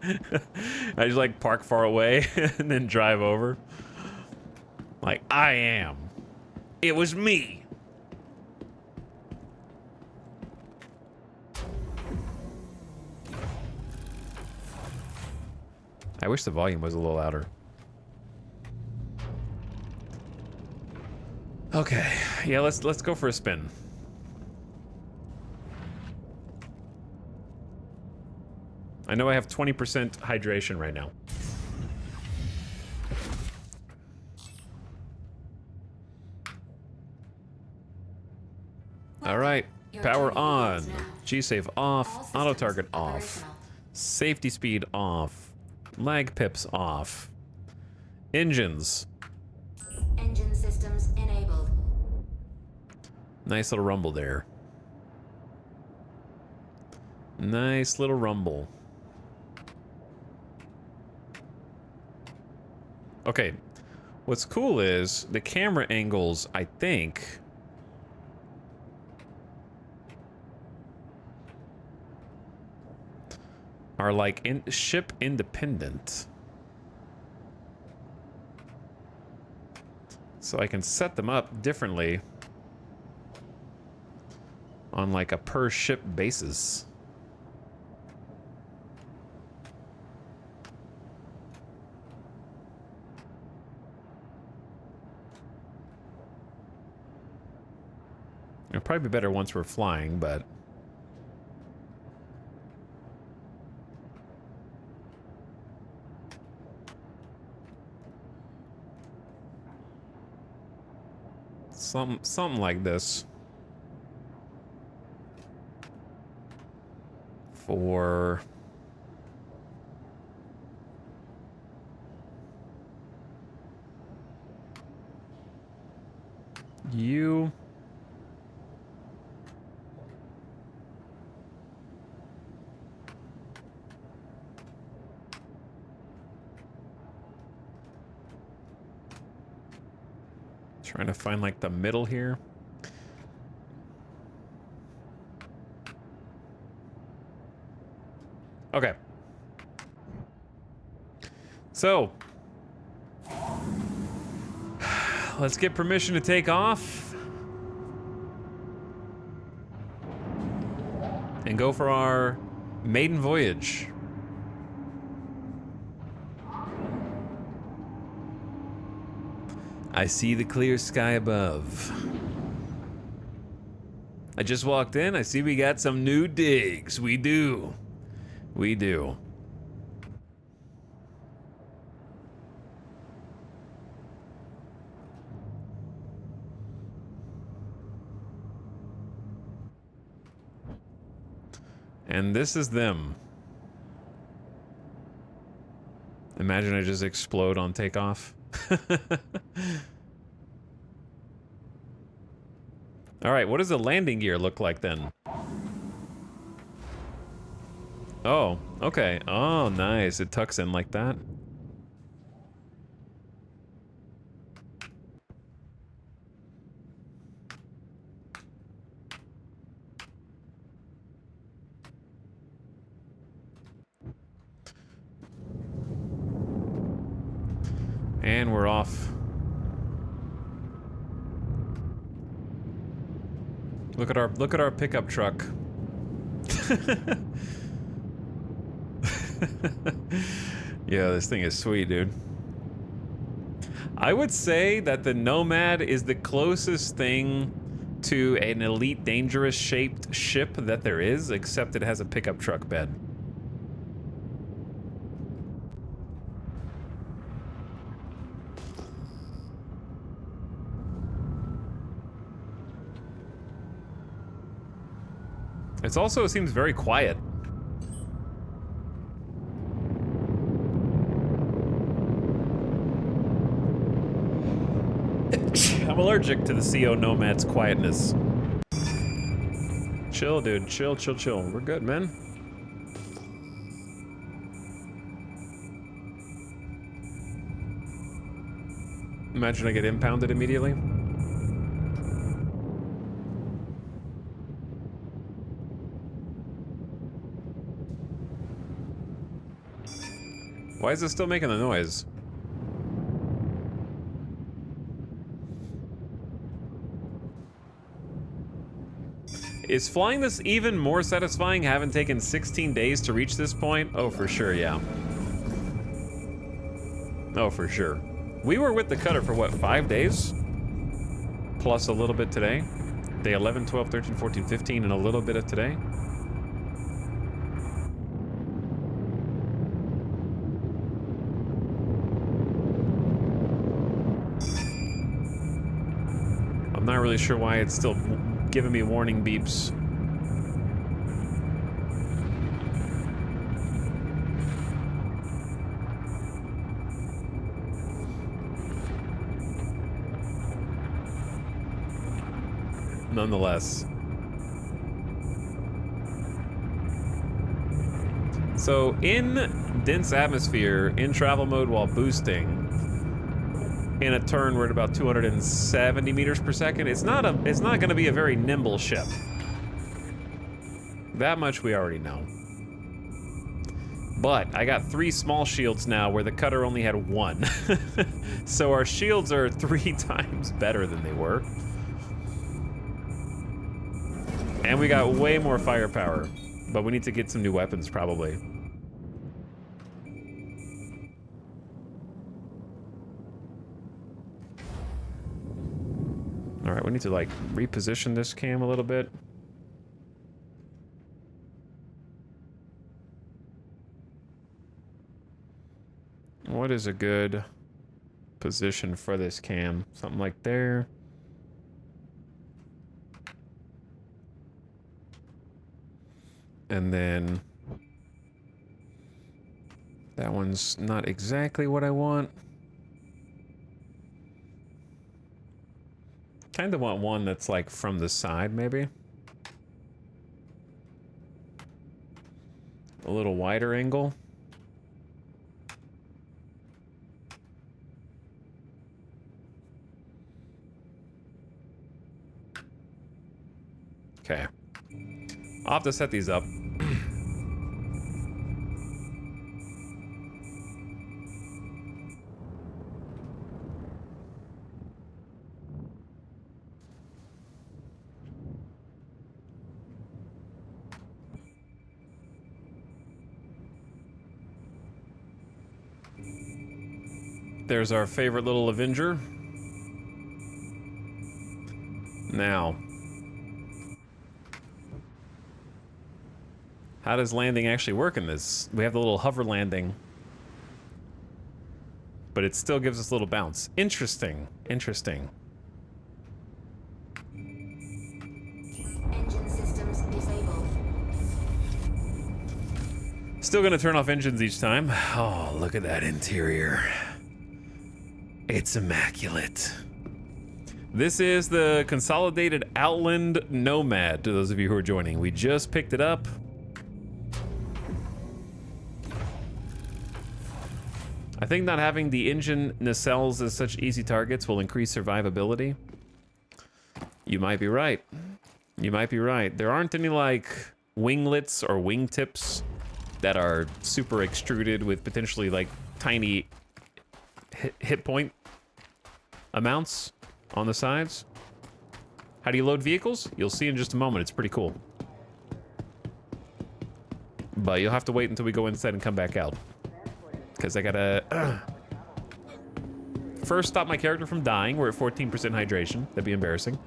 Speaker 1: I just like park far away and then drive over. Like, I am. It was me. I wish the volume was a little louder. Okay, yeah, let's go for a spin. I know I have 20% hydration right now. All right, power on, G-save off, auto target off, safety speed off, lag pips off, engines.
Speaker 3: Engine systems enabled.
Speaker 1: Nice little rumble there. Nice little rumble. Okay, what's cool is the camera angles, I think, are like ship independent. So I can set them up differently on like a per ship basis. It'll probably be better once we're flying, but something like this for you. Trying to find like the middle here. Okay. So, let's get permission to take off and go for our maiden voyage. I see the clear sky above. I just walked in. I see we got some new digs. We do. We do. And this is them. Imagine I just explode on takeoff. All right, what does the landing gear look like then? Oh, okay. Oh, nice. It tucks in like that. And we're off. Look at our pickup truck. Yeah, this thing is sweet, dude. I would say that the Nomad is the closest thing to an Elite Dangerous shaped ship that there is, except it has a pickup truck bed. It seems very quiet. I'm allergic to the CO Nomad's quietness. Chill, dude. Chill, chill, chill. We're good, man. Imagine I get impounded immediately. Why is it still making the noise? Is flying this even more satisfying, having taken 16 days to reach this point? Oh, for sure, yeah. Oh, for sure. We were with the cutter for what, 5 days? Plus a little bit today. Day 11, 12, 13, 14, 15, and a little bit of today. I'm not really sure why it's still giving me warning beeps. Nonetheless. So in dense atmosphere, in travel mode while boosting, in a turn we're at about 270 meters per second. It's not going to be a very nimble ship. That much we already know. But I got 3 small shields now where the cutter only had 1. So our shields are 3 times better than they were. And we got way more firepower, but we need to get some new weapons probably. All right, we need to like reposition this cam a little bit. What is a good position for this cam? Something like there. And then that one's not exactly what I want. Kind of want one that's like from the side, maybe. A little wider angle. Okay. I'll have to set these up. There's our favorite little Avenger. Now, how does landing actually work in this? We have the little hover landing, but it still gives us a little bounce. Interesting, interesting.
Speaker 3: Engine systems disabled.
Speaker 1: Still gonna turn off engines each time. Oh, look at that interior. It's immaculate. This is the consolidated Outland Nomad, to those of you who are joining. We just picked it up. I think not having the engine nacelles as such easy targets will increase survivability. You might be right. You might be right. There aren't any like winglets or wingtips that are super extruded with potentially like tiny hit point amounts on the sides. How do you load vehicles? You'll see in just a moment. It's pretty cool. But you'll have to wait until we go inside and come back out. Because I gotta... First, stop my character from dying. We're at 14% hydration. That'd be embarrassing.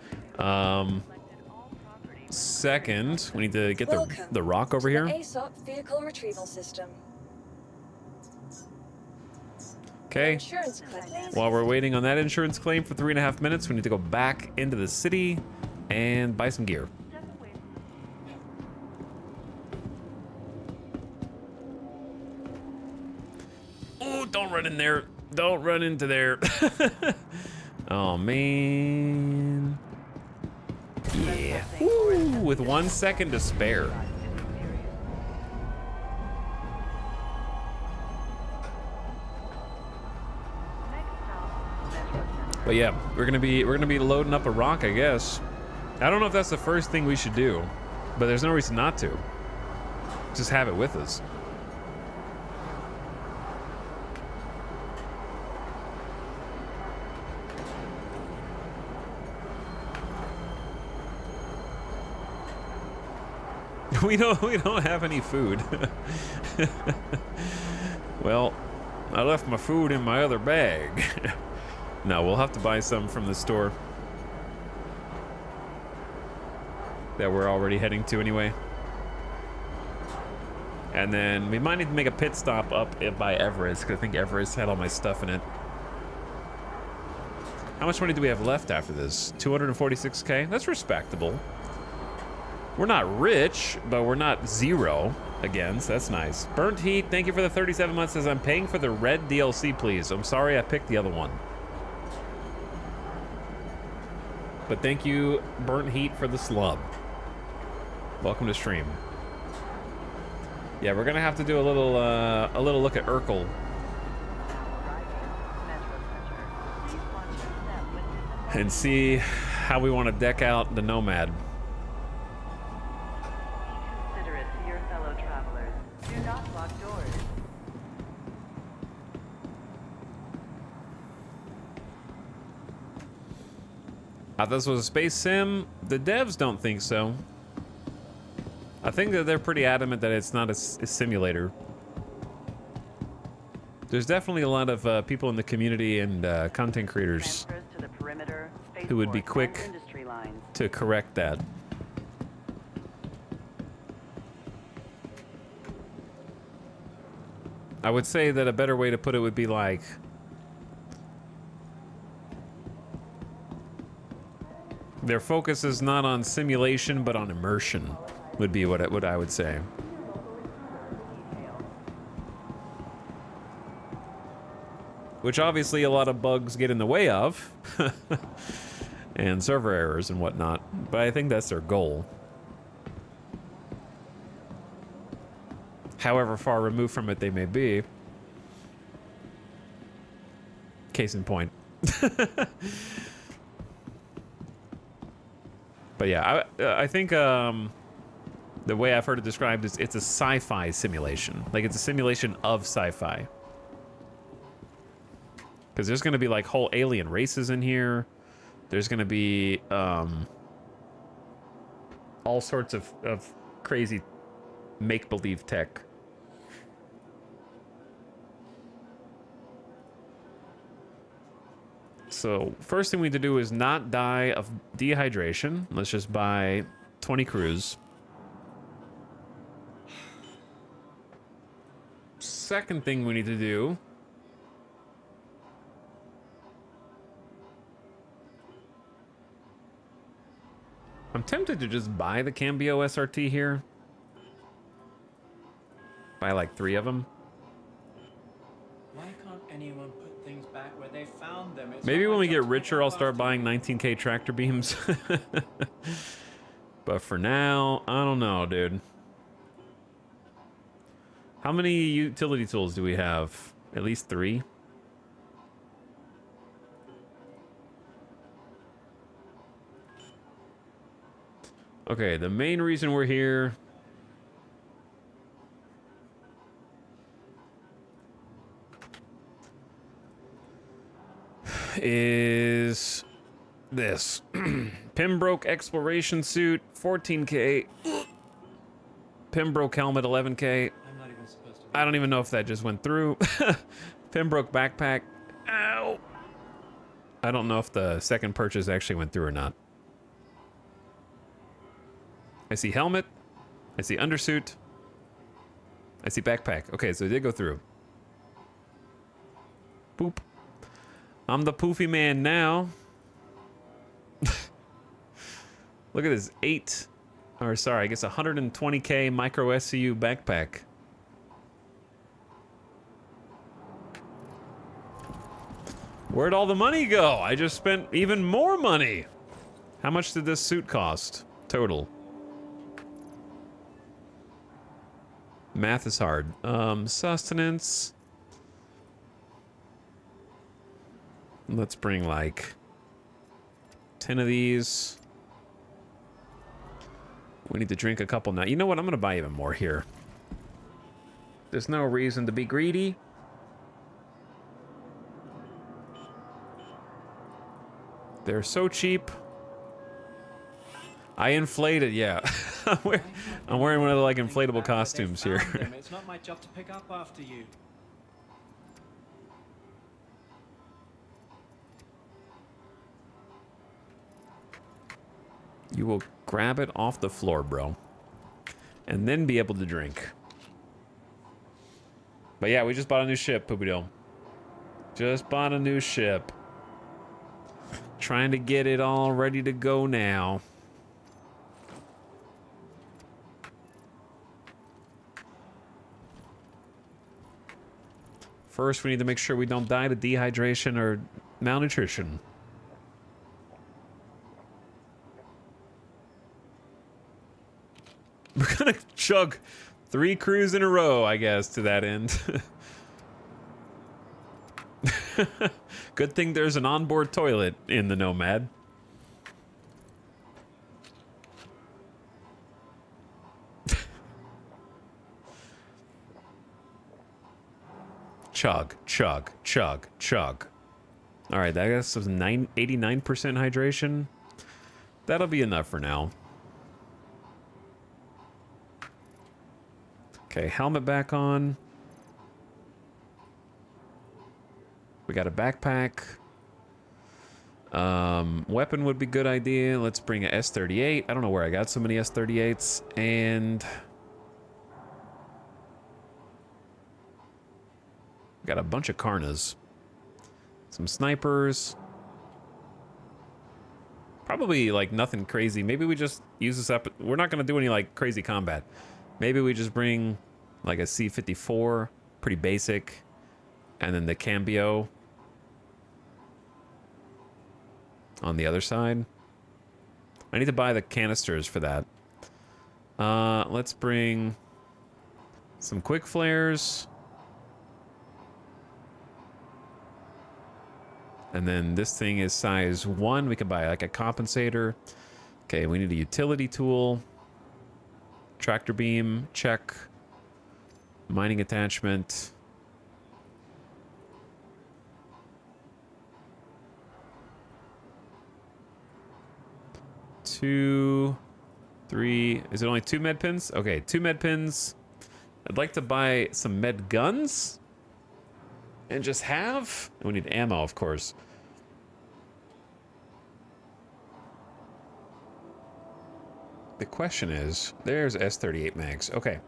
Speaker 1: Second, we need to get the rock over here.
Speaker 4: ASOP vehicle retrieval system.
Speaker 1: Okay.
Speaker 4: Insurance claim.
Speaker 1: While we're waiting on that insurance claim for 3.5 minutes, we need to go back into the city and buy some gear. Oh, don't run in there. Don't run into there. Oh, man. Yeah. Woo, with 1 second to spare. But yeah, we're gonna be loading up a rock, I guess. I don't know if that's the first thing we should do, but there's no reason not to. Just have it with us. We don't have any food. Well, I left my food in my other bag. No, we'll have to buy some from the store that we're already heading to anyway. And then we might need to make a pit stop up by Everest, because I think Everest had all my stuff in it. How much money do we have left after this? 246K? That's respectable. We're not rich, but we're not zero again, so that's nice. Burnt Heat, thank you for the 37 months. Says, I'm paying for the red DLC, please. I'm sorry I picked the other one. But thank you, Burnt Heat, for the slub. Welcome to stream. Yeah, we're gonna have to do a little look at Urkel. And see how we want to deck out the Nomad.
Speaker 6: Considerate to your fellow travelers. Do not lock doors.
Speaker 1: I thought this was a space sim. The devs don't think so. I think that they're pretty adamant that it's not a simulator. There's definitely a lot of people in the community and content creators
Speaker 6: To the perimeter,
Speaker 1: who would be
Speaker 6: spaceport,
Speaker 1: quick
Speaker 6: and industry lines.
Speaker 1: to correct that. I would say that a better way to put it would be like, their focus is not on simulation, but on immersion, would be what I would say. Which obviously a lot of bugs get in the way of, and server errors and whatnot, but I think that's their goal. However far removed from it they may be. Case in point. But yeah, I think the way I've heard it described is it's a sci-fi simulation. Like, it's a simulation of sci-fi. Because there's going to be like whole alien races in here. There's going to be all sorts of crazy make-believe tech. So first thing we need to do is not die of dehydration. Let's just buy 20 crews. Second thing we need to do, I'm tempted to just buy the Cambio SRT here. Buy like 3 of them.
Speaker 2: Why can't anyone put things back where they found them? It's
Speaker 1: Maybe
Speaker 2: not
Speaker 1: when
Speaker 2: like
Speaker 1: we
Speaker 2: you're
Speaker 1: get richer, I'll start
Speaker 2: talking
Speaker 1: buying 19K tractor beams. But for now, I don't know, dude. How many utility tools do we have? At least 3? Okay, the main reason we're here... is this. Pembroke exploration suit, 14K. Pembroke helmet, 11K. I don't even know if that just went through. Pembroke backpack. Ow. I don't know if the second purchase actually went through or not. I see helmet. I see undersuit. I see backpack. Okay, so it did go through. Boop. I'm the poofy man now. Look at this 120K micro SCU backpack. Where'd all the money go? I just spent even more money. How much did this suit cost total? Math is hard. Sustenance. Let's bring like 10 of these. We need to drink a couple now. You know what? I'm going to buy even more here. There's no reason to be greedy. They're so cheap. I inflated, yeah. I'm wearing one of the like inflatable costumes here.
Speaker 11: It's not my job to pick up after you.
Speaker 1: You will grab it off the floor, bro. And then be able to drink. But yeah, we just bought a new ship, Poopy-Doe. Just bought a new ship. Trying to get it all ready to go now. First, we need to make sure we don't die to dehydration or malnutrition. We're gonna chug 3 crews in a row, I guess, to that end. Good thing there's an onboard toilet in the Nomad. Chug, chug, chug, chug. All right, that guess was 89% hydration. That'll be enough for now. Okay, helmet back on. We got a backpack. Weapon would be good idea. Let's bring a S38. I don't know where I got so many S38s. And we got a bunch of Karnas. Some snipers. Probably like nothing crazy. Maybe we just use this up. We're not going to do any like crazy combat. Maybe we just bring like a C-54. Pretty basic. And then the Cambio on the other side. I need to buy the canisters for that. Let's bring some quick flares. And then this thing is size 1. We can buy like a compensator. Okay, we need a utility tool. Tractor beam, check. Mining attachment. 2, 3. Is it only 2 med pins? Okay, 2 med pins. I'd like to buy some med guns. And just have. We need ammo, of course. The question is, there's S38 mags. Okay.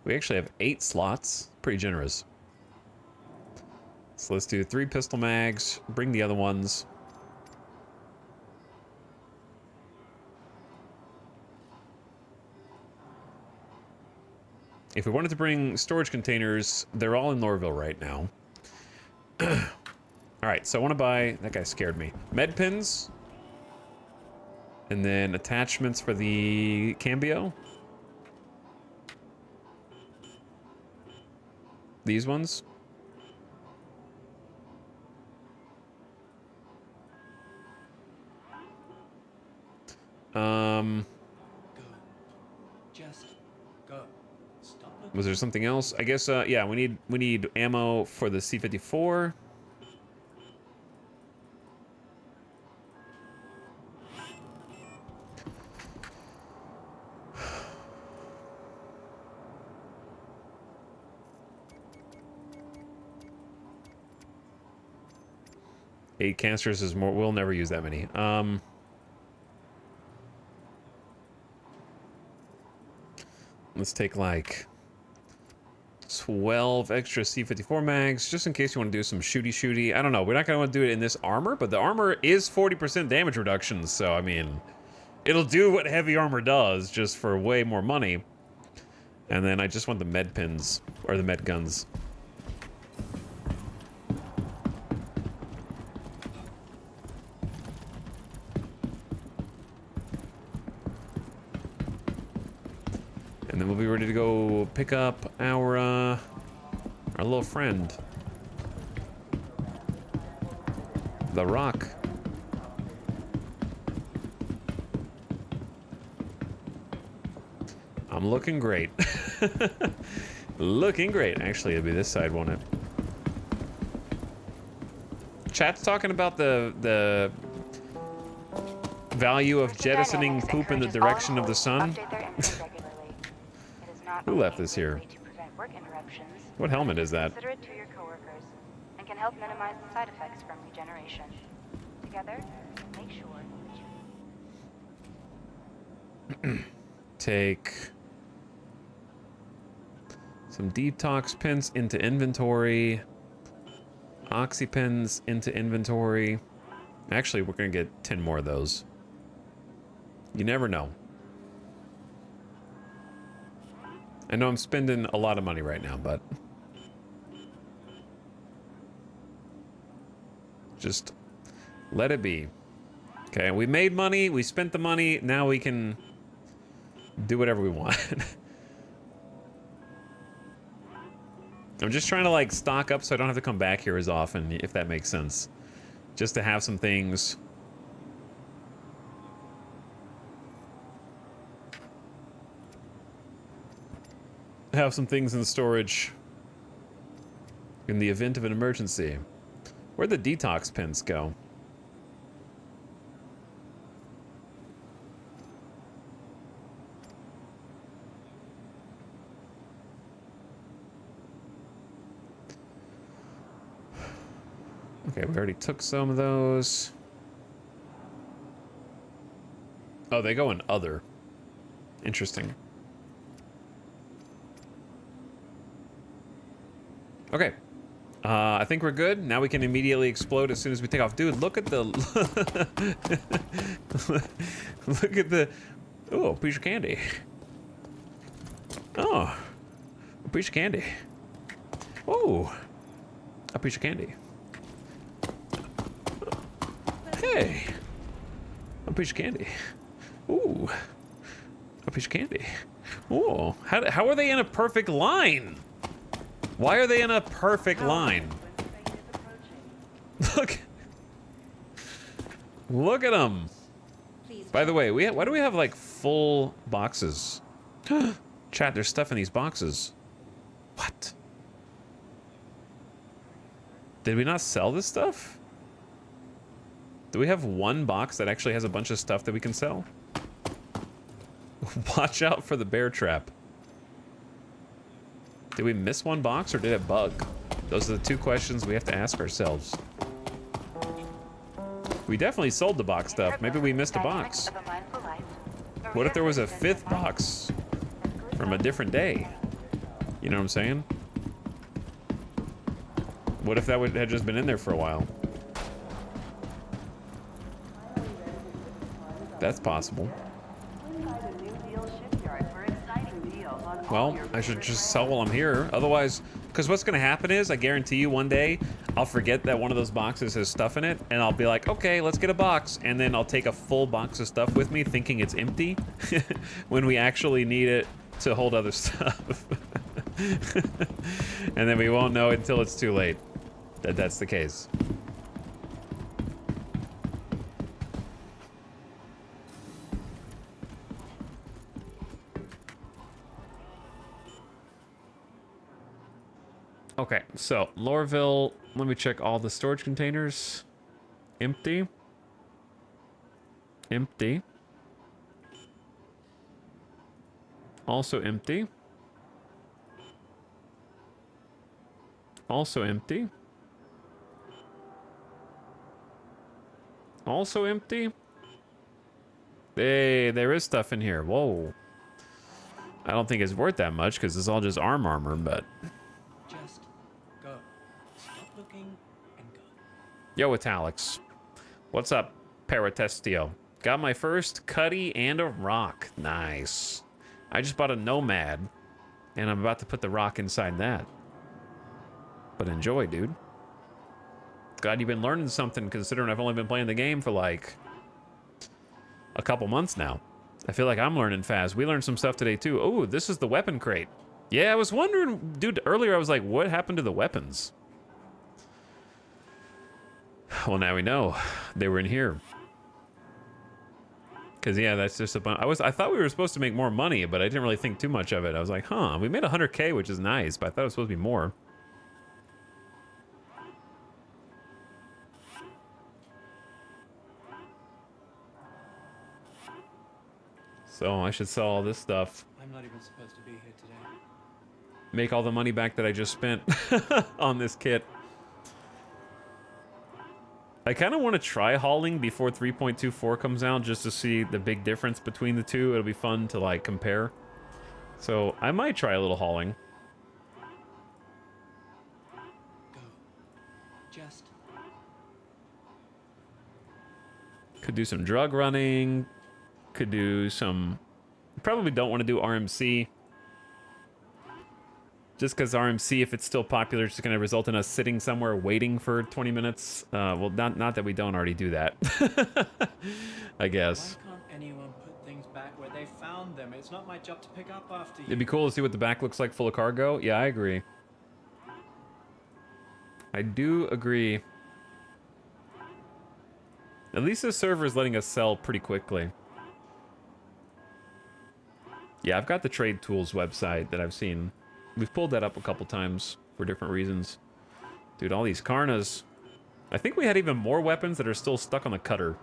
Speaker 1: We actually have 8 slots. Pretty generous. So let's do 3 pistol mags. Bring the other ones. If we wanted to bring storage containers, they're all in Norville right now. Alright, so I want to buy... That guy scared me. Med pins. And then attachments for the Cambio. These ones.
Speaker 11: Go. Just go. Stop looking.
Speaker 1: Was there something else? I guess, yeah, we need ammo for the C-54. 8 canisters is more. We'll never use that many. Let's take like 12 extra C54 mags, just in case you want to do some shooty. I don't know. We're not going to want to do it in this armor, but the armor is 40% damage reduction, so I mean, it'll do what heavy armor does, just for way more money. And then I just want the med pins, or the med guns. And then we'll be ready to go pick up our little friend. The Rock. I'm looking great. Looking great. Actually, it'll be this side, won't it? Chat's talking about the value of jettisoning poop in the direction of the sun. Who left this here? What helmet is that?
Speaker 3: Consider it to your coworkers and can help minimize the side effects from regeneration. Together, make sure that you
Speaker 1: Take some detox pins into inventory. Oxy pins into inventory. Actually, we're gonna get 10 more of those. You never know. I know I'm spending a lot of money right now, but just let it be. Okay, we made money, we spent the money, now we can do whatever we want. I'm just trying to like stock up so I don't have to come back here as often, if that makes sense. Just to have some things. Have some things in storage in the event of an emergency. Where'd the detox pins go? Okay, we already took some of those. Oh, they go in other. Interesting. Okay. I think we're good. Now we can immediately explode as soon as we take off. Dude, look at the... look at the... Oh, a piece of candy. Oh. A piece of candy. Oh. A piece of candy. Hey. A piece of candy. Ooh. A piece of candy. Oh. How are they in a perfect line? Why are they in a perfect line? Look. Look at them. By the way, why do we have like full boxes? Chat, there's stuff in these boxes. What? Did we not sell this stuff? Do we have one box that actually has a bunch of stuff that we can sell? Watch out for the bear trap. Did we miss one box or did it bug? Those are the two questions we have to ask ourselves. We definitely sold the box stuff. Maybe we missed a box. What if there was a 5th box from a different day? You know what I'm saying? What if that had just been in there for a while? That's possible. Well, I should just sell while I'm here. Otherwise, because what's going to happen is, I guarantee you one day, I'll forget that one of those boxes has stuff in it, and I'll be like, okay, let's get a box. And then I'll take a full box of stuff with me, thinking it's empty, when we actually need it to hold other stuff. And then we won't know until it's too late that that's the case. Okay, so Lorville, let me check all the storage containers. Empty. Empty. Also empty. Also empty. Also empty? Hey, there is stuff in here. Whoa. I don't think it's worth that much because it's all just armor, but...
Speaker 11: Just go. Stop looking and go.
Speaker 1: Yo, Italics. What's up, Paratestio? Got my first cutty and a rock. Nice. I just bought a Nomad, and I'm about to put the rock inside that. But enjoy, dude. Glad you've been learning something, considering I've only been playing the game for, like, a couple months now. I feel like I'm learning fast. We learned some stuff today, too. Oh, this is the weapon crate. Yeah, I was wondering, dude, earlier I was like, what happened to the weapons? Well, now we know. They were in here. Because, yeah, that's just a bunch. I thought we were supposed to make more money, but I didn't really think too much of it. I was like, huh, we made 100K, which is nice, but I thought it was supposed to be more. So I should sell all this stuff.
Speaker 11: I'm not even supposed to be here today.
Speaker 1: Make all the money back that I just spent on this kit. I kind of want to try hauling before 3.24 comes out just to see the big difference between the two. It'll be fun to like compare. So I might try a little hauling.
Speaker 11: Go. Just.
Speaker 1: Could do some drug running. Could do some... Probably don't want to do RMC. Just because RMC, if it's still popular, it's just going to result in us sitting somewhere waiting for 20 minutes. Well, not that we don't already do that. I guess.
Speaker 11: Why can't anyone put things back where they found them? It's not my job to pick up after you.
Speaker 1: It'd be cool to see what the back looks like full of cargo. Yeah, I agree. I do agree. At least this server is letting us sell pretty quickly. Yeah, I've got the Trade Tools website that I've seen. We've pulled that up a couple times for different reasons. Dude, all these Karnas. I think we had even more weapons that are still stuck on the cutter,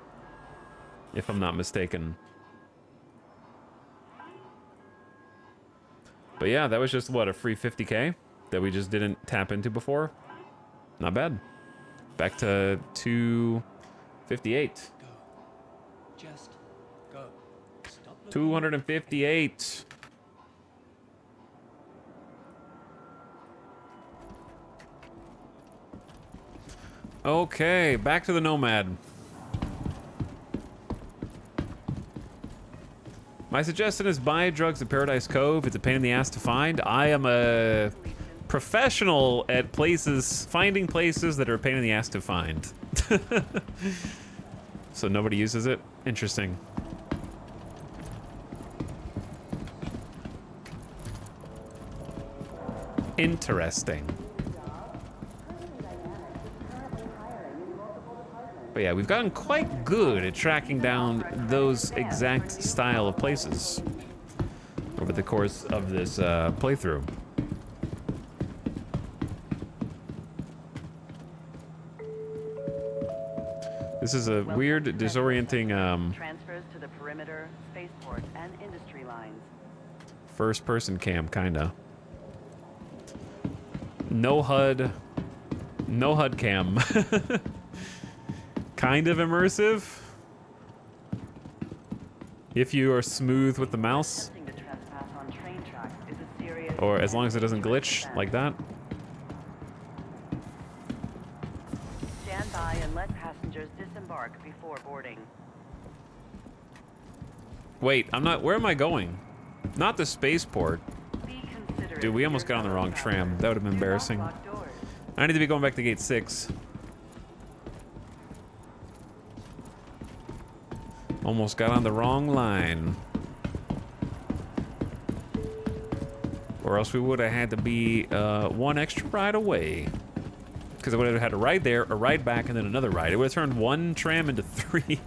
Speaker 1: if I'm not mistaken. But yeah, that was just, what, a free 50K that we just didn't tap into before? Not bad. Back to 258.
Speaker 11: Go. Just go. Stop looking.
Speaker 1: 258. Okay, back to the Nomad. My suggestion is buy drugs at Paradise Cove. It's a pain in the ass to find. I am a professional at finding places that are a pain in the ass to find. So nobody uses it? Interesting. Interesting. But yeah, we've gotten quite good at tracking down those exact style of places over the course of this playthrough. This is a weird, disorienting
Speaker 6: Transfers to the perimeter, spaceport, and industry lines.
Speaker 1: first-person cam, kinda. No HUD cam. Kind of immersive. If you are smooth with the mouse.
Speaker 6: Attempting to trespass on train tracks is a serious
Speaker 1: Or as long as it doesn't glitch like that.
Speaker 6: Stand by and let passengers disembark before boarding.
Speaker 1: Wait, I'm not... Where am I going? Not the spaceport.
Speaker 6: Be considerate.
Speaker 1: Dude, we
Speaker 6: of
Speaker 1: almost
Speaker 6: your
Speaker 1: got on the
Speaker 6: fellow
Speaker 1: wrong tram.
Speaker 6: travelers.
Speaker 1: That would have been
Speaker 6: Do not
Speaker 1: embarrassing.
Speaker 6: lock doors.
Speaker 1: I need to be going back to gate 6. Almost got on the wrong line. Or else we would have had to be one extra ride away. Because I would have had a ride there, a ride back, and then another ride. It would have turned one tram into 3.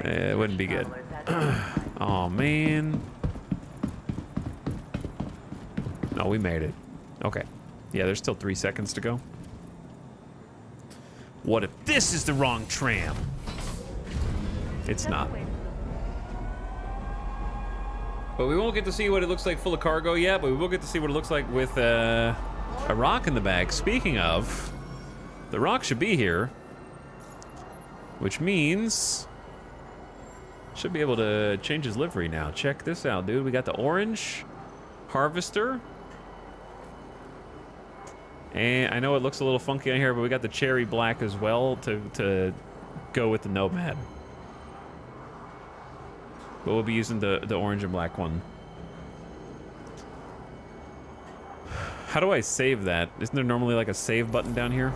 Speaker 1: It wouldn't be good. Oh man. No, we made it. Okay. Yeah, there's still 3 seconds to go. What if this is the wrong tram? It's not. But we won't get to see what it looks like full of cargo yet, but we will get to see what it looks like with a rock in the bag. Speaking of, the rock should be here. Which means should be able to change his livery now. Check this out, dude. We got the orange Harvester. And I know it looks a little funky on here, but we got the cherry black as well to go with the Nomad. But we'll be using the orange and black one. How do I save that? Isn't there normally like a save button down here?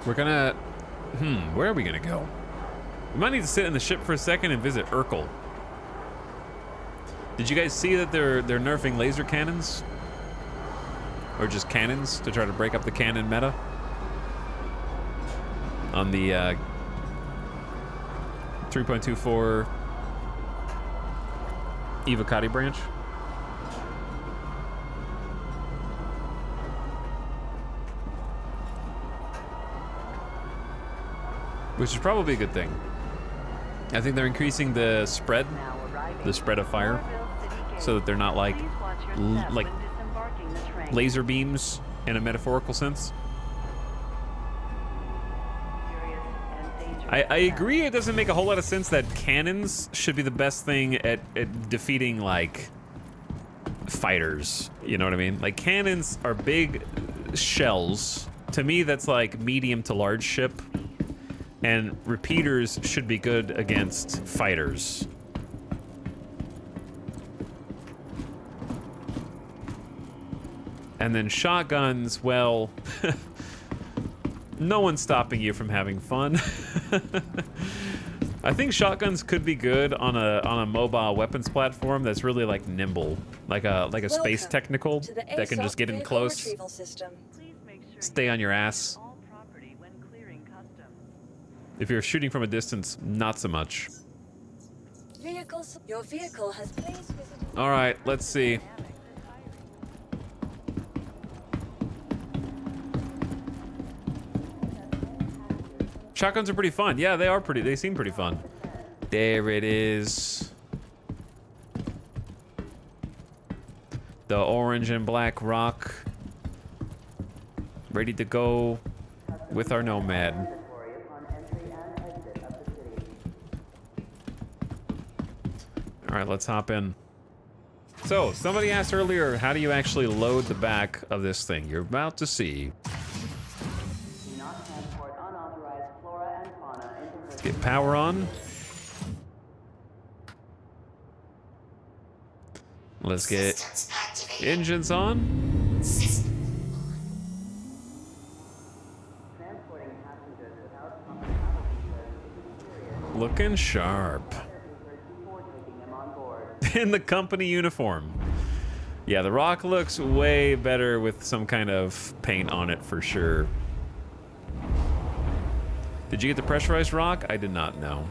Speaker 1: We're gonna... where are we gonna go? We might need to sit in the ship for a second and visit Urkel. Did you guys see that they're nerfing laser cannons? Or just cannons to try to break up the cannon meta? On the 3.24 Evocati branch. Which is probably a good thing. I think they're increasing the spread of fire, so that they're not like laser beams in a metaphorical sense. I agree it doesn't make a whole lot of sense that cannons should be the best thing at defeating like fighters. You know what I mean? Like cannons are big shells. To me, that's like medium to large ship. And repeaters should be good against fighters. And then shotguns, well, no one's stopping you from having fun. I think shotguns could be good on a mobile weapons platform that's really like nimble, like a space technical that can just get in close, stay on your ass. If you're shooting from a distance, not so much.
Speaker 4: Your vehicle has placed.
Speaker 1: All right, let's see. Shotguns are pretty fun. Yeah, they are pretty. They seem pretty fun. There it is. The orange and black rock. Ready to go with our Nomad. All right, let's hop in. So, somebody asked earlier, how do you actually load the back of this thing? You're about to see. Let's get power on. Let's get engines on. Looking sharp. In the company uniform. Yeah, the rock looks way better with some kind of paint on it for sure. Did you get the pressurized rock? I did not know.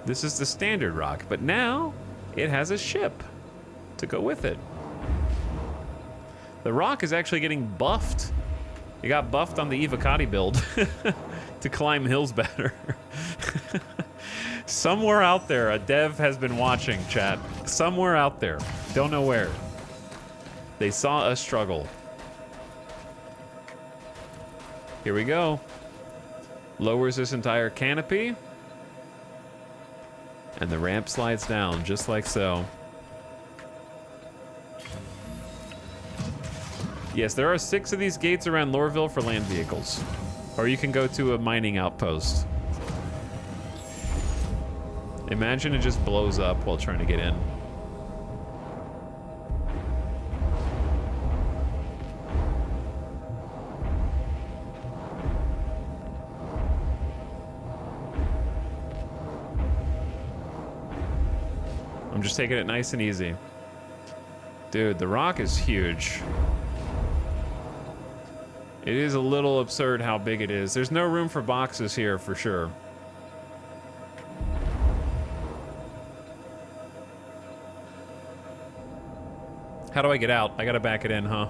Speaker 1: This is the standard rock, but now it has a ship to go with it. The rock is actually getting buffed. It got buffed on the Evocati build to climb hills better. Somewhere out there, a dev has been watching, chat. Somewhere out there. Don't know where. They saw us struggle. Here we go. Lowers this entire canopy. And the ramp slides down, just like so. Yes, there are 6 of these gates around Lorville for land vehicles. Or you can go to a mining outpost. Imagine it just blows up while trying to get in. I'm just taking it nice and easy. Dude, the rock is huge. It is a little absurd how big it is. There's no room for boxes here for sure. How do I get out? I gotta back it in, huh?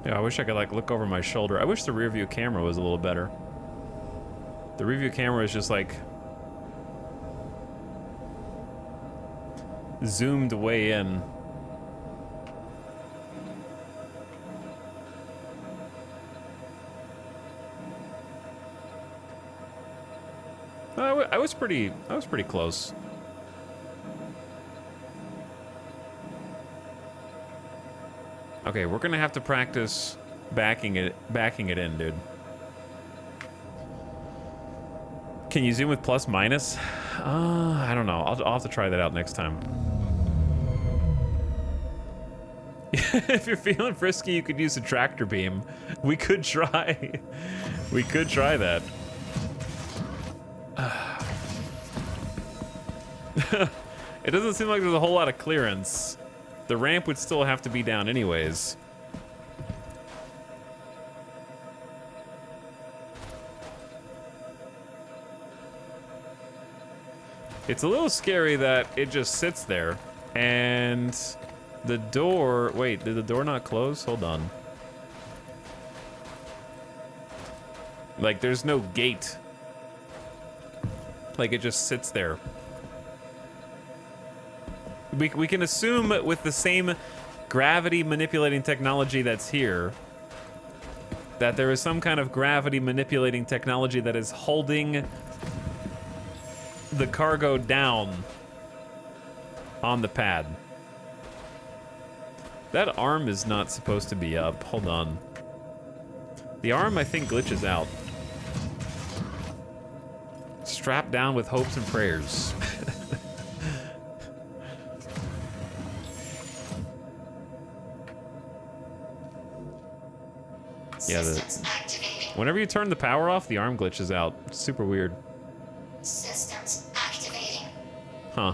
Speaker 1: Yeah, I wish I could like look over my shoulder. I wish the rear view camera was a little better. The rear view camera is just like zoomed way in. I was pretty close. Okay, we're gonna have to practice backing it in, dude. Can you zoom with plus minus? I don't know. I'll have to try that out next time. If you're feeling frisky, you could use a tractor beam. We could try. We could try that. It doesn't seem like there's a whole lot of clearance. The ramp would still have to be down anyways. It's a little scary that it just sits there and the door... Wait, did the door not close? Hold on. Like, there's no gate. Like, it just sits there. We can assume with the same gravity manipulating technology that's here that there is some kind of gravity manipulating technology that is holding the cargo down on the pad. That arm is not supposed to be up. Hold on. The arm, I think, glitches out. Strapped down with hopes and prayers. Yeah, whenever you turn the power off, the arm glitches out. It's super weird.
Speaker 3: Systems activating.
Speaker 1: Huh.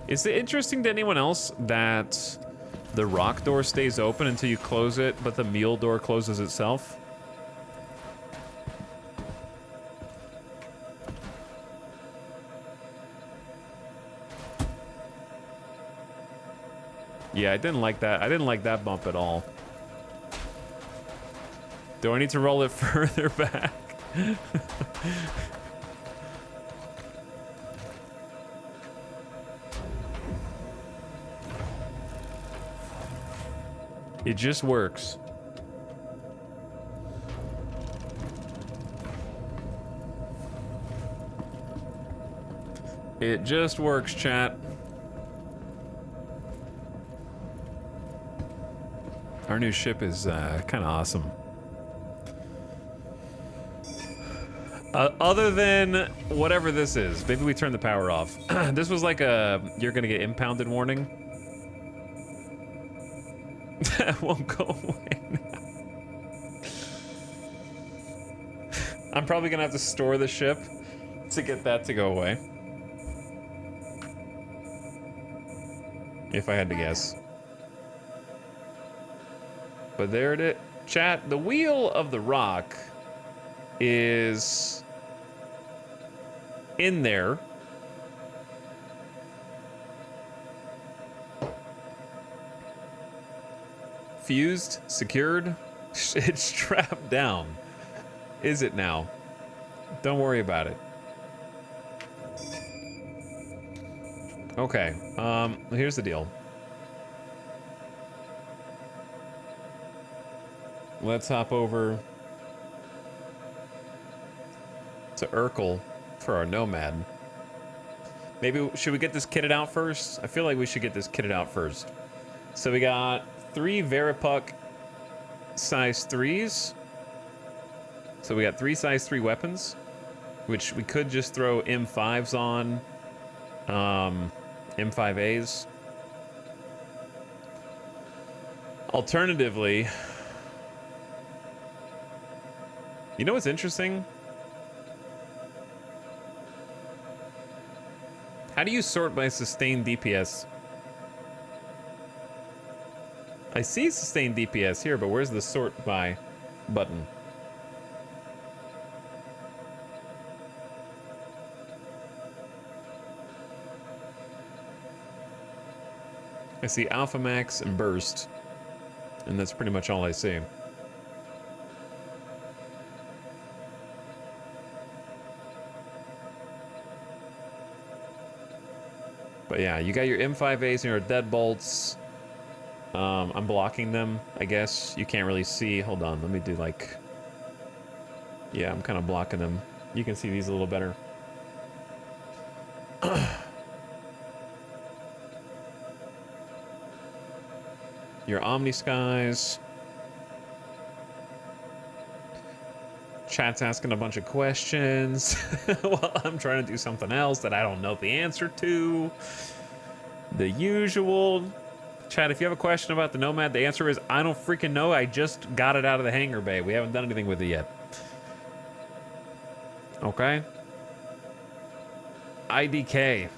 Speaker 1: Is it interesting to anyone else that the rock door stays open until you close it, but the mule door closes itself? Yeah, I didn't like that. I didn't like that bump at all. Do I need to roll it further back? It just works. It just works, chat. Our new ship is kind of awesome. Other than whatever this is, maybe we turn the power off. This was like a "you're gonna get impounded" warning. That won't go away now. I'm probably gonna have to store the ship to get that to go away. If I had to guess. But there it is. Chat, the wheel of the rock is in there. Fused, secured, it's strapped down. Is it now? Don't worry about it. Okay, here's the deal. Let's hop over to Urkel for our Nomad. Maybe, should we get this kitted out first? I feel like we should get this kitted out first. So we got 3 Veripuck size 3s. So we got 3 size 3 weapons, which we could just throw M5s on, M5As. Alternatively, you know what's interesting? How do you sort by sustained DPS? I see sustained DPS here, but where's the sort by button? I see Alpha Max and Burst, and that's pretty much all I see. But yeah, you got your M5As and your deadbolts. I'm blocking them, I guess. You can't really see. Hold on, let me do like... Yeah, I'm kind of blocking them. You can see these a little better. Your Omni Skies. Chat's asking a bunch of questions while I'm trying to do something else that I don't know the answer to. The usual. Chat, if you have a question about the Nomad, the answer is I don't freaking know. I just got it out of the hangar bay. We haven't done anything with it yet. Okay. IDK.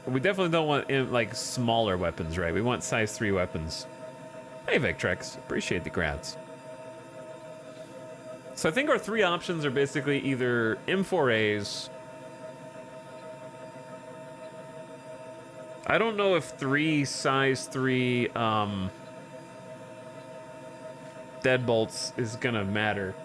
Speaker 1: We definitely don't want like smaller weapons, right? We want size 3 weapons. Hey Victrex, appreciate the grats. So I think our 3 options are basically either M4As. I don't know if 3 size 3 deadbolts is gonna matter.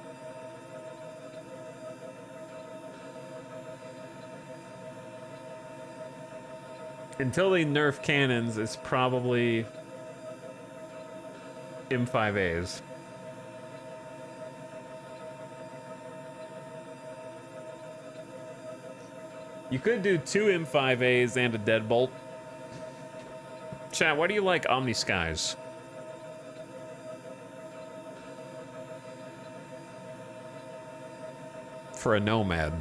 Speaker 1: Until they nerf cannons, it's probably M5As. You could do 2 M5As and a deadbolt. Chat, why do you like Omni Skies? For a Nomad.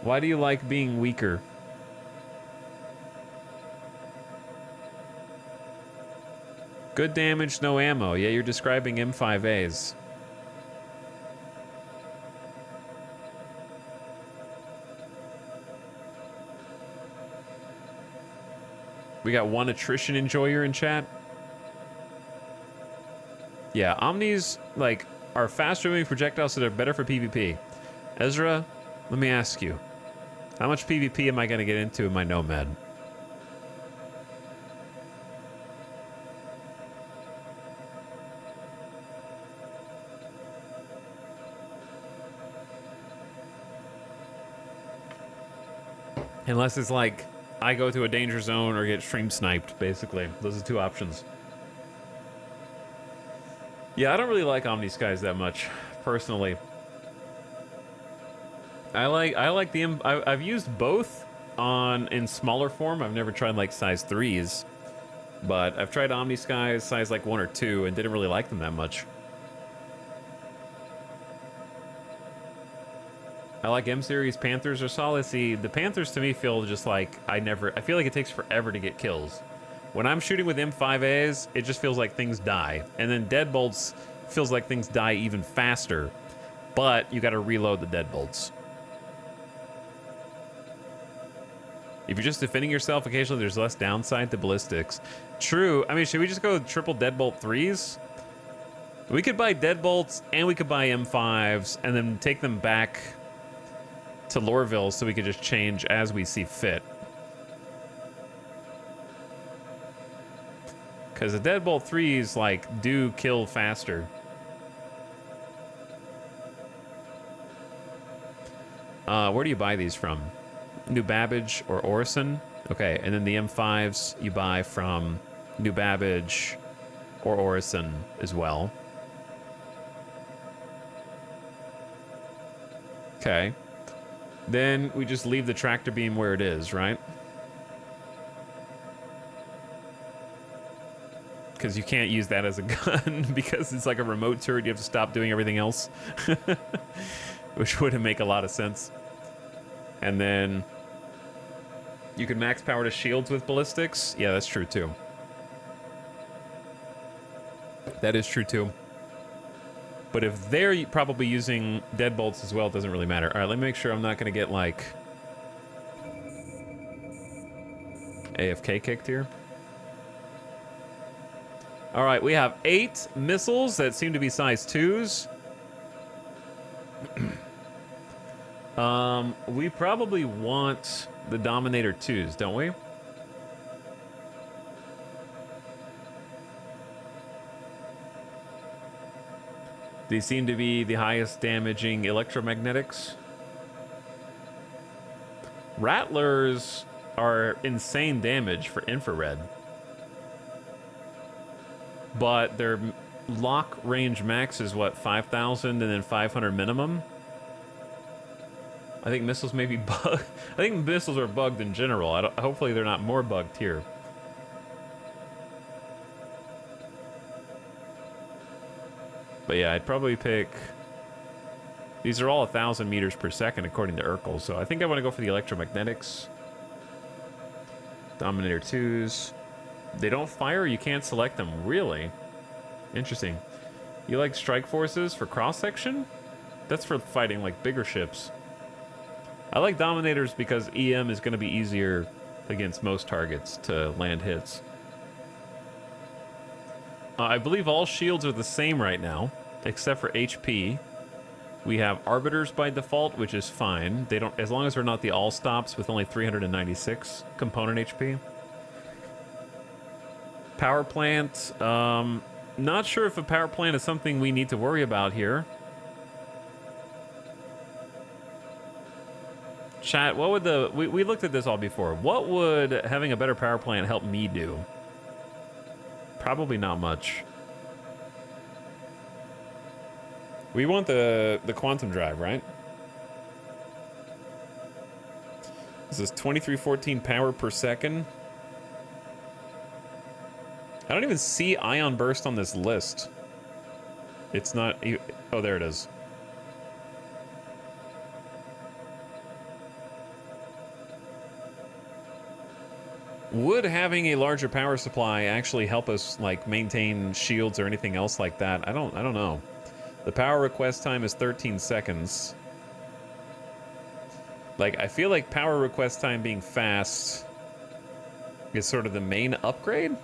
Speaker 1: Why do you like being weaker? Good damage, no ammo. Yeah, you're describing M5As. We got one attrition enjoyer in chat. Yeah, Omnis, like, are fast-moving projectiles that are better for PvP. Ezra, let me ask you. How much PvP am I going to get into in my Nomad? Unless it's like, I go to a danger zone or get stream sniped, basically. Those are 2 options. Yeah, I don't really like Omni Skies that much, personally. I like the I've used both in smaller form. I've never tried like size 3s, but I've tried Omni Skies size like 1 or 2 and didn't really like them that much. I like M series Panthers are solid. See, the Panthers to me feel just like I feel like it takes forever to get kills. When I'm shooting with M5As, it just feels like things die, and then deadbolts feels like things die even faster, but you got to reload the deadbolts. If you're just defending yourself, occasionally there's less downside to ballistics. True. I mean, should we just go triple deadbolt 3s? We could buy deadbolts and we could buy M5s and then take them back to Lorville so we could just change as we see fit. Because the deadbolt 3s, like, do kill faster. Where do you buy these from? New Babbage or Orison? Okay, and then the M5s you buy from New Babbage or Orison as well. Okay. Then we just leave the tractor beam where it is, right? Because you can't use that as a gun because it's like a remote turret. You have to stop doing everything else. Which wouldn't make a lot of sense. And then you can max power to shields with ballistics. Yeah, that's true too. That is true too. But if they're probably using deadbolts as well, it doesn't really matter. All right, let me make sure I'm not going to get, like, AFK kicked here. All right, we have 8 missiles that seem to be size 2s. We probably want the Dominator 2s, don't we? They seem to be the highest damaging electromagnetics. Rattlers are insane damage for infrared. But their lock range max is what, 5,000 and then 500 minimum? I think missiles may be bugged. I think missiles are bugged in general. Hopefully they're not more bugged here. But yeah, I'd probably pick... These are all 1,000 meters per second according to Urkel, so I think I want to go for the electromagnetics. Dominator 2s. They don't fire, you can't select them. Really? Interesting. You like strike forces for cross-section? That's for fighting like bigger ships. I like Dominators because EM is going to be easier against most targets to land hits. I believe all shields are the same right now, except for HP. We have Arbiters by default, which is fine. They don't, as long as they're not the all stops with only 396 component HP. Power plant. Not sure if a power plant is something we need to worry about here. Chat, what would the... We looked at this all before. What would having a better power plant help me do? Probably not much. We want the quantum drive, right? This is 2314 power per second. I don't even see ion burst on this list. It's not... Oh, there it is. Would having a larger power supply actually help us like maintain shields or anything else like that? I don't know. The power request time is 13 seconds. Like, I feel like power request time being fast is sort of the main upgrade.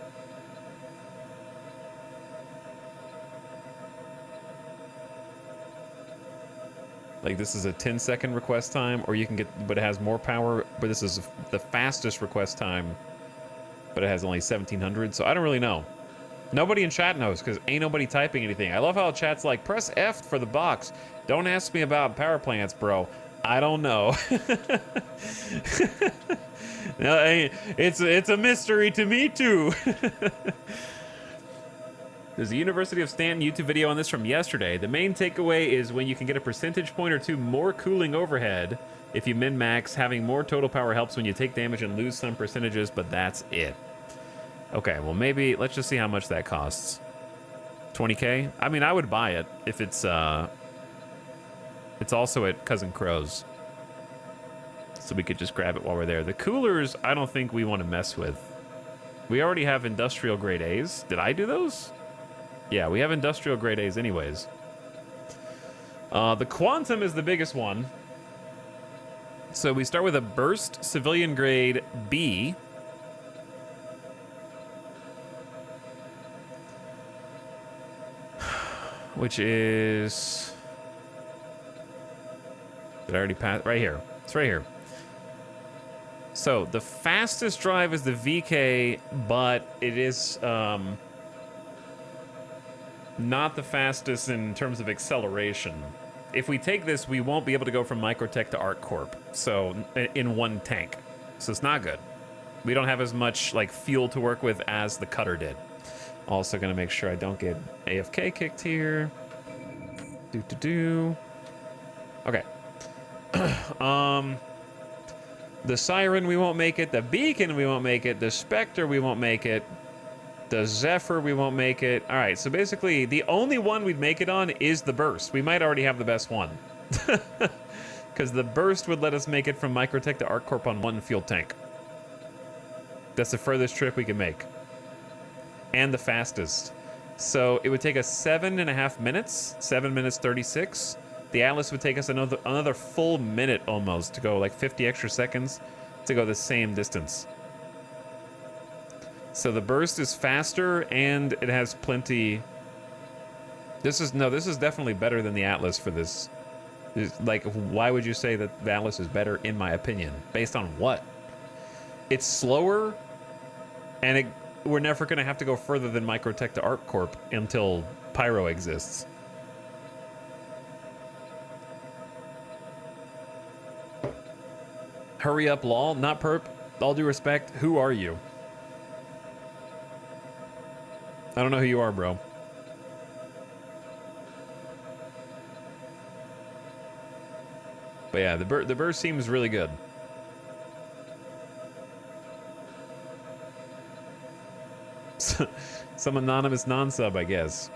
Speaker 1: Like, this is a 10-second request time, or you can get, but it has more power, but this is the fastest request time, but it has only 1,700, so I don't really know. Nobody in chat knows, because ain't nobody typing anything. I love how chat's like, press F for the box. Don't ask me about power plants, bro. I don't know. No, it's a mystery to me, too. There's a University of Stanton YouTube video on this from yesterday. The main takeaway is when you can get a percentage point or two more cooling overhead, if you min-max, having more total power helps when you take damage and lose some percentages, but that's it. Okay, well maybe, let's just see how much that costs. 20K? I mean, I would buy it if it's also at Cousin Crow's. So we could just grab it while we're there. The coolers, I don't think we want to mess with. We already have industrial grade A's. Did I do those? Yeah, we have industrial grade A's anyways. The Quantum is the biggest one. So we start with a burst civilian grade B. Which is... Did I already pass? Right here. It's right here. So the fastest drive is the VK, but it is not the fastest in terms of acceleration. If we take this, we won't be able to go from Microtech to ArcCorp, so in one tank. So it's not good. We don't have as much like fuel to work with as the Cutter did. Also gonna make sure I don't get AFK kicked here. Okay. The Siren, we won't make it. The Beacon, we won't make it. The Spectre, we won't make it. The Zephyr, we won't make it. All right, so basically, the only one we'd make it on is the Burst. We might already have the best one. Because the Burst would let us make it from Microtech to ArcCorp on one fuel tank. That's the furthest trip we can make. And the fastest. So it would take us 7.5 minutes. 7 minutes 36. The Atlas would take us another full minute almost to go, like 50 extra seconds to go the same distance. So the Burst is faster and it has plenty. This is definitely better than the Atlas for this Like, why would you say that Valis is better, in my opinion? Based on what? It's slower, and we're never going to have to go further than Microtech to ArcCorp until Pyro exists. Hurry up, lol. Not perp. All due respect, who are you? I don't know who you are, bro. But yeah, the burst seems really good. Some anonymous non-sub, I guess.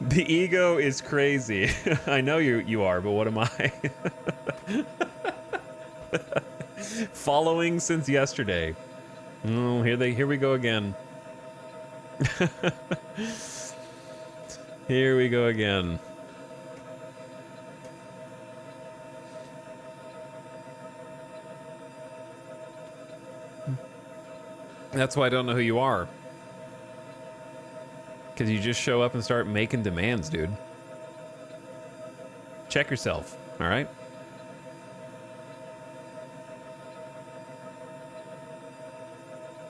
Speaker 1: The ego is crazy. I know you are, but what am I? Following since yesterday. Oh, here we go again. Here we go again. That's why I don't know who you are. Because you just show up and start making demands, dude. Check yourself, all right?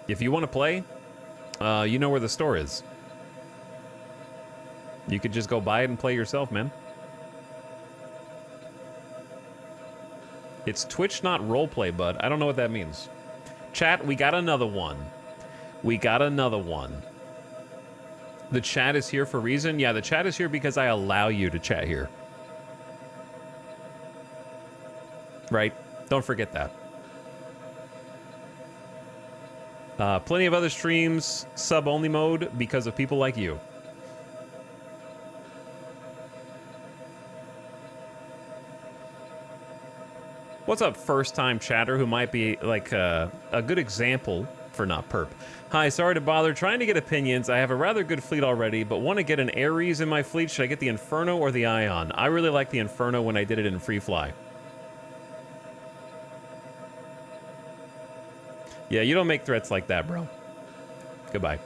Speaker 1: If you want to play, you know where the store is. You could just go buy it and play yourself, man. It's Twitch, not roleplay, bud. I don't know what that means. Chat, we got another one. We got another one. The chat is here for a reason. Yeah, the chat is here because I allow you to chat here. Right? Don't forget that. Plenty of other streams, sub-only mode, because of people like you. What's up, first-time chatter who might be like a good example for not perp? Hi, sorry to bother. Trying to get opinions. I have a rather good fleet already, but want to get an Ares in my fleet. Should I get the Inferno or the Ion? I really like the Inferno when I did it in Free Fly. Yeah, you don't make threats like that, bro. Goodbye.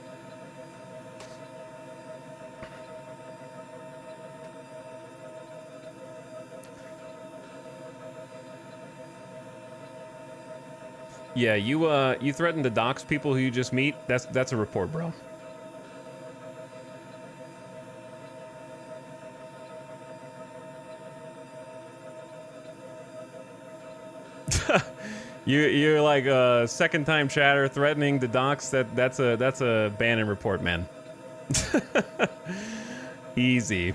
Speaker 1: Yeah, you threaten to dox people who you just meet. That's a report, bro. You're like a second time chatter threatening to dox. That's a ban and report, man. Easy.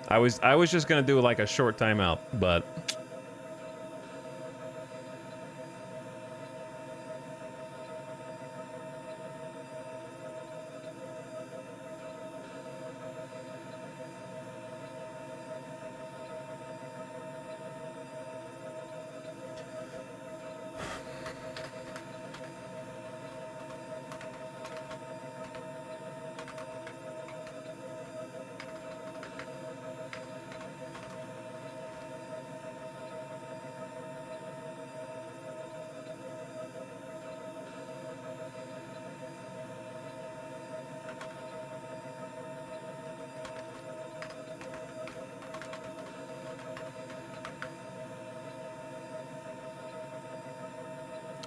Speaker 1: I was just gonna do like a short timeout, but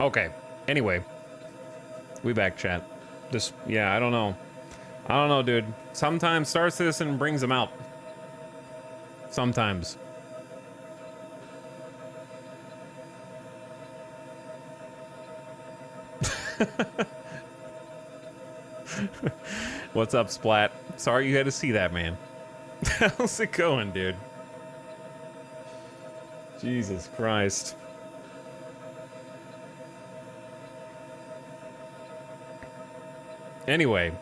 Speaker 1: okay. Anyway, we back, chat. Just, yeah, I don't know. I don't know, dude. Sometimes Star Citizen brings them out. Sometimes. What's up, Splat? Sorry you had to see that, man. How's it going, dude? Jesus Christ. Anyway,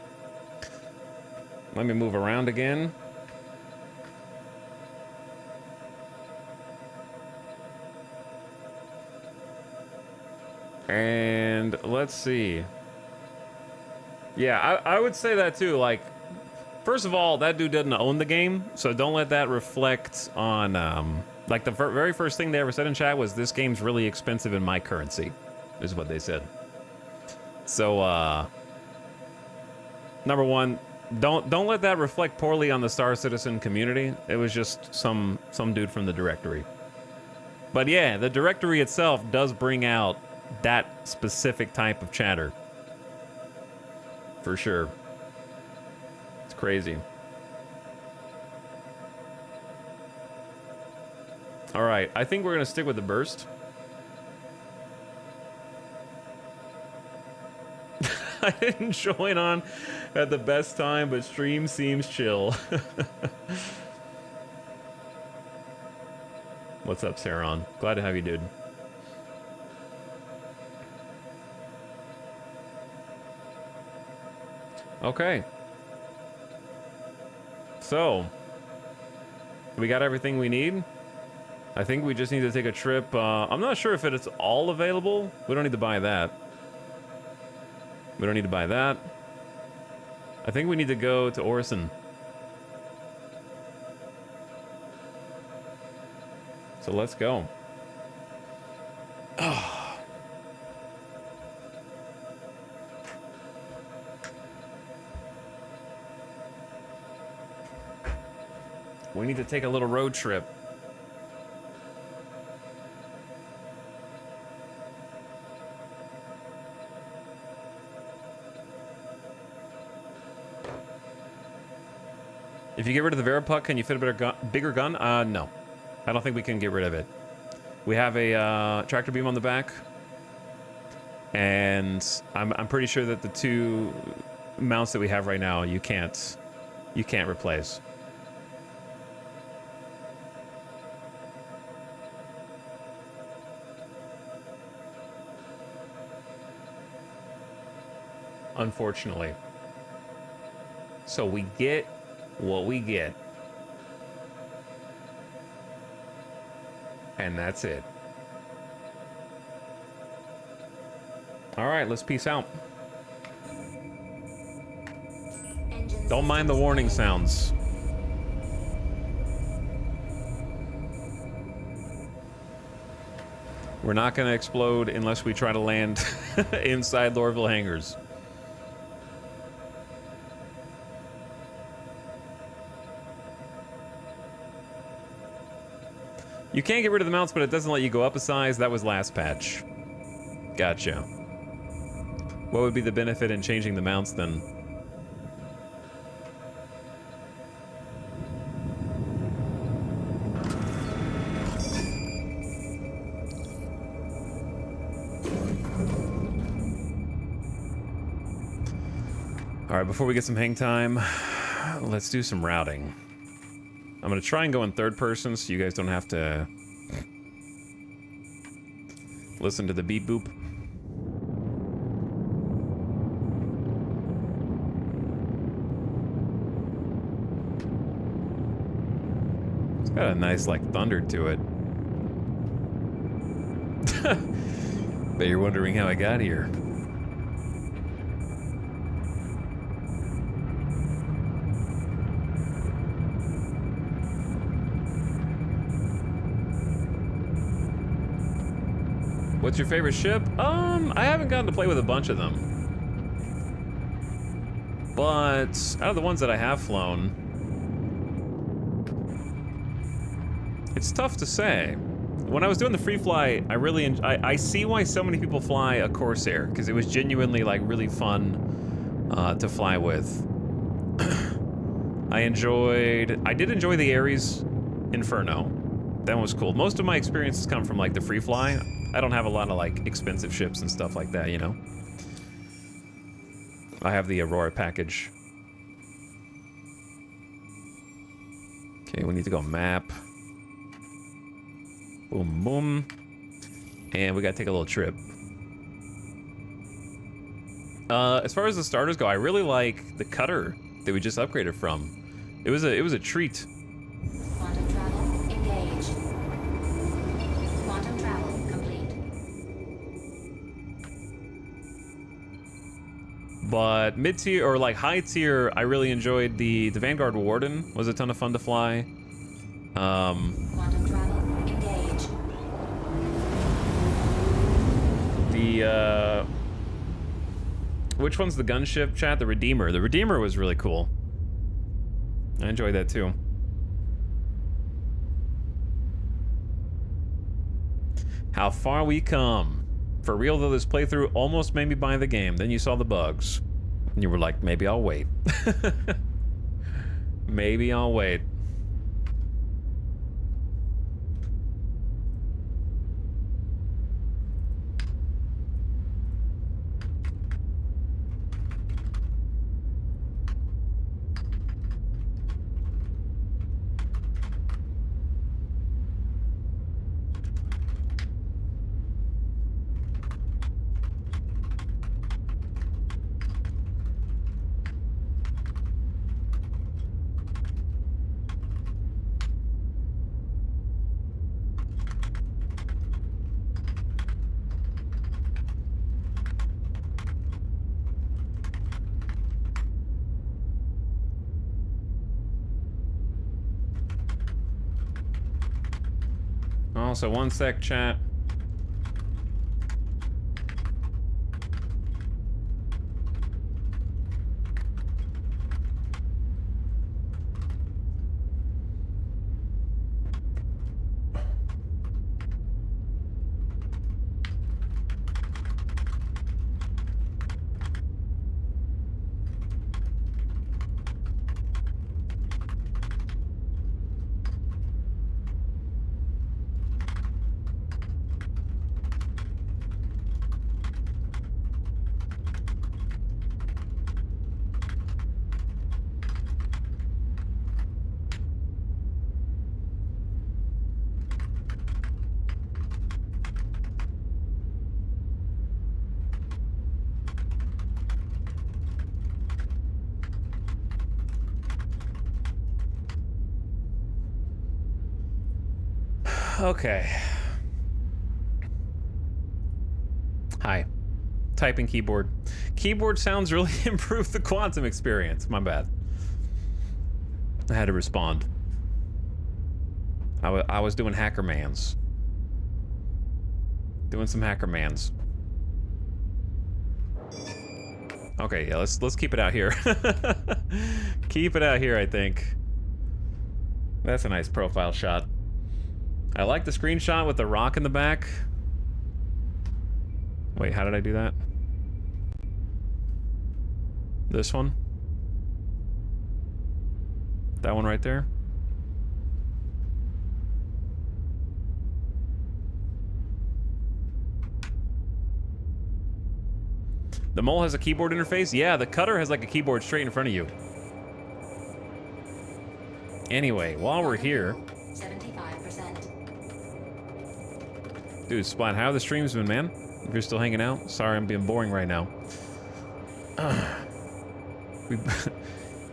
Speaker 1: let me move around again. And let's see. Yeah, I would say that too. Like, first of all, that dude doesn't own the game, so don't let that reflect on, like, the very first thing they ever said in chat was, this game's really expensive in my currency, is what they said. So, number one, Don't let that reflect poorly on the Star Citizen community. It was just some dude from the directory. But yeah, the directory itself does bring out that specific type of chatter. For sure. It's crazy. All right, I think we're gonna stick with the burst. I didn't join on at the best time, but stream seems chill. What's up, Saron? Glad to have you, dude. Okay. So, we got everything we need. I think we just need to take a trip. I'm not sure if it's all available. We don't need to buy that. We don't need to buy that. I think we need to go to Orison. So let's go. Oh. We need to take a little road trip. If you get rid of the Verapuck, can you fit a bigger gun? No. I don't think we can get rid of it. We have a tractor beam on the back. And I'm pretty sure that the two mounts that we have right now, you can't replace. Unfortunately. So we get what we get. And that's it. All right, let's peace out. Don't mind the warning sounds. We're not going to explode unless we try to land inside Lorville hangars. You can get rid of the mounts, but it doesn't let you go up a size. That was last patch. Gotcha. What would be the benefit in changing the mounts then? All right, before we get some hang time, let's do some routing. I'm gonna try and go in third person so you guys don't have to listen to the beep boop. It's got a nice like thunder to it. Bet you're wondering how I got here. What's your favorite ship? I haven't gotten to play with a bunch of them. But out of the ones that I have flown, it's tough to say. When I was doing the free fly, I see why so many people fly a Corsair, because it was genuinely like really fun to fly with. I did enjoy the Ares Inferno. That one was cool. Most of my experiences come from like the free fly. I don't have a lot of like expensive ships and stuff like that, you know? I have the Aurora package. Okay, we need to go map. Boom, boom. And we gotta take a little trip. As far as the starters go, I really like the cutter that we just upgraded from. It was a treat.
Speaker 3: Quantum travel engaged. Quantum travel complete.
Speaker 1: But mid-tier or like high tier, I really enjoyed the Vanguard Warden. Was a ton of fun to fly.
Speaker 3: Quantum travel engaged.
Speaker 1: Which one's the gunship, chat? The Redeemer. The Redeemer was really cool. I enjoyed that too. How far we come. For real though, this playthrough almost made me buy the game. Then you saw the bugs. And you were like, maybe I'll wait. Maybe I'll wait. Also, one sec, chat. Okay. Hi. Typing keyboard. Keyboard sounds really improved the quantum experience. My bad. I had to respond. I was doing hackermans. Doing some hackermans. Okay, yeah, let's keep it out here. Keep it out here, I think. That's a nice profile shot. I like the screenshot with the rock in the back. Wait, how did I do that? This one? That one right there? The mole has a keyboard interface? Yeah, the cutter has like a keyboard straight in front of you. Anyway, while we're here... 75%. Dude, Splat, how have the streams been, man? If you're still hanging out? Sorry, I'm being boring right now.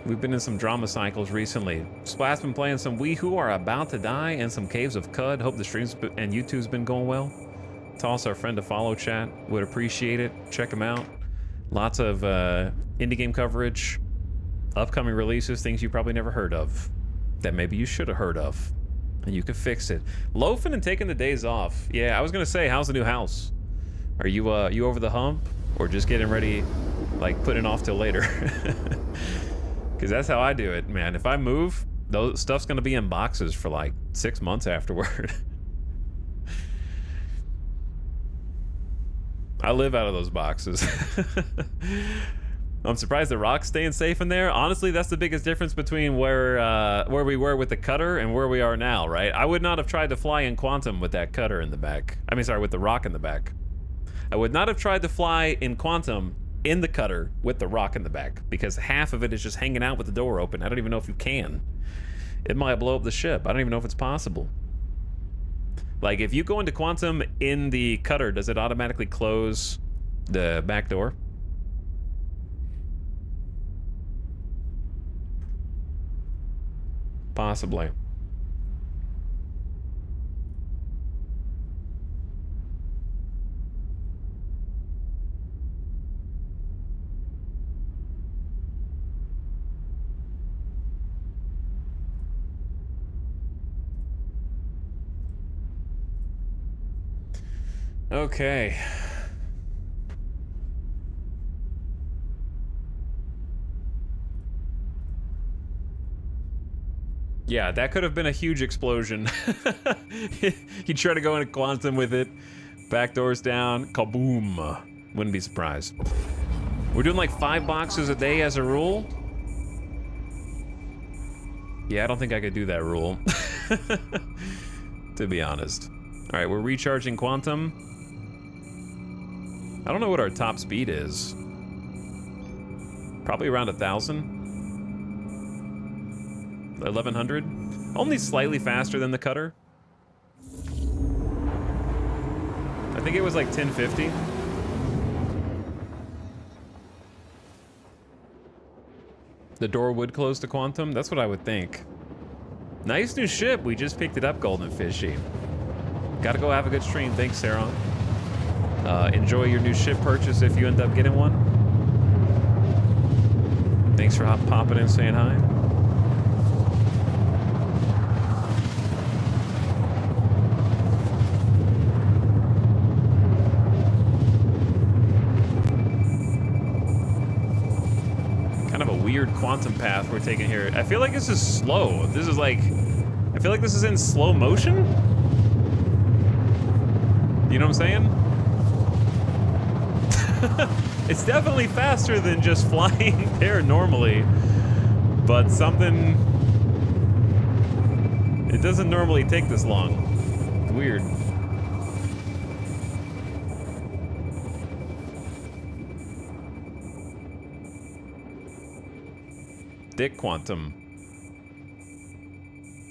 Speaker 1: We've been in some drama cycles recently. Splat's been playing some We Who Are About to Die and some Caves of Cud. Hope the streams and YouTube's been going well. Toss our friend to follow, chat. Would appreciate it. Check him out. Lots of indie game coverage, upcoming releases, things you probably never heard of that maybe you should have heard of, and you could fix it. Loafing and taking the days off. Yeah, I was gonna say, how's the new house? Are you you over the hump, or just getting ready, like putting it off till later? Because that's how I do it, man. If I move, those stuff's gonna be in boxes for like 6 months afterward. I live out of those boxes. I'm surprised the rock's staying safe in there. Honestly, that's the biggest difference between where we were with the cutter and where we are now, right? I would not have tried to fly in Quantum with that cutter in the back. I mean, sorry, with the rock in the back. I would not have tried to fly in Quantum in the cutter with the rock in the back, because half of it is just hanging out with the door open. I don't even know if you can. It might blow up the ship. I don't even know if it's possible. Like, if you go into Quantum in the cutter, does it automatically close the back door? Possibly. Okay. Yeah, that could have been a huge explosion. You try to go into quantum with it. Back doors down. Kaboom. Wouldn't be surprised. We're doing like 5 boxes a day as a rule. Yeah, I don't think I could do that rule. To be honest. All right, we're recharging quantum. I don't know what our top speed is. Probably around 1,000. 1,100. Only slightly faster than the cutter. I think it was like 1050. The door would close to quantum? That's what I would think. Nice new ship. We just picked it up, Golden Fishy. Gotta go have a good stream. Thanks, Sarah. Enjoy your new ship purchase if you end up getting one. Thanks for popping in, saying hi. Kind of a weird quantum path we're taking here. I feel like this is slow. This is like, I feel like this is in slow motion. You know what I'm saying? It's definitely faster than just flying there normally, but something, it doesn't normally take this long. It's weird. Thick quantum.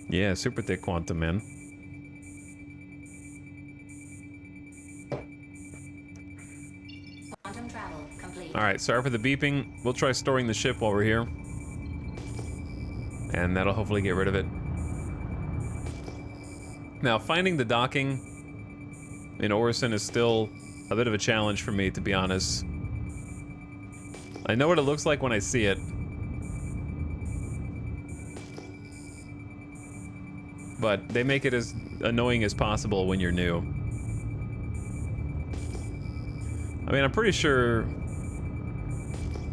Speaker 1: Yeah, super thick quantum, man.
Speaker 3: Quantum travel complete.
Speaker 1: All right, sorry for the beeping. We'll try storing the ship while we're here. And that'll hopefully get rid of it. Now, finding the docking in Orison is still a bit of a challenge for me, to be honest. I know what it looks like when I see it. But they make it as annoying as possible when you're new. I mean, I'm pretty sure...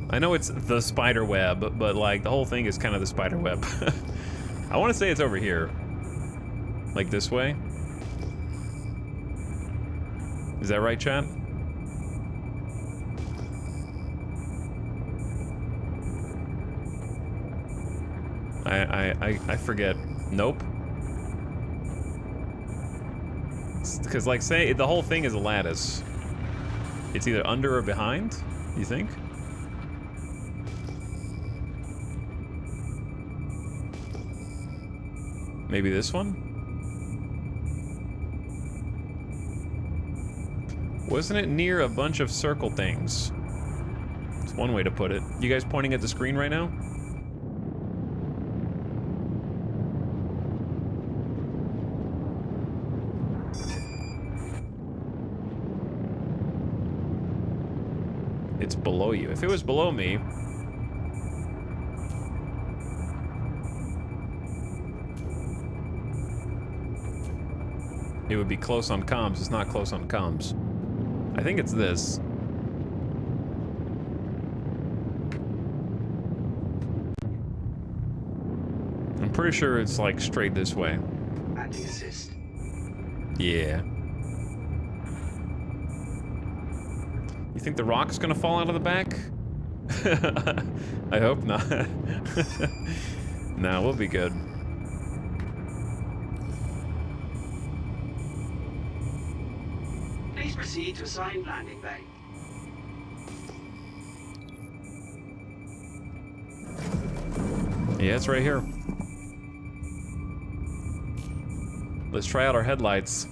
Speaker 1: I know it's the spider web, but like the whole thing is kind of the spider web. I want to say it's over here. Like this way. Is that right, chat? I forget. Nope. Because like say the whole thing is a lattice. It's either under or behind, you think? Maybe this one? Wasn't it near a bunch of circle things? It's one way to put it. You guys pointing at the screen right now? It's below you. If it was below me... it would be close on comms. It's not close on comms. I think it's this. I'm pretty sure it's like straight this way.
Speaker 5: Anti-assist.
Speaker 1: Yeah. You think the rock's gonna fall out of the back? I hope not. Nah, we'll be good.
Speaker 5: Please proceed to assigned landing bay.
Speaker 1: Yeah, it's right here. Let's try out our headlights.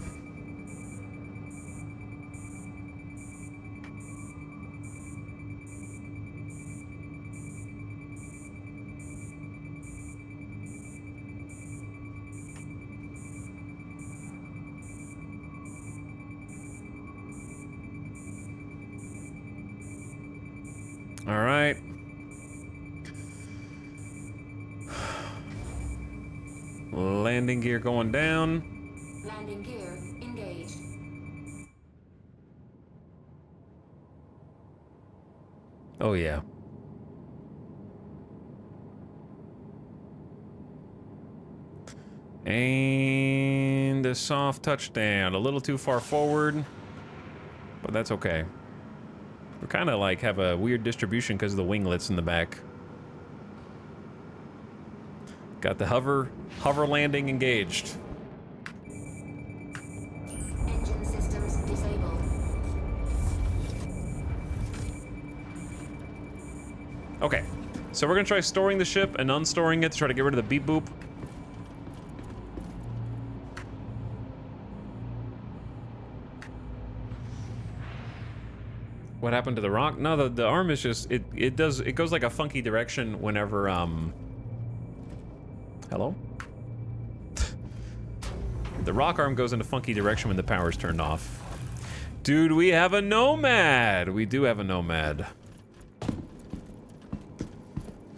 Speaker 1: All right. Landing gear going down.
Speaker 3: Landing gear engaged.
Speaker 1: Oh, yeah. And a soft touchdown. A little too far forward, but that's okay. We kind of like have a weird distribution because of the winglets in the back. Got the hover landing engaged.
Speaker 3: Engine systems disabled.
Speaker 1: Okay, so we're gonna try storing the ship and unstoring it to try to get rid of the beep boop. What happened to the rock? No, the arm is just it goes like a funky direction whenever hello? The rock arm goes in a funky direction when the power's turned off. Dude, we have a Nomad! We do have a Nomad.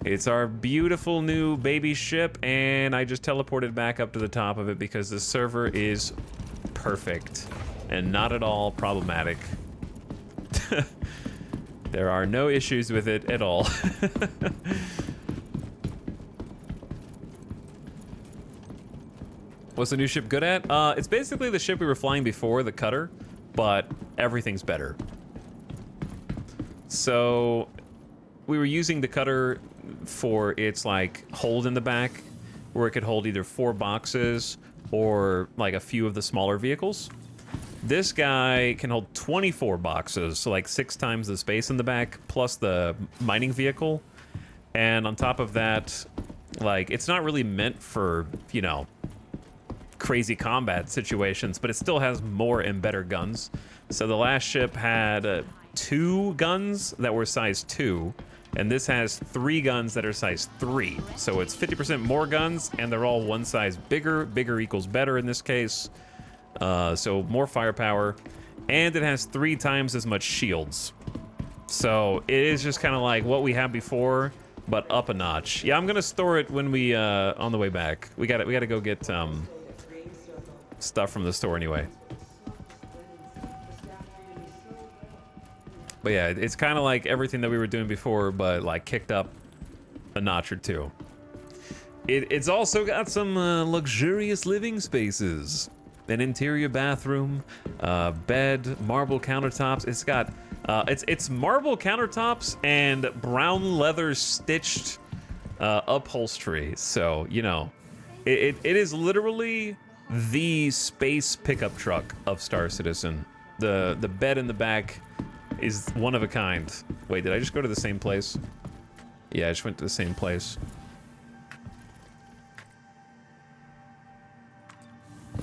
Speaker 1: It's our beautiful new baby ship, and I just teleported back up to the top of it because the server is perfect and not at all problematic. There are no issues with it at all. What's the new ship good at? It's basically the ship we were flying before, the cutter, but everything's better. So we were using the cutter for its like hold in the back, where it could hold either 4 boxes or like a few of the smaller vehicles. This guy can hold 24 boxes, so like 6 times the space in the back, plus the mining vehicle. And on top of that, like, it's not really meant for, you know, crazy combat situations, but it still has more and better guns. So the last ship had 2 guns that were size 2, and this has 3 guns that are size 3. So it's 50% more guns, and they're all one size bigger. Bigger equals better in this case. So more firepower, and it has 3 times as much shields. So it is just kind of like what we had before, but up a notch. Yeah, I'm gonna store it when we on the way back. We gotta go get stuff from the store anyway. But yeah, it's kind of like everything that we were doing before, but like kicked up a notch or 2. It's also got some luxurious living spaces. An interior bathroom, bed, marble countertops. It's got, it's marble countertops and brown leather stitched upholstery. So, you know, it is literally the space pickup truck of Star Citizen. The bed in the back is one of a kind. Wait, did I just go to the same place? Yeah, I just went to the same place.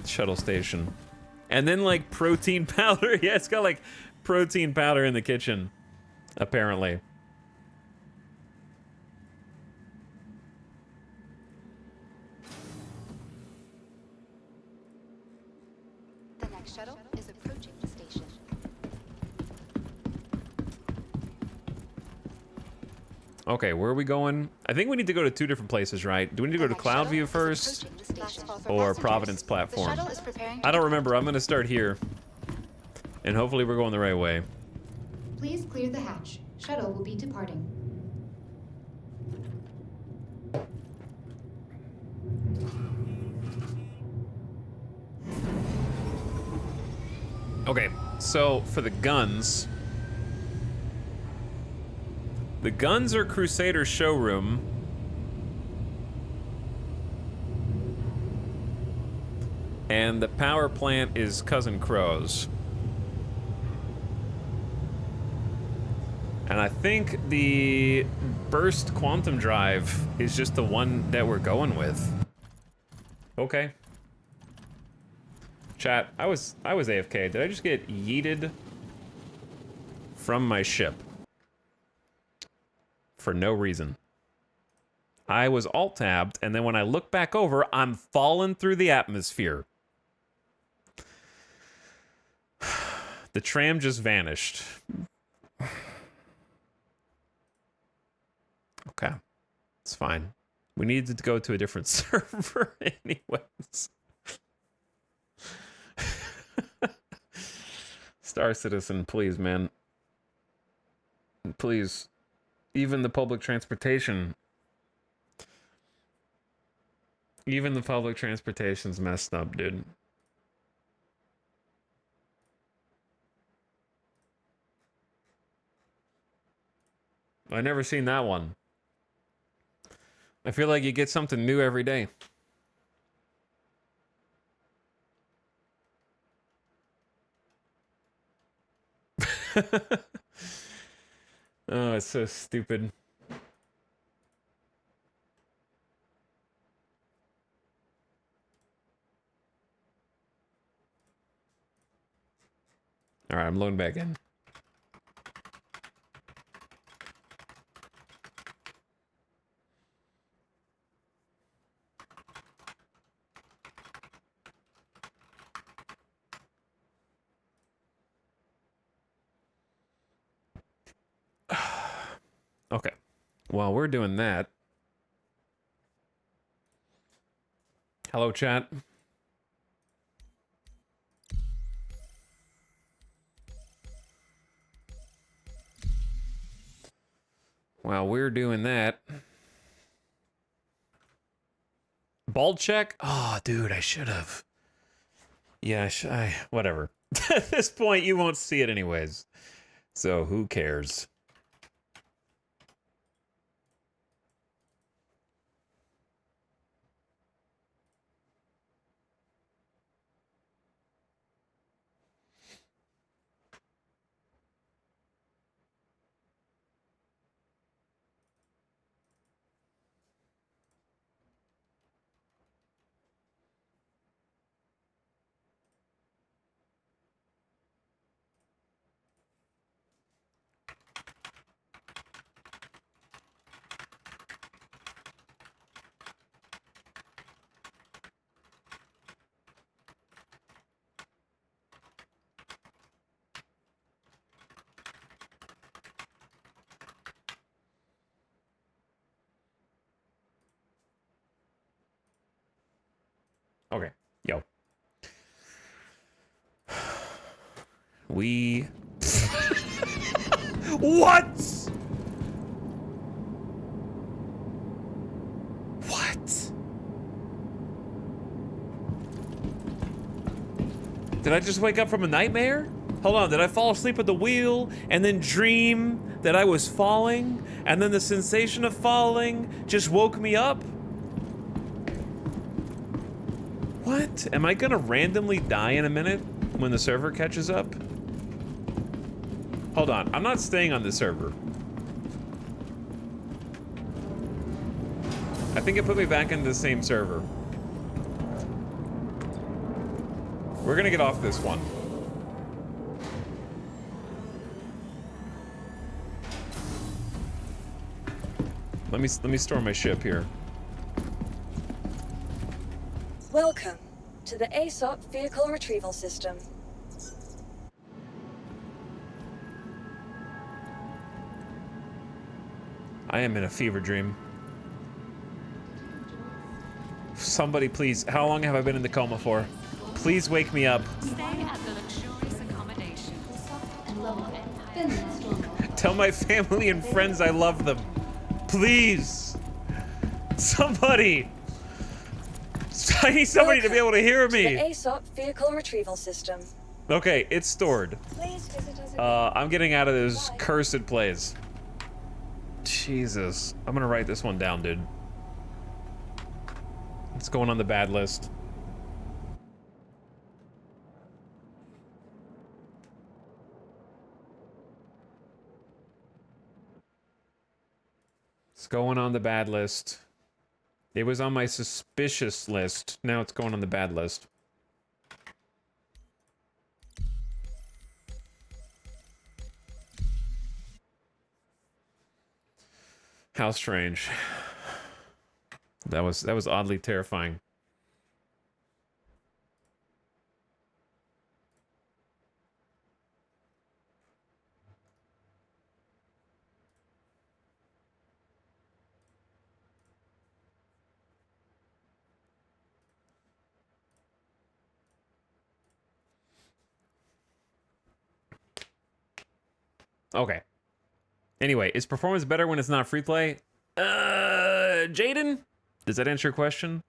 Speaker 1: Shuttle station. And then like protein powder. Yeah, it's got like protein powder in the kitchen, apparently.
Speaker 3: The next shuttle is approaching the station.
Speaker 1: Okay, where are we going? I think we need to go to 2 different places, right? Do we need to go to Cloudview first? Or Providence platform? I don't remember. I'm gonna start here. And hopefully we're going the right way.
Speaker 3: Please clear the hatch. Shuttle will be departing.
Speaker 1: Okay, so for the guns... The guns are Crusader showroom. And the power plant is Cousin Crow's. And I think the burst quantum drive is just the one that we're going with. Okay. Chat, I was AFK. Did I just get yeeted from my ship? For no reason. I was alt-tabbed, and then when I look back over, I'm falling through the atmosphere. The tram just vanished. Okay. It's fine. We needed to go to a different server anyways. Star Citizen, please, man. Please. Even the public transportation Even the public transportation's messed up, dude. I never seen that one. I feel like you get something new every day. Oh, it's so stupid. All right, I'm loading back in. Okay. While we're doing that, hello, chat. While we're doing that, bald check. Oh, dude, I should have. Yeah, whatever. At this point, you won't see it anyways. So who cares? Okay, yo. We... What? What? Did I just wake up from a nightmare? Hold on, did I fall asleep at the wheel and then dream that I was falling and then the sensation of falling just woke me up? What? Am I gonna randomly die in a minute when the server catches up? Hold on, I'm not staying on this server. I think it put me back into the same server. We're gonna get off this one. Let me store my ship here.
Speaker 4: Welcome to the ASOP Vehicle Retrieval System.
Speaker 1: I am in a fever dream. Somebody please, how long have I been in the coma for? Please wake me up.
Speaker 12: Stay at the luxurious accommodation.
Speaker 1: Tell my family and friends I love them. Please. Somebody. I need somebody to be able to hear me.
Speaker 4: The ASOP Vehicle Retrieval System.
Speaker 1: Okay, it's stored.
Speaker 4: Please visit us
Speaker 1: I'm getting out of this cursed place. Jesus. I'm gonna write this one down, dude. It's going on the bad list. It's going on the bad list. It was on my suspicious list. Now it's going on the bad list. How strange. That was oddly terrifying. Okay. Anyway, is performance better when it's not free play? Jaden? Does that answer your question?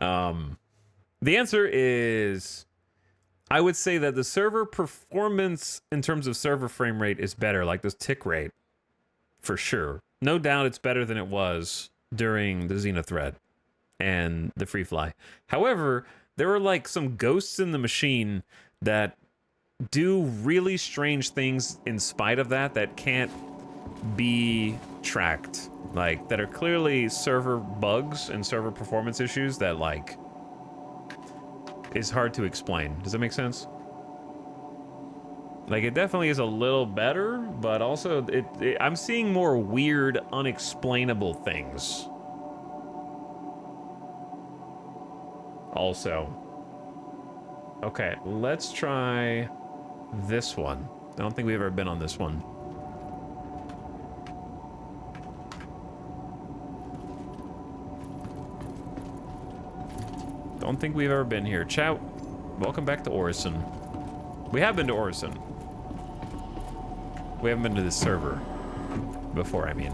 Speaker 1: The answer is, I would say that the server performance in terms of server frame rate is better, like this tick rate, for sure. No doubt it's better than it was during the Xena thread and the free fly. However, there are like some ghosts in the machine that do really strange things in spite of that can't be tracked. Like, that are clearly server bugs and server performance issues that, like, is hard to explain. Does that make sense? Like, it definitely is a little better, but also I'm seeing more weird, unexplainable things. Also. Okay, let's try this one. I don't think we've ever been on this one. Don't think we've ever been here. Chat, welcome back to Orison. We have been to Orison. We haven't been to this server before, I mean.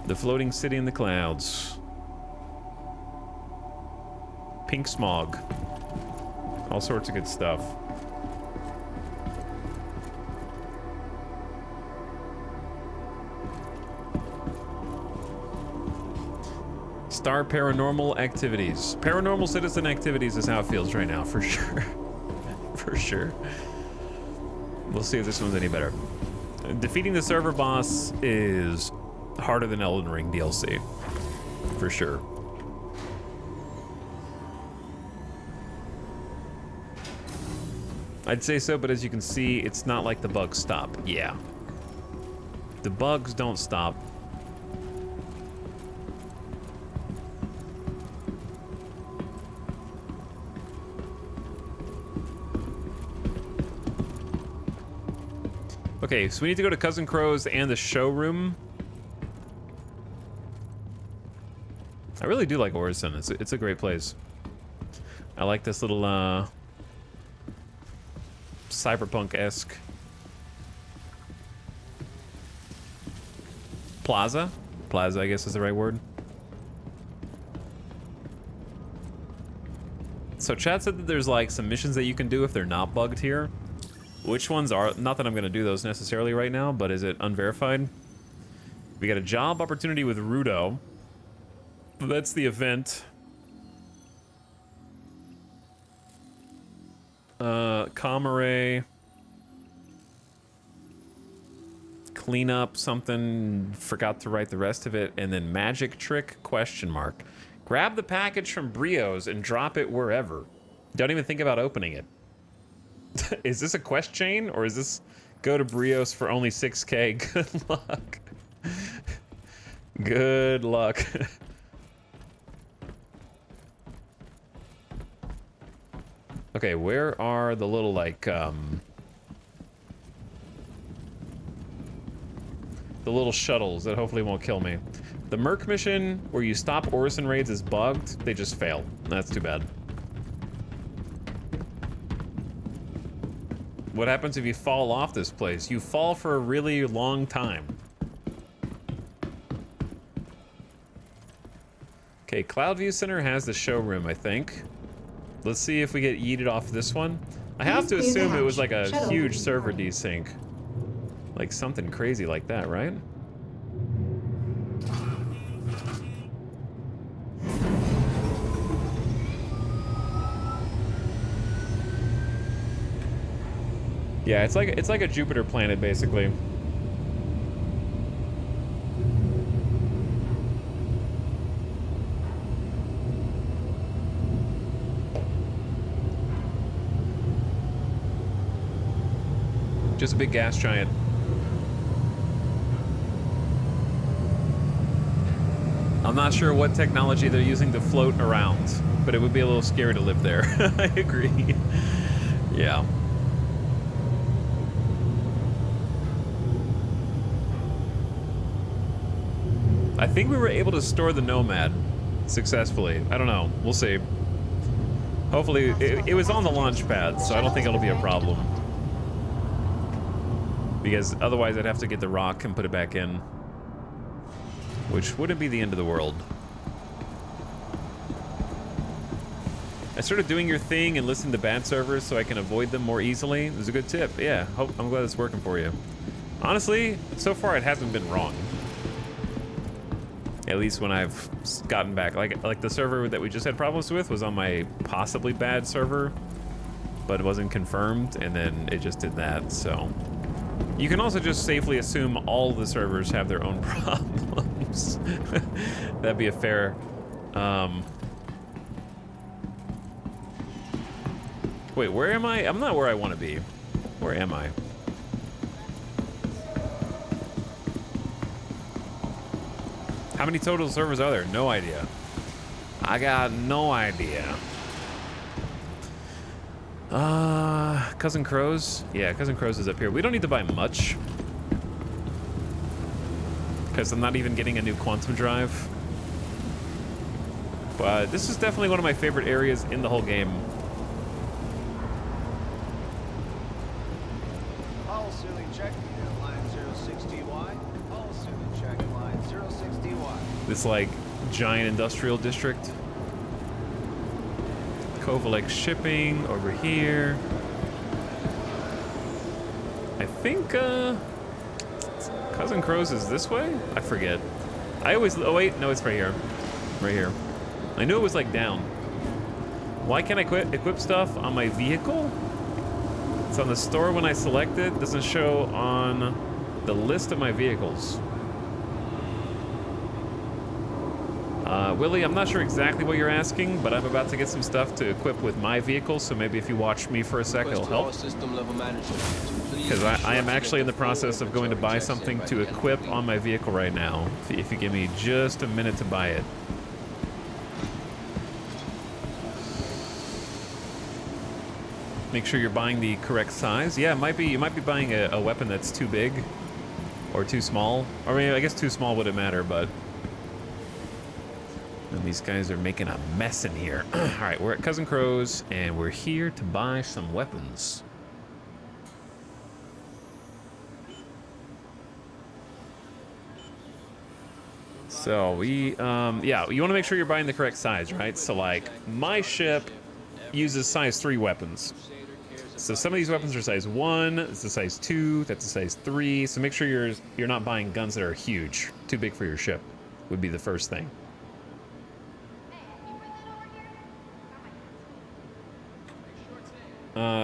Speaker 1: The floating city in the clouds. Pink smog. All sorts of good stuff. Star Paranormal Activities. Paranormal Citizen Activities is how it feels right now, for sure. For sure. We'll see if this one's any better. Defeating the server boss is harder than Elden Ring DLC. For sure. I'd say so, but as you can see, it's not like the bugs stop. Yeah. The bugs don't stop. Okay, so we need to go to Cousin Crow's and the showroom. I really do like Orison. It's a great place. I like this little cyberpunk-esque plaza. Plaza, I guess, is the right word. So chat said that there's like some missions that you can do if they're not bugged here. Which ones are? Not that I'm going to do those necessarily right now, but is it unverified? We got a job opportunity with Rudo. That's the event. Comare. Clean up something. Forgot to write the rest of it. And then magic trick question mark. Grab the package from Brio's and drop it wherever. Don't even think about opening it. Is this a quest chain, or is this go to Brio's for only 6K? Good luck. Good luck. Okay, where are the little, like, the little shuttles that hopefully won't kill me? The Merc mission, where you stop Orison raids, is bugged. They just fail. That's too bad. What happens if you fall off this place? You fall for a really long time. Okay, Cloudview Center has the showroom, I think. Let's see if we get yeeted off this one. I have to assume it was like a huge server desync. Like something crazy like that, right? Yeah, it's like a Jupiter planet, basically. Just a big gas giant. I'm not sure what technology they're using to float around, but it would be a little scary to live there. I agree. Yeah. I think we were able to store the Nomad successfully. I don't know. We'll see. Hopefully, it was on the launch pad, so I don't think it'll be a problem. Because otherwise I'd have to get the rock and put it back in. which wouldn't be the end of the world. I started doing your thing and listening to bad servers so I can avoid them more easily. It was a good tip. Yeah, I'm glad it's working for you. Honestly, so far it hasn't been wrong. At least when I've gotten back. Like the server that we just had problems with was on my possibly bad server, but it wasn't confirmed, and then it just did that, so. You can also just safely assume all the servers have their own problems. That'd be a fair, Wait, where am I? I'm not where I want to be. Where am I? How many total servers are there? No idea. I got no idea. Cousin Crows? Yeah, Cousin Crows is up here. We don't need to buy much, because I'm not even getting a new quantum drive. But this is definitely one of my favorite areas in the whole game.
Speaker 8: Hull ceiling check, line 060Y. Hull ceiling check, line 060Y.
Speaker 1: This, like, giant industrial district. Kovalek shipping over here. I think, Cousin Crows is this way? I forget. I always, oh wait, no, it's right here. Right here. I knew it was, like, down. Why can't I equip stuff on my vehicle? It's on the store when I select it. Doesn't show on the list of my vehicles. Willie, I'm not sure exactly what you're asking, but I'm about to get some stuff to equip with my vehicle, so maybe if you watch me for a sec, it'll help. Because I am actually in the process of going to buy something to equip on my vehicle right now. If you give me just a minute to buy it. Make sure you're buying the correct size. Yeah, you might be buying a weapon that's too big or too small. Or I mean, I guess too small wouldn't matter, but... And these guys are making a mess in here. All right, we're at Cousin Crow's, and we're here to buy some weapons. So we, yeah, you want to make sure you're buying the correct size, right? So like, my ship uses size 3 weapons. So some of these weapons are size 1, it's a size 2, that's a size 3. So make sure you're not buying guns that are huge, too big for your ship, would be the first thing.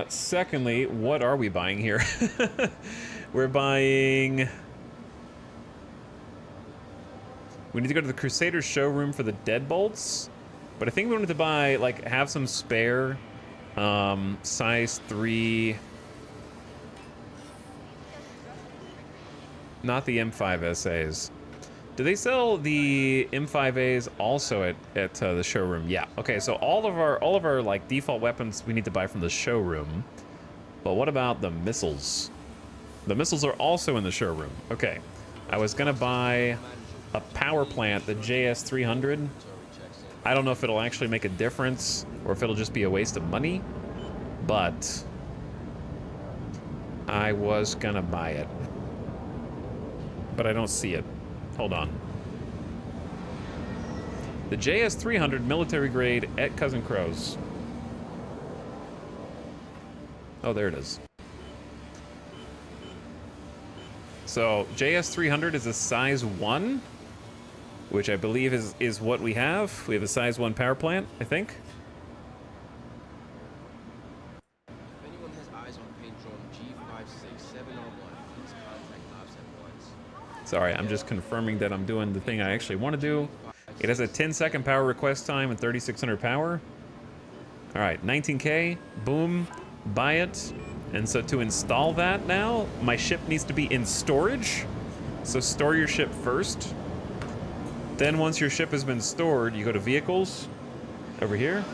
Speaker 1: Secondly, what are we buying here? We're buying... We need to go to the Crusaders showroom for the deadbolts, but I think we wanted to buy, like, have some spare, size 3... Not the M5 SAs. Do they sell the M5As also at the showroom? Yeah. Okay, so all of our like default weapons we need to buy from the showroom. But what about the missiles? The missiles are also in the showroom. Okay. I was gonna buy a power plant, the JS300. I don't know if it'll actually make a difference or if it'll just be a waste of money, but I was gonna buy it. But I don't see it. Hold on. The JS300 military grade at Cousin Crow's. Oh, there it is. So JS300 is a size 1, which I believe is what we have. We have a size 1 power plant, I think.
Speaker 13: If anyone has eyes on paint drone G56701, please contact ops at once.
Speaker 1: Sorry, I'm just confirming that I'm doing the thing I actually want to do. It has a 10-second power request time and 3,600 power. All right, 19K, boom, buy it. And so to install that now, my ship needs to be in storage. So store your ship first. Then once your ship has been stored, you go to vehicles over here.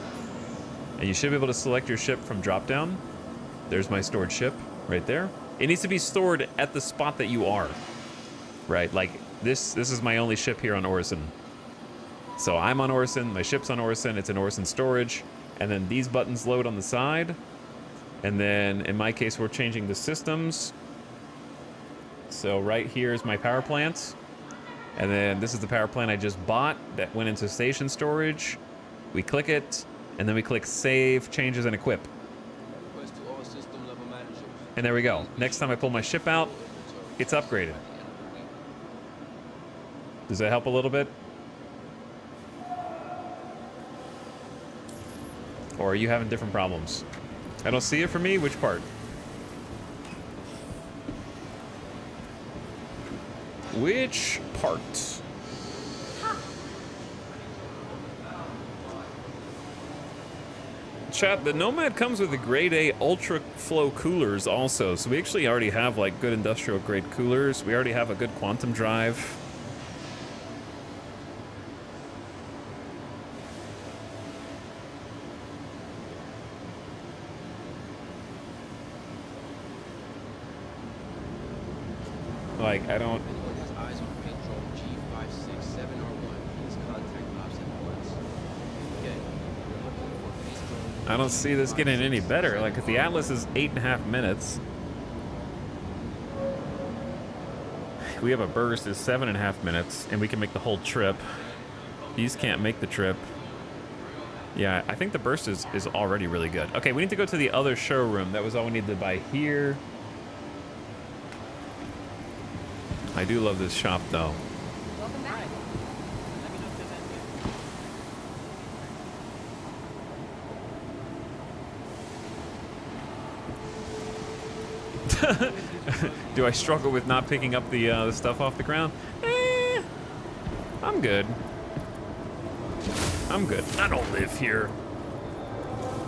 Speaker 1: And you should be able to select your ship from drop-down. There's my stored ship right there. It needs to be stored at the spot that you are. Right, like this is my only ship here on Orison. So I'm on Orison, my ship's on Orison, it's in Orison storage, and then these buttons load on the side. And then in my case, we're changing the systems. So right here is my power plant. And then this is the power plant I just bought that went into station storage. We click it, and then we click Save, Changes, and Equip.
Speaker 13: Request to all system level managers.
Speaker 1: And there we go. Next time I pull my ship out, it's upgraded. Does that help a little bit? Or are you having different problems? I don't see it for me. Which part? Which part? Chat, the Nomad comes with the grade A ultra flow coolers also, so we actually already have like good industrial grade coolers. We already have a good quantum drive. Like, I don't...
Speaker 13: If anyone has eyes on paint drone G567R1, please contact ops at once. Okay, we're looking for paint drone.
Speaker 1: I don't see this getting any better. Like, if the Atlas is 8.5 minutes, we have a burst is 7.5 minutes, and we can make the whole trip. These can't make the trip. Yeah, I think the burst is already really good. Okay, we need to go to the other showroom. That was all we needed to buy here. I do love this shop, though.
Speaker 2: Welcome back. Let me know if there's anything.
Speaker 1: Do I struggle with not picking up the stuff off the ground? I'm good. I'm good. I don't live here.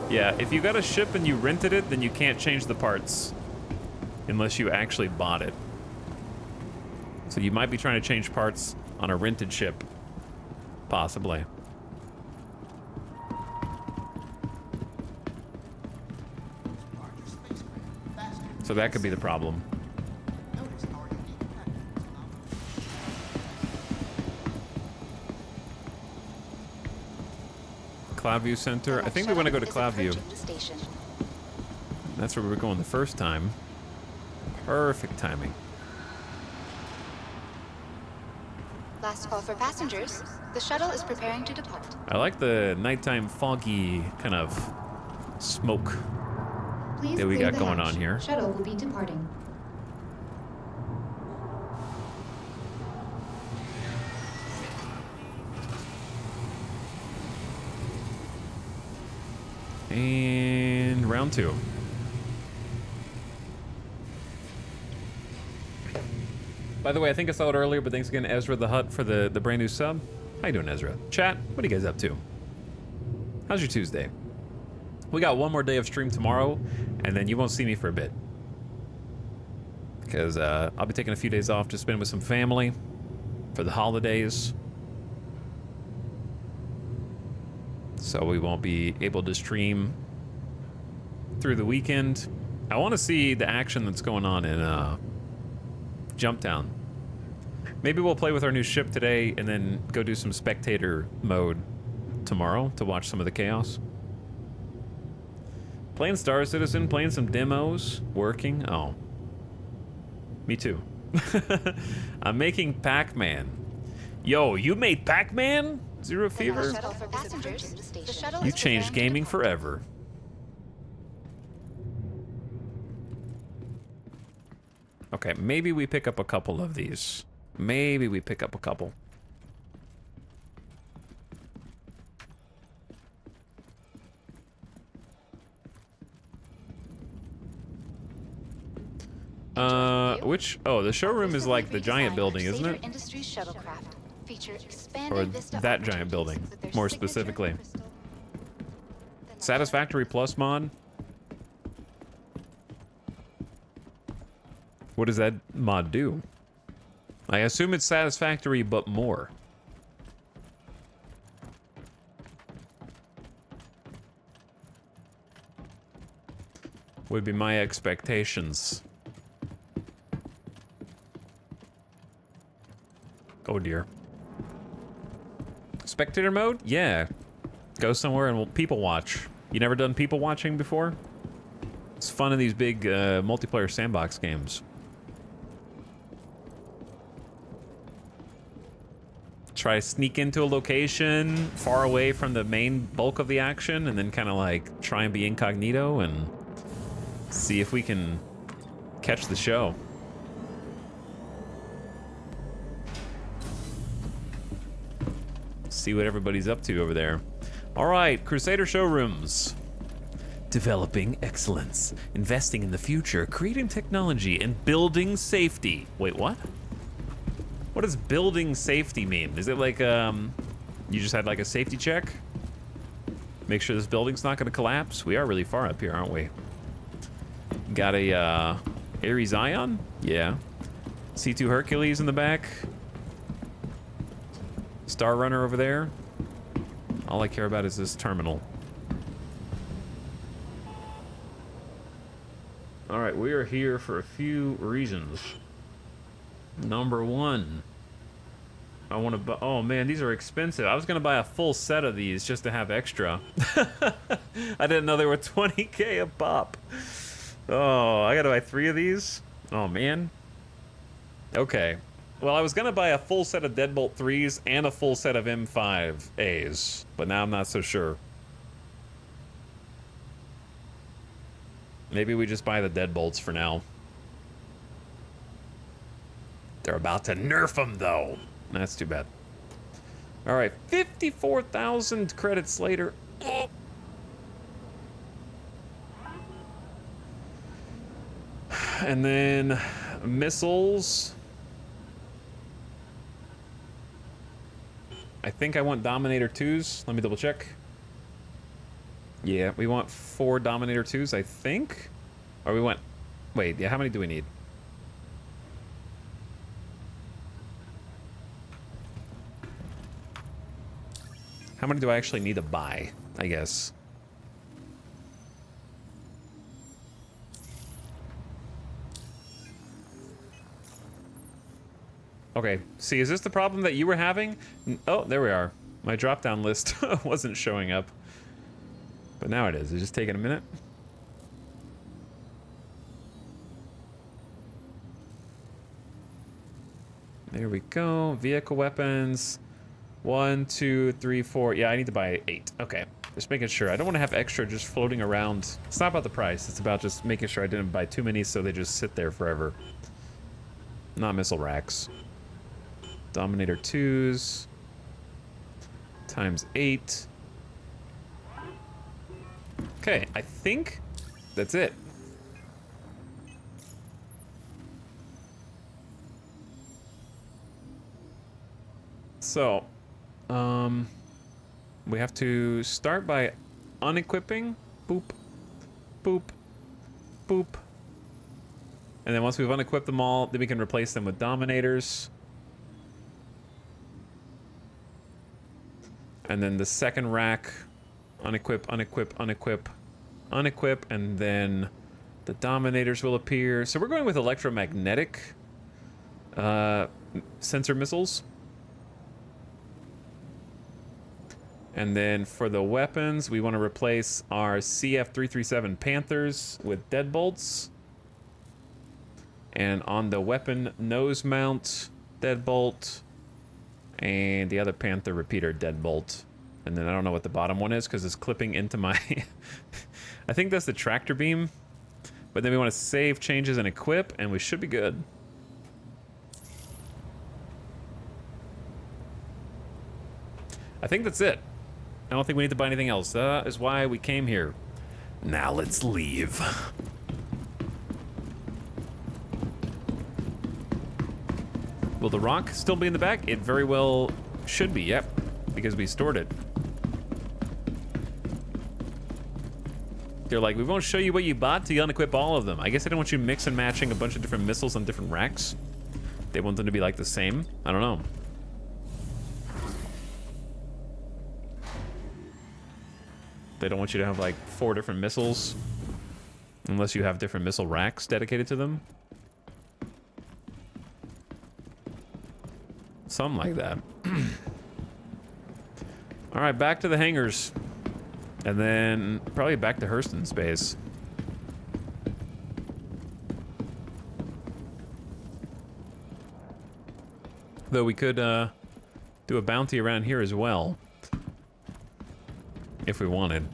Speaker 1: Yeah, if you got a ship and you rented it, then you can't change the parts unless you actually bought it. So you might be trying to change parts on a rented ship. Possibly. So that could be the problem. Cloudview Center. I think we want to go to Cloudview. That's where we were going the first time. Perfect timing.
Speaker 3: Last call for passengers. The shuttle is preparing to depart.
Speaker 1: I like the nighttime foggy kind of smoke
Speaker 3: Please
Speaker 1: that we
Speaker 3: clear
Speaker 1: got
Speaker 3: the
Speaker 1: going
Speaker 3: hatch.
Speaker 1: on here.
Speaker 3: Shuttle will be departing.
Speaker 1: And round 2. By the way, I think I saw it earlier, but thanks again, Ezra the Hutt, for the brand new sub. How you doing, Ezra? Chat, what are you guys up to? How's your Tuesday? We got one more day of stream tomorrow, and then you won't see me for a bit. Because I'll be taking a few days off to spend with some family for the holidays. So we won't be able to stream through the weekend. I want to see the action that's going on in Jumptown. Maybe we'll play with our new ship today and then go do some spectator mode tomorrow to watch some of the chaos. Playing Star Citizen, playing some demos, working. Oh. Me too. I'm making Pac-Man. Yo, you made Pac-Man? Zero Fever? You changed gaming forever. Okay, maybe we pick up a couple of these. Maybe we pick up a couple. Which? Oh, the showroom is like the giant building, isn't it? Or that giant building, more specifically. Satisfactory Plus mod? What does that mod do? I assume it's satisfactory, but more. Would be my expectations. Oh dear. Spectator mode? Yeah. Go somewhere and we'll people watch. You never done people watching before? It's fun in these big multiplayer sandbox games. try to sneak into a location far away from the main bulk of the action and then kind of like try and be incognito and see if we can catch the show. See what everybody's up to over there. All right, Crusader Showrooms. Developing excellence, investing in the future, creating technology, and building safety. Wait, what? What does building safety mean? Is it like, you just had like a safety check? Make sure this building's not gonna collapse? We are really far up here, aren't we? Got a, Ares Ion? Yeah. C2 Hercules in the back. Star Runner over there. All I care about is this terminal. All right, we are here for a few reasons. Number one, I want to buy, oh man, these are expensive. I was gonna buy a full set of these just to have extra. I didn't know they were 20K a pop. Oh, I gotta buy 3 of these? Oh man. Okay. Well, I was gonna buy a full set of Deadbolt 3s and a full set of M5As, but now I'm not so sure. Maybe we just buy the Deadbolts for now. They're about to nerf them, though. That's too bad. All right, 54,000 credits later. And then missiles. I think I want Dominator 2s. Let me double check. Yeah, we want 4 Dominator 2s, I think. Or we want... Wait, yeah, how many do we need? How many do I actually need to buy, I guess? Okay, see, is this the problem that you were having? Oh, there we are. My drop-down list wasn't showing up. But now it is. It's just taking a minute. There we go. Vehicle weapons. 1, 2, 3, 4. Yeah, I need to buy 8. Okay. Just making sure. I don't want to have extra just floating around. It's not about the price. It's about just making sure I didn't buy too many so they just sit there forever. Not missile racks. Dominator 2s. Times 8. Okay, I think that's it. So, we have to start by unequipping. Boop, boop, boop. And then once we've unequipped them all, then we can replace them with Dominators. And then the second rack, unequip, unequip, unequip, unequip, and then the Dominators will appear. So we're going with electromagnetic sensor missiles. And then for the weapons, we want to replace our CF-337 Panthers with Deadbolts. And on the weapon nose mount, Deadbolt. And the other Panther repeater, Deadbolt. And then I don't know what the bottom one is because it's clipping into my... I think that's the tractor beam. But then we want to save changes and equip, and we should be good. I think that's it. I don't think we need to buy anything else. That is why we came here. Now let's leave. Will the rock still be in the back? It very well should be, yep, because we stored it. They're like, we won't show you what you bought till you unequip all of them. I guess they don't want you mix and matching a bunch of different missiles on different racks. They want them to be like the same. I don't know. They don't want you to have like 4 different missiles unless you have different missile racks dedicated to them. Something like that. All right, back to the hangars. And then probably back to Hurston space. Though we could do a bounty around here as well. If we wanted.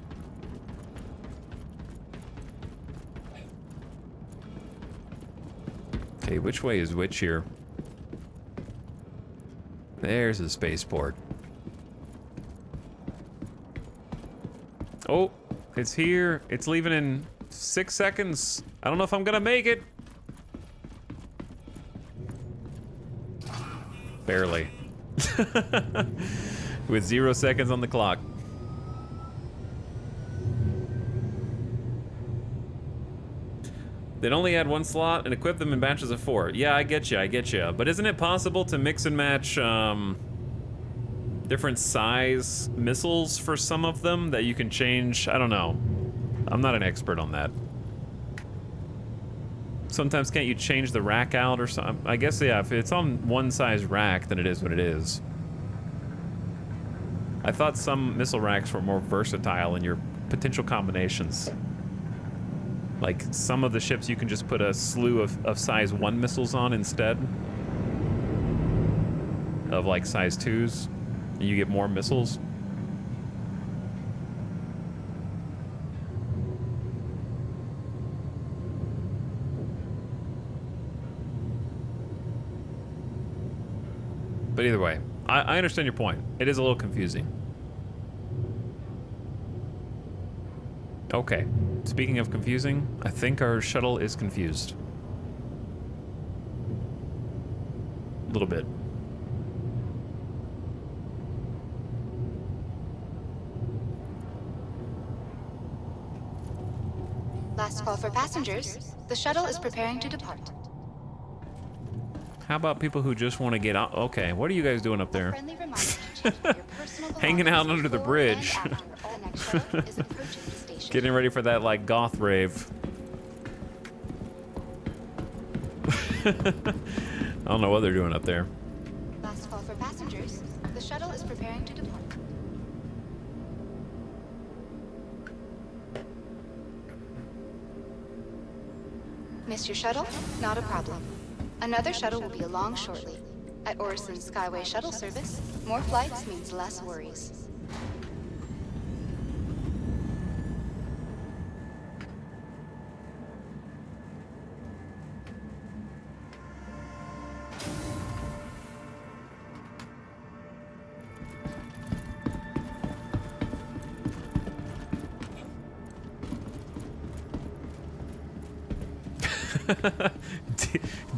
Speaker 1: Okay, which way is which here? There's the spaceport. Oh, it's here. It's leaving in 6 seconds. I don't know if I'm gonna make it. Barely. With 0 seconds on the clock. They'd only add 1 slot and equip them in batches of 4. Yeah, I get you. But isn't it possible to mix and match different size missiles for some of them that you can change? I don't know. I'm not an expert on that. Sometimes can't you change the rack out or something? I guess, yeah, if it's on one size rack, then it is what it is. I thought some missile racks were more versatile in your potential combinations. Like, some of the ships you can just put a slew of size 1 missiles on instead of, like, size 2s. And you get more missiles. But either way, I understand your point. It is a little confusing. Okay. Speaking of confusing, I think our shuttle is confused. A little bit.
Speaker 3: Last call for passengers. The shuttle is preparing to depart.
Speaker 1: How about people who just want to get out? Okay, what are you guys doing up there?
Speaker 3: Friendly reminder to check your personal
Speaker 1: Hanging out
Speaker 3: belongings
Speaker 1: under the
Speaker 3: before and
Speaker 1: bridge.
Speaker 3: after. The next shuttle is approaching the station.
Speaker 1: Getting ready for that, like, goth rave. I don't know what they're doing up there.
Speaker 3: Last call for passengers. The shuttle is preparing to depart. Missed your shuttle? Not a problem. Another shuttle will be along shortly. At Orison's Skyway shuttle service, more flights means less worries.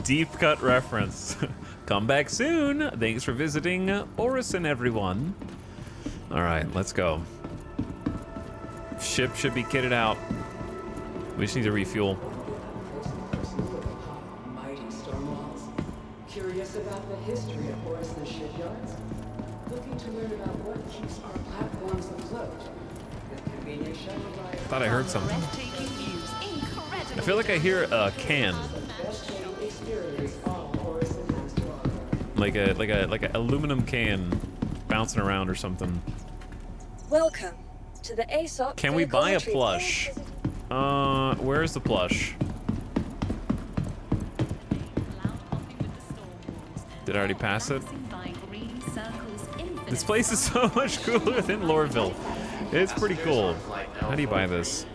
Speaker 1: Deep cut reference. Come back soon. Thanks for visiting Orison, everyone. All right, let's go. Ship should be kitted out. We just need to refuel.
Speaker 7: Mighty storm walls. Curious about the history of Orison shipyards? Looking to learn about what keeps our platforms afloat? With convenient shuttle rides.
Speaker 1: Thought I heard something. I feel like I hear a can. Like a aluminum can bouncing around or something.
Speaker 4: Welcome to the ASOP.
Speaker 1: Can we buy a plush? Where's the plush? Did I already pass it? This place is so much cooler than Lorville. It's pretty cool. How do you buy this?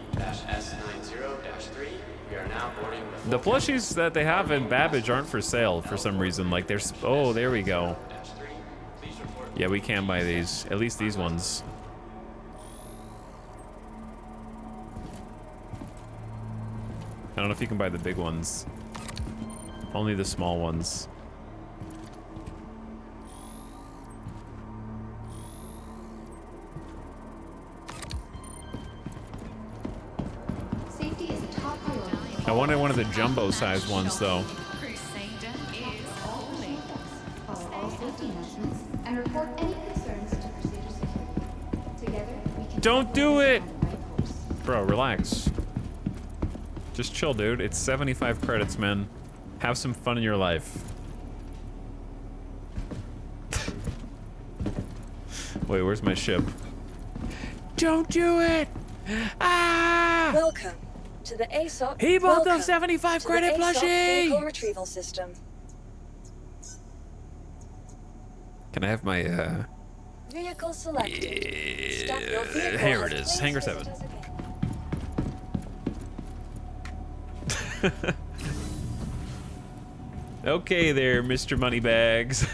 Speaker 1: The plushies that they have in Babbage aren't for sale for some reason. Like there's, oh, there we go. Yeah, we can buy these. At least these ones. I don't know if you can buy the big ones. Only the small ones.
Speaker 3: Safety is a top priority.
Speaker 1: I wanted one of the jumbo size ones though.
Speaker 3: Follow all safety announcements and report any concerns to Crusader Security. Together, we can
Speaker 1: Don't do it!
Speaker 3: on the right course.
Speaker 1: Bro, relax. Just chill, dude. It's 75 credits, man. Have some fun in your life. Wait, where's my ship? Don't do it! Ah!
Speaker 4: Welcome to the ASOP.
Speaker 1: He bought the
Speaker 4: welcome
Speaker 1: 75
Speaker 4: to
Speaker 1: credit
Speaker 4: the ASOP
Speaker 1: plushie!
Speaker 4: vehicle retrieval system.
Speaker 1: Can I have my,
Speaker 4: Vehicle selected. Stop your vehicle.
Speaker 1: here it is, Hangar 7. Okay there, Mr. Moneybags.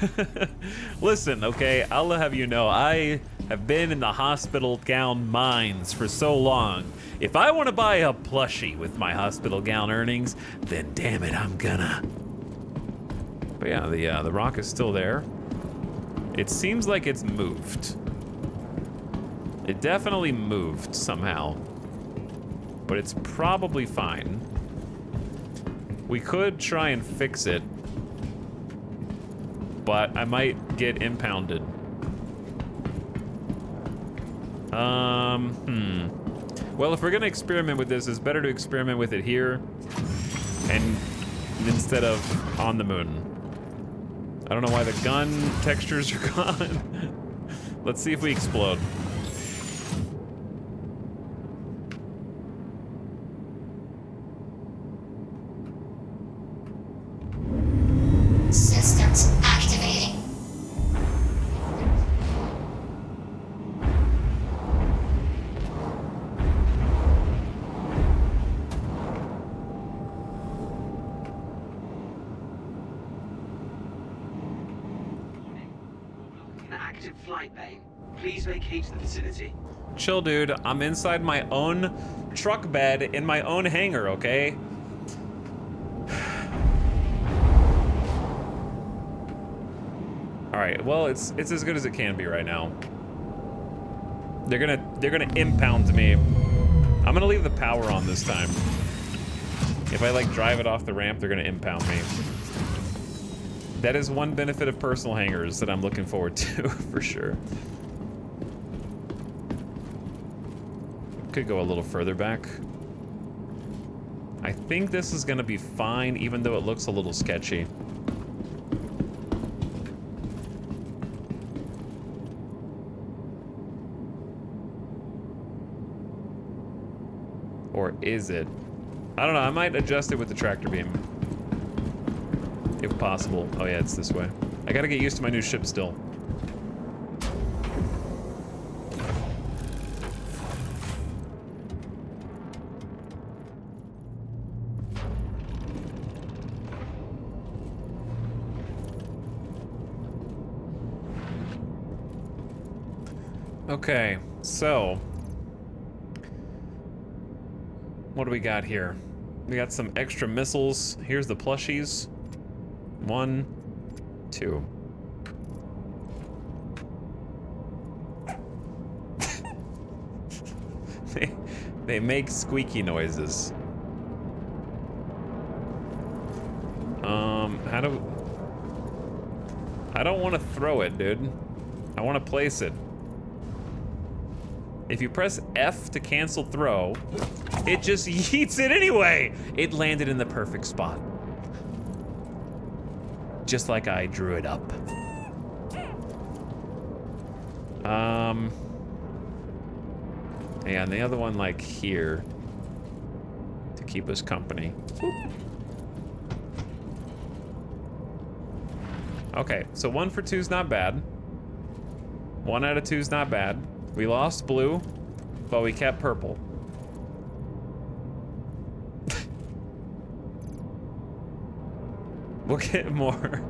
Speaker 1: Listen, okay, I'll have you know, I have been in the hospital gown mines for so long. If I want to buy a plushie with my hospital gown earnings, then damn it, I'm gonna. But yeah, the rock is still there. It seems like it's moved. It definitely moved somehow. But it's probably fine. We could try and fix it, but I might get impounded. Well, if we're gonna experiment with this, it's better to experiment with it here and instead of on the moon. I don't know why the gun textures are gone. Let's see if we explode.
Speaker 14: Systems activating.
Speaker 5: An active flight bay. Please vacate the vicinity.
Speaker 1: Chill, dude. I'm inside my own truck bed in my own hangar, okay? All right. Well, it's as good as it can be right now. They're gonna impound me. I'm gonna leave the power on this time. If I like drive it off the ramp, they're gonna impound me. That is one benefit of personal hangars that I'm looking forward to for sure. Could go a little further back. I think this is gonna be fine, even though it looks a little sketchy. Or is it? I don't know, I might adjust it with the tractor beam. If possible. Oh yeah, it's this way. I gotta get used to my new ship still. Okay, so what do we got here? We got some extra missiles. Here's the plushies. 1, 2. They make squeaky noises. How do... I don't want to throw it, dude. I want to place it. If you press F to cancel throw, it just yeets it anyway. It landed in the perfect spot. Just like I drew it up. Yeah, and the other one like here to keep us company. Okay, so 1 for 2 is not bad. 1 out of 2 is not bad. We lost blue, but we kept purple. We'll get more.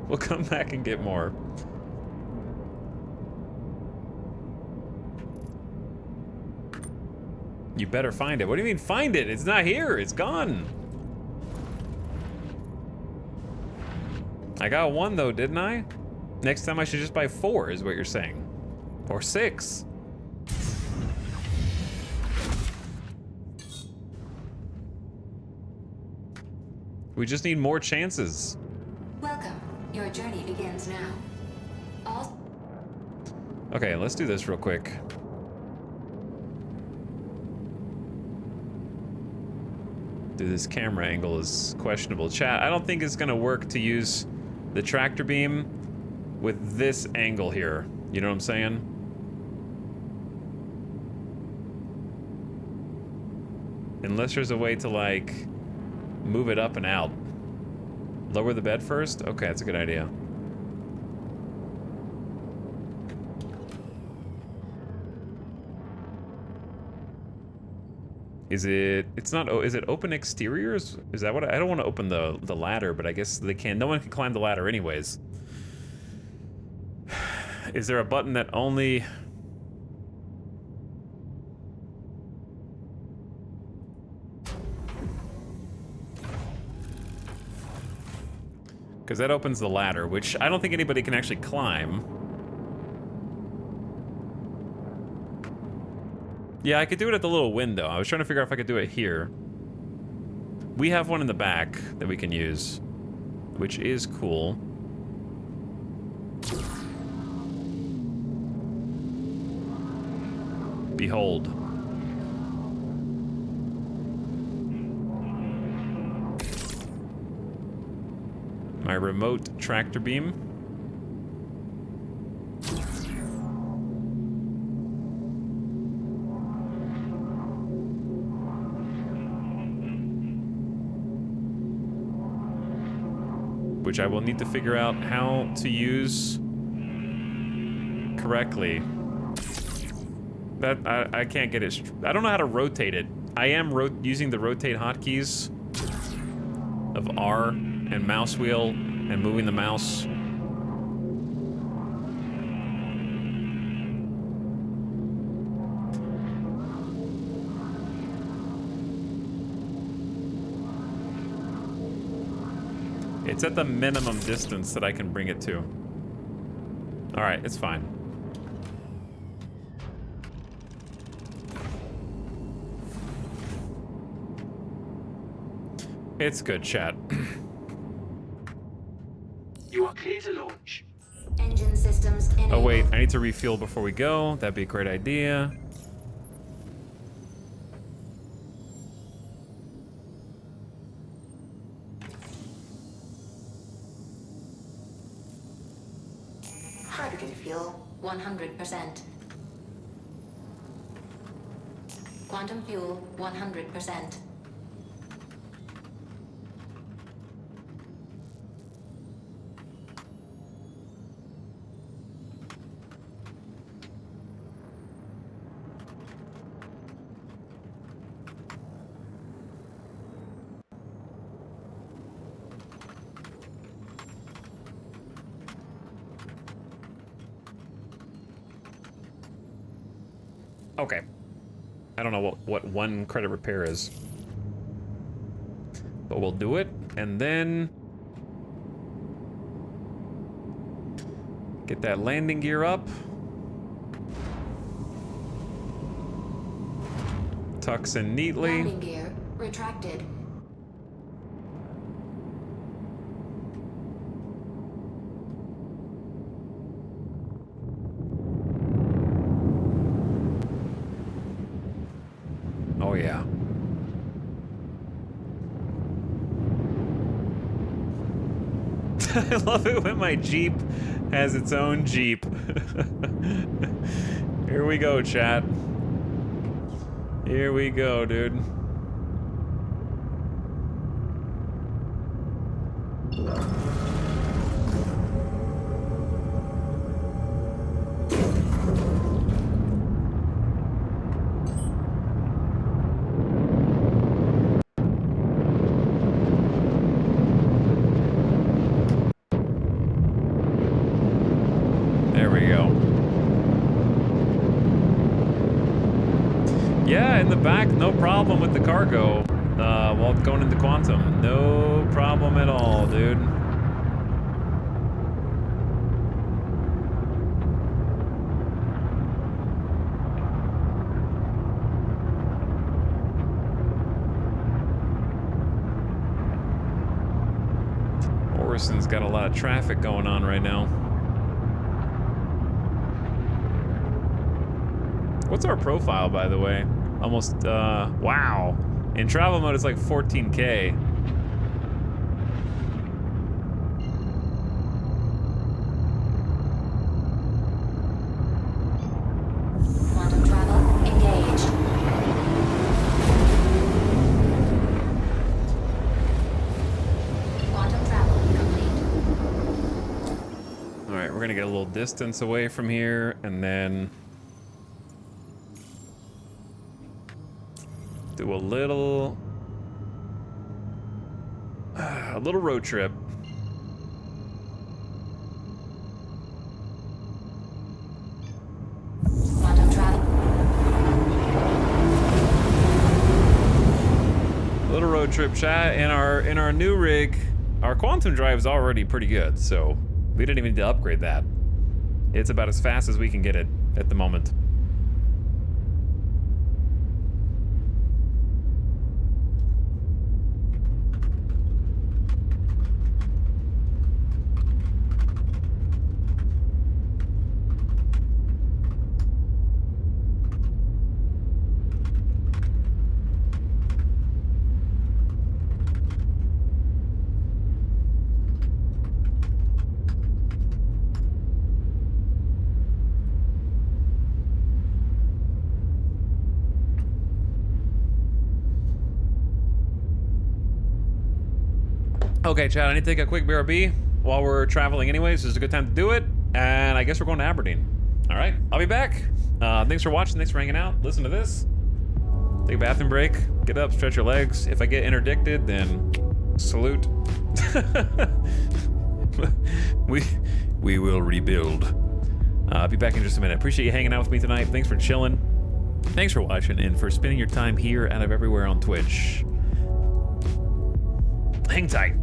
Speaker 1: We'll come back and get more. You better find it. What do you mean find it? It's not here. It's gone. I got 1 though, didn't I? Next time I should just buy 4 is what you're saying. Or 6. We just need more chances.
Speaker 14: Welcome. Your journey begins now. All...
Speaker 1: Okay, let's do this real quick. Dude, this camera angle is questionable. Chat, I don't think it's gonna work to use the tractor beam with this angle here. You know what I'm saying? Unless there's a way to, like, move it up and out. Lower the bed first? Okay, that's a good idea. Is it? It's not. Oh, is it open exteriors? Is that what? I don't want to open the ladder, but I guess they can. No one can climb the ladder, anyways. Is there a button that only? Because that opens the ladder, which I don't think anybody can actually climb. Yeah, I could do it at the little window. I was trying to figure out if I could do it here. We have one in the back that we can use, which is cool. Behold. My remote tractor beam. Which I will need to figure out how to use correctly. That I can't get it. I don't know how to rotate it. I am using the rotate hotkeys of R and mouse wheel and moving the mouse. It's at the minimum distance that I can bring it to. All right, it's fine. It's good, chat.
Speaker 5: You are clear to launch.
Speaker 14: Engine systems enabled.
Speaker 1: Oh wait, I need to refuel before we go. That'd be a great idea.
Speaker 14: Hydrogen fuel, 100%. Quantum fuel, 100%.
Speaker 1: Okay. I don't know what one credit repair is. But we'll do it, and then get that landing gear up. Tucks in neatly.
Speaker 14: Landing gear retracted.
Speaker 1: Oh yeah. I love it when my Jeep has its own Jeep. Here we go, chat. Here we go, dude. There we go. Yeah, in the back, no problem with the cargo. While going into Quantum. No problem at all, dude. Orison's got a lot of traffic going on right now. What's our profile, by the way? Almost, wow. In travel mode, it's like 14K.
Speaker 14: Quantum travel engaged. Quantum travel complete.
Speaker 1: All right, we're gonna get a little distance away from here, and then Do a little road trip.
Speaker 14: Quantum travel.
Speaker 1: Little road trip, chat. In our new rig, our quantum drive is already pretty good, so we didn't even need to upgrade that. It's about as fast as we can get it at the moment. Okay, Chad, I need to take a quick BRB while we're traveling anyways. This is a good time to do it. And I guess we're going to Aberdeen. All right, I'll be back. Thanks for watching. Thanks for hanging out. Listen to this. Take a bathroom break. Get up, stretch your legs. If I get interdicted, then salute. we will rebuild. I'll be back in just a minute. Appreciate you hanging out with me tonight. Thanks for chilling. Thanks for watching and for spending your time here out of everywhere on Twitch. Hang tight.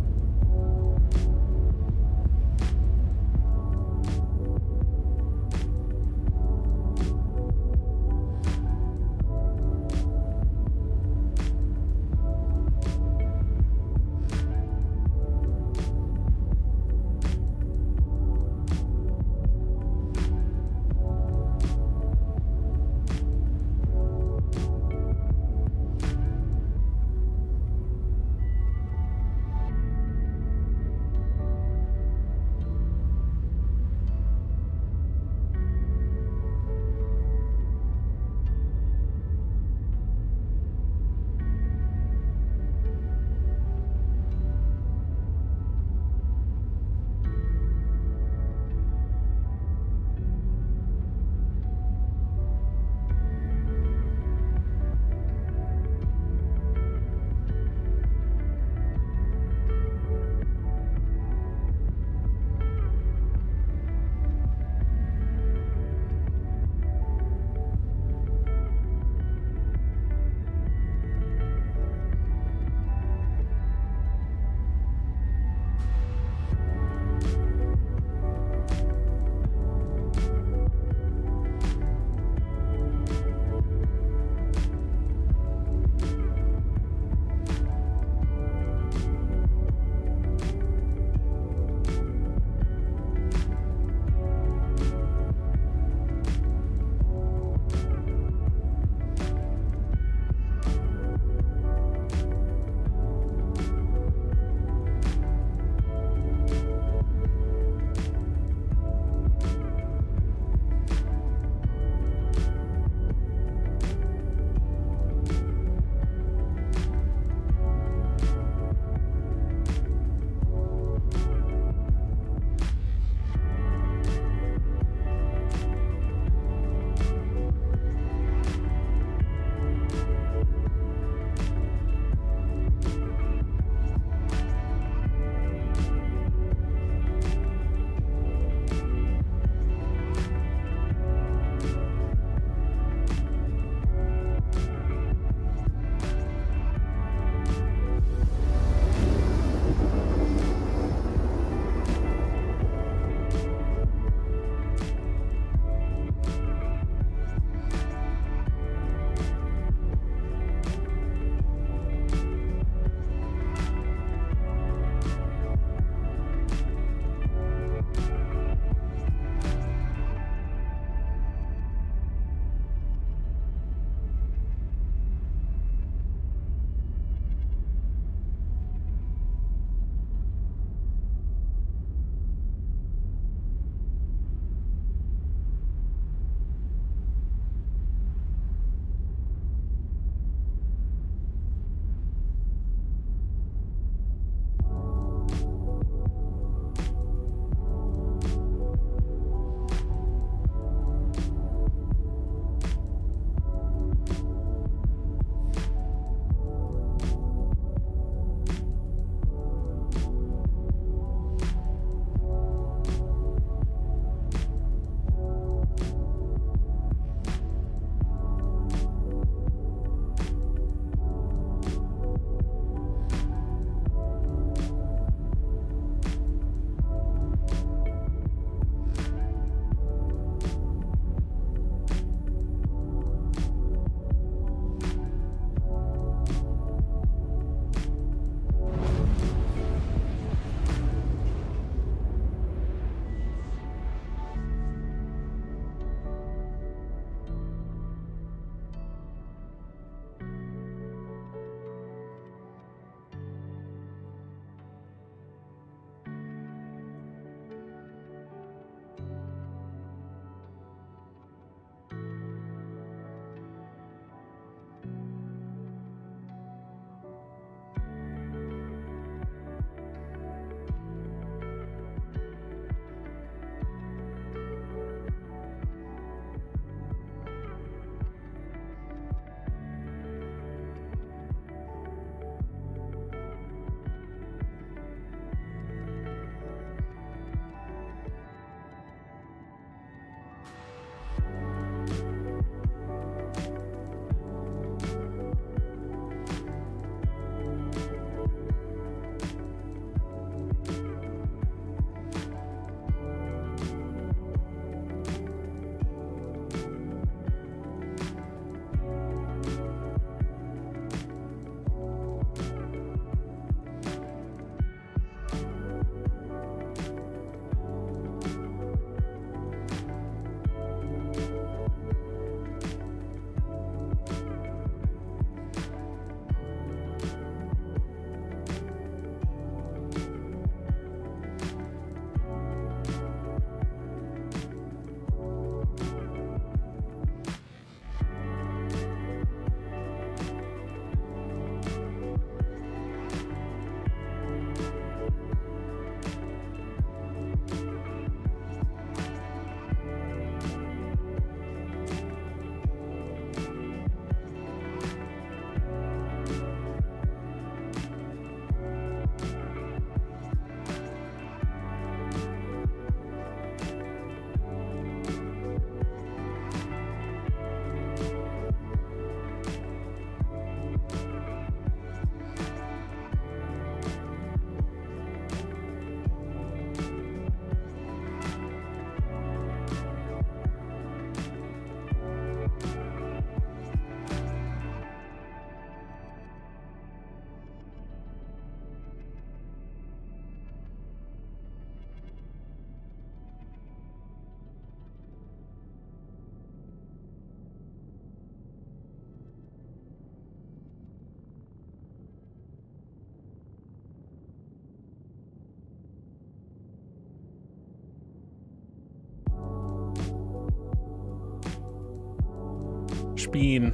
Speaker 1: Speen.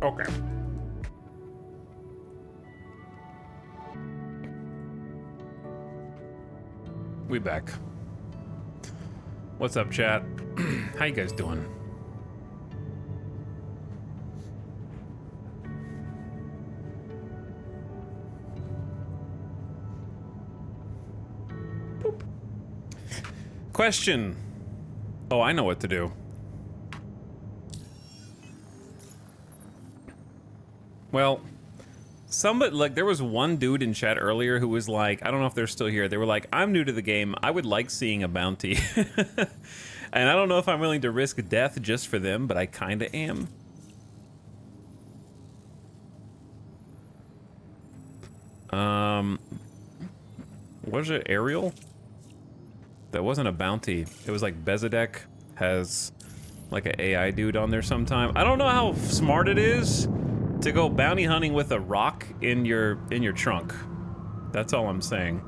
Speaker 1: Okay. We back. What's up, chat? How you guys doing? Boop. Question. Oh, I know what to do. Well, somebody, like, there was one dude in chat earlier who was like, I don't know if they're still here. They were like, I'm new to the game. I would like seeing a bounty. And I don't know if I'm willing to risk death just for them, but I kind of am. Was it Ariel? That wasn't a bounty. It was like Bezadek has like an AI dude on there sometime. I don't know how smart it is to go bounty hunting with a rock in your trunk. That's all I'm saying.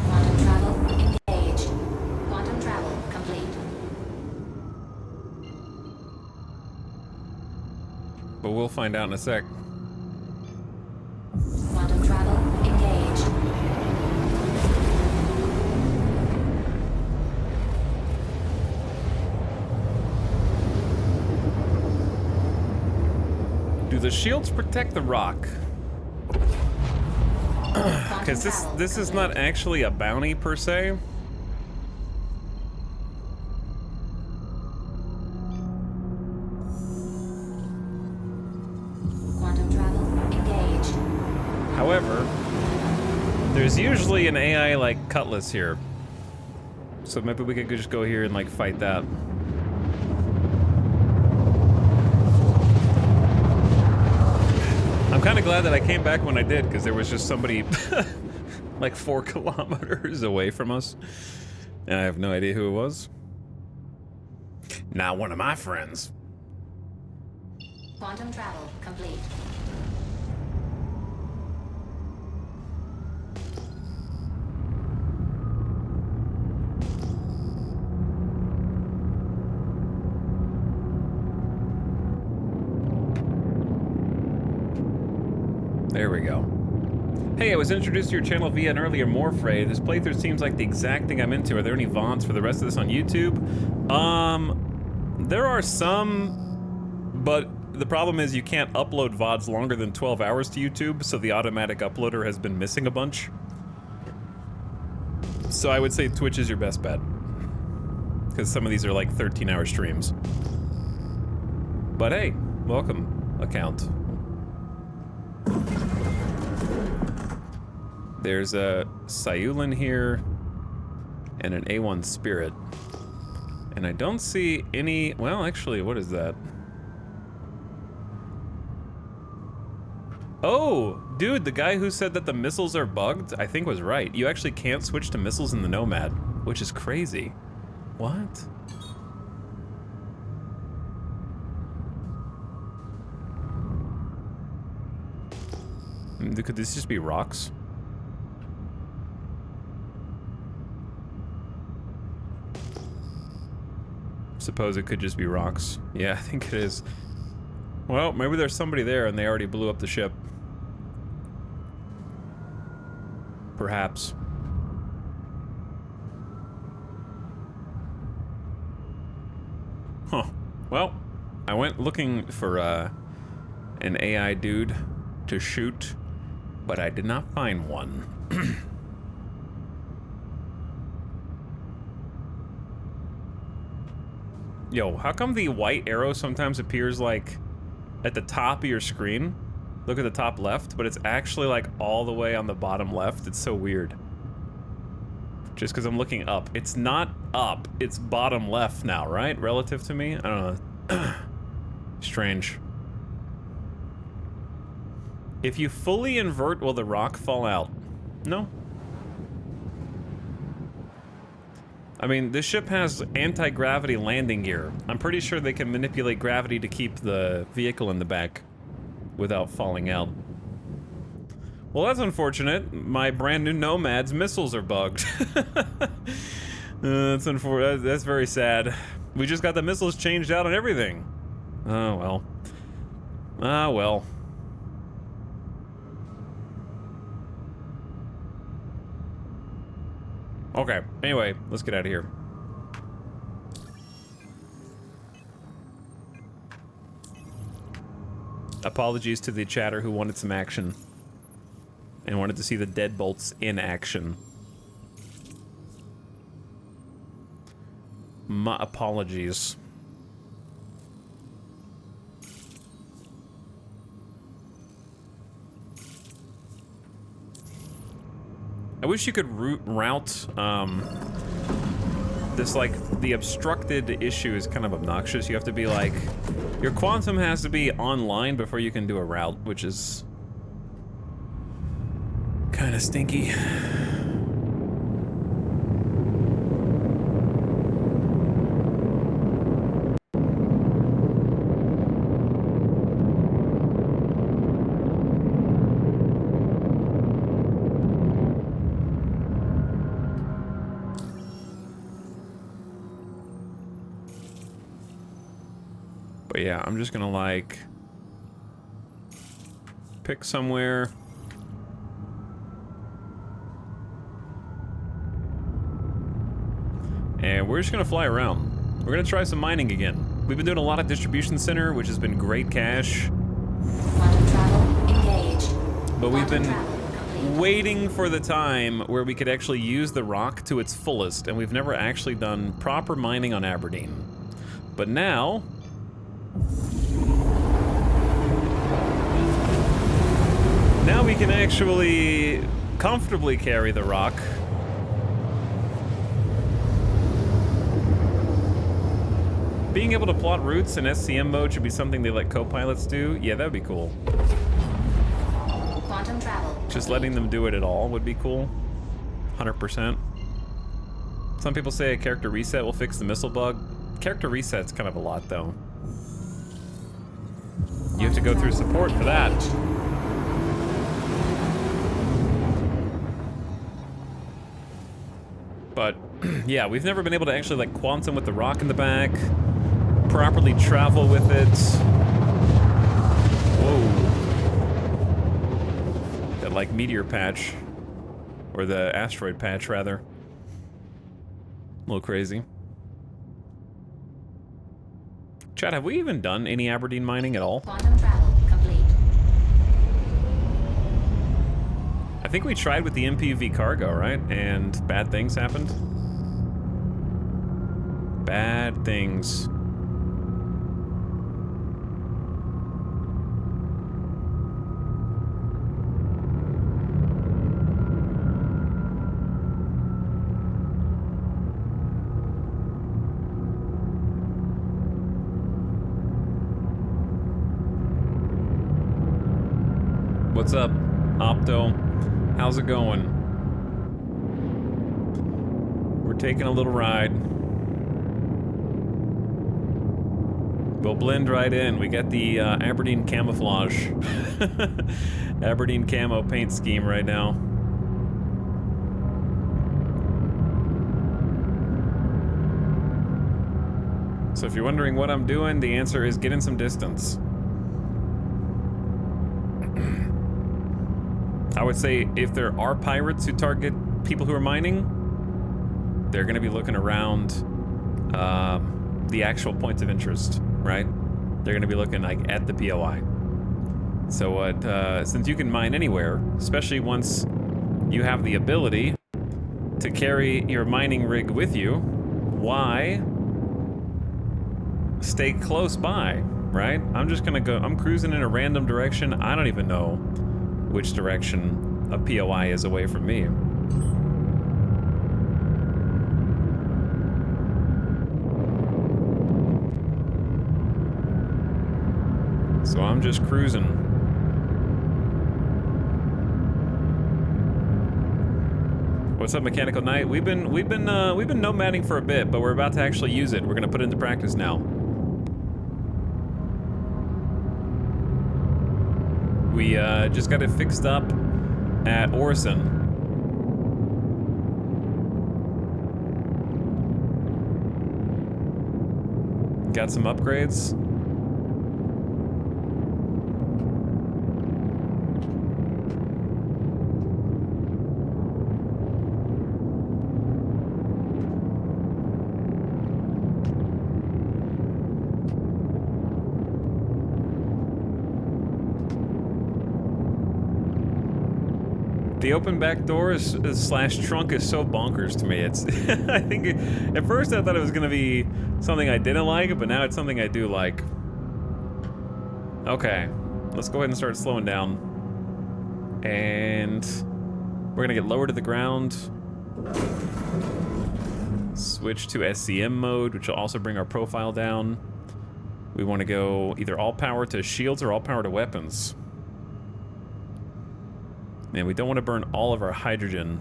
Speaker 14: Quantum travel engaged. Quantum travel complete.
Speaker 1: But we'll find out in a sec.
Speaker 14: Quantum travel engaged.
Speaker 1: Do the shields protect the rock? Because this is not actually a bounty per se.
Speaker 14: Quantum travel engaged.
Speaker 1: However, there's usually an AI like Cutlass here. So maybe we could just go here and like fight that. I'm kind of glad that I came back when I did, because there was just somebody like 4 kilometers away from us. And I have no idea who it was. Not one of my friends.
Speaker 14: Quantum travel complete.
Speaker 1: There we go. Hey, I was introduced to your channel via an earlier Morphrey. This playthrough seems like the exact thing I'm into. Are there any VODs for the rest of this on YouTube? There are some, but the problem is you can't upload VODs longer than 12 hours to YouTube, so the automatic uploader has been missing a bunch. So I would say Twitch is your best bet, because some of these are like 13-hour streams. But hey, welcome, account. There's a Sayulan here and an A1 Spirit. And I don't see any, well, actually, what is that? Oh, dude, the guy who said that the missiles are bugged, I think was right. You actually can't switch to missiles in the Nomad, which is crazy. What? Could this just be rocks? Suppose it could just be rocks. Yeah, I think it is. Well, maybe there's somebody there and they already blew up the ship. Perhaps. Huh. Well, I went looking for an AI dude to shoot, but I did not find one. Yo, how come the white arrow sometimes appears like at the top of your screen? Look at the top left, but it's actually like all the way on the bottom left. It's so weird. Just because I'm looking up. It's not up, it's bottom left now, right? Relative to me? I don't know. Strange. If you fully invert, will the rock fall out? No. I mean, this ship has anti-gravity landing gear. I'm pretty sure they can manipulate gravity to keep the vehicle in the back without falling out. Well, that's unfortunate. My brand new Nomad's missiles are bugged. That's unfortunate. That's very sad. We just got the missiles changed out and everything. Oh, well. Ah, well. Okay, anyway, let's get out of here. Apologies to the chatter who wanted some action and wanted to see the deadbolts in action. My apologies. I wish you could route, this, like, the obstructed issue is kind of obnoxious. You have to be, like, your quantum has to be online before you can do a route, which is kind of stinky. But yeah, I'm just gonna, like, pick somewhere. And we're just gonna fly around. We're gonna try some mining again. We've been doing a lot of distribution center, which has been great cash.
Speaker 14: Quantum travel engaged.
Speaker 1: But we've been waiting for the time where we could actually use the rock to its fullest, and we've never actually done proper mining on Aberdeen. But now we can actually comfortably carry the rock. Being able to plot routes in SCM mode should be something they let co-pilots do. Yeah, that would be cool.
Speaker 14: Quantum travel.
Speaker 1: Just letting them do it at all would be cool. 100%. Some people say a character reset will fix the missile bug. Character reset's kind of a lot, though. You have to go through support for that. But, yeah, we've never been able to actually, like, quantum with the rock in the back, properly travel with it. Whoa. That, like, meteor patch. Or the asteroid patch, rather. A little crazy. Chad, have we even done any Aberdeen mining at all?
Speaker 14: Quantum travel complete.
Speaker 1: I think we tried with the MPV cargo, right? And bad things happened. Bad things. What's up, Opto? How's it going? We're taking a little ride. We'll blend right in. We got the Aberdeen camouflage. Aberdeen camo paint scheme right now. So if you're wondering what I'm doing, the answer is getting some distance. I would say if there are pirates who target people who are mining, they're going to be looking around the actual points of interest, right? They're going to be looking like at the POI. So what? Since you can mine anywhere, especially once you have the ability to carry your mining rig with you, why stay close by, right? I'm just gonna go, I'm cruising in a random direction. I don't even know which direction a POI is away from me. So I'm just cruising. What's up, Mechanical Knight? We've been nomading for a bit, but we're about to actually use it. We're gonna put it into practice now. We just got it fixed up at Orison. Got some upgrades. The open back door is slash trunk is so bonkers to me. It's I think at first I thought it was gonna be something I didn't like, but now it's something I do like. Okay, let's go ahead and start slowing down. And we're gonna get lower to the ground. Switch to SCM mode, which will also bring our profile down. We want to go either all power to shields or all power to weapons. And we don't want to burn all of our hydrogen.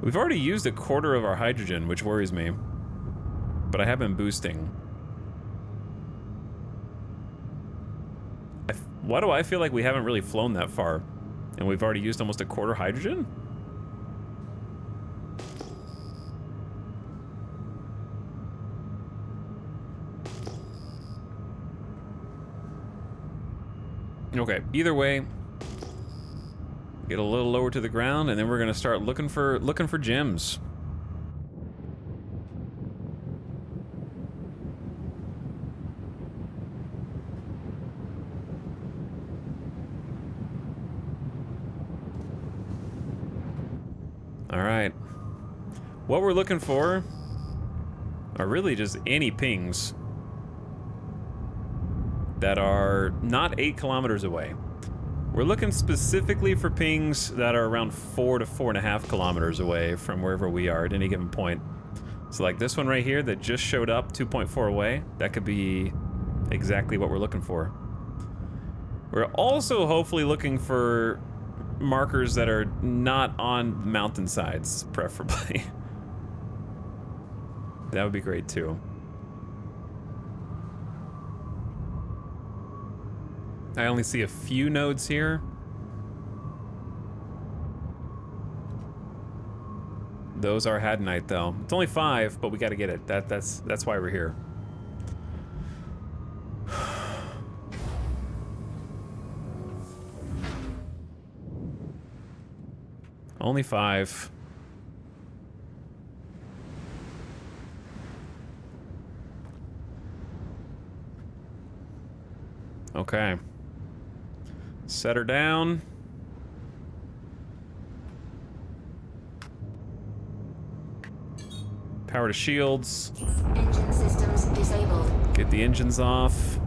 Speaker 1: We've already used a quarter of our hydrogen, which worries me. But I have been boosting. Why do I feel like we haven't really flown that far? And we've already used almost a quarter hydrogen? Okay, either way, get a little lower to the ground, and then we're gonna start looking for gems. All right. What we're looking for are really just any pings that are not 8 kilometers away. We're looking specifically for pings that are around 4 to 4.5 kilometers away from wherever we are at any given point. So like this one right here that just showed up 2.4 away, that could be exactly what we're looking for. We're also hopefully looking for markers that are not on mountainsides, preferably. That would be great too. I only see a few nodes here. Those are Hadanite though. It's only 5, but we gotta get it. That's why we're here. Only 5. Okay. Set her down. Power to shields.
Speaker 14: Engine systems disabled.
Speaker 1: Get the engines off.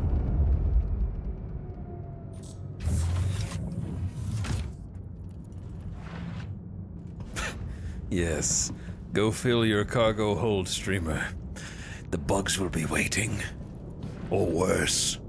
Speaker 15: Yes. Go fill your cargo hold, streamer. The bugs will be waiting. Or worse.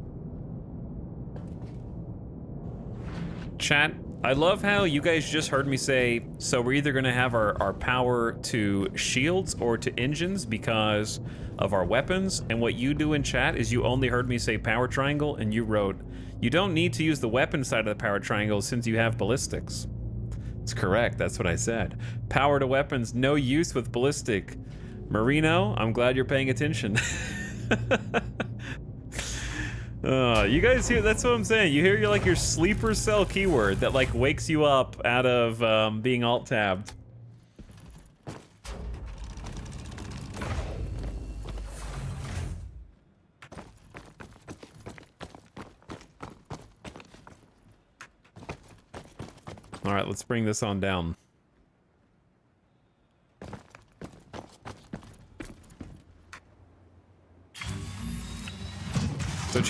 Speaker 1: Chat, I love how you guys just heard me say, so we're either gonna have our power to shields or to engines because of our weapons, and what you do in chat is you only heard me say power triangle, and you wrote, you don't need to use the weapon side of the power triangle since you have ballistics. It's correct, that's what I said. Power to weapons, no use with ballistic. Marino, I'm glad you're paying attention. You guys hear, that's what I'm saying. You hear your sleeper cell keyword that like wakes you up out of being alt-tabbed. All right, let's bring this on down.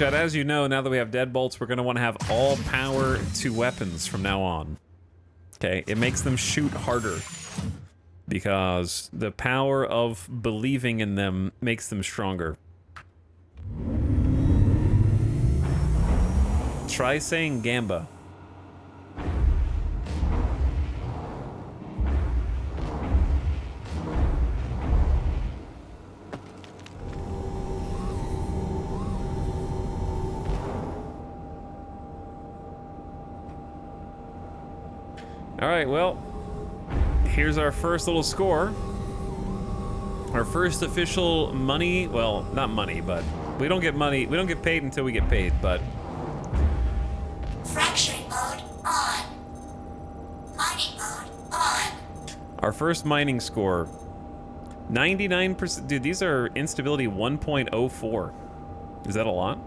Speaker 1: Chad, as you know, now that we have deadbolts, we're going to want to have all power to weapons from now on. Okay, it makes them shoot harder. Because the power of believing in them makes them stronger. Try saying Gamba. All right, well, here's our first little score. Our first official money, well, not money, but we don't get money. We don't get paid until we get paid, but...
Speaker 16: Fracturing mode on. Mining mode on.
Speaker 1: Our first mining score. 99%. Dude, these are instability 1.04. Is that a lot?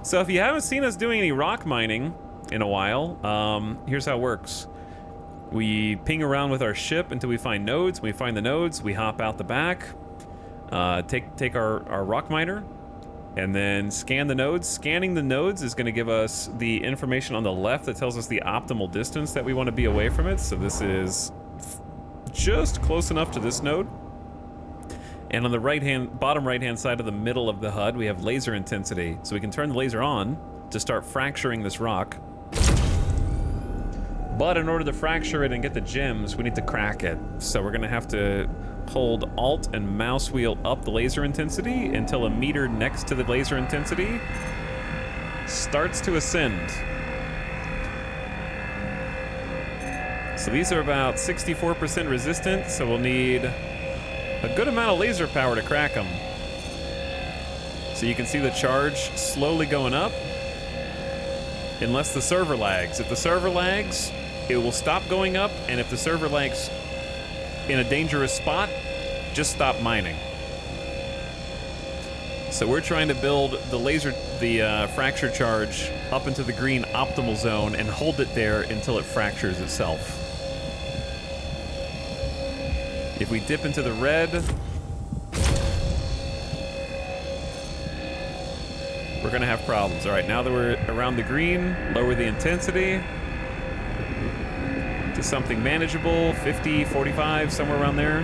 Speaker 1: So if you haven't seen us doing any rock mining in a while, here's how it works. We ping around with our ship until we find nodes. When we find the nodes, we hop out the back, take our rock miner, and then scan the nodes. Scanning the nodes is going to give us the information on the left that tells us the optimal distance that we want to be away from it. So this is just close enough to this node. And on the bottom right-hand side of the middle of the HUD, we have laser intensity. So we can turn the laser on to start fracturing this rock. But in order to fracture it and get the gems, we need to crack it. So we're gonna have to hold Alt and mouse wheel up the laser intensity until a meter next to the laser intensity starts to ascend. So these are about 64% resistant, so we'll need a good amount of laser power to crack them. So you can see the charge slowly going up, unless the server lags. If the server lags, it will stop going up, and if the server lags in a dangerous spot, just stop mining. So we're trying to build the fracture charge up into the green optimal zone and hold it there until it fractures itself. If we dip into the red, we're gonna have problems. All right, now that we're around the green, lower the intensity to something manageable, 50, 45, somewhere around there.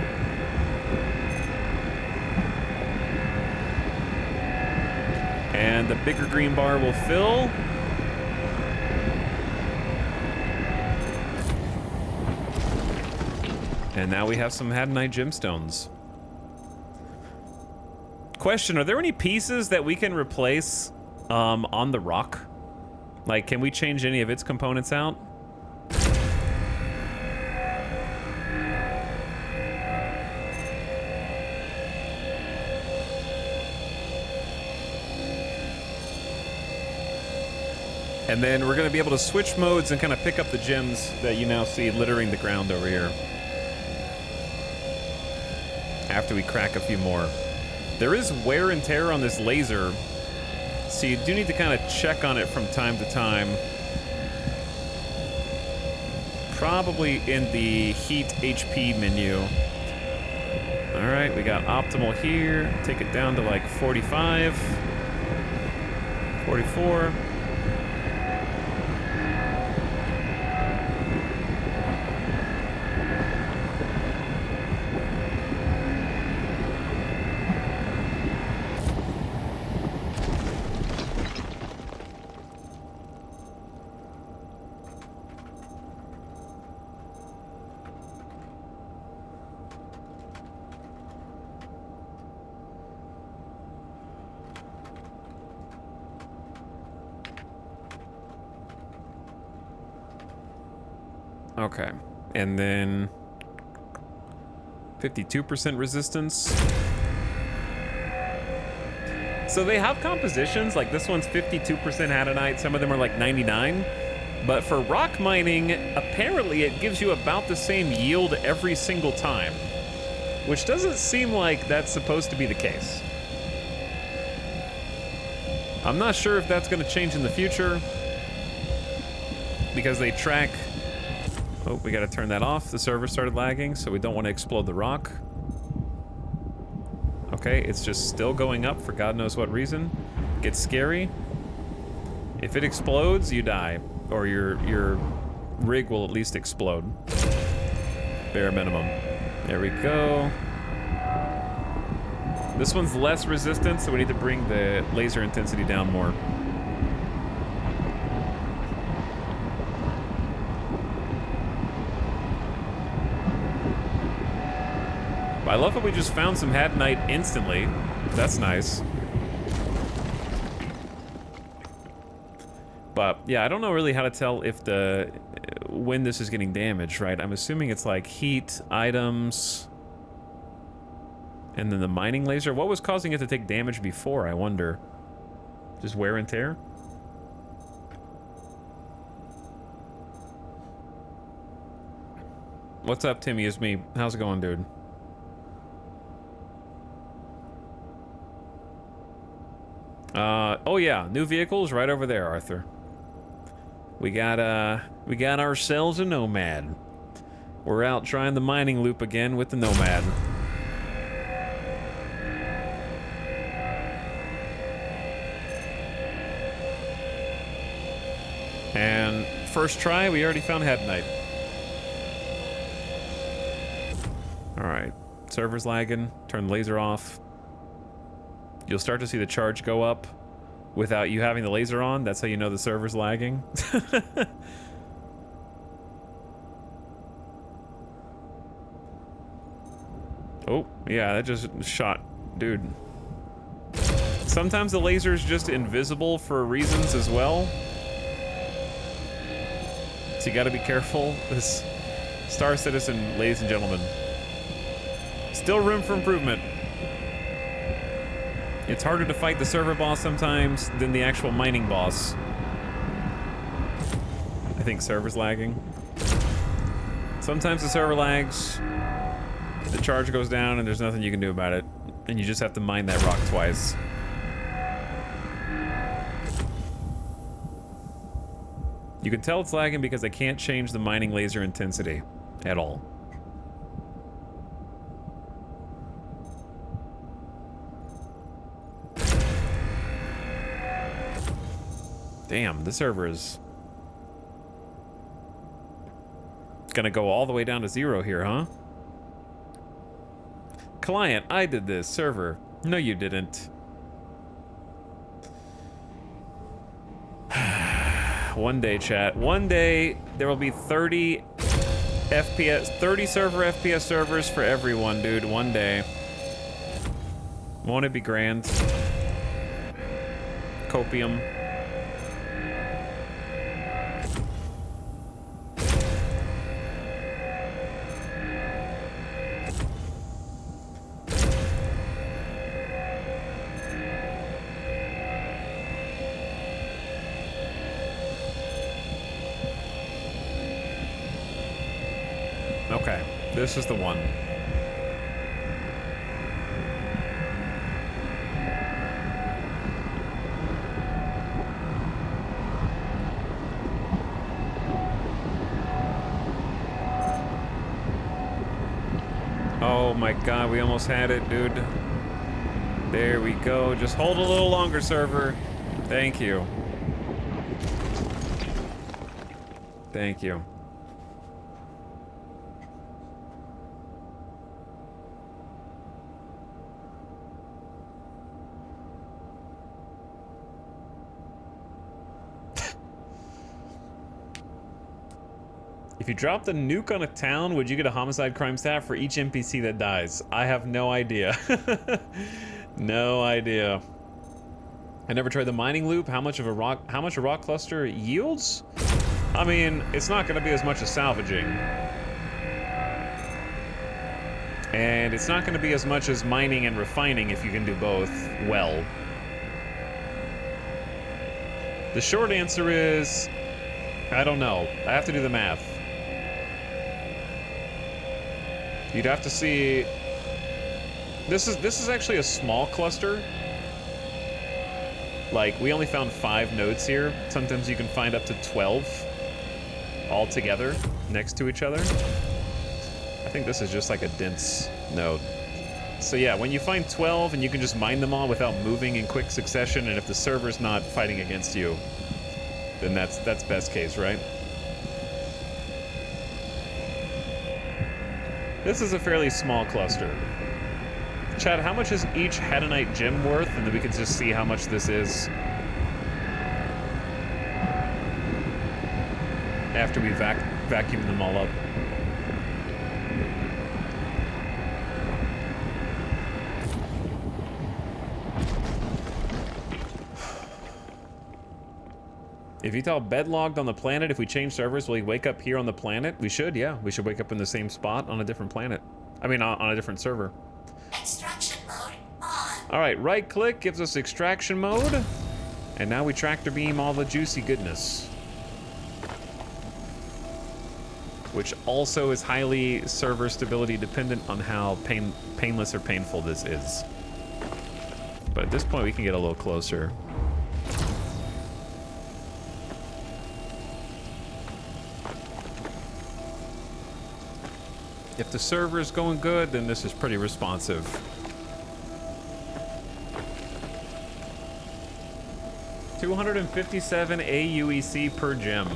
Speaker 1: And the bigger green bar will fill. And now we have some Hadanite gemstones. Question, are there any pieces that we can replace on the rock? Like, can we change any of its components out? And then we're going to be able to switch modes and kind of pick up the gems that you now see littering the ground over here. After we crack a few more. There is wear and tear on this laser, so you do need to kind of check on it from time to time. Probably in the heat HP menu. All right, we got optimal here. Take it down to like 45, 44. Okay, and then 52% resistance. So they have compositions, like this one's 52% Hadanite, some of them are like 99. But for rock mining, apparently it gives you about the same yield every single time, which doesn't seem like that's supposed to be the case. I'm not sure if that's going to change in the future, because they track... Oh, we gotta turn that off. The server started lagging, so we don't want to explode the rock. Okay, it's just still going up for God knows what reason. Gets scary. If it explodes, you die. Or your rig will at least explode. Bare minimum. There we go. This one's less resistant, so we need to bring the laser intensity down more. I love that we just found some Hadnite instantly. That's nice. But yeah, I don't know really how to tell if when this is getting damaged, right? I'm assuming it's like heat, items, and then the mining laser. What was causing it to take damage before, I wonder? Just wear and tear? What's up, Timmy? It's me. How's it going, dude? Oh yeah, new vehicles right over there, Arthur. We got ourselves a Nomad. We're out trying the mining loop again with the Nomad. And first try, we already found Hadnite. Alright, server's lagging, turn the laser off. You'll start to see the charge go up without you having the laser on. That's how you know the server's lagging. Oh, yeah, that just shot. Dude. Sometimes the laser's just invisible for reasons as well. So you gotta be careful. This Star Citizen, ladies and gentlemen. Still room for improvement. It's harder to fight the server boss sometimes than the actual mining boss. I think server's lagging. Sometimes the server lags, the charge goes down, and there's nothing you can do about it. And you just have to mine that rock twice. You can tell it's lagging because I can't change the mining laser intensity at all. Damn, the server is gonna go all the way down to 0 here, huh? Client, I did this. Server, no you didn't. One day, chat. One day, there will be 30 FPS, 30 server FPS servers for everyone, dude. One day. Won't it be grand? Copium. Okay, this is the one. Oh my god, we almost had it, dude. There we go. Just hold a little longer, server. Thank you. Thank you. If you dropped a nuke on a town, would you get a homicide crime stat for each NPC that dies? I have no idea. No idea. I never tried the mining loop. How much a rock cluster yields? I mean, it's not going to be as much as salvaging. And it's not going to be as much as mining and refining if you can do both well. The short answer is, I don't know. I have to do the math. You'd have to see. This is actually a small cluster. Like, we only found 5 nodes here. Sometimes you can find up to 12 all together next to each other. I think this is just like a dense node. So yeah, when you find 12 and you can just mine them all without moving in quick succession, and if the server's not fighting against you, then that's best case, right? This is a fairly small cluster. Chad, how much is each Hadanite gem worth? And then we can just see how much this is after we vacuum them all up. If Vital bedlogged on the planet, if we change servers, will he wake up here on the planet? We should, yeah. We should wake up in the same spot on a different planet. I mean, on a different server.
Speaker 16: Extraction mode on.
Speaker 1: All right, right click gives us extraction mode. And now we tractor beam all the juicy goodness. Which also is highly server stability dependent on how painless or painful this is. But at this point, we can get a little closer. If the server is going good, then this is pretty responsive. $257 AUEC per gem.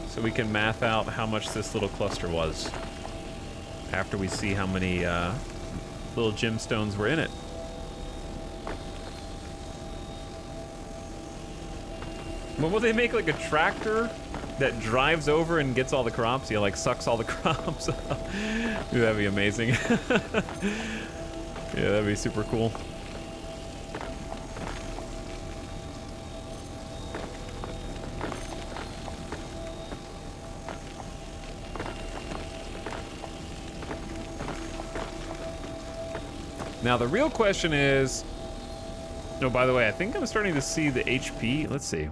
Speaker 1: So we can math out how much this little cluster was after we see how many little gemstones were in it. When will they make like a tractor that drives over and gets all the crops? Yeah, like sucks all the crops. Dude, that'd be amazing. Yeah, that'd be super cool. Now the real question is, oh, by the way, I think I'm starting to see the HP. Let's see.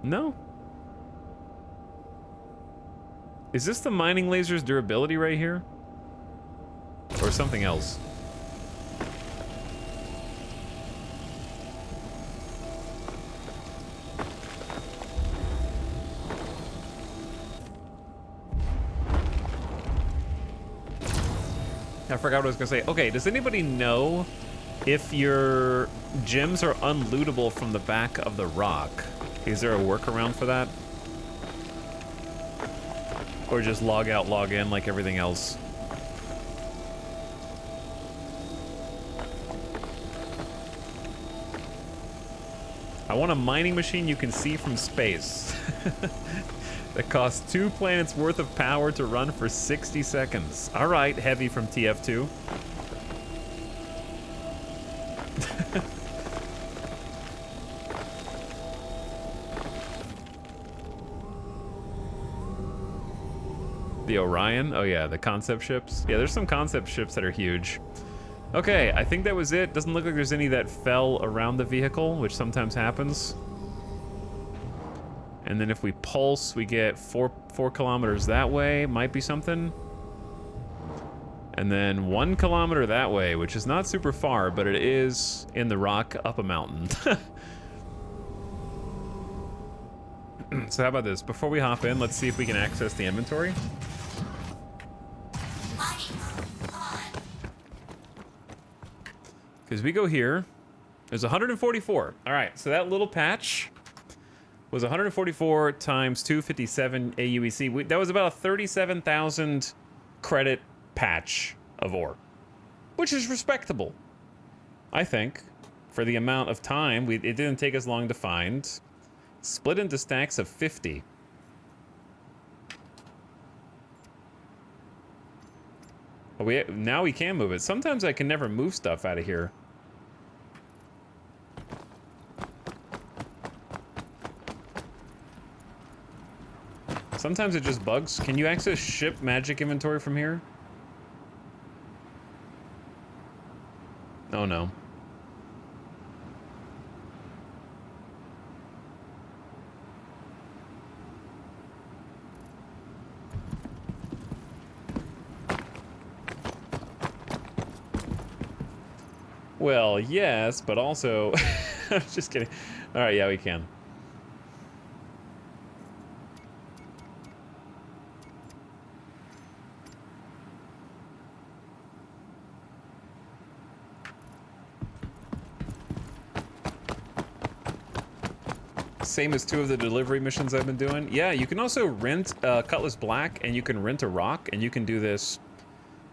Speaker 1: No. Is this the mining laser's durability right here? Or something else? I forgot what I was gonna say. Okay, does anybody know if your gems are unlootable from the back of the rock? Is there a workaround for that? Or just log out, log in like everything else? I want a mining machine you can see from space. That costs 2 planets worth of power to run for 60 seconds. All right, Heavy from TF2. The Orion? Oh yeah, the concept ships. Yeah, there's some concept ships that are huge. Okay, I think that was it. Doesn't look like there's any that fell around the vehicle, which sometimes happens. And then if we pulse, we get 4 kilometers that way. Might be something. And then 1 kilometer that way, which is not super far, but it is in the rock up a mountain. So how about this? Before we hop in, let's see if we can access the inventory. Because we go here, there's 144. All right, so that little patch was 144 times 257 AUEC. That was about a 37,000 credit patch of ore, which is respectable, I think, for the amount of time. It didn't take us long to find. Split into stacks of 50. Oh, now we can move it. Sometimes I can never move stuff out of here. Sometimes it just bugs. Can you access ship magic inventory from here? Oh no. Well, yes, but also... I'm just kidding. All right, yeah, we can. Same as 2 of the delivery missions I've been doing. Yeah, you can also rent Cutlass Black, and you can rent a rock, and you can do this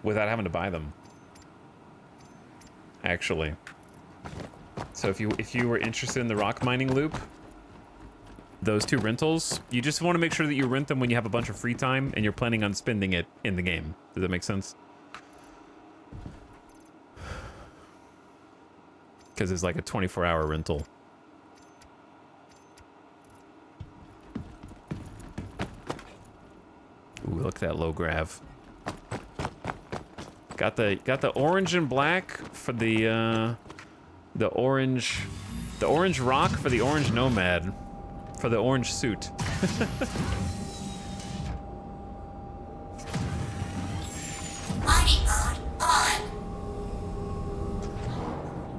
Speaker 1: without having to buy them. Actually. So if you were interested in the rock mining loop, those 2 rentals, you just want to make sure that you rent them when you have a bunch of free time and you're planning on spending it in the game. Does that make sense? Because it's like a 24-hour rental. Ooh, look at that low grav. Got the orange and black for the orange rock for the orange nomad for the orange suit.
Speaker 16: Mining mode on.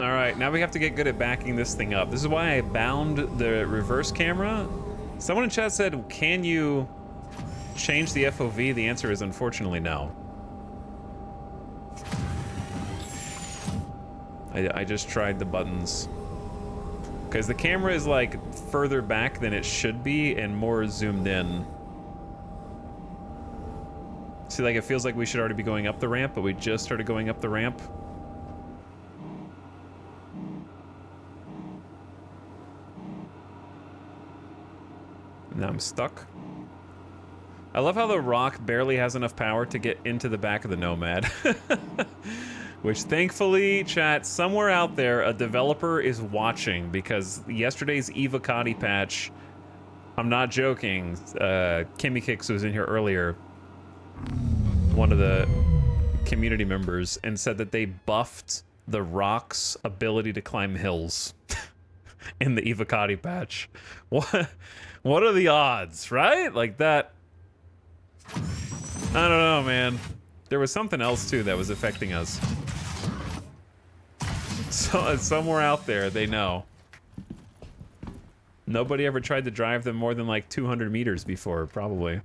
Speaker 1: All right, now we have to get good at backing this thing up. This is why I bound the reverse camera. Someone in chat said, "Can you change the FOV?" The answer is unfortunately no. I just tried the buttons. Because the camera is like further back than it should be and more zoomed in. See, like it feels like we should already be going up the ramp, but we just started going up the ramp. Now I'm stuck. I love how the rock barely has enough power to get into the back of the Nomad. Which thankfully, chat, somewhere out there, a developer is watching because yesterday's Evocati patch, I'm not joking, Kimmy Kicks was in here earlier, one of the community members, and said that they buffed the rock's ability to climb hills in the Evocati patch. What are the odds, right? Like that. I don't know, man. There was something else too that was affecting us. So somewhere out there, they know. Nobody ever tried to drive them more than like 200 meters before, probably.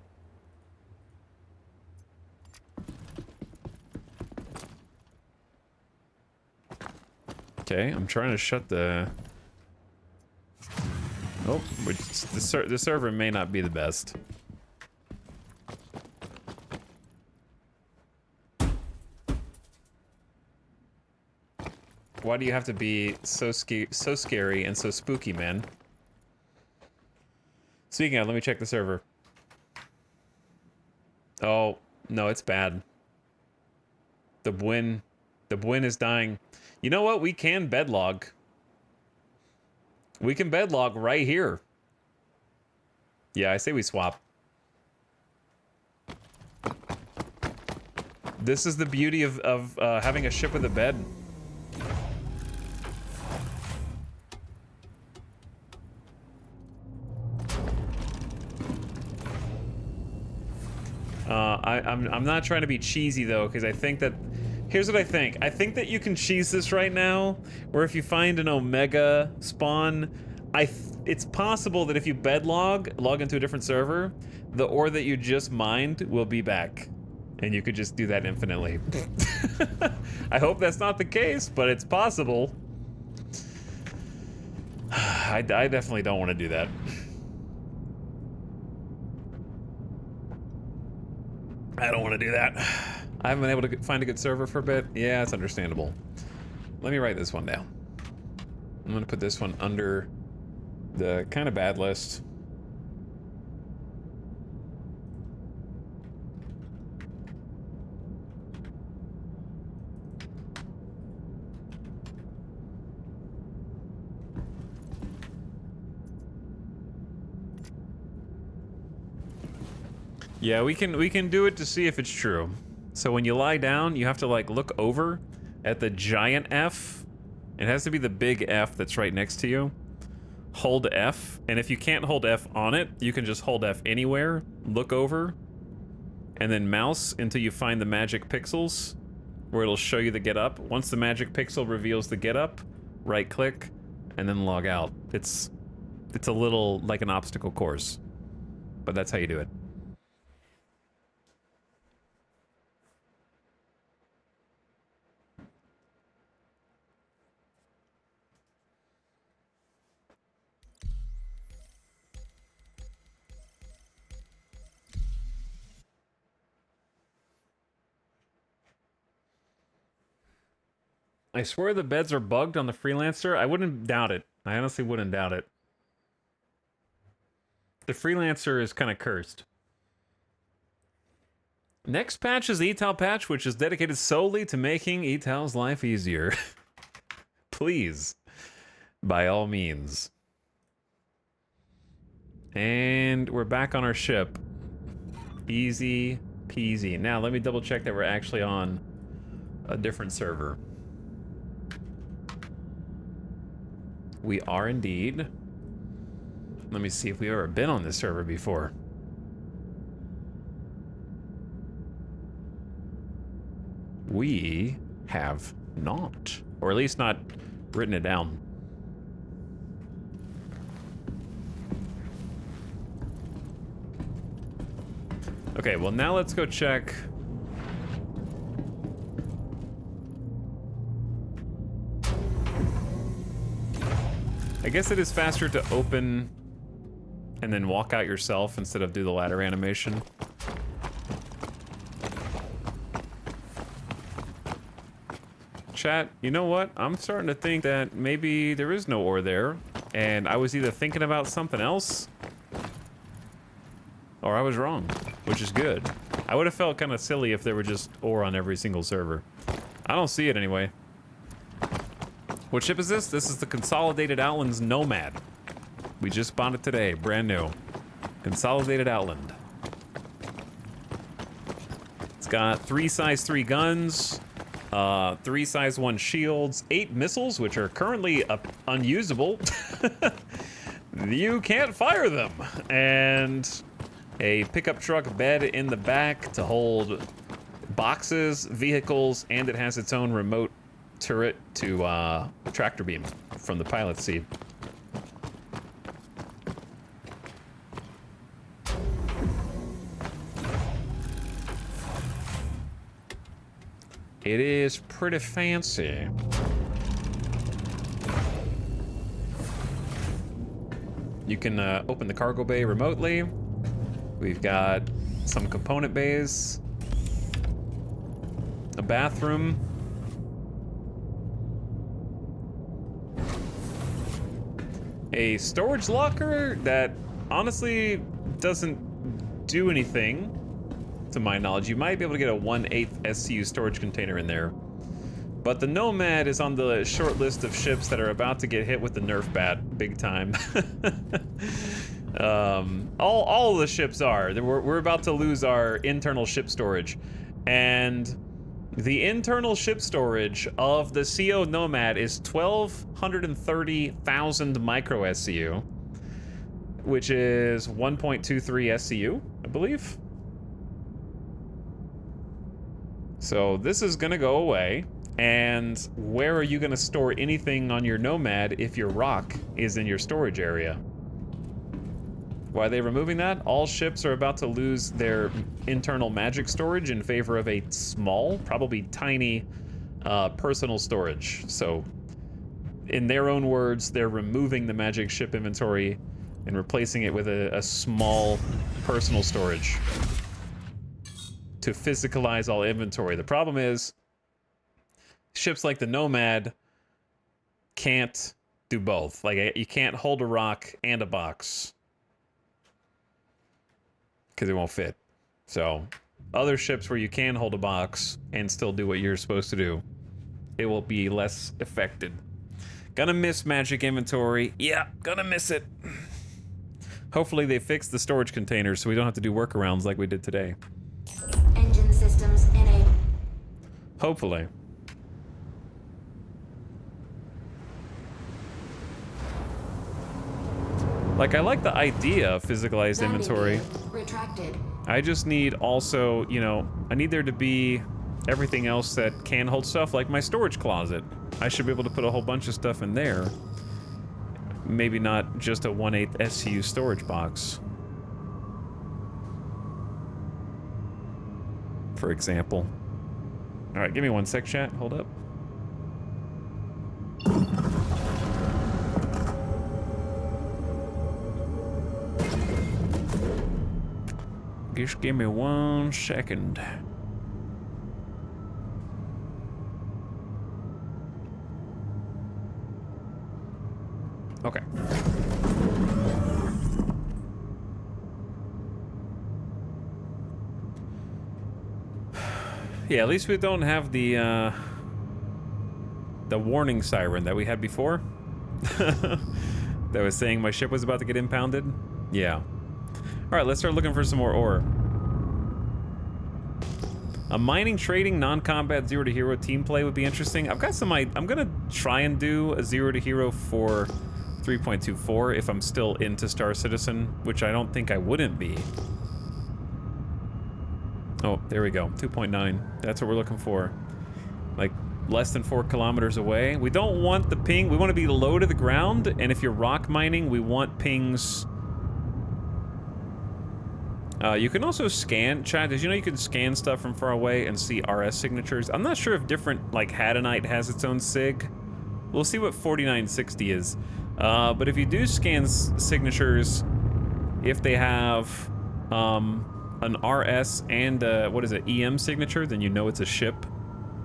Speaker 1: Okay, I'm trying to shut the... Oh, the server may not be the best. Why do you have to be so scary and so spooky, man? Speaking of, let me check the server. Oh, no, it's bad. The Bwin is dying. You know what? We can bedlog. We can bedlog right here. Yeah, I say we swap. This is the beauty of having a ship with a bed. I'm not trying to be cheesy though, because I think that here's what I think. I think that you can cheese this right now, where if you find an Omega spawn, it's possible that if you log into a different server, the ore that you just mined will be back, and you could just do that infinitely. I hope that's not the case, but it's possible. I definitely don't want to do that. I don't want to do that. I haven't been able to find a good server for a bit. Yeah, it's understandable. Let me write this one down. I'm going to put this one under the kind of bad list. Yeah, we can do it to see if it's true. So when you lie down, you have to like look over at the giant F. It has to be the big F that's right next to you. Hold F, and if you can't hold F on it, you can just hold F anywhere, look over, and then mouse until you find the magic pixels where it'll show you the get up. Once the magic pixel reveals the get up, right click, and then log out. It's a little like an obstacle course, but that's how you do it. I swear the beds are bugged on the Freelancer. I wouldn't doubt it. I honestly wouldn't doubt it. The Freelancer is kind of cursed. Next patch is Etal patch, which is dedicated solely to making Etal's life easier. Please, by all means. And we're back on our ship. Easy peasy. Now, let me double check that we're actually on a different server. We are indeed. Let me see if we've ever been on this server before. We have not. Or at least not written it down. Okay, well now let's go check. I guess it is faster to open and then walk out yourself instead of do the ladder animation. Chat, you know what? I'm starting to think that maybe there is no ore there, and I was either thinking about something else, or I was wrong, which is good. I would have felt kind of silly if there were just ore on every single server. I don't see it anyway. What ship is this? This is the Consolidated Outlands Nomad. We just bought it today, brand new. Consolidated Outland. It's got 3 size 3 guns, 3 size 1 shields, 8 missiles, which are currently unusable. You can't fire them. And a pickup truck bed in the back to hold boxes, vehicles, and it has its own remote turret to tractor beam from the pilot's seat. It is pretty fancy. You can open the cargo bay remotely. We've got some component bays, a bathroom, a storage locker that honestly doesn't do anything to my knowledge. You might be able to get a 1/8 SCU storage container in there. But the Nomad is on the short list of ships that are about to get hit with the Nerf bat big time. All of the ships are. We're about to lose our internal ship storage. And the internal ship storage of the CO Nomad is 1,230,000 micro SCU, which is 1.23 SCU, I believe. So this is gonna go away. And where are you gonna store anything on your Nomad if your rock is in your storage area? Why are they removing that? All ships are about to lose their internal magic storage in favor of a small, probably tiny, personal storage. So, in their own words, they're removing the magic ship inventory and replacing it with a small personal storage to physicalize all inventory. The problem is, ships like the Nomad can't do both. Like, you can't hold a rock and a box, because it won't fit. So, other ships where you can hold a box and still do what you're supposed to do, it will be less affected. Gonna miss magic inventory. Yeah, gonna miss it. Hopefully they fix the storage containers so we don't have to do workarounds like we did today.
Speaker 14: Engine systems enabled.
Speaker 1: Hopefully. Like, I like the idea of physicalized inventory.
Speaker 14: Retracted.
Speaker 1: I just need also, you know, I need there to be everything else that can hold stuff, like my storage closet. I should be able to put a whole bunch of stuff in there. Maybe not just a 1/8 SCU storage box. For example. Alright, give me one sec, chat. Hold up. Just give me 1 second. Okay. Yeah, at least we don't have the warning siren that we had before. That was saying my ship was about to get impounded. Yeah. Alright, let's start looking for some more ore. A mining, trading, non-combat, zero to hero team play would be interesting. I've got some... I'm gonna try and do a zero to hero for 3.24 if I'm still into Star Citizen, which I don't think I wouldn't be. Oh, there we go. 2.9. That's what we're looking for. Like, less than 4 kilometers away. We don't want the ping. We want to be low to the ground, and if you're rock mining, we want pings... you can also scan... Chad, did you know you can scan stuff from far away and see RS signatures? I'm not sure if different, like, Hadanite has its own sig. We'll see what 4960 is. But if you do scan signatures, if they have an RS and what is it, EM signature, then you know it's a ship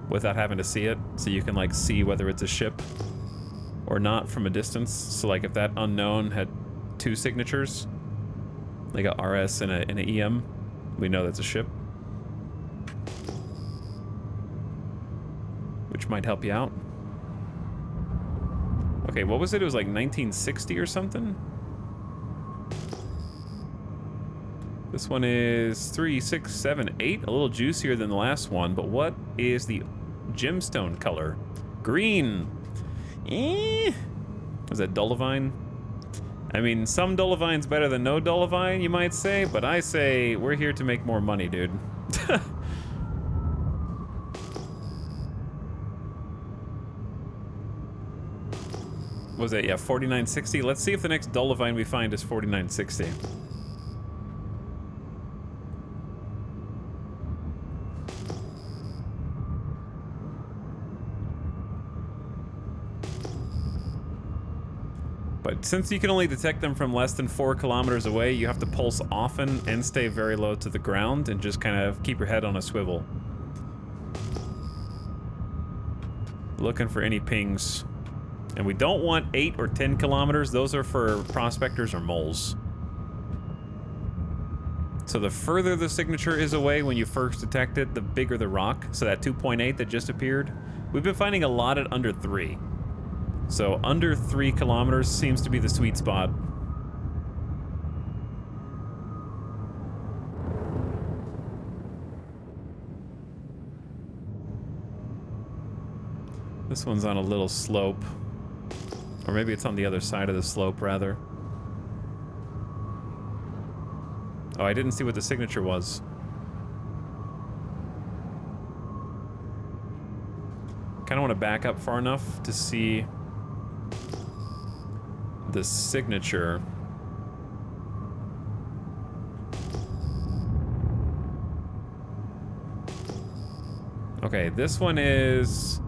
Speaker 1: without having to see it. So you can like see whether it's a ship or not from a distance. So like if that unknown had 2 signatures, like a RS and an EM, we know that's a ship. Which might help you out. Okay, what was it? It was like 1960 or something? This one is 3, 6, 7, 8. A little juicier than the last one, but what is the gemstone color? Green. Was that Dolivine? I mean, some Dolivine's better than no Dolivine, you might say, but I say we're here to make more money, dude. Was it? Yeah, 4960. Let's see if the next Dolivine we find is 4960. But since you can only detect them from less than 4 kilometers away, you have to pulse often and stay very low to the ground and just kind of keep your head on a swivel. Looking for any pings. And we don't want 8 or 10 kilometers. Those are for prospectors or moles. So the further the signature is away when you first detect it, the bigger the rock. So that 2.8 that just appeared, we've been finding a lot at under 3. So under 3 kilometers seems to be the sweet spot. This one's on a little slope. Or maybe it's on the other side of the slope, rather. Oh, I didn't see what the signature was. Kind of want to back up far enough to see the signature. Okay, this one is...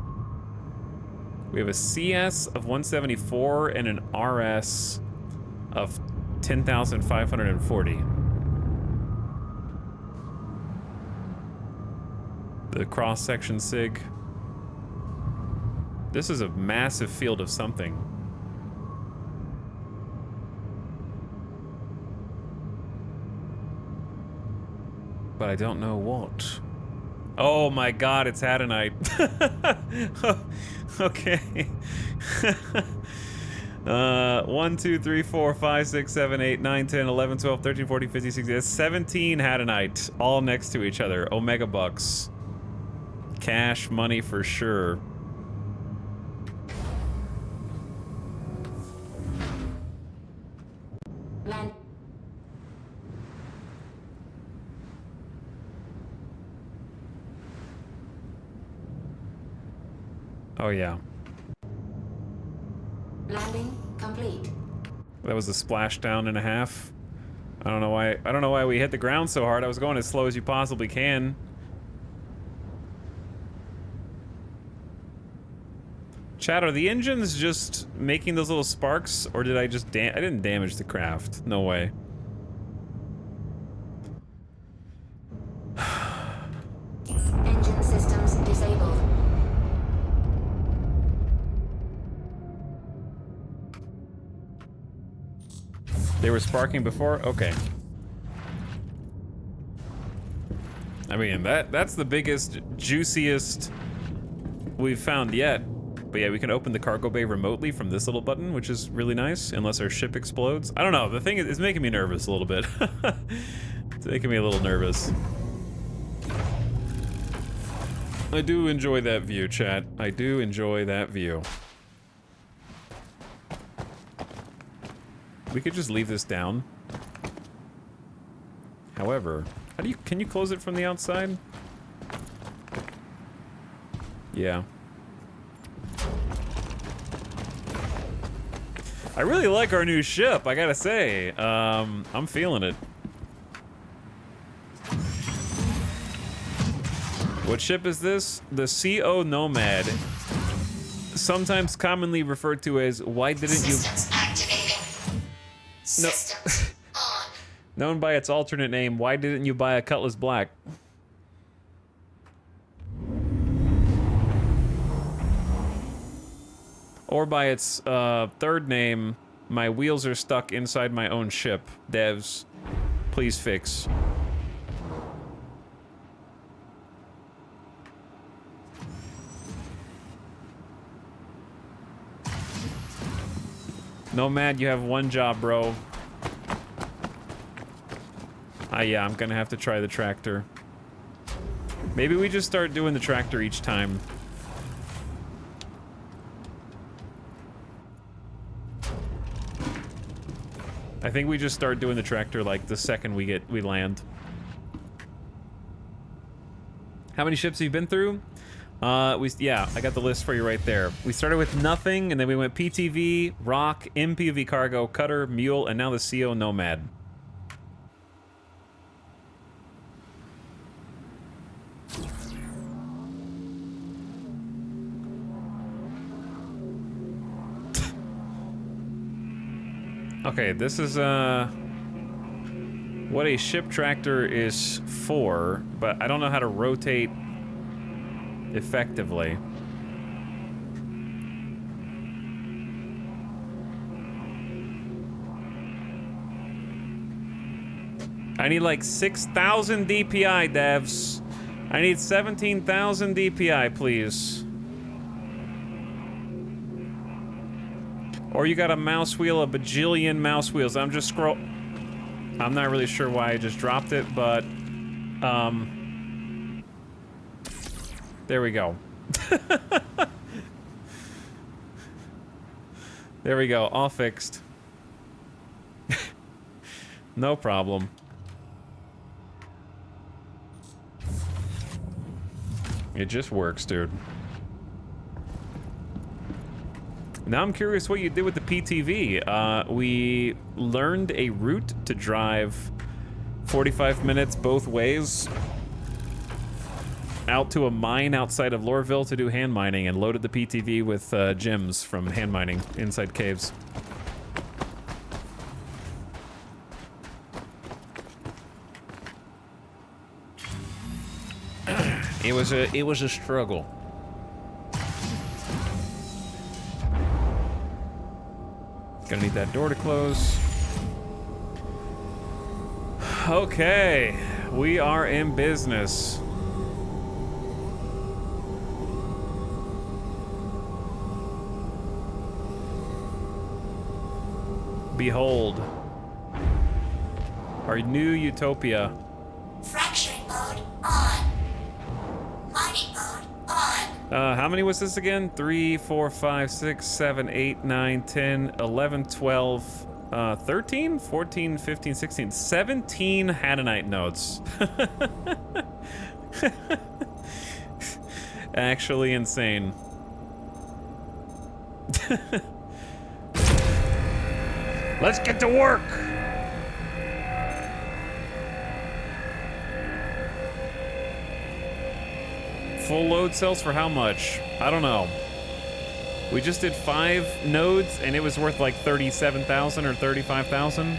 Speaker 1: We have a CS of 174 and an RS of 10,540. The cross-section sig. This is a massive field of something. But I don't know what. Oh my god, it's Hadanite. Okay. 1, 2, 3, 4, 5, 6, 7, 8, 9, 10, 11, 12, 13, 14, 15, 16. That's 17 Hadanite, all next to each other. Omega bucks. Cash money for sure.
Speaker 14: Land.
Speaker 1: Oh yeah.
Speaker 14: Landing complete.
Speaker 1: That was a splashdown and a half. I don't know why we hit the ground so hard. I was going as slow as you possibly can. Chad, are the engines just making those little sparks, or did I just I didn't damage the craft? No way.
Speaker 14: Engine systems disabled.
Speaker 1: They were sparking before? Okay. I mean, that's the biggest, juiciest we've found yet. But yeah, we can open the cargo bay remotely from this little button, which is really nice, unless our ship explodes. I don't know, the thing is, it's making me nervous a little bit. It's making me a little nervous. I do enjoy that view, chat. I do enjoy that view. We could just leave this down. However, can you close it from the outside? Yeah. I really like our new ship, I gotta say. I'm feeling it. What ship is this? The CO Nomad. Sometimes commonly referred to as why didn't you... No. Known by its alternate name, why didn't you buy a Cutlass Black? Or by its third name, my wheels are stuck inside my own ship. Devs, please fix. Nomad, you have one job, bro. Yeah, I'm gonna have to try the tractor. Maybe we just start doing the tractor each time. I think we just start doing the tractor like the second we land. How many ships have you been through? Yeah, I got the list for you right there. We started with nothing, and then we went PTV, Rock, MPV Cargo, Cutter, Mule, and now the CO Nomad. Okay, this is what a ship tractor is for, but I don't know how to rotate effectively. I need like 6,000 DPI, devs. I need 17,000 DPI, please. Or you got a mouse wheel, a bajillion mouse wheels. I'm just I'm not really sure why I just dropped it, but there we go. There we go, all fixed. No problem. It just works, dude. Now I'm curious what you did with the PTV. We learned a route to drive 45 minutes both ways out to a mine outside of Loreville to do hand mining, and loaded the PTV with gems from hand mining inside caves. It was a struggle. Gonna need that door to close. Okay, we are in business. Behold, our new utopia.
Speaker 16: Fracturing mode on. Mining mode on.
Speaker 1: How many was this again? 3, 4, 5, 6, 7, 8, 9, 10, 11, 12, 13, 14, 15, 16, 17 Hadanite nodes. Actually insane. Let's get to work! Full load cells for how much? I don't know. We just did 5 nodes and it was worth like 37,000 or 35,000.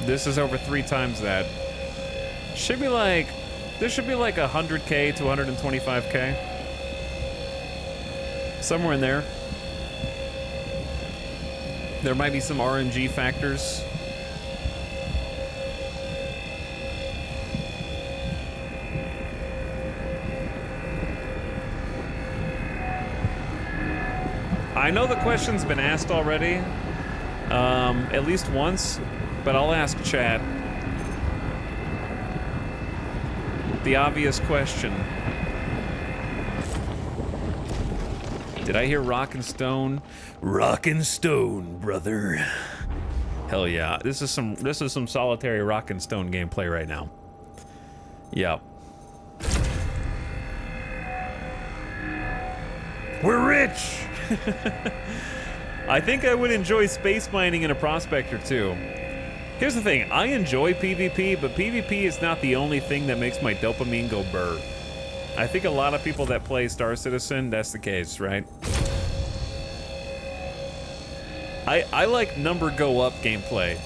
Speaker 1: This is over 3 times that. Should be like, this should be like 100K to 125K. Somewhere in there. There might be some RNG factors. I know the question's been asked already, at least once, but I'll ask chat. The obvious question. Did I hear rock and stone?
Speaker 15: Rock and stone, brother.
Speaker 1: Hell yeah. This is some solitary rock and stone gameplay right now. Yep.
Speaker 15: We're rich!
Speaker 1: I think I would enjoy space mining in a prospector too. Here's the thing, I enjoy PvP, but PvP is not the only thing that makes my dopamine go burr. I think a lot of people that play Star Citizen, that's the case, right? I like number go up gameplay,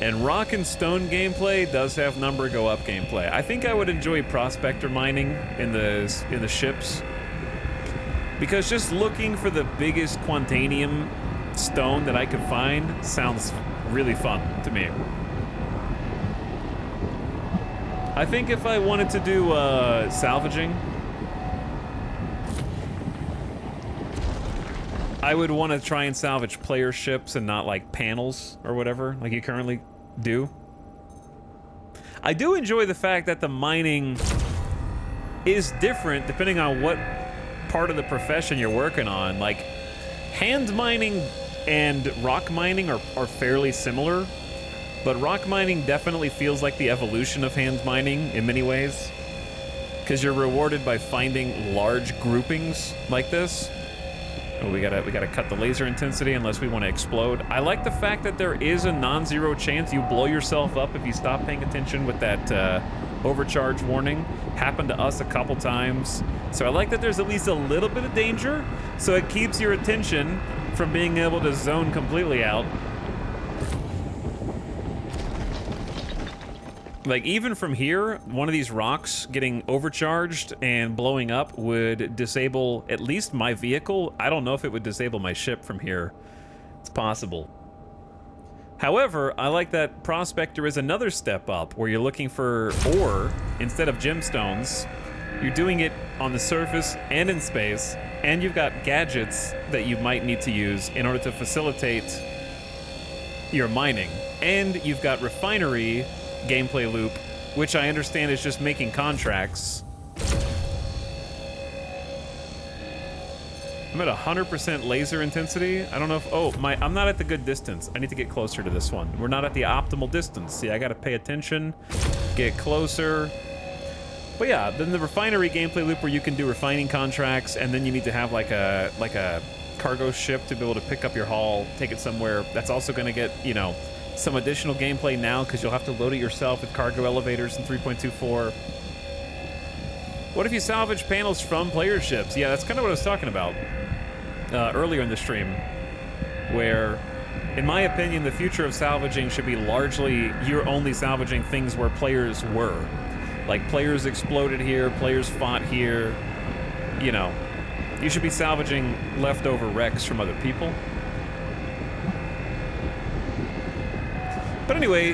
Speaker 1: and rock and stone gameplay does have number go up gameplay. I think I would enjoy prospector mining in the ships, because just looking for the biggest quantanium stone that I could find sounds really fun to me. I think if I wanted to do salvaging, I would want to try and salvage player ships and not like panels or whatever, like you currently do. I do enjoy the fact that the mining is different depending on what part of the profession you're working on. Like, hand mining and rock mining are fairly similar, but rock mining definitely feels like the evolution of hand mining in many ways, because you're rewarded by finding large groupings like this. Oh, we gotta cut the laser intensity unless we want to explode. I like the fact that there is a non-zero chance you blow yourself up if you stop paying attention with that overcharge warning. Happened to us a couple times. So I like that there's at least a little bit of danger, so it keeps your attention from being able to zone completely out. Like, even from here, one of these rocks getting overcharged and blowing up would disable at least my vehicle. I don't know if it would disable my ship from here. It's possible. However, I like that Prospector is another step up, where you're looking for ore instead of gemstones. You're doing it on the surface and in space, and you've got gadgets that you might need to use in order to facilitate your mining. And you've got refinery gameplay loop, which I understand is just making contracts. I'm at 100% laser intensity. I don't know if, I'm not at the good distance. I need to get closer to this one. We're not at the optimal distance. See, I gotta pay attention, get closer. But yeah, then the refinery gameplay loop where you can do refining contracts, and then you need to have like a cargo ship to be able to pick up your haul, take it somewhere. That's also gonna get, you know, some additional gameplay now, because you'll have to load it yourself with cargo elevators in 3.24. What if you salvage panels from player ships? Yeah, that's kind of what I was talking about earlier in the stream, where, in my opinion, the future of salvaging should be largely you're only salvaging things where players were. Like, players exploded here, players fought here, you know. You should be salvaging leftover wrecks from other people. But anyway,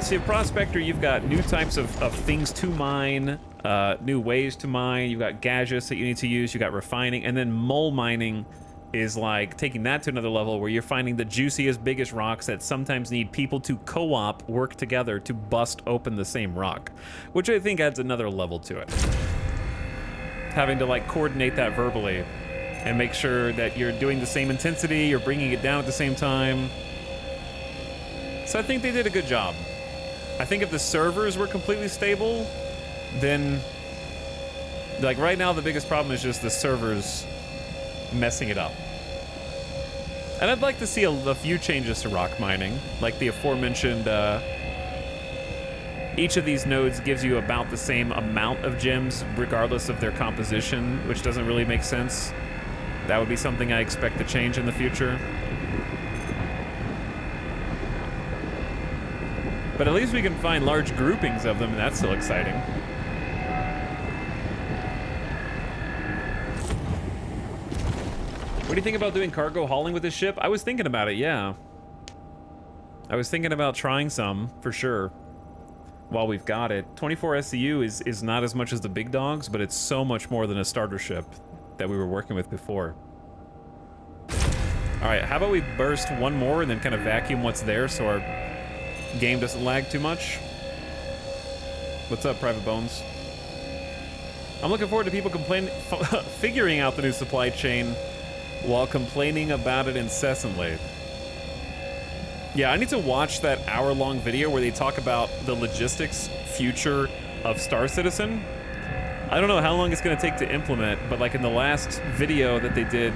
Speaker 1: see, Prospector, you've got new types of things to mine, new ways to mine, you've got gadgets that you need to use, you've got refining, and then mole mining is like taking that to another level, where you're finding the juiciest, biggest rocks that sometimes need people to co-op, work together to bust open the same rock, which I think adds another level to it. Having to like coordinate that verbally and make sure that you're doing the same intensity, you're bringing it down at the same time. So I think they did a good job. I think if the servers were completely stable, then, like, right now the biggest problem is just the servers messing it up. And I'd like to see a few changes to rock mining, like the aforementioned, each of these nodes gives you about the same amount of gems regardless of their composition, which doesn't really make sense. That would be something I expect to change in the future. But at least we can find large groupings of them, and that's still exciting. What do you think about doing cargo hauling with this ship? I was thinking about it, yeah. I was thinking about trying some, for sure, while we've got it. 24 SCU is not as much as the big dogs, but it's so much more than a starter ship that we were working with before. Alright, how about we burst one more and then kind of vacuum what's there so our game doesn't lag too much? What's up, Private Bones? I'm looking forward to people figuring out the new supply chain while complaining about it incessantly. Yeah, I need to watch that hour-long video where they talk about the logistics future of Star Citizen. I don't know how long it's going to take to implement, but like in the last video that they did,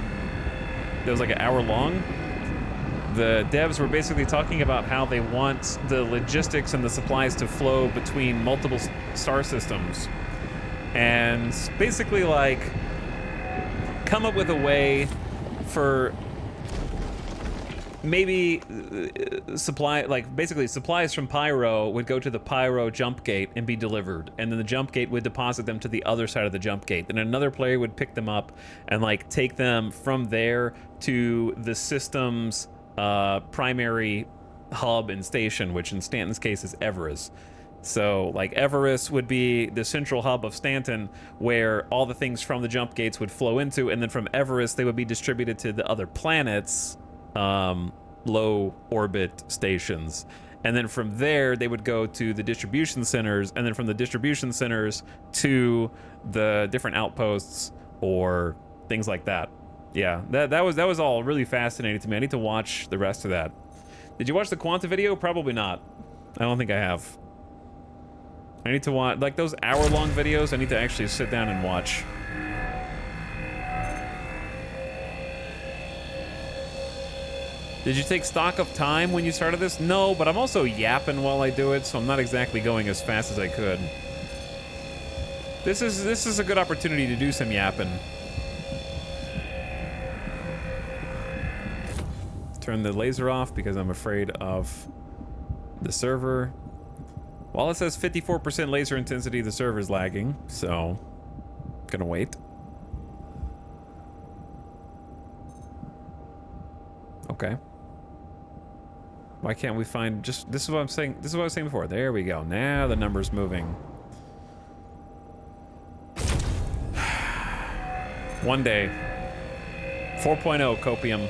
Speaker 1: that was like an hour long, the devs were basically talking about how they want the logistics and the supplies to flow between multiple star systems. And basically like come up with a way for maybe basically supplies from Pyro would go to the Pyro jump gate and be delivered, and then the jump gate would deposit them to the other side of the jump gate. Then another player would pick them up and like take them from there to the system's primary hub and station, which in Stanton's case is Everest. So like Everest would be the central hub of Stanton where all the things from the jump gates would flow into, and then from Everest they would be distributed to the other planets, low orbit stations. And then from there they would go to the distribution centers, and then from the distribution centers to the different outposts or things like that. Yeah, that was all really fascinating to me. I need to watch the rest of that. Did you watch the Quanta video? Probably not. I don't think I have. I need to watch, like those hour-long videos, I need to actually sit down and watch. Did you take stock of time when you started this? No, but I'm also yapping while I do it, so I'm not exactly going as fast as I could. This is a good opportunity to do some yapping. Turn the laser off because I'm afraid of the server. While it says 54% laser intensity, the server's lagging, so gonna wait. Okay. Why can't we find just, this is what I'm saying, this is what I was saying before. There we go. Now the number's moving. One day. 4.0 copium.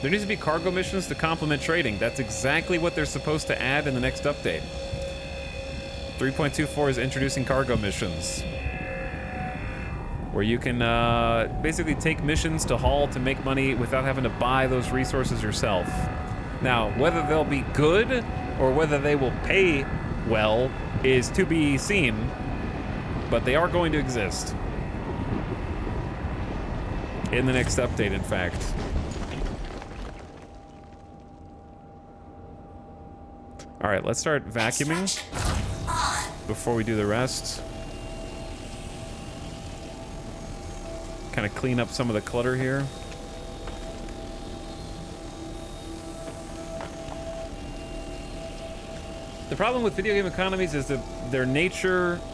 Speaker 1: There needs to be cargo missions to complement trading. That's exactly what they're supposed to add in the next update. 3.24 is introducing cargo missions, where you can basically take missions to haul to make money without having to buy those resources yourself. Now, whether they'll be good or whether they will pay well is to be seen, but they are going to exist. In the next update, in fact. All right, let's start vacuuming before we do the rest. Kind of clean up some of the clutter here. The problem with video game economies is that they're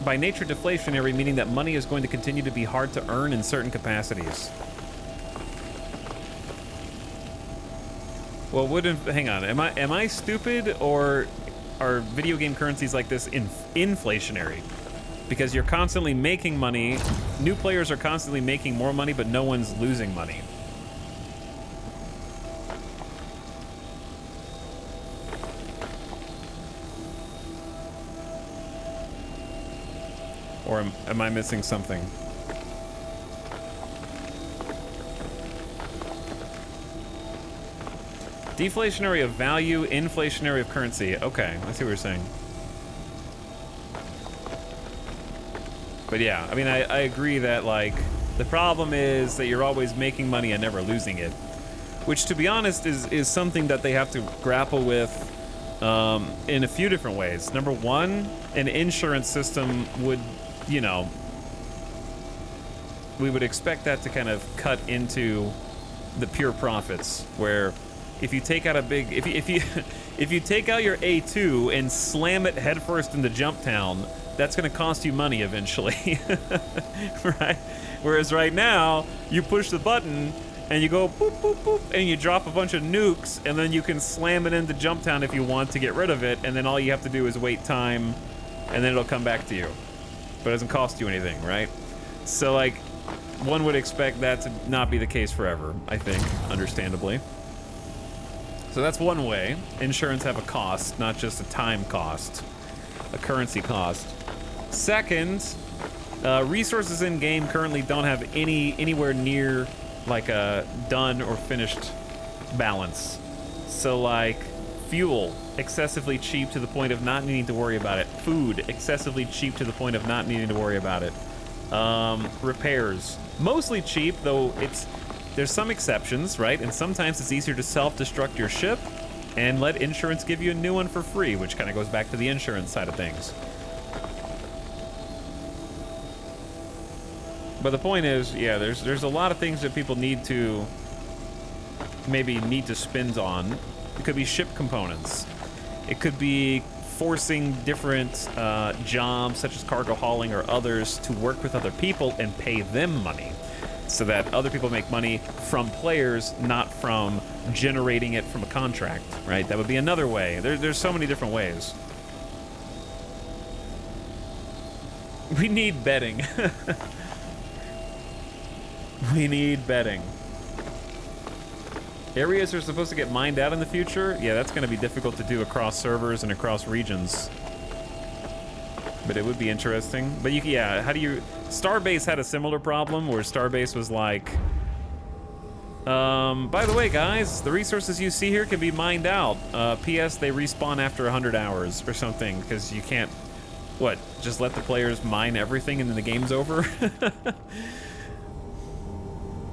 Speaker 1: by nature deflationary, meaning that money is going to continue to be hard to earn in certain capacities. Well, hang on, am I stupid, or are video game currencies like this inflationary? Because you're constantly making money, new players are constantly making more money, but no one's losing money. Or am I missing something? Deflationary of value, inflationary of currency. Okay, I see what you're saying. But yeah, I mean, I agree that, like, the problem is that you're always making money and never losing it. Which, to be honest, is something that they have to grapple with in a few different ways. Number one, an insurance system would, you know, we would expect that to kind of cut into the pure profits, where if you take out a big, if you take out your A2 and slam it headfirst into Jumptown, that's going to cost you money eventually, right? Whereas right now, you push the button and you go boop, boop, boop, and you drop a bunch of nukes, and then you can slam it into Jumptown if you want to get rid of it, and then all you have to do is wait time, and then it'll come back to you. But it doesn't cost you anything, right? So, like, one would expect that to not be the case forever, I think, understandably. So that's one way. Insurance have a cost, not just a time cost, a currency cost. Second, resources in game currently don't have anywhere near like a done or finished balance. So like fuel, excessively cheap to the point of not needing to worry about it. Food, excessively cheap to the point of not needing to worry about it. Repairs, mostly cheap, though there's some exceptions, right? And sometimes it's easier to self-destruct your ship and let insurance give you a new one for free, which kind of goes back to the insurance side of things. But the point is, yeah, there's a lot of things that people need to spend on. It could be ship components. It could be forcing different jobs, such as cargo hauling or others, to work with other people and pay them money, so that other people make money from players, not from generating it from a contract, right? That would be another way. There's so many different ways. We need betting. We need betting. Areas are supposed to get mined out in the future? Yeah, that's going to be difficult to do across servers and across regions. But it would be interesting. But yeah, how do you... Starbase had a similar problem where Starbase was like, by the way, guys, the resources you see here can be mined out. P.S. They respawn after 100 hours or something, because you can't, what, just let the players mine everything and then the game's over?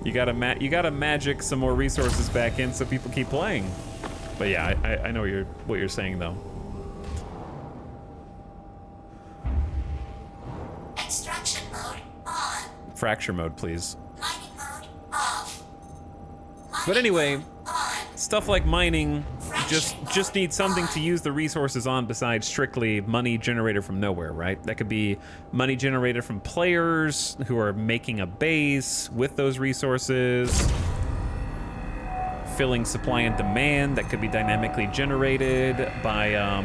Speaker 1: You gotta magic some more resources back in so people keep playing. But yeah, I know what you're saying though.
Speaker 16: Extraction mode on.
Speaker 1: Fracture mode, please.
Speaker 16: Mining mode off.
Speaker 1: But anyway, stuff like mining just needs something to use the resources on besides strictly money generated from nowhere, right? That could be money generated from players who are making a base with those resources, filling supply and demand that could be dynamically generated by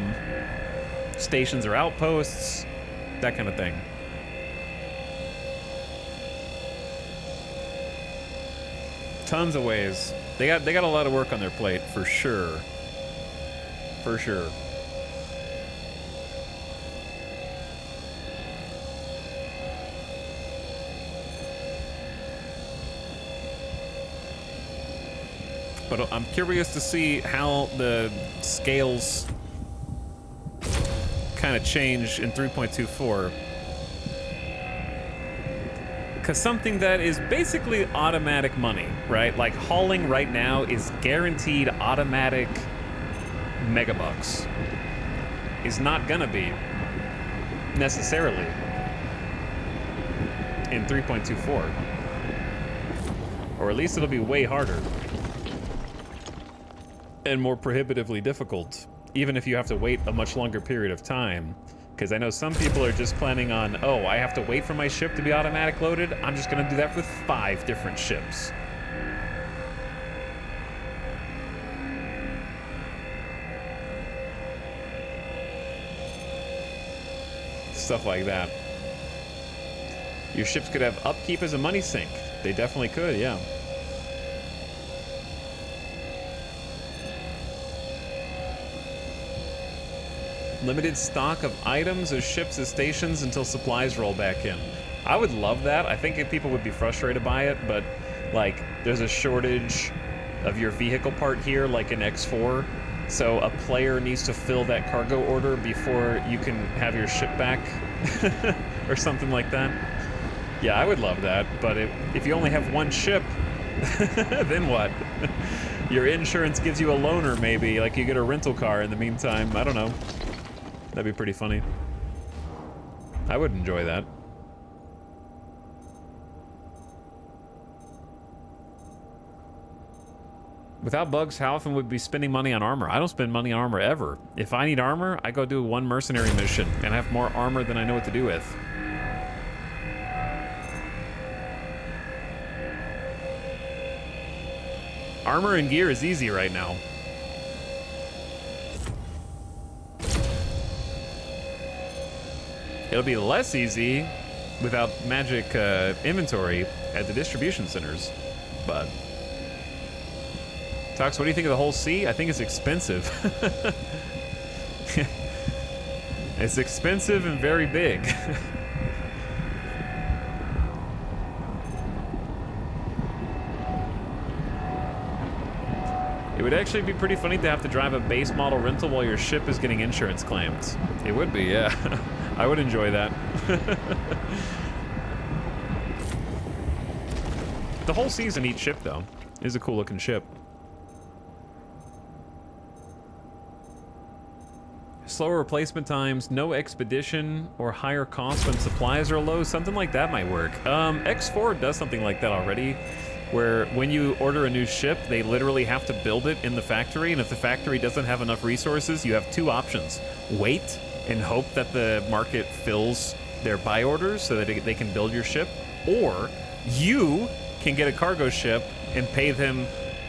Speaker 1: stations or outposts, that kind of thing. Tons of ways. They got a lot of work on their plate, for sure. For sure. But I'm curious to see how the scales kind of change in 3.24. Because something that is basically automatic money, right? Like hauling right now is guaranteed automatic megabucks. Is not gonna be necessarily in 3.24. Or at least it'll be way harder. And more prohibitively difficult, even if you have to wait a much longer period of time. Because I know some people are just planning on, oh, I have to wait for my ship to be automatic loaded. I'm just gonna do that with 5 different ships. Stuff like that. Your ships could have upkeep as a money sink. They definitely could, yeah. Limited stock of items or ships as stations until supplies roll back in. I would love that. I think people would be frustrated by it, but like there's a shortage of your vehicle part here, like in X4. So a player needs to fill that cargo order before you can have your ship back or something like that. Yeah, I would love that, but if you only have one ship, then what? Your insurance gives you a loaner maybe, like you get a rental car in the meantime. I don't know. That'd be pretty funny. I would enjoy that. Without bugs, how often would we be spending money on armor? I don't spend money on armor ever. If I need armor, I go do one mercenary mission and I have more armor than I know what to do with. Armor and gear is easy right now. It'll be less easy without magic inventory at the distribution centers, but... Tox, what do you think of the whole sea? I think it's expensive. It's expensive and very big. It would actually be pretty funny to have to drive a base model rental while your ship is getting insurance claims. It would be, yeah. I would enjoy that. The whole sea's a neat ship, though. It is a cool looking ship. Slower replacement times, no expedition, or higher costs when supplies are low. Something like that might work. X4 does something like that already, where when you order a new ship, they literally have to build it in the factory, and if the factory doesn't have enough resources, you have two options. Wait and hope that the market fills their buy orders so that they can build your ship, or you can get a cargo ship and pay them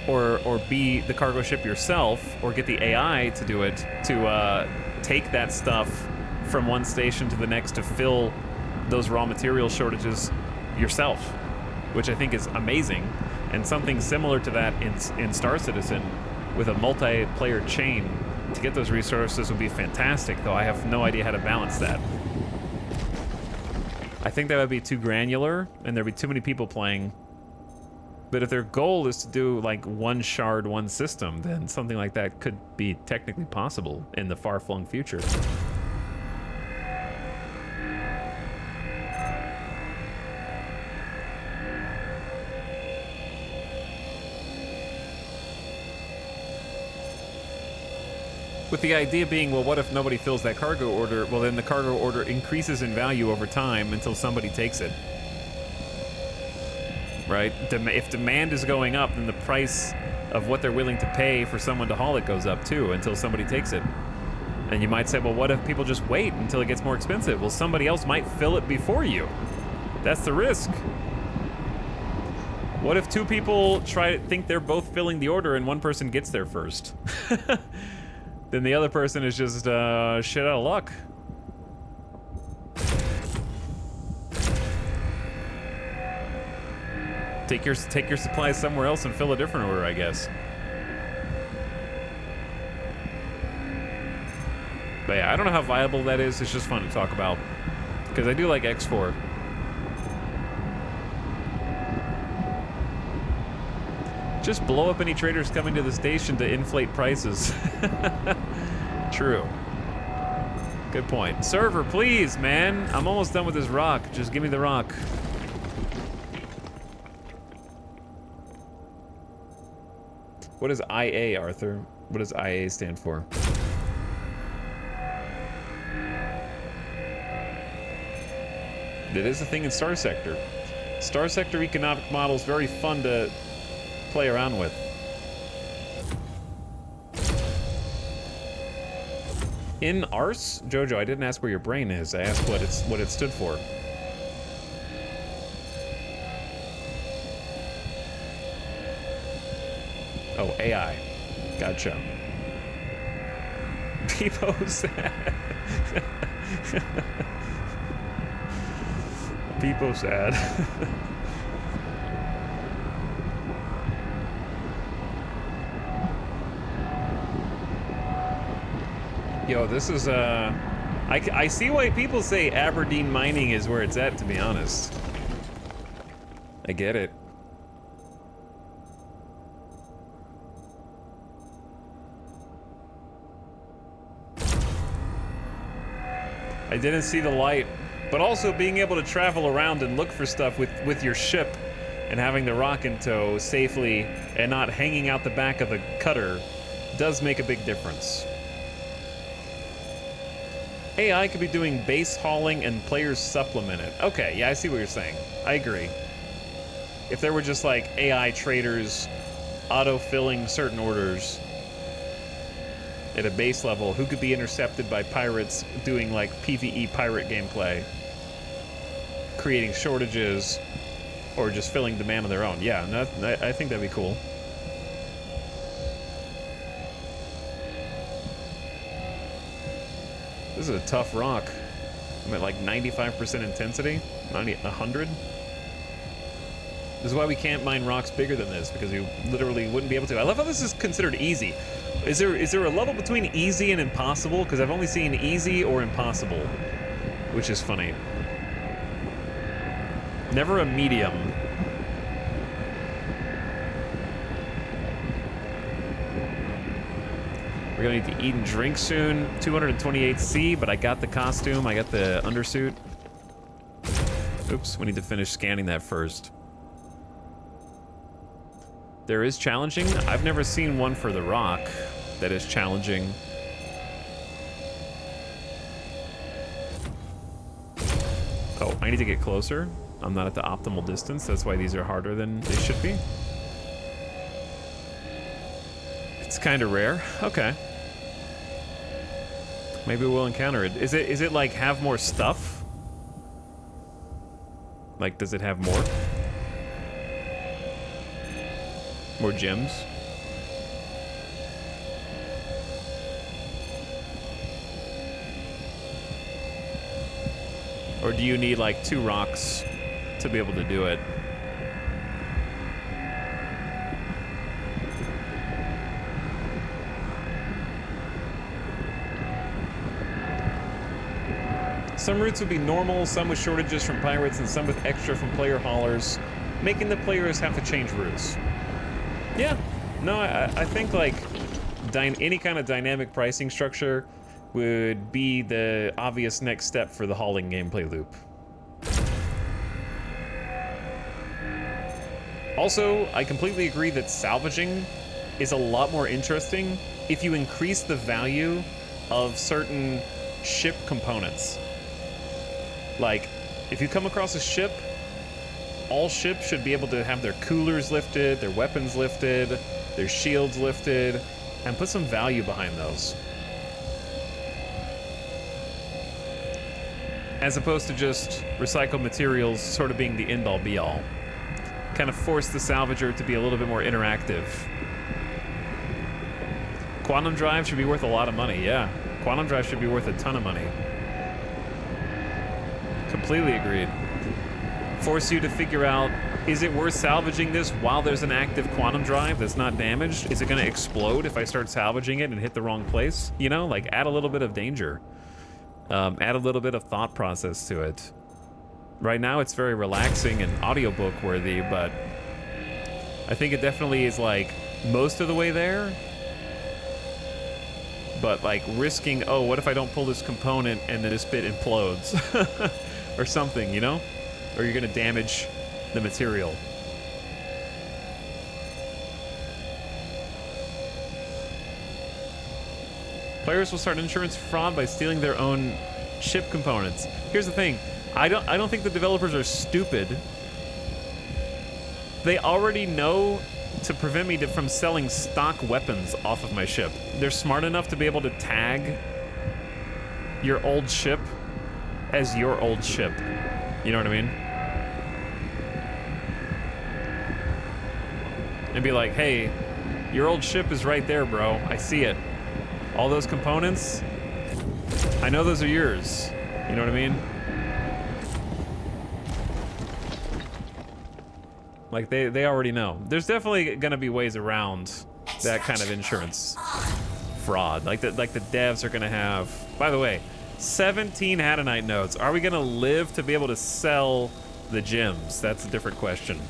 Speaker 1: or be the cargo ship yourself, or get the AI to do it, to take that stuff from one station to the next to fill those raw material shortages yourself, which I think is amazing. And something similar to that in Star Citizen with a multiplayer chain to get those resources would be fantastic, though I have no idea how to balance that. I think that would be too granular and there'd be too many people playing. But if their goal is to do like one shard, one system, then something like that could be technically possible in the far-flung future. With the idea being, well, what if nobody fills that cargo order? Well, then the cargo order increases in value over time until somebody takes it. Right? If demand is going up, then the price of what they're willing to pay for someone to haul it goes up too until somebody takes it. And you might say, well, what if people just wait until it gets more expensive? Well, somebody else might fill it before you. That's the risk. What if two people think they're both filling the order and one person gets there first? Then the other person is just shit out of luck. Take your supplies somewhere else and fill a different order, I guess. But yeah, I don't know how viable that is. It's just fun to talk about. Because I do like X4. Just blow up any traders coming to the station to inflate prices. True. Good point. Server, please, man. I'm almost done with this rock. Just give me the rock. What is IA, Arthur? What does IA stand for? It is a thing in Star Sector. Star Sector economic model is very fun to play around with. In Ars? Jojo, I didn't ask where your brain is. I asked what it stood for. Oh, AI. Gotcha. People sad. People sad. Yo, this is I see why people say Aberdeen mining is where it's at, to be honest. I get it. I didn't see the light, but also being able to travel around and look for stuff with your ship and having the rock in tow safely and not hanging out the back of the cutter does make a big difference. AI could be doing base hauling and players supplement it. Okay, yeah, I see what you're saying. I agree. If there were just like AI traders auto-filling certain orders at a base level, who could be intercepted by pirates doing like PvE pirate gameplay, creating shortages, or just filling demand on their own. Yeah, I think that'd be cool. This is a tough rock. I'm at like 95% intensity, 100. This is why we can't mine rocks bigger than this, because we literally wouldn't be able to. I love how this is considered easy. Is there a level between easy and impossible? Because I've only seen easy or impossible, which is funny. Never a medium. We're gonna need to eat and drink soon. 228C, but I got the costume, I got the undersuit. Oops, we need to finish scanning that first. There is challenging. I've never seen one for the rock that is challenging. Oh, I need to get closer. I'm not at the optimal distance. That's why these are harder than they should be. It's kind of rare. Okay. Maybe we'll encounter it. Is it like have more stuff? Like, does it have more? More gems? Or do you need like 2 rocks to be able to do it? Some routes would be normal, some with shortages from pirates, and some with extra from player haulers, making the players have to change routes. Yeah, no, I think like any kind of dynamic pricing structure would be the obvious next step for the hauling gameplay loop. Also, I completely agree that salvaging is a lot more interesting if you increase the value of certain ship components. Like, if you come across a ship, all ships should be able to have their coolers lifted, their weapons lifted, their shields lifted, and put some value behind those. As opposed to just recycled materials sort of being the end-all be-all. Kind of force the salvager to be a little bit more interactive. Quantum drive should be worth a lot of money, yeah. Quantum drive should be worth a ton of money. Completely agreed. Force you to figure out, is it worth salvaging this while there's an active quantum drive that's not damaged? Is it going to explode if I start salvaging it and hit the wrong place? You know, like add a little bit of danger. Add a little bit of thought process to it. Right now it's very relaxing and audiobook worthy, but I think it definitely is like most of the way there. But like risking, oh, what if I don't pull this component and then this bit implodes? Or something, you know? Or you're gonna damage the material. Players will start insurance fraud by stealing their own ship components. Here's the thing, I don't think the developers are stupid. They already know to prevent me from selling stock weapons off of my ship. They're smart enough to be able to tag your old ship as your old ship. You know what I mean? And be like, hey, your old ship is right there, bro. I see it. All those components, I know those are yours. You know what I mean? Like, they already know. There's definitely gonna be ways around that kind of insurance fraud. Like the devs are gonna have, by the way, 17 Hadanite nodes. Are we gonna live to be able to sell the gems? That's a different question.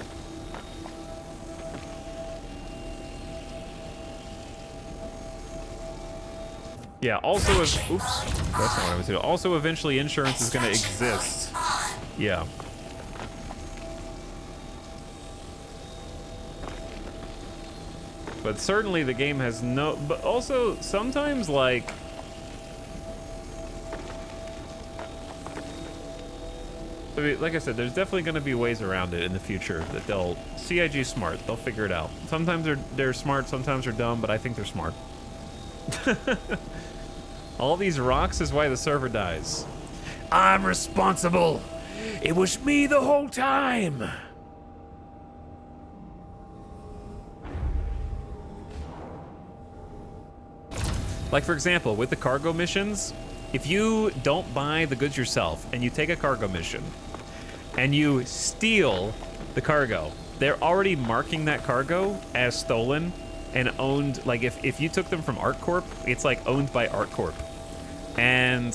Speaker 1: Yeah, also if, oops, that's not what I was doing. Also, eventually insurance is gonna exist. Yeah. But certainly the game has no, but also sometimes like, I mean, like I said, there's definitely going to be ways around it in the future that they'll, CIG smart, they'll figure it out. Sometimes they're smart, sometimes they're dumb, but I think they're smart. All these rocks is why the server dies.
Speaker 15: I'm responsible. It was me the whole time.
Speaker 1: Like, for example, with the cargo missions, if you don't buy the goods yourself and you take a cargo mission and you steal the cargo, they're already marking that cargo as stolen and owned. Like if you took them from ArtCorp, it's like owned by ArtCorp. And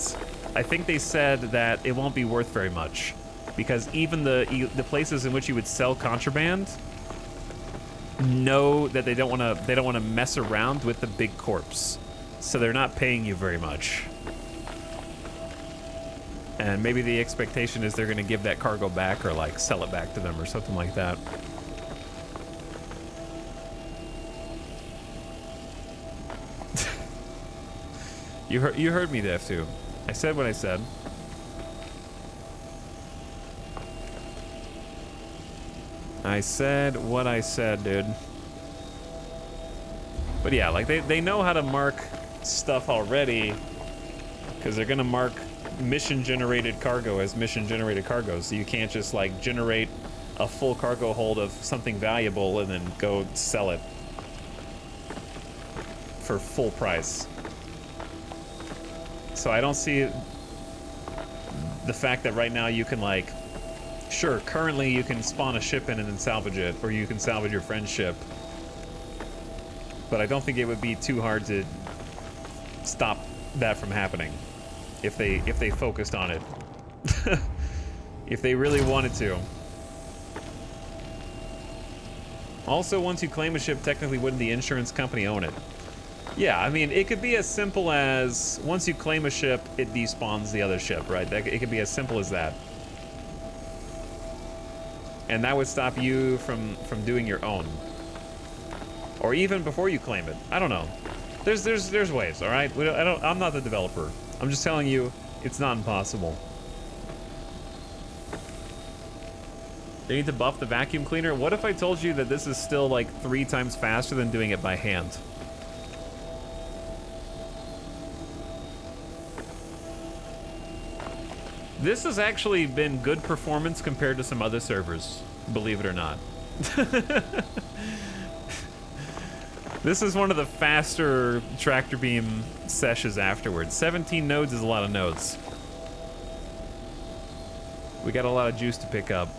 Speaker 1: I think they said that it won't be worth very much because even the places in which you would sell contraband know that they don't want to mess around with the big corps. So they're not paying you very much. And maybe the expectation is they're going to give that cargo back or like sell it back to them or something like that. You heard me, Def, too. I said what I said. I said what I said, dude. But yeah, like they know how to mark stuff already because they're gonna mark mission-generated cargo as mission-generated cargo, so you can't just like generate a full cargo hold of something valuable and then go sell it for full price. So I don't see the fact that right now you can like, sure, currently you can spawn a ship in and then salvage it, or you can salvage your friend's ship. But I don't think it would be too hard to stop that from happening if they focused on it. If they really wanted to. Also, once you claim a ship, technically wouldn't the insurance company own it? Yeah, I mean, it could be as simple as once you claim a ship, it despawns the other ship, right? It could be as simple as that. And that would stop you from doing your own. Or even before you claim it. I don't know. There's ways, all right? I'm not the developer. I'm just telling you, it's not impossible. They need to buff the vacuum cleaner. What if I told you that this is still like 3 times faster than doing it by hand? This has actually been good performance compared to some other servers, believe it or not. This is one of the faster tractor beam sessions afterwards. 17 nodes is a lot of nodes. We got a lot of juice to pick up.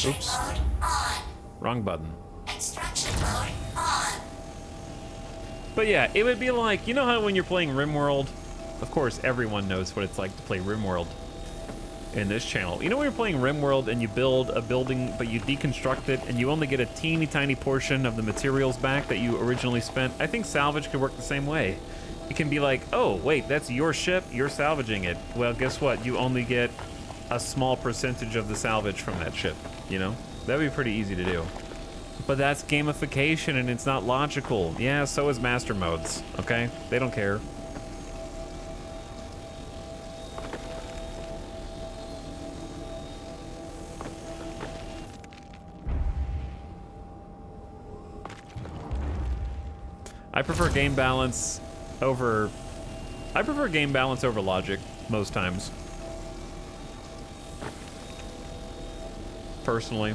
Speaker 1: Oops. Wrong button.
Speaker 16: Extraction mode on.
Speaker 1: But yeah, it would be like, you know how when you're playing RimWorld, of course everyone knows what it's like to play RimWorld in this channel. You know when you're playing RimWorld and you build a building, but you deconstruct it and you only get a teeny tiny portion of the materials back that you originally spent? I think salvage could work the same way. It can be like, oh, wait, that's your ship, you're salvaging it. Well, guess what? You only get a small percentage of the salvage from that ship, you know? That'd be pretty easy to do. But that's gamification and it's not logical. Yeah, so is master modes, okay? They don't care. I prefer game balance over logic most times. Personally.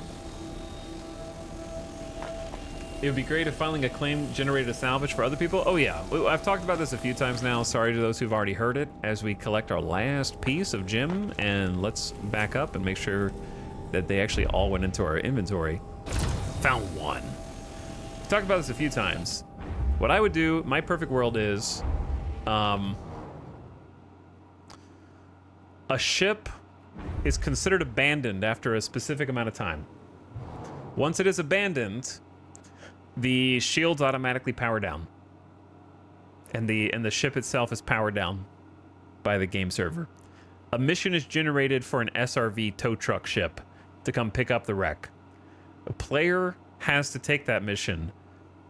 Speaker 1: It would be great if filing a claim generated a salvage for other people. Oh yeah, I've talked about this a few times now. Sorry to those who've already heard it. As we collect our last piece of gem, and let's back up and make sure that they actually all went into our inventory. Found one. I've talked about this a few times. What I would do, my perfect world is, a ship is considered abandoned after a specific amount of time. Once it is abandoned, the shields automatically power down, and the ship itself is powered down by the game server. A mission is generated for an SRV tow truck ship to come pick up the wreck. A player has to take that mission,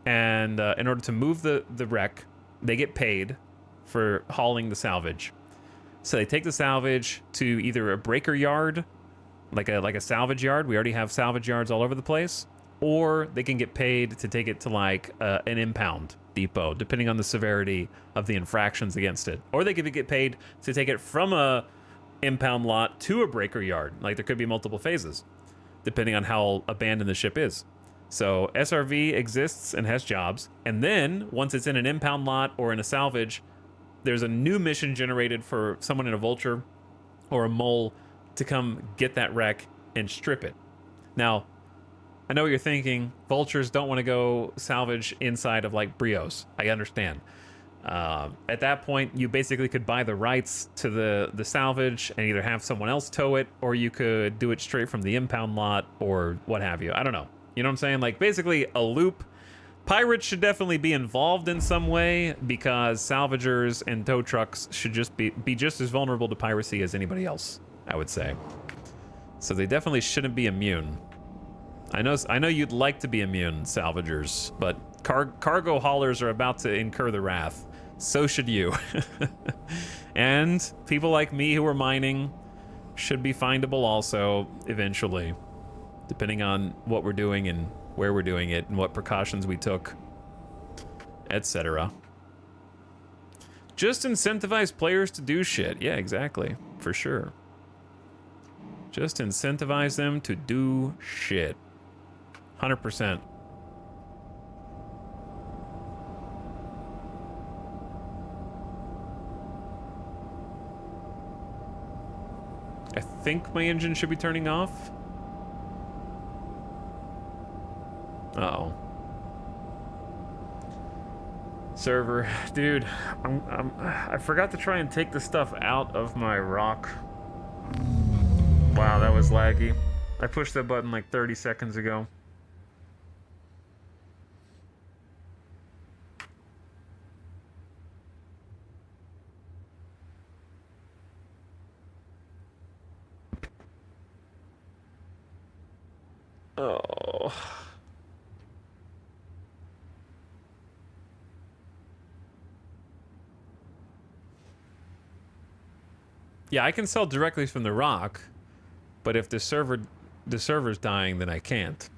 Speaker 1: and in order to move the wreck, they get paid for hauling the salvage. So they take the salvage to either a breaker yard, like a salvage yard. We already have salvage yards all over the place. Or they can get paid to take it to like an impound depot, depending on the severity of the infractions against it. Or they could get paid to take it from a impound lot to a breaker yard. Like there could be multiple phases. depending on how abandoned the ship is. So SRV exists and has jobs, and then once it's in an impound lot or in a salvage, there's a new mission generated for someone in a vulture or a mole to come get that wreck and strip it. Now, I know what you're thinking. Vultures don't want to go salvage inside of like Brios. I understand. At that point, you basically could buy the rights to the salvage and either have someone else tow it, or you could do it straight from the impound lot or what have you. I don't know. You know what I'm saying? Like basically a loop. Pirates should definitely be involved in some way because salvagers and tow trucks should just be just as vulnerable to piracy as anybody else, I would say. So they definitely shouldn't be immune. I know you'd like to be immune, salvagers, but cargo haulers are about to incur the wrath. So should you. And people like me who are mining should be findable also eventually, depending on what we're doing and where we're doing it and what precautions we took, etc. Just incentivize players to do shit. Yeah, exactly. For sure. Just incentivize them to do shit. 100%. I think my engine should be turning off. Uh-oh. Server. Dude, I forgot to try and take the stuff out of my rock. Wow, that was laggy. I pushed that button like 30 seconds ago. Oh. Yeah, I can sell directly from the rock, but if the server's dying, then I can't.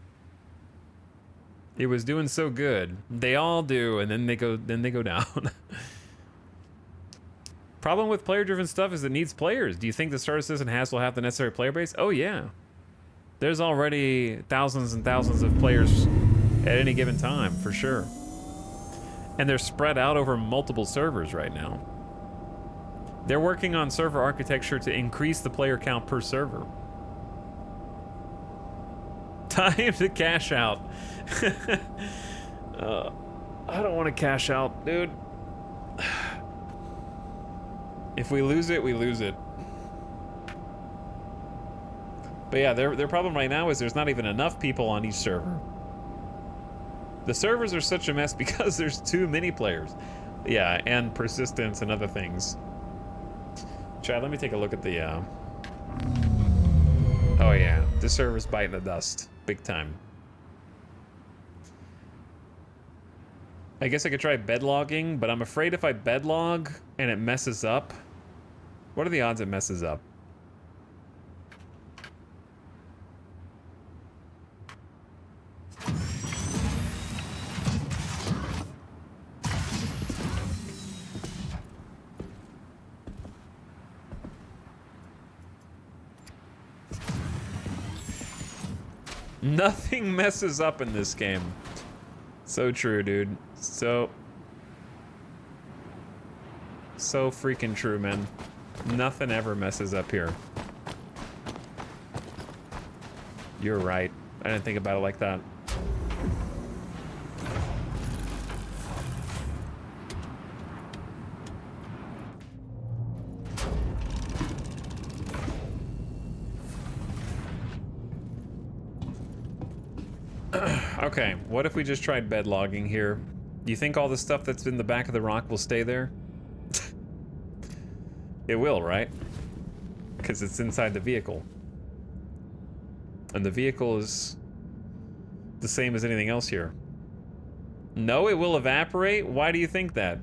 Speaker 1: It was doing so good. They all do, and then they go down. Problem with player-driven stuff is it needs players. Do you think the Starter Citizen has will have the necessary player base? Oh yeah. There's already thousands and thousands of players at any given time, for sure. And they're spread out over multiple servers right now. They're working on server architecture to increase the player count per server. Time to cash out. I don't want to cash out, dude. If we lose it, we lose it. But yeah, their problem right now is there's not even enough people on each server. The servers are such a mess because there's too many players. Yeah, and persistence and other things. Chad, let me take a look at the... Oh yeah, this server's biting the dust. Big time. I guess I could try bed logging, but I'm afraid if I bed log and it messes up... What are the odds it messes up? Nothing messes up in this game. So true, dude. So freaking true, man. Nothing ever messes up here. You're right. I didn't think about it like that. Okay, what if we just tried bed logging here? Do you think all the stuff that's in the back of the rock will stay there? It will, right? Because it's inside the vehicle. And the vehicle is the same as anything else here. No, it will evaporate? Why do you think that?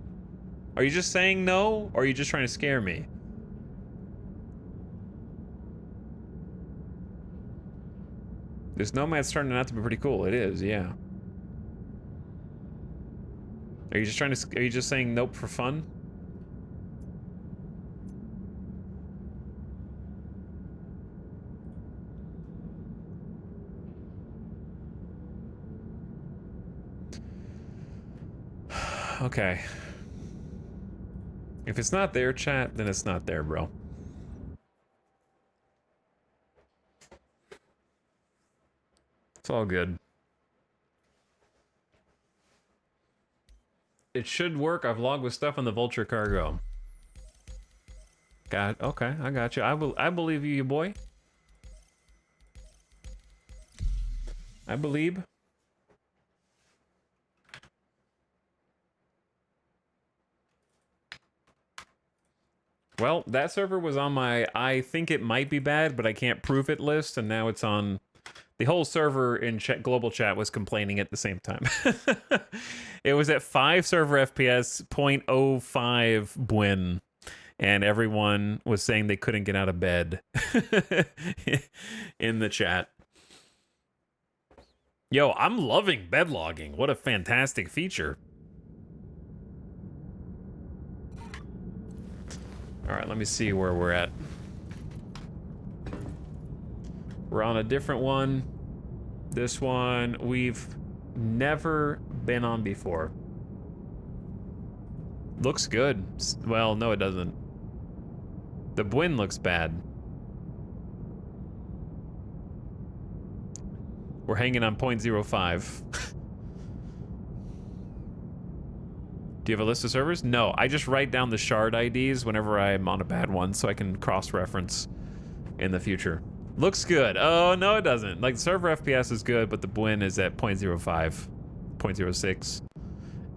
Speaker 1: Are you just saying no, or are you just trying to scare me? This Nomad's turning out to be pretty cool. It is, yeah. Are you just saying nope for fun? Okay. If it's not there, chat, then it's not there, bro. It's all good. It should work. I've logged with stuff on the Vulture cargo. Okay, I got you. I believe you, boy. I believe. Well, that server was on my I think it might be bad, but I can't prove it list, and now it's on. The whole server in global chat was complaining at the same time. It was at 5 server FPS, 0.05 Bwin, and everyone was saying they couldn't get out of bed in the chat. Yo, I'm loving bed logging. What a fantastic feature. All right, let me see where we're at. We're on a different one. This one we've never been on before. Looks good. Well, no, it doesn't. The Bwin looks bad. We're hanging on 0.05. Do you have a list of servers? No, I just write down the shard IDs whenever I'm on a bad one so I can cross-reference in the future. Looks good. Oh, no, it doesn't. Like, the server FPS is good, but the Bwin is at 0.05, 0.06.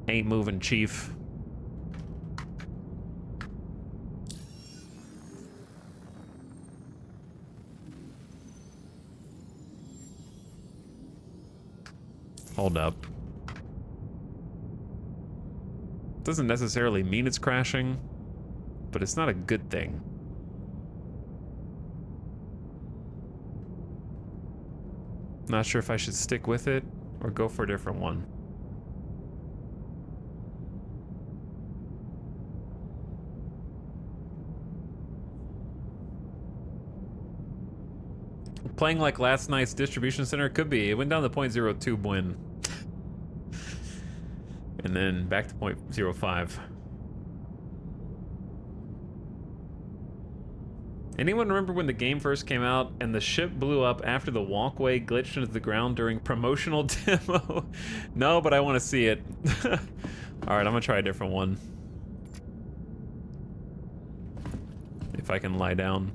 Speaker 1: Ain't moving, chief. Hold up. Doesn't necessarily mean it's crashing, but it's not a good thing. Not sure if I should stick with it or go for a different one. Playing like last night's distribution center could be. It went down to 0.02 Bwin. And then back to 0.05. Anyone remember when the game first came out and the ship blew up after the walkway glitched into the ground during promotional demo? No, but I want to see it. Alright, I'm gonna try a different one. If I can lie down.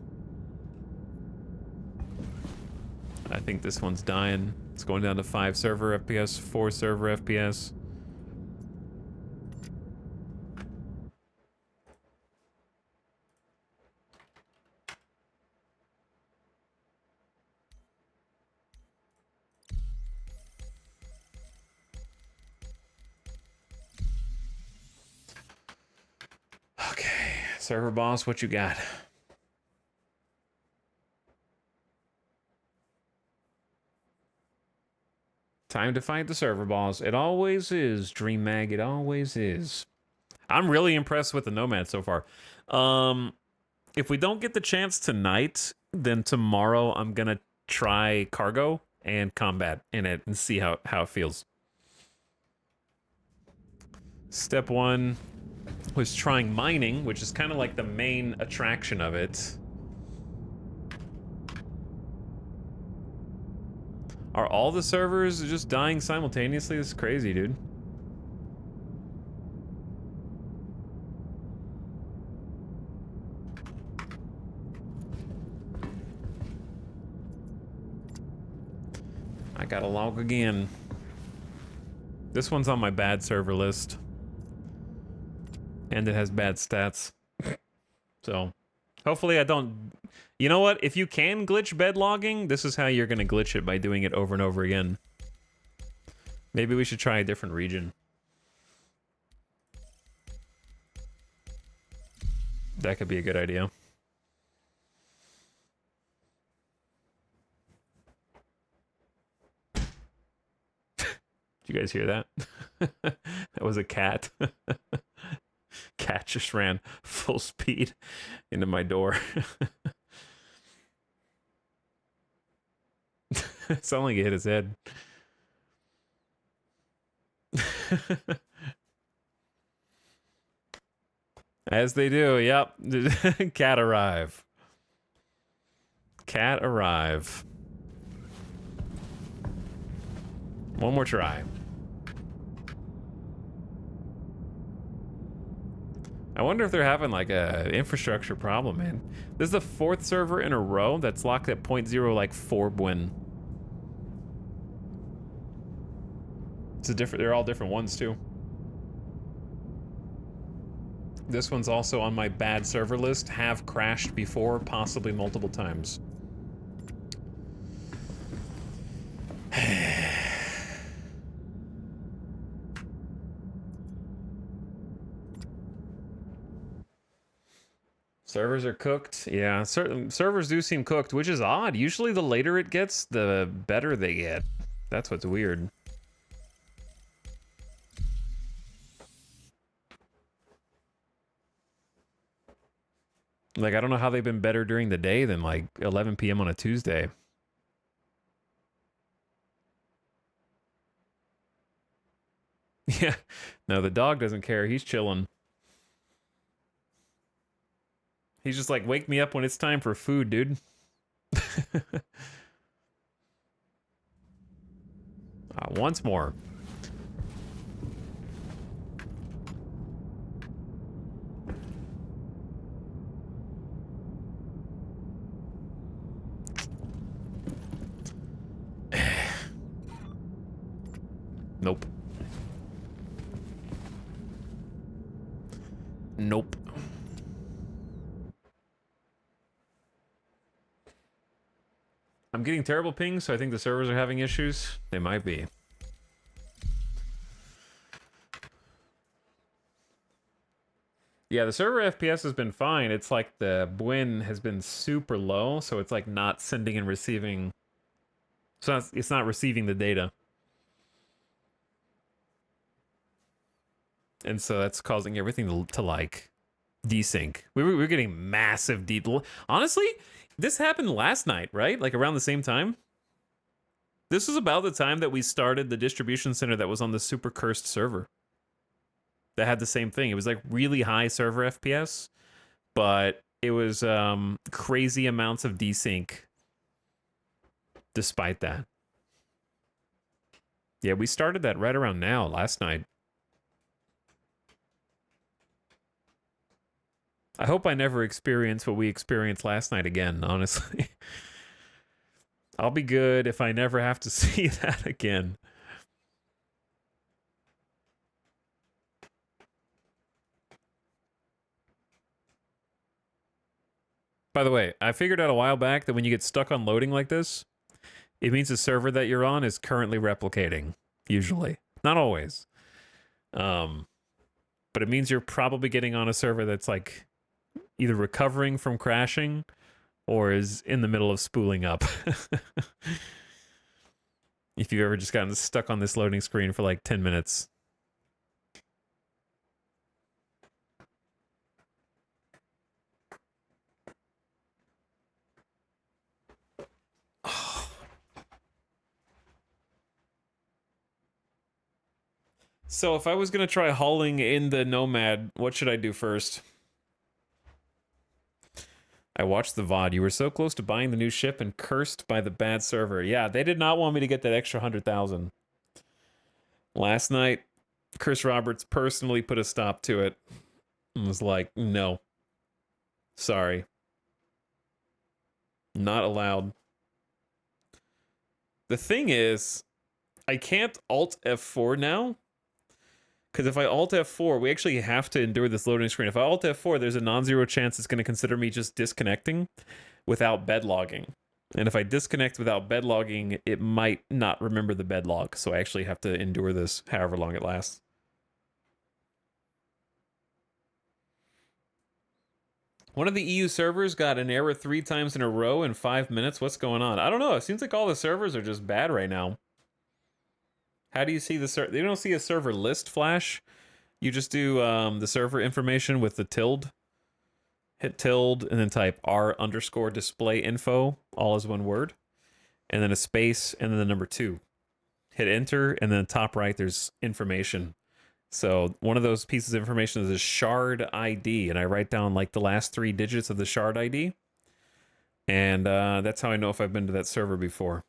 Speaker 1: I think this one's dying. It's going down to 5 server FPS, 4 server FPS. Okay, server boss, what you got? Time to fight the server boss. It always is, Dream Mag. It always is. I'm really impressed with the Nomad so far. If we don't get the chance tonight, then tomorrow I'm gonna try cargo and combat in it and see how it feels. Step 1 was trying mining, which is kind of like the main attraction of it. Are all the servers just dying simultaneously? This is crazy, dude. I gotta log again. This one's on my bad server list. And it has bad stats. So, hopefully I don't... You know what? If you can glitch bed logging, this is how you're gonna glitch it, by doing it over and over again. Maybe we should try a different region. That could be a good idea. Did you guys hear that? That was a cat. Cat just ran full speed into my door. It sounded like it hit his head. As they do, yep. Cat arrive. Cat arrive. One more try. I wonder if they're having like a infrastructure problem, man. This is the 4th server in a row that's locked at 0.0 like 4 win. It's a different, they're all different ones too. This one's also on my bad server list. Have crashed before, possibly multiple times. Servers are cooked. Yeah, certain servers do seem cooked, which is odd. Usually the later it gets, the better they get. That's what's weird. Like, I don't know how they've been better during the day than like 11 p.m. on a Tuesday. Yeah. No, the dog doesn't care. He's chilling. He's just like, wake me up when it's time for food, dude. Once more. Nope. Nope. I'm getting terrible pings, so I think the servers are having issues. They might be. Yeah, the server FPS has been fine. It's like the win has been super low, so it's like not sending and receiving. So it's not receiving the data. And so that's causing everything to like desync. We were getting massive honestly, this happened last night, right? Like around the same time. This was about the time that we started the distribution center that was on the super cursed server. That had the same thing. It was like really high server FPS, but it was crazy amounts of desync despite that. Yeah, we started that right around now, last night. I hope I never experience what we experienced last night again, honestly. I'll be good if I never have to see that again. By the way, I figured out a while back that when you get stuck on loading like this, it means the server that you're on is currently replicating, usually. Not always. But it means you're probably getting on a server that's like either recovering from crashing or is in the middle of spooling up. If you've ever just gotten stuck on this loading screen for like 10 minutes. So if I was going to try hauling in the Nomad, what should I do first? I watched the VOD. You were so close to buying the new ship and cursed by the bad server. Yeah, they did not want me to get that extra 100,000. Last night, Chris Roberts personally put a stop to it and was like, no. Sorry. Not allowed. The thing is, I can't Alt F4 now. Because if I Alt F4, we actually have to endure this loading screen. If I Alt F4, there's a non-zero chance it's going to consider me just disconnecting without bed logging. And if I disconnect without bed logging, it might not remember the bed log. So I actually have to endure this however long it lasts. One of the EU servers got an error 3 times in a row in 5 minutes. What's going on? I don't know. It seems like all the servers are just bad right now. How do you see the server? You don't see a server list flash. You just do the server information with the tilde. Hit tilde and then type r_display info, all as one word. And then a space and then the number 2. Hit enter and then top right there's information. So one of those pieces of information is a shard ID, and I write down like the last 3 digits of the shard ID. And that's how I know if I've been to that server before.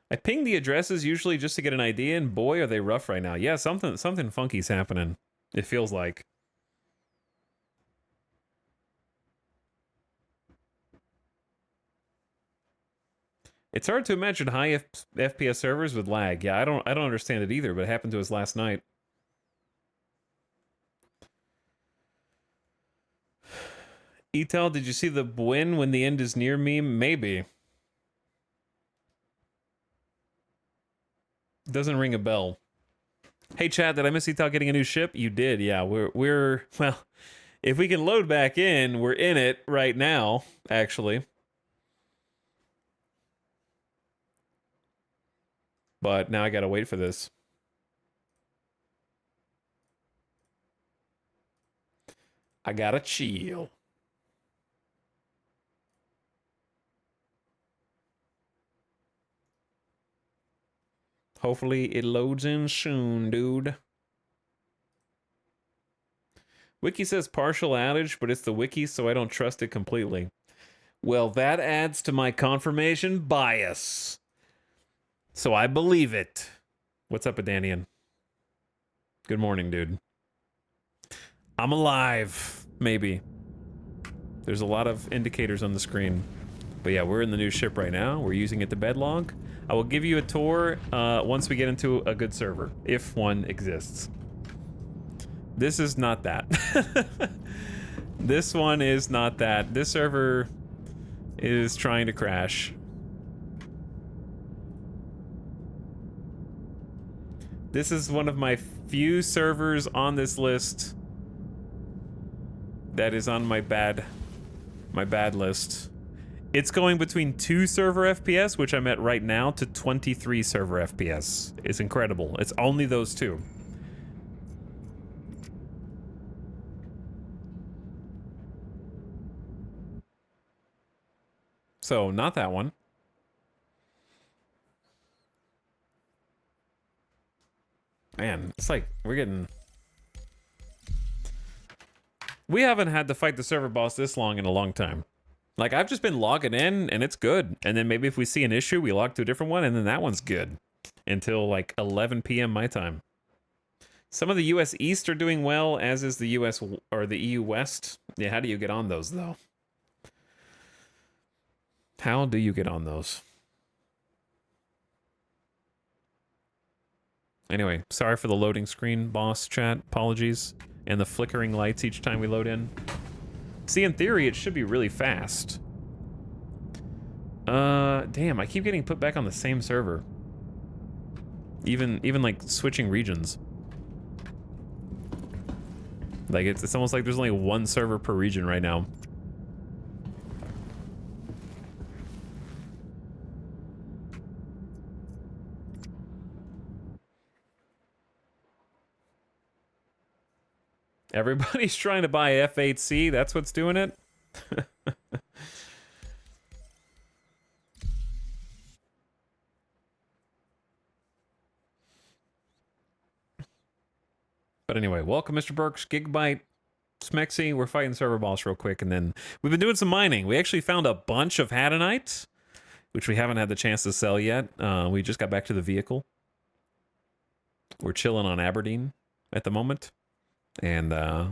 Speaker 1: I ping the addresses usually just to get an idea, and boy, are they rough right now. Yeah, something funky's happening. It feels like. It's hard to imagine high FPS servers with lag. Yeah, I don't understand it either, but it happened to us last night. Etel, did you see the Bwin when the end is near meme? Maybe. Doesn't ring a bell. Hey chat, did I miss Etel getting a new ship? You did, yeah. We're well, if we can load back in, we're in it right now, actually. But now I gotta wait for this. I gotta chill. Hopefully it loads in soon, dude. Wiki says partial outage, but it's the wiki, so I don't trust it completely. Well, that adds to my confirmation bias. So I believe it. What's up, Adanian? Good morning, dude. I'm alive. Maybe. There's a lot of indicators on the screen. But yeah, we're in the new ship right now. We're using it to bedlog. I will give you a tour once we get into a good server, if one exists. This is not that. This one is not that. This server is trying to crash. This is one of my few servers on this list that is on my bad list. It's going between 2 server FPS, which I'm at right now, to 23 server FPS. It's incredible. It's only those 2. So, not that one. Man, it's like we're getting... We haven't had to fight the server boss this long in a long time. Like, I've just been logging in, and it's good. And then maybe if we see an issue, we log to a different one, and then that one's good. Until, like, 11 p.m. my time. Some of the U.S. East are doing well, as is the U.S. or the EU West. Yeah, how do you get on those, though? How do you get on those? Anyway, sorry for the loading screen, boss chat. Apologies. And the flickering lights each time we load in. See, in theory, it should be really fast. Damn, I keep getting put back on the same server. Even like switching regions. Like it's almost like there's only 1 server per region right now. Everybody's trying to buy F8C. That's what's doing it. But anyway, welcome, Mr. Burks, Gigabyte, Smexy. We're fighting server boss real quick, and then we've been doing some mining. We actually found a bunch of Hadanite, which we haven't had the chance to sell yet. We just got back to the vehicle. We're chilling on Aberdeen at the moment. And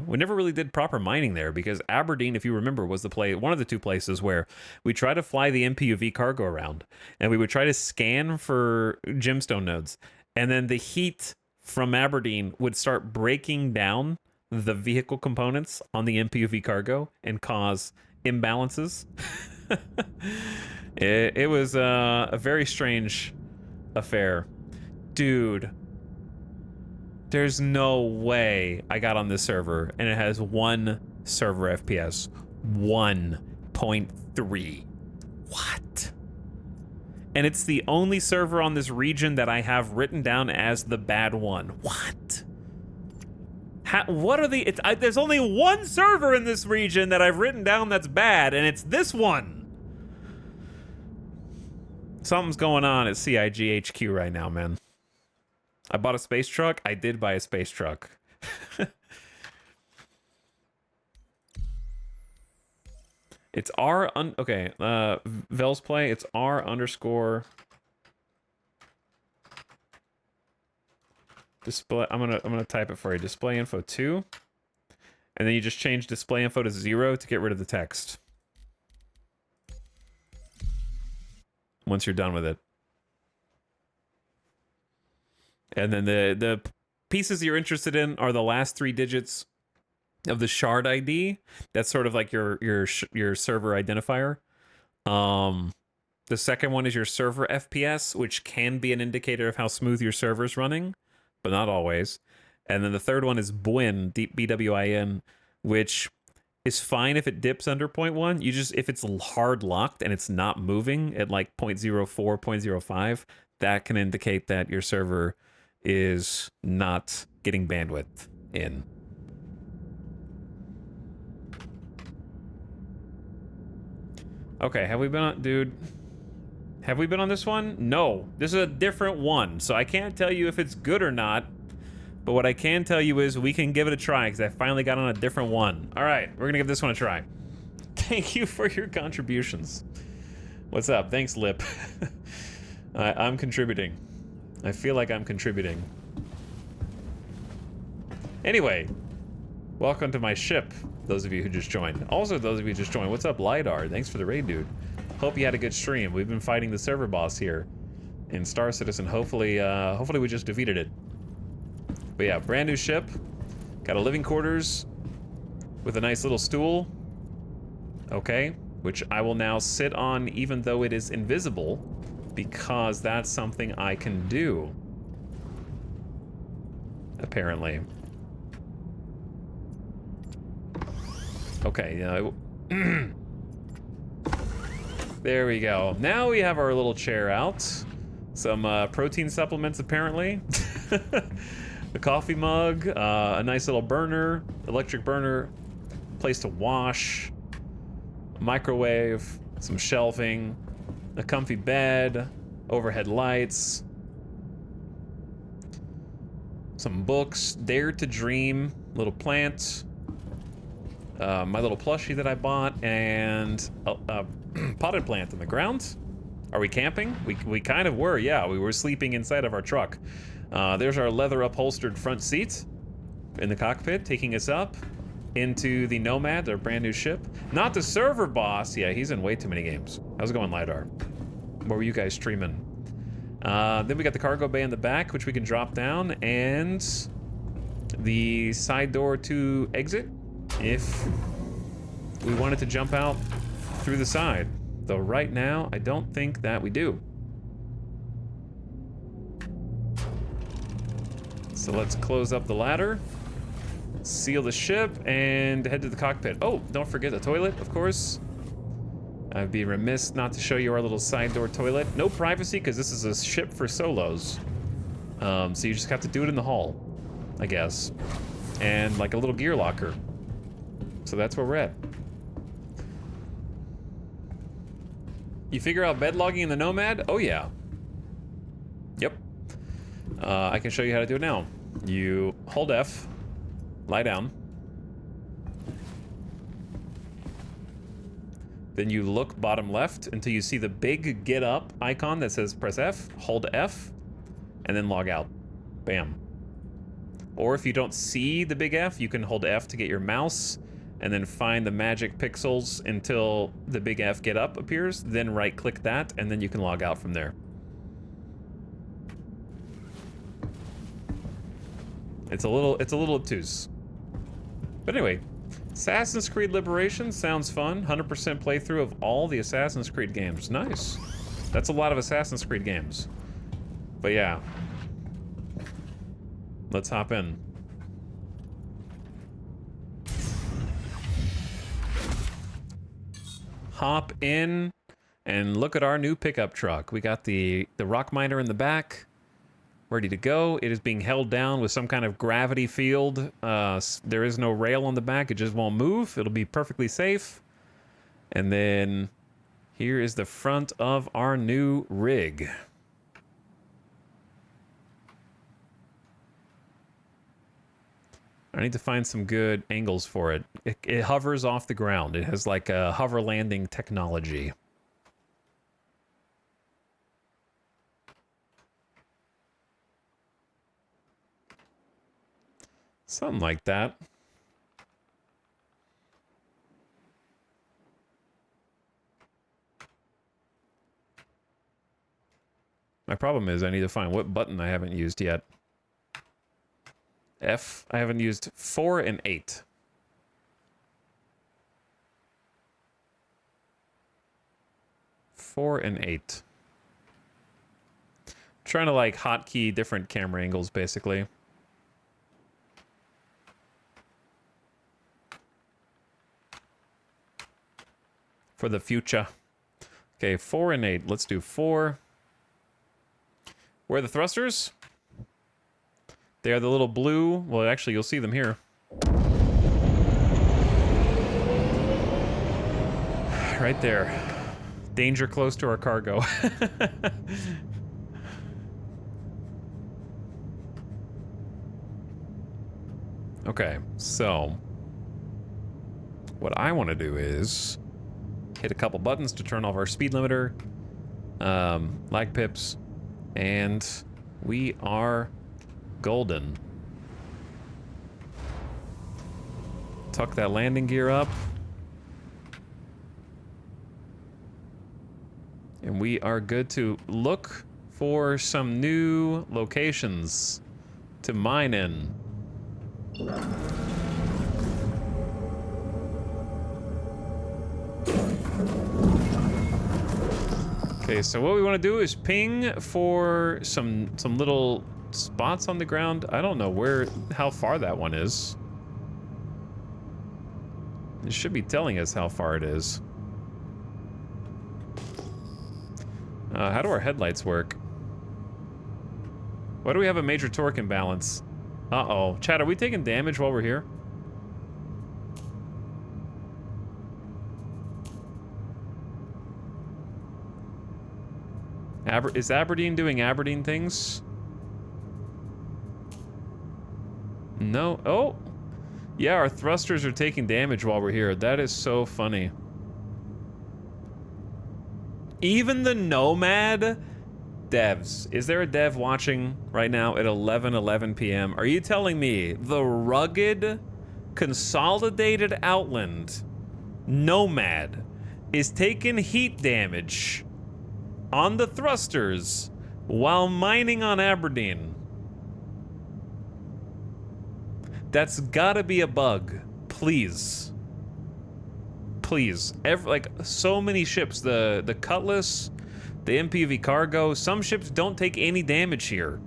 Speaker 1: we never really did proper mining there because Aberdeen, if you remember, was one of the 2 places where we tried to fly the MPUV cargo around, and we would try to scan for gemstone nodes, and then the heat from Aberdeen would start breaking down the vehicle components on the MPUV cargo and cause imbalances. It was a very strange affair. Dude. There's no way I got on this server and it has 1 server FPS. 1.3. What? And it's the only server on this region that I have written down as the bad one. What? What are the... there's only 1 server in this region that I've written down that's bad, and it's this one. Something's going on at CIG HQ right now, man. I bought a space truck. I did buy a space truck. It's okay, Vel's play, it's R underscore display. I'm gonna type it for you. Display info 2. And then you just change display info to 0 to get rid of the text. Once you're done with it. And then the pieces you're interested in are the last 3 digits of the shard ID. That's sort of like your server identifier. The second one is your server FPS, which can be an indicator of how smooth your server's running, but not always. And then the third one is BWIN, BWIN, which is fine if it dips under 0.1. You just, if it's hard locked and it's not moving at like 0.04, 0.05, that can indicate that your server is not getting bandwidth in. Okay, have we been on, dude? Have we been on this one? No, this is a different one, so I can't tell you if it's good or not, but what I can tell you is we can give it a try, because I finally got on a different one. All right, we're gonna give this one a try. Thank you for your contributions. What's up? Thanks, Lip. I'm contributing. I feel like I'm contributing. Anyway, welcome to my ship, those of you who just joined. Also, those of you who just joined, what's up, Lidar? Thanks for the raid, dude. Hope you had a good stream. We've been fighting the server boss here in Star Citizen. Hopefully we just defeated it. But yeah, brand new ship. Got a living quarters with a nice little stool. Okay, which I will now sit on even though it is invisible, because that's something I can do. Apparently. Okay, there we go. Now we have our little chair out. Some protein supplements, apparently. A coffee mug, a nice little burner, electric burner, place to wash, a microwave, some shelving, a comfy bed, overhead lights, some books, Dare to Dream, little plant, my little plushie that I bought, and a potted plant in the ground. Are we camping? We kind of were, yeah. We were sleeping inside of our truck. There's our leather upholstered front seat in the cockpit, taking us up into the Nomad, our brand new ship. Not the server boss. Yeah, he's in way too many games. How's it going, Lidar? What were you guys streaming? Then we got the cargo bay in the back, which we can drop down, and the side door to exit if we wanted to jump out through the side. Though right now, I don't think that we do. So let's close up the ladder, seal the ship, and head to the cockpit. Oh, don't forget the toilet, of course. I'd be remiss not to show you our little side door toilet. No privacy, because this is a ship for solos. So you just have to do it in the hall, I guess. And like a little gear locker. So that's where we're at. You figure out bed logging in the Nomad? Oh yeah. Yep. I can show you how to do it now. You hold F, lie down. Then you look bottom left until you see the big get up icon that says press F, hold F, and then log out. Bam. Or if you don't see the big F, you can hold F to get your mouse and then find the magic pixels until the big F get up appears, then right click that, and then you can log out from there. It's a little obtuse. But anyway, Assassin's Creed Liberation sounds fun. 100% playthrough of all the Assassin's Creed games. Nice. That's a lot of Assassin's Creed games. But yeah. Let's hop in. Hop in and look at our new pickup truck. We got the rock miner in the back, ready to go. It is being held down with some kind of gravity field. There is no rail on the back. It just won't move. It'll be perfectly safe. And then Here is the front of our new rig. I need to find some good angles for it. It hovers off the ground. It has like a hover landing technology. Something like that. My problem is I need to find what button I haven't used yet. F. I haven't used 4 and 8. Four and 8. Trying to like hotkey different camera angles basically. For the future. Okay, 4 and 8. Let's do 4. Where are the thrusters? They are the little blue. Well, actually, you'll see them here. Right there. Danger close to our cargo. Okay, so what I want to do is hit a couple buttons to turn off our speed limiter, lag pips, and we are golden. Tuck that landing gear up. And we are good to look for some new locations to mine in. Okay, so what we want to do is ping for some little spots on the ground. I don't know how far that one is. It should be telling us how far it is. How do our headlights work? Why do we have a major torque imbalance? Uh-oh. Chad, are we taking damage while we're here? Is Aberdeen doing Aberdeen things? No. Oh! Yeah, our thrusters are taking damage while we're here. That is so funny. Even the Nomad devs. Is there a dev watching right now at 11:11 p.m.? Are you telling me the rugged, consolidated Outland Nomad is taking heat damage on the thrusters while mining on Aberdeen? That's gotta be a bug. Please. Please. Like, so many ships, the Cutlass, the MPV Cargo, some ships don't take any damage here.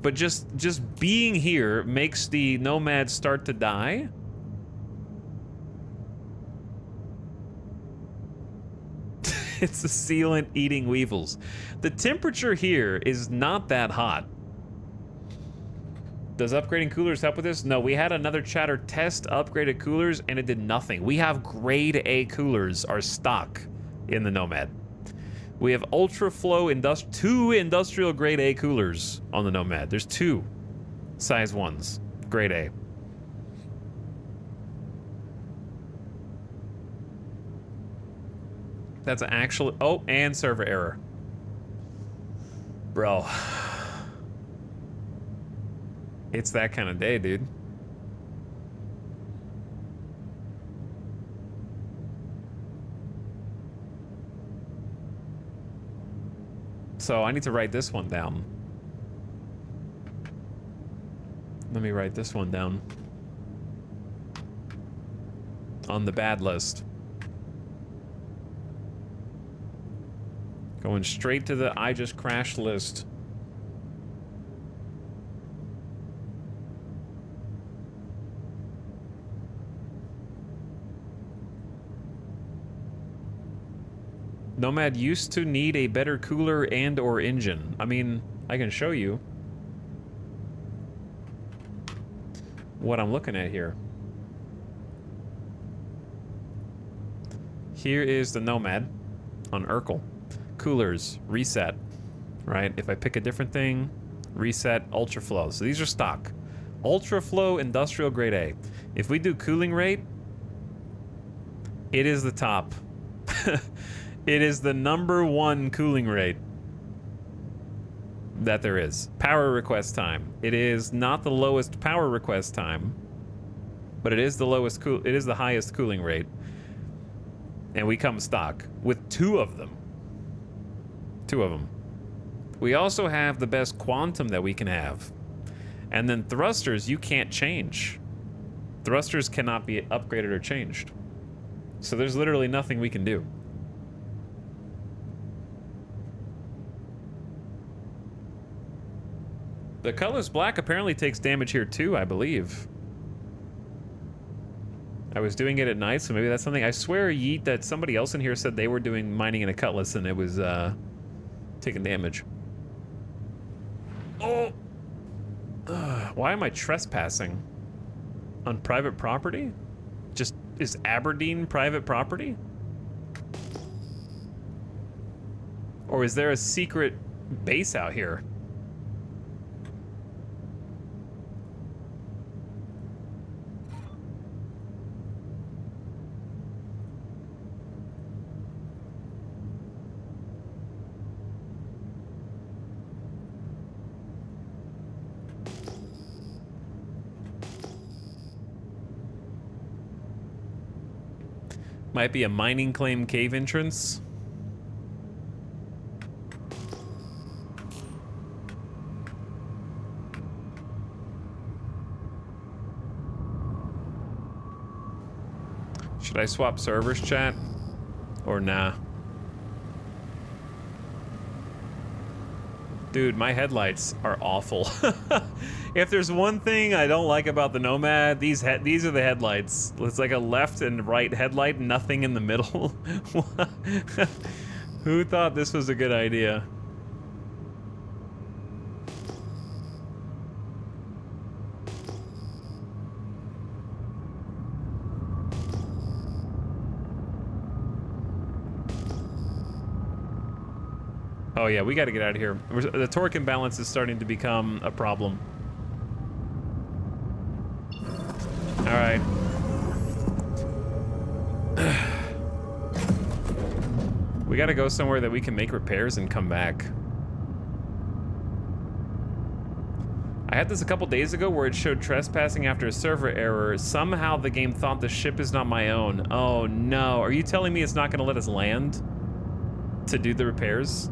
Speaker 1: But just being here makes the Nomad start to die? It's the sealant eating weevils. The temperature here is not that hot. Does upgrading coolers help with this? No, we had another chatter test upgraded coolers and it did nothing. We have grade A coolers are stock in the Nomad. We have ultra flow two industrial grade A coolers on the Nomad. There's 2 size 1s, grade A. That's actually, oh, and server error. Bro. It's that kind of day, dude. So I need to write this one down. Let me write this one down. On the bad list. Going straight to the I just crashed list. Nomad used to need a better cooler and or engine. I mean, I can show you what I'm looking at here. Here is the Nomad on Urkel. Coolers, reset, right? If I pick a different thing, reset, ultra flow. So these are stock. Ultra flow, industrial grade A. If we do cooling rate, it is the top. It is the #1 cooling rate that there is. Power request time. It is not the lowest power request time, but it is the lowest it is the highest cooling rate. And we come stock with 2 of them. 2 of them. We also have the best quantum that we can have. And then thrusters you can't change. Thrusters cannot be upgraded or changed. So there's literally nothing we can do. The colorless black apparently takes damage here too, I believe. I was doing it at night, so maybe that's something. I swear, Yeet, that somebody else in here said they were doing mining in a cutlass and it was taking damage. Oh! Why am I trespassing? On private property? Just, is Aberdeen private property? Or is there a secret base out here? Might be a mining claim cave entrance. Should I swap servers, chat? Or nah? Dude, my headlights are awful. If there's one thing I don't like about the Nomad, these are the headlights. It's like a left and right headlight, nothing in the middle. Who thought this was a good idea? Oh yeah, we gotta get out of here. The torque imbalance is starting to become a problem. All right. We gotta go somewhere that we can make repairs and come back. I had this a couple days ago where it showed trespassing after a server error. Somehow the game thought the ship is not my own. Oh no, are you telling me it's not gonna let us land to do the repairs?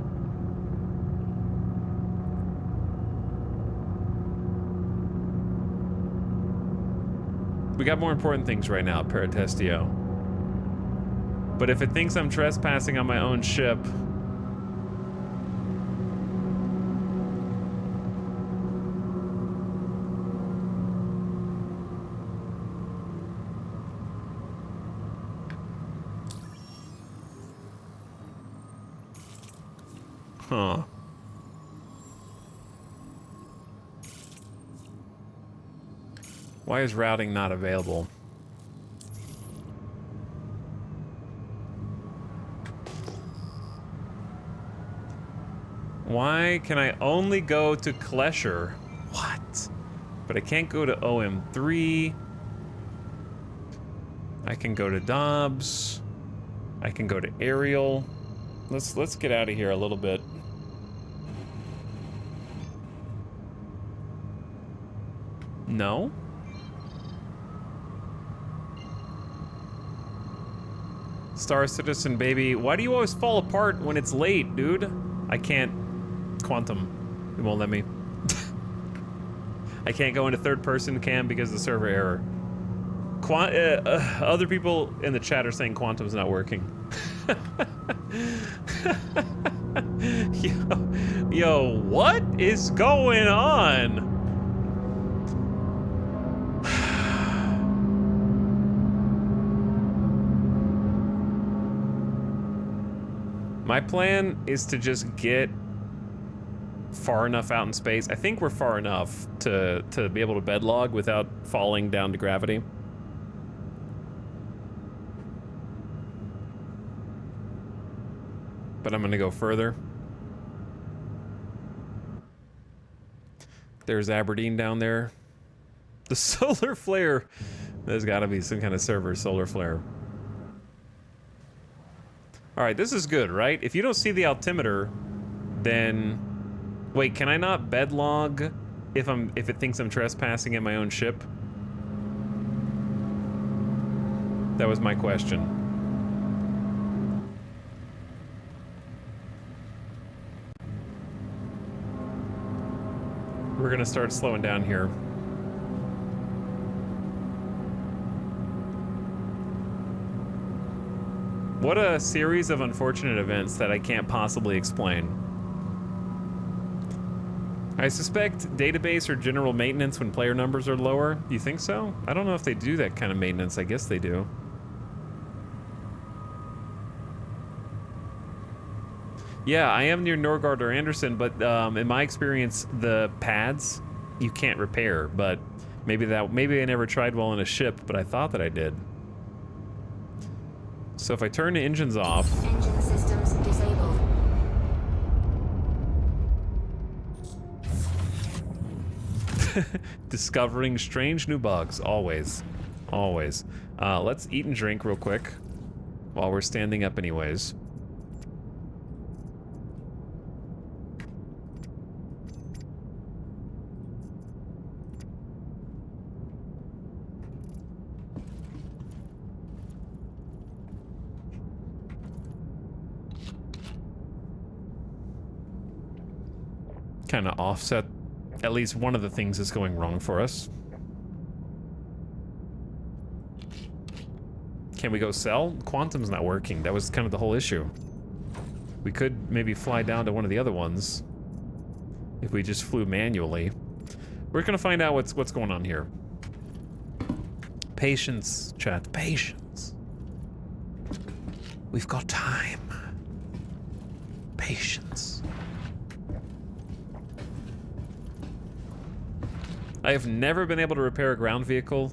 Speaker 1: We got more important things right now, Paratestio. But if it thinks I'm trespassing on my own ship... Huh. Why is routing not available? Why can I only go to Klesher? What? But I can't go to OM3. I can go to Dobbs. I can go to Ariel. Let's get out of here a little bit. No? Star Citizen, baby. Why do you always fall apart when it's late, dude? I can't... Quantum. It won't let me. I can't go into third person cam because of the server error. Other people in the chat are saying Quantum's not working. Yo, what is going on? My plan is to just get far enough out in space. I think we're far enough to be able to bedlog without falling down to gravity. but I'm gonna go further. There's Aberdeen down there. The solar flare. There's gotta be some kind of server solar flare. All right, this is good, right? If you don't see the altimeter, then... Wait, can I not bed log if it thinks I'm trespassing in my own ship? That was my question. We're gonna start slowing down here. What a series of unfortunate events that I can't possibly explain. I suspect database or general maintenance when player numbers are lower. You think so? I don't know if they do that kind of maintenance. I guess they do. Yeah, I am near Norgard or Anderson, but in my experience, the pads you can't repair. But maybe I never tried well on a ship, but I thought that I did. So if I turn the engines off,
Speaker 14: Engine systems disabled.
Speaker 1: discovering strange new bugs, always, always. Let's eat and drink real quick while we're standing up anyways. Kind of offset at least one of the things that's going wrong for us. Can we go sell? Quantum's not working. That was kind of the whole issue. We could maybe fly down to one of the other ones if we just flew manually. We're gonna find out what's going on here. Patience, chat, patience. We've got time. Patience. I have never been able to repair a ground vehicle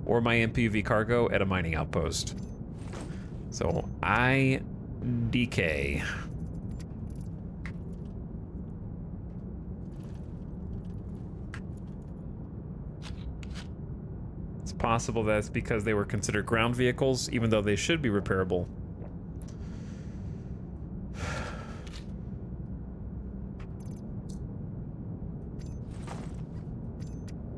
Speaker 1: or my MPV cargo at a mining outpost. So, DK. It's possible that's because they were considered ground vehicles, even though they should be repairable.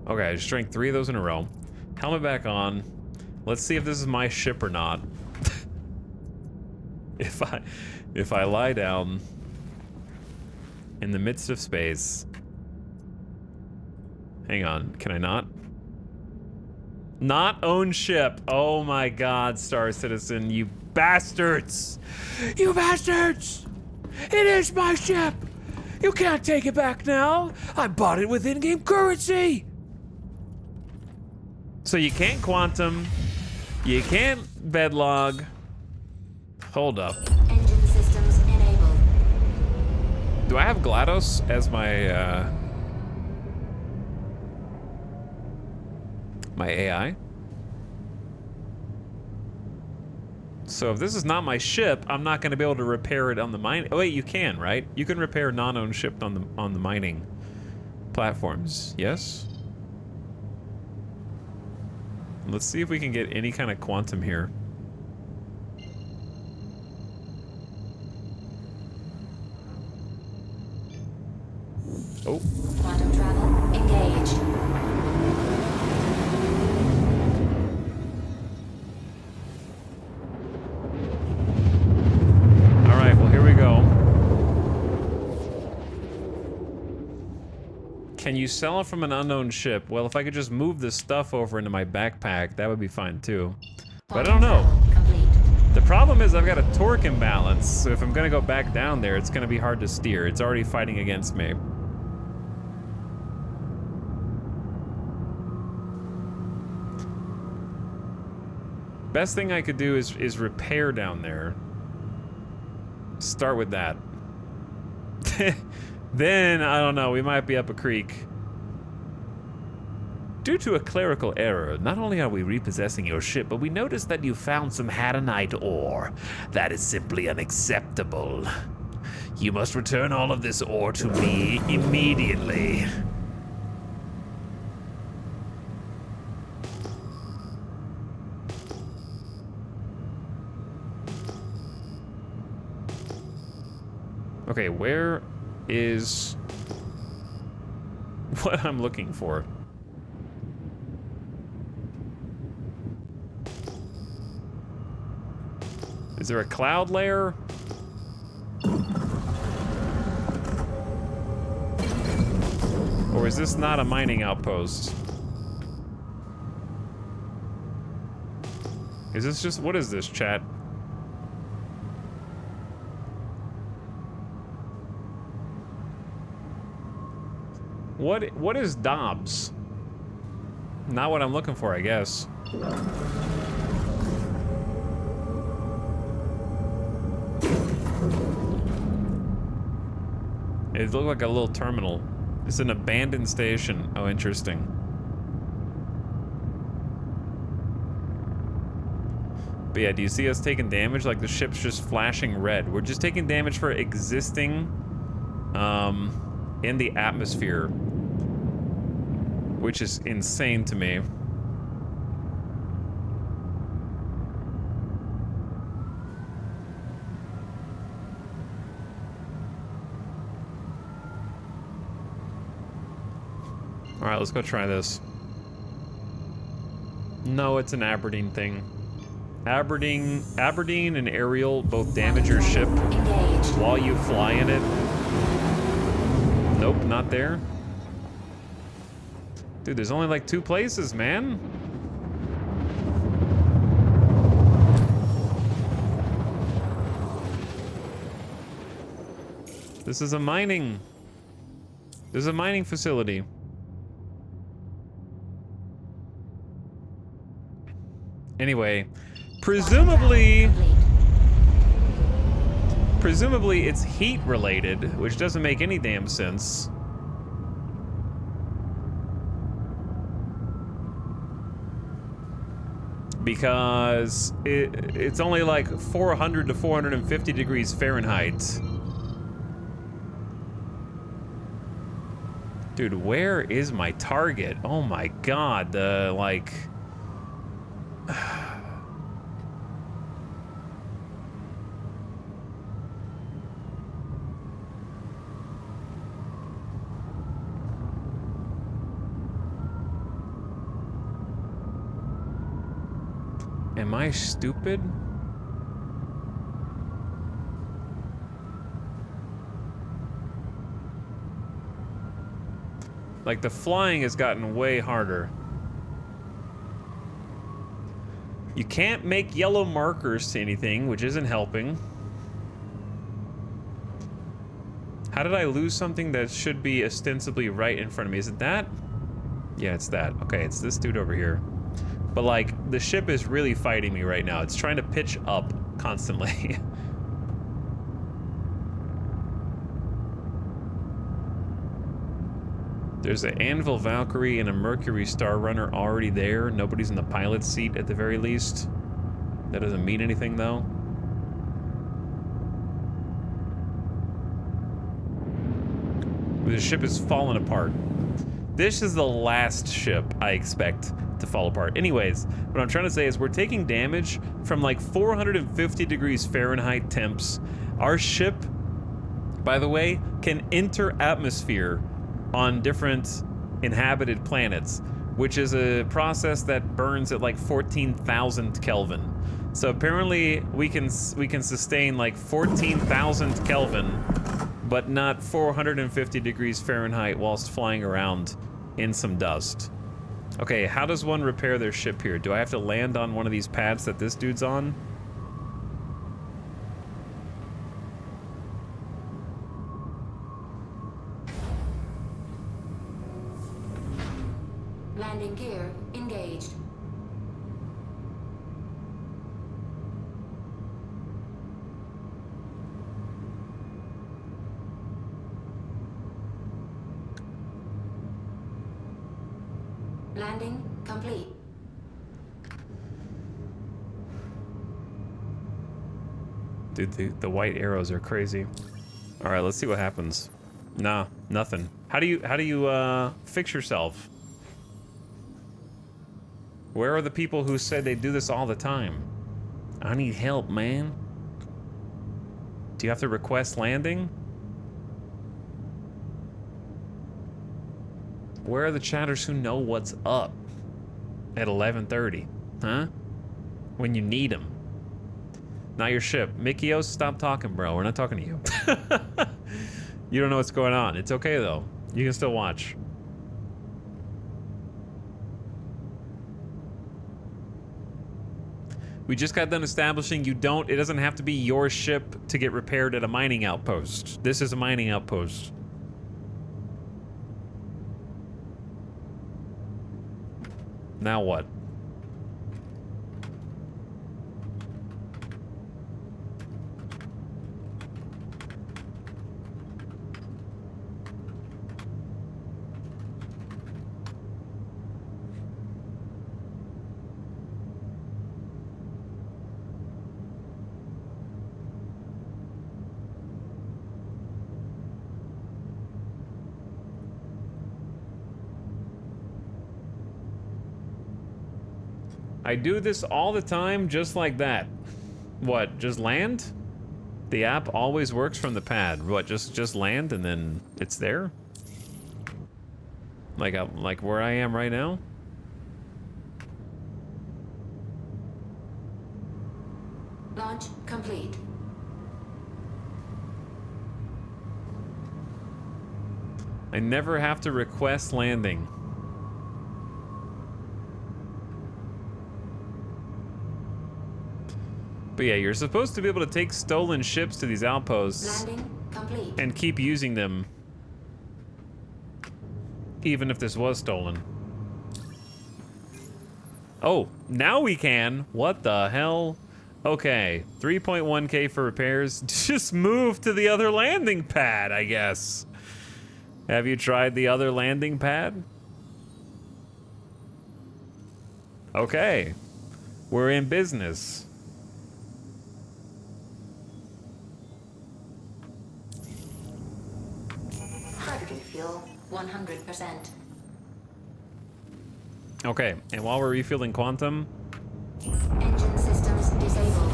Speaker 1: Okay, I just drank 3 of those in a row. Helmet back on. Let's see if this is my ship or not. If I lie down in the midst of space. Hang on, can I not? Not own ship. Oh my god, Star Citizen, you bastards! You bastards! It is my ship! You can't take it back now! I bought it with in-game currency! So you can't quantum, you can't bedlog. Hold up.
Speaker 14: Engine systems enabled.
Speaker 1: Do I have GLaDOS as my my AI? So if this is not my ship, I'm not going to be able to repair it on the mine. Oh wait, you can, right? You can repair non-owned ship on the mining platforms. Yes. Let's see if we can get any kind of quantum here. Oh.
Speaker 14: Quantum travel engaged.
Speaker 1: All right, well, here we go. Can you sell it from an unknown ship? Well, if I could just move this stuff over into my backpack, that would be fine too. But I don't know. The problem is I've got a torque imbalance, so if I'm gonna go back down there, it's gonna be hard to steer. It's already fighting against me. Best thing I could do is repair down there. Start with that. Then, I don't know, we might be up a creek.
Speaker 17: Due to a clerical error, not only are we repossessing your ship, but we noticed that you found some Hadanite ore. That is simply unacceptable. You must return all of this ore to me immediately.
Speaker 1: Okay, where is what I'm looking for? Is there a cloud layer? Or is this not a mining outpost? Is this just, what is this, chat? What is Dobbs? Not what I'm looking for, I guess. It looked like a little terminal. It's an abandoned station. Oh, interesting. But yeah, do you see us taking damage? Like the ship's just flashing red. We're just taking damage for existing in the atmosphere, which is insane to me. All right, let's go try this. No, it's an Aberdeen thing. Aberdeen and Ariel both damage your ship while you fly in it. Nope, not there. Dude, there's only like 2 places, man. This is a mining. There's a mining facility. Anyway, presumably it's heat related, which doesn't make any damn sense. Because it's only like 400 to 450 degrees Fahrenheit. Dude, where is my target? Oh my god, like... Am I stupid? Like, the flying has gotten way harder. You can't make yellow markers to anything, which isn't helping. How did I lose something that should be ostensibly right in front of me? Is it that? Yeah, it's that. Okay, it's this dude over here. But like, the ship is really fighting me right now. It's trying to pitch up constantly. There's an Anvil Valkyrie and a Mercury Star Runner already there. Nobody's in the pilot's seat at the very least. That doesn't mean anything though. The ship is falling apart. This is the last ship I expect to fall apart. Anyways, what I'm trying to say is we're taking damage from like 450 degrees Fahrenheit temps. Our ship, by the way, can enter atmosphere on different inhabited planets, which is a process that burns at like 14,000 Kelvin. So apparently we can sustain like 14,000 Kelvin, but not 450 degrees Fahrenheit whilst flying around in some dust. Okay, how does one repair their ship here? Do I have to land on one of these pads that this dude's on?
Speaker 14: Landing gear engaged. Landing complete.
Speaker 1: Dude, the white arrows are crazy. All right, let's see what happens. Nah, nothing. How do you fix yourself? Where are the people who said they do this all the time? I need help, man. Do you have to request landing? Where are the chatters who know what's up at 11:30? Huh? When you need them. Not your ship. Mikios, stop talking, bro. We're not talking to you. You don't know what's going on. It's okay, though. You can still watch. We just got done establishing it doesn't have to be your ship to get repaired at a mining outpost. This is a mining outpost. Now what? I do this all the time, just like that. What, just land? The app always works from the pad. What, just land and then it's there? Like where I am right now?
Speaker 14: Launch complete.
Speaker 1: I never have to request landing. But yeah, you're supposed to be able to take stolen ships to these outposts and keep using them, even if this was stolen. Oh, now we can. What the hell? Okay, 3.1K for repairs. Just move to the other landing pad, I guess. Have you tried the other landing pad? Okay, we're in business.
Speaker 14: Hydrogen fuel, 100%.
Speaker 1: Okay, and while we're refueling Quantum...
Speaker 14: Engine systems disabled.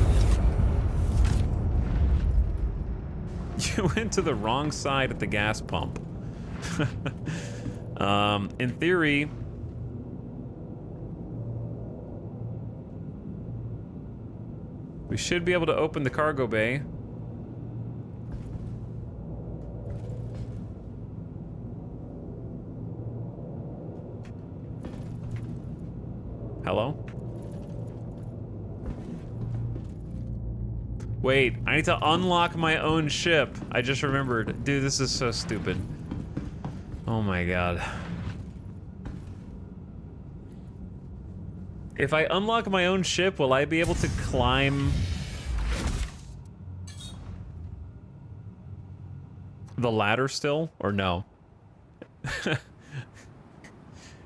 Speaker 1: You went to the wrong side at the gas pump. In theory... we should be able to open the cargo bay. Hello? Wait, I need to unlock my own ship. I just remembered. Dude, this is so stupid. Oh my god. If I unlock my own ship, will I be able to climb the ladder still, or no?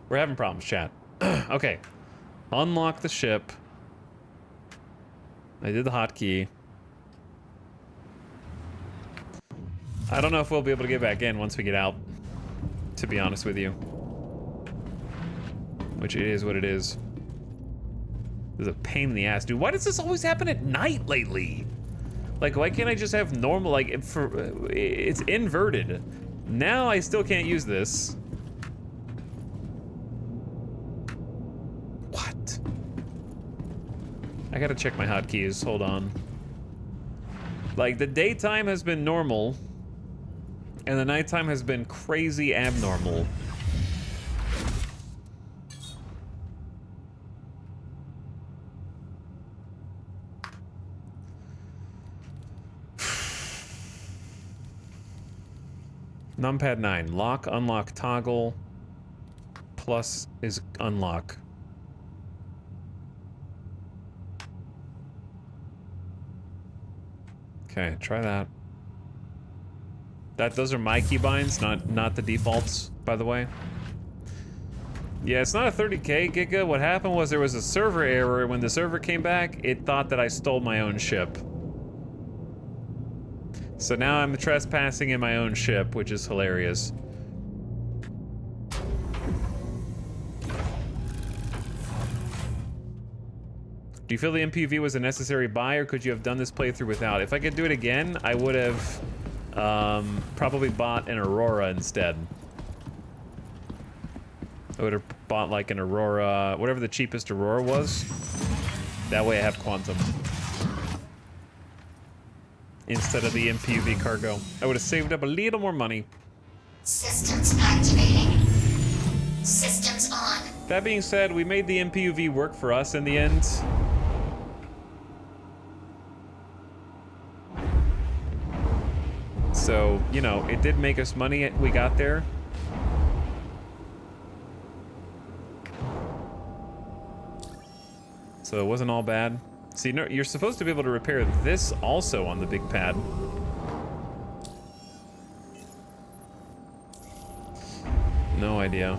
Speaker 1: We're having problems, chat. Okay. Unlock the ship. I did the hotkey. I don't know if we'll be able to get back in once we get out, to be honest with you. Which it is what it is. This is a pain in the ass, dude. Why does this always happen at night lately? Like, why can't I just have normal, like, it's inverted. Now I still can't use this. What? I gotta check my hotkeys, hold on. Like, the daytime has been normal, and the nighttime has been crazy abnormal. Numpad 9, lock, unlock, toggle, plus is unlock. Okay, try that. Those are my keybinds, not the defaults, by the way. Yeah, it's not a 30K, Giga. What happened was there was a server error, and when the server came back, it thought that I stole my own ship. So now I'm trespassing in my own ship, which is hilarious. Do you feel the MPV was a necessary buy, or could you have done this playthrough without? If I could do it again, I would have probably bought an Aurora instead. I would have bought like an Aurora, whatever the cheapest Aurora was. That way I have Quantum. Instead of the MPV cargo. I would have saved up a little more money.
Speaker 16: Systems activating. Systems on.
Speaker 1: That being said, we made the MPUV work for us in the end. So, you know, it did make us money. We got there. So it wasn't all bad. See, no, you're supposed to be able to repair this also on the big pad. No idea.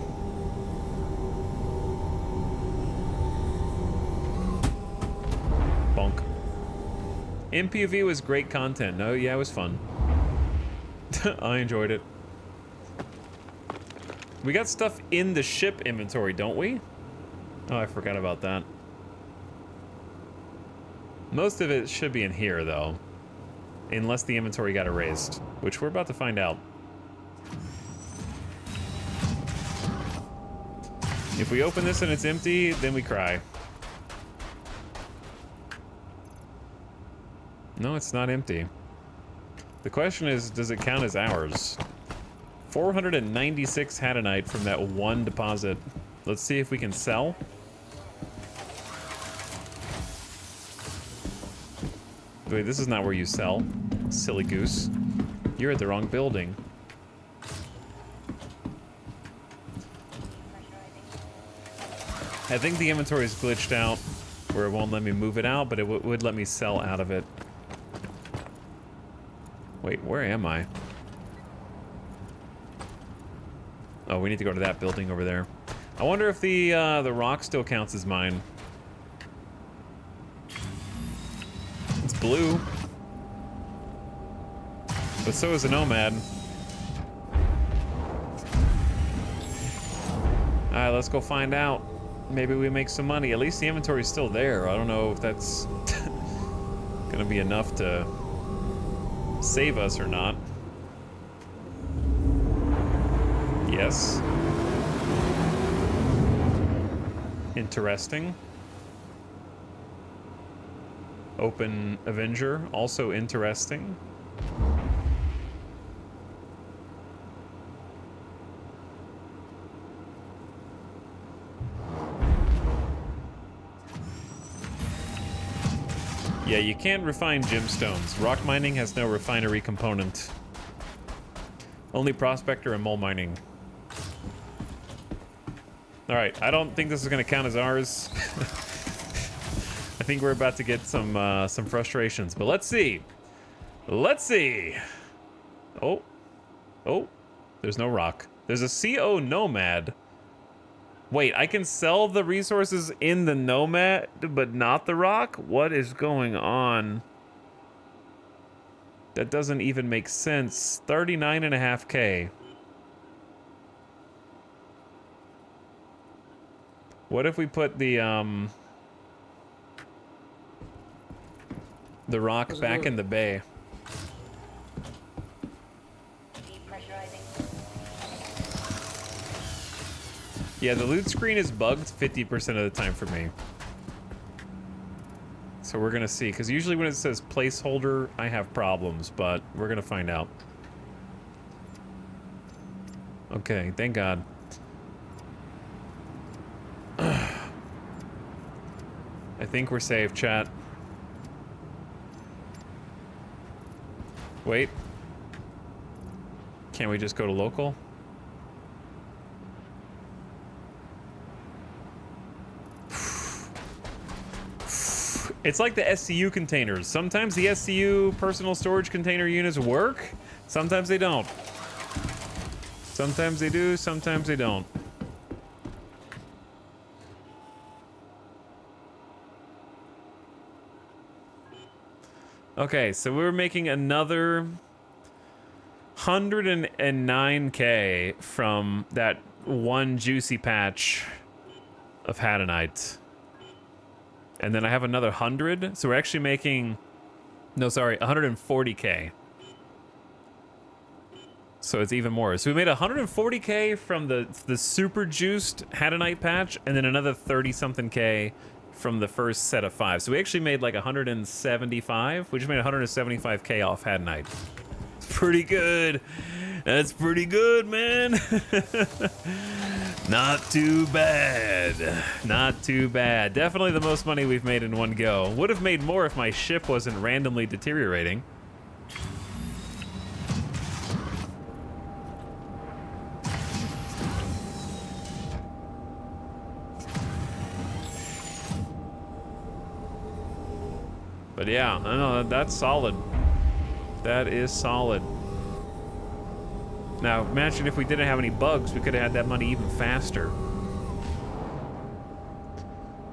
Speaker 1: Bonk. MPV was great content. No, yeah, it was fun. I enjoyed it. We got stuff in the ship inventory, don't we? Oh, I forgot about that. Most of it should be in here, though. Unless the inventory got erased, which we're about to find out. If we open this and it's empty, then we cry. No, it's not empty. The question is, does it count as ours? 496 Hadanite from that one deposit. Let's see if we can sell. Wait, this is not where you sell. Silly goose. You're at the wrong building. I think the inventory is glitched out where it won't let me move it out, but it would let me sell out of it. Wait, where am I? Oh, we need to go to that building over there. I wonder if the rock still counts as mine. It's blue. But so is a Nomad. Alright, let's go find out. Maybe we make some money. At least the inventory's still there. I don't know if that's gonna be enough to save us or not. Yes. Interesting. Open Avenger, also interesting. Yeah, you can't refine gemstones. Rock mining has no refinery component. Only prospector and mole mining. Alright, I don't think this is gonna count as ours. I think we're about to get some frustrations, but let's see. Let's see. Oh. Oh. There's no rock. There's a CO Nomad. Wait, I can sell the resources in the Nomad, but not the rock? What is going on? That doesn't even make sense. 39.5K. What if we put the rock back in the bay? Yeah, the loot screen is bugged 50% of the time for me. So we're gonna see, because usually when it says placeholder, I have problems, but we're gonna find out. Okay, thank God. I think we're safe, chat. Wait. Can't we just go to local? It's like the SCU containers. Sometimes the SCU personal storage container units work, sometimes they don't. Sometimes they do, sometimes they don't. Okay, so we're making another 109K from that one juicy patch of Hadanite. And then I have another 100, so we're actually making, no, sorry, 140K. So it's even more. So we made 140K from the super juiced Hadanite patch, and then another 30-something K from the first set of 5. So we actually made like 175. We just made 175K off Hadanite. Pretty good. That's pretty good, man. Not too bad. Not too bad. Definitely the most money we've made in one go. Would have made more if my ship wasn't randomly deteriorating. But yeah, I know that's solid. That is solid. Now, imagine if we didn't have any bugs, we could have had that money even faster.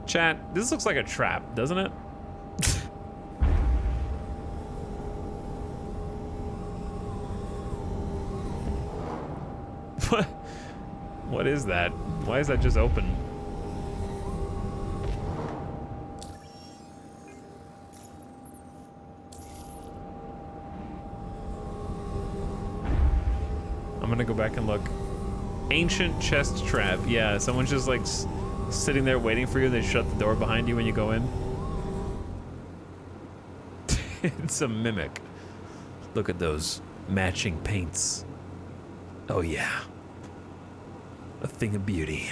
Speaker 1: Chat, this looks like a trap, doesn't it? What? What is that? Why is that just open? I'm gonna go back and look. Ancient chest trap. Yeah, someone's just like sitting there waiting for you. They shut the door behind you when you go in. It's a mimic. Look at those matching paints. Oh yeah. A thing of beauty.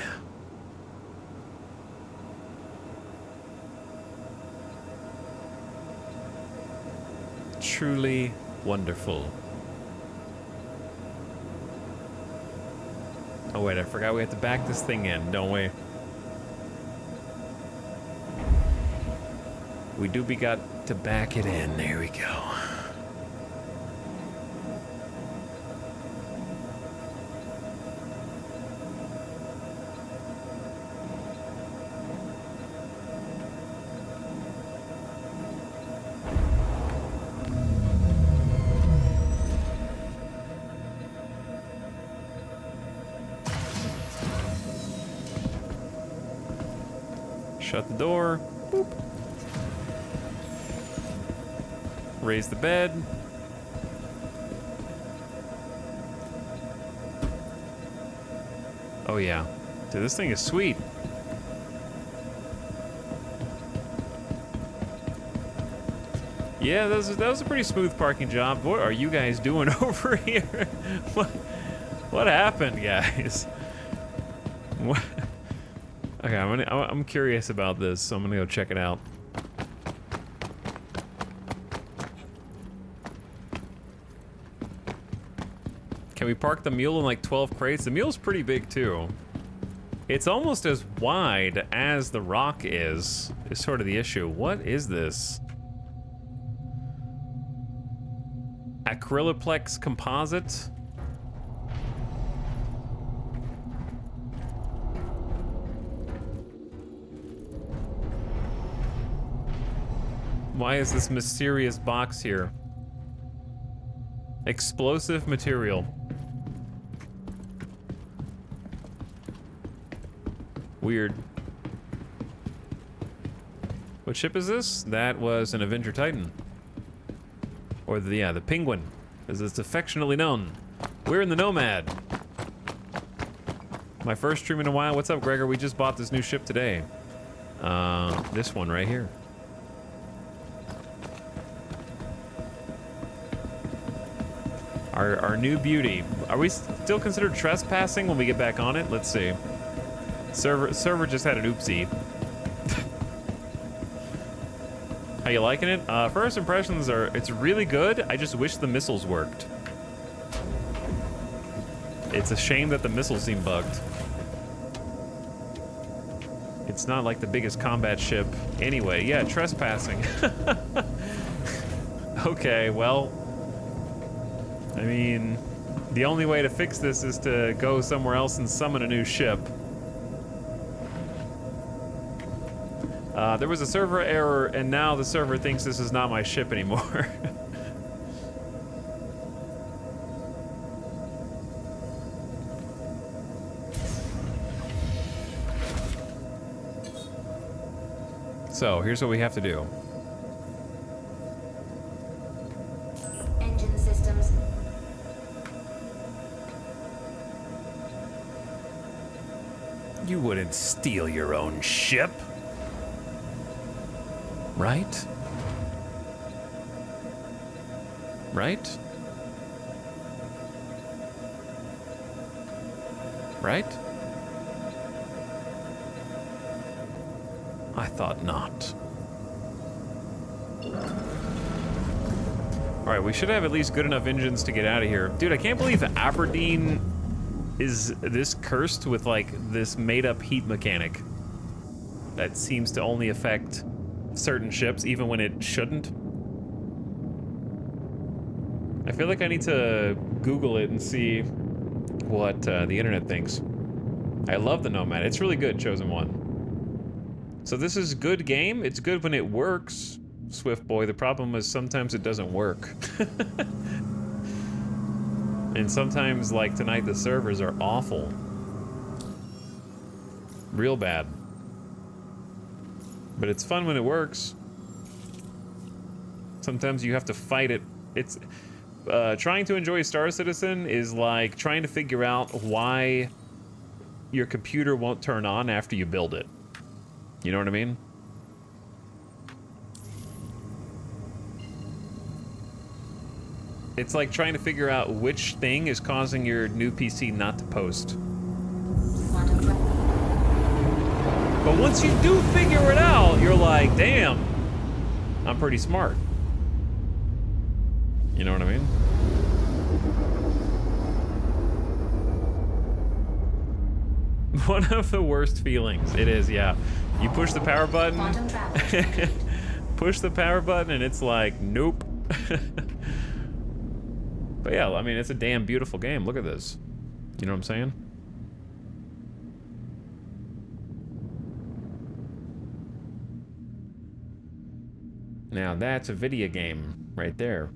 Speaker 1: Truly wonderful. Oh wait, I forgot we have to back this thing in, don't we? We do be got to back it in. There we go. Shut the door. Boop. Raise the bed. Oh yeah. Dude, this thing is sweet. Yeah, that was a pretty smooth parking job. What are you guys doing over here? What happened, guys? What? Okay, I'm curious about this, so I'm gonna go check it out. Can we park the mule in like 12 crates? The mule's pretty big too. It's almost as wide as the rock is sort of the issue. What is this? Acryloplex composite? Why is this mysterious box here? Explosive material. Weird. What ship is this? That was an Avenger Titan. Or the Penguin, as it's affectionately known. We're in the Nomad. My first stream in a while. What's up, Gregor? We just bought this new ship today. This one right here. Our new beauty. Are we still considered trespassing when we get back on it? Let's see. Server just had an oopsie. How you liking it? First impressions are, it's really good. I just wish the missiles worked. It's a shame that the missiles seem bugged. It's not like the biggest combat ship. Anyway, yeah, trespassing. Okay, well, I mean, the only way to fix this is to go somewhere else and summon a new ship. There was a server error, and now the server thinks this is not my ship anymore. So, here's what we have to do.
Speaker 14: Engine systems.
Speaker 17: You wouldn't steal your own ship, right? Right? Right? I thought not.
Speaker 1: All right, we should have at least good enough engines to get out of here. Dude, I can't believe Aberdeen is this cursed with like this made-up heat mechanic that seems to only affect certain ships even when it shouldn't. I feel like I need to Google it and see what the internet thinks. I love the Nomad. It's really good, Chosen One. So this is good game. It's good when it works, Swift Boy. The problem is sometimes it doesn't work. And sometimes, like tonight, the servers are awful. Real bad. But it's fun when it works. Sometimes you have to fight it. It's trying to enjoy Star Citizen is like trying to figure out why your computer won't turn on after you build it. You know what I mean? It's like trying to figure out which thing is causing your new PC not to post. But once you do figure it out, you're like, damn, I'm pretty smart. You know what I mean? One of the worst feelings. It is, yeah. You push the power button, push the power button, and it's like, nope. But yeah, I mean, it's a damn beautiful game. Look at this. You know what I'm saying? Now that's a video game right there.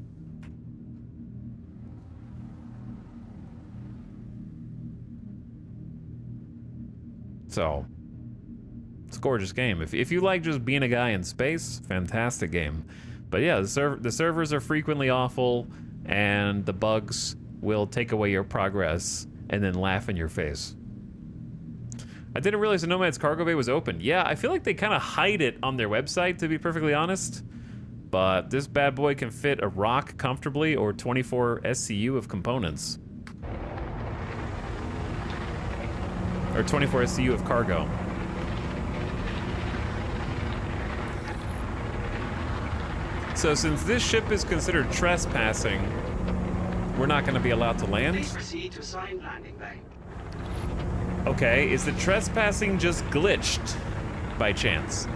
Speaker 1: So, it's a gorgeous game. If you like just being a guy in space, fantastic game. But yeah, the servers are frequently awful, and the bugs will take away your progress and then laugh in your face. I didn't realize the Nomad's cargo bay was open. Yeah, I feel like they kind of hide it on their website, to be perfectly honest. But this bad boy can fit a rock comfortably or 24 SCU of components. Or 24 SCU of cargo. So since this ship is considered trespassing, we're not going to be allowed to land?
Speaker 5: Please proceed to assigned landing bay.
Speaker 1: Okay, is the trespassing just glitched by chance?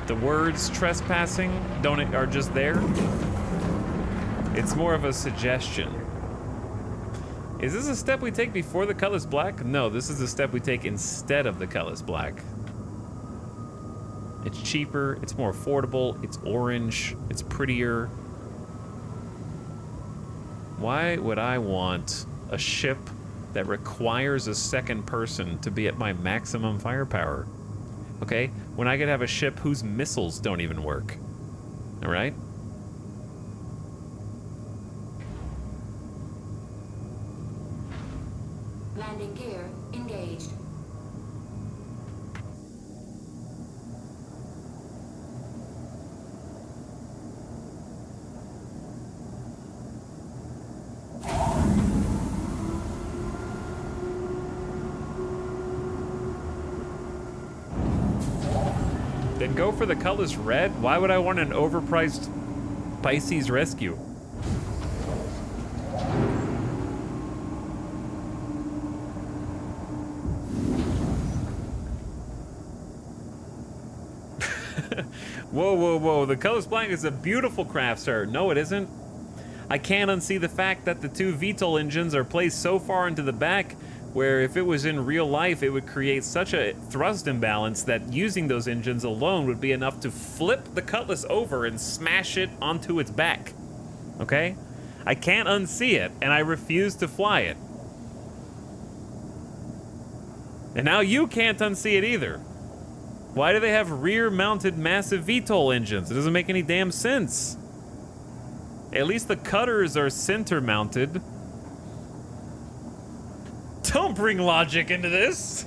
Speaker 1: The words trespassing are just there? It's more of a suggestion. Is this a step we take before the color's black? No, this is a step we take instead of the color's black. It's cheaper, it's more affordable, it's orange, it's prettier. Why would I want a ship that requires a second person to be at my maximum firepower? Okay, when I could have a ship whose missiles don't even work. All right?
Speaker 14: Landing gear engaged.
Speaker 1: Then go for the colors red. Why would I want an overpriced Pisces rescue? Whoa, whoa, whoa. The colors blank is a beautiful craft, sir. No, it isn't. I can't unsee the fact that the two VTOL engines are placed so far into the back where if it was in real life, it would create such a thrust imbalance that using those engines alone would be enough to flip the Cutlass over and smash it onto its back. Okay? I can't unsee it, and I refuse to fly it. And now you can't unsee it either. Why do they have rear-mounted massive VTOL engines? It doesn't make any damn sense. At least the cutters are center-mounted. Don't bring logic into this.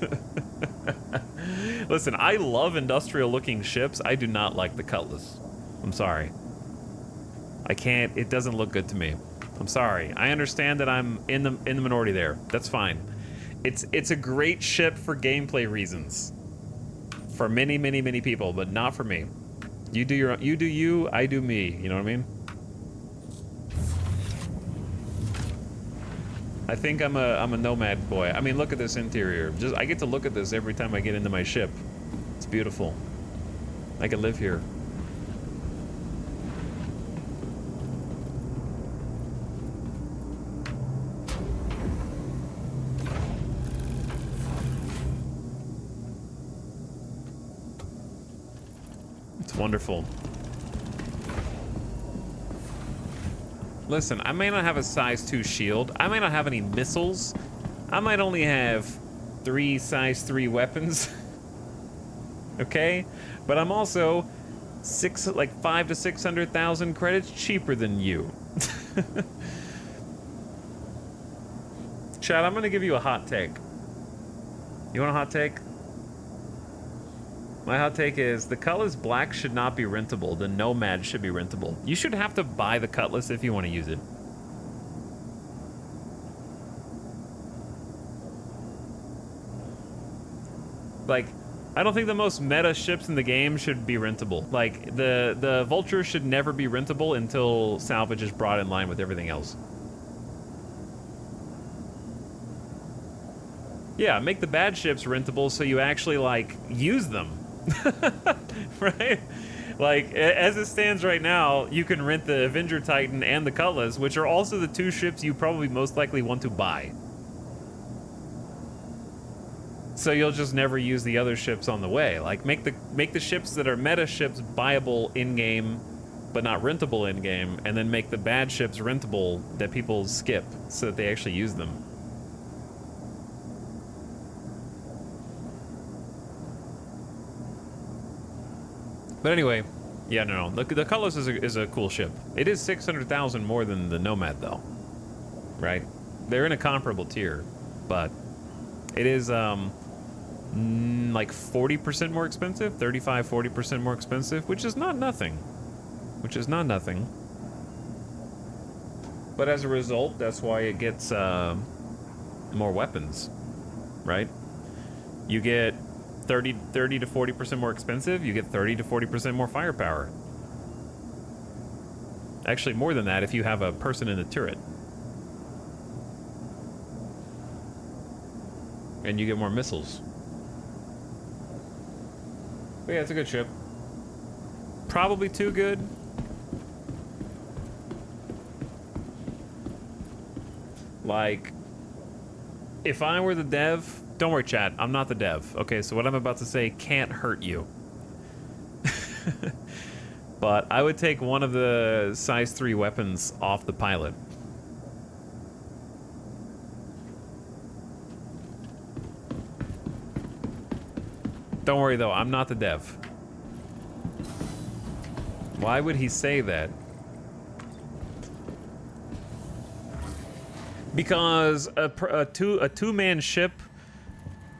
Speaker 1: Listen, I love industrial-looking ships. I do not like the Cutlass. I'm sorry. I can't. It doesn't look good to me. I'm sorry. I understand that I'm in the minority there. That's fine. It's a great ship for gameplay reasons. For many, many, many people, but not for me. You do you, I do me. You know what I mean? I think I'm a nomad boy. I mean, look at this interior. I get to look at this every time I get into my ship. It's beautiful. I could live here. It's wonderful. Listen, I may not have a size 2 shield. I may not have any missiles. I might only have 3 size 3 weapons. Okay? But I'm also 5 to 600,000 credits cheaper than you. Chad, I'm gonna give you a hot take. You want a hot take? My hot take is the Cutlass Black should not be rentable. The Nomad should be rentable. You should have to buy the Cutlass if you want to use it. Like, I don't think the most meta ships in the game should be rentable. Like, the Vulture should never be rentable until salvage is brought in line with everything else. Yeah, make the bad ships rentable so you actually, like, use them. Right? Like, as it stands right now, you can rent the Avenger Titan and the Cutlass, which are also the 2 ships you probably most likely want to buy. So you'll just never use the other ships on the way. Like, make the ships that are meta ships buyable in-game, but not rentable in-game, and then make the bad ships rentable that people skip so that they actually use them. But anyway, yeah, no. The Cutlass is a cool ship. It is 600,000 more than the Nomad, though. Right? They're in a comparable tier, but it is like 40% more expensive, 35-40% more expensive, which is not nothing. Which is not nothing. But as a result, that's why it gets more weapons, right? You get 30 to 40% more expensive, you get 30 to 40% more firepower. Actually, more than that if you have a person in the turret. And you get more missiles. But yeah, it's a good ship. Probably too good. Like, if I were the dev... Don't worry, chat. I'm not the dev. Okay, so what I'm about to say can't hurt you. But I would take one of the size 3 weapons off the pilot. Don't worry, though. I'm not the dev. Why would he say that? Because a two-man ship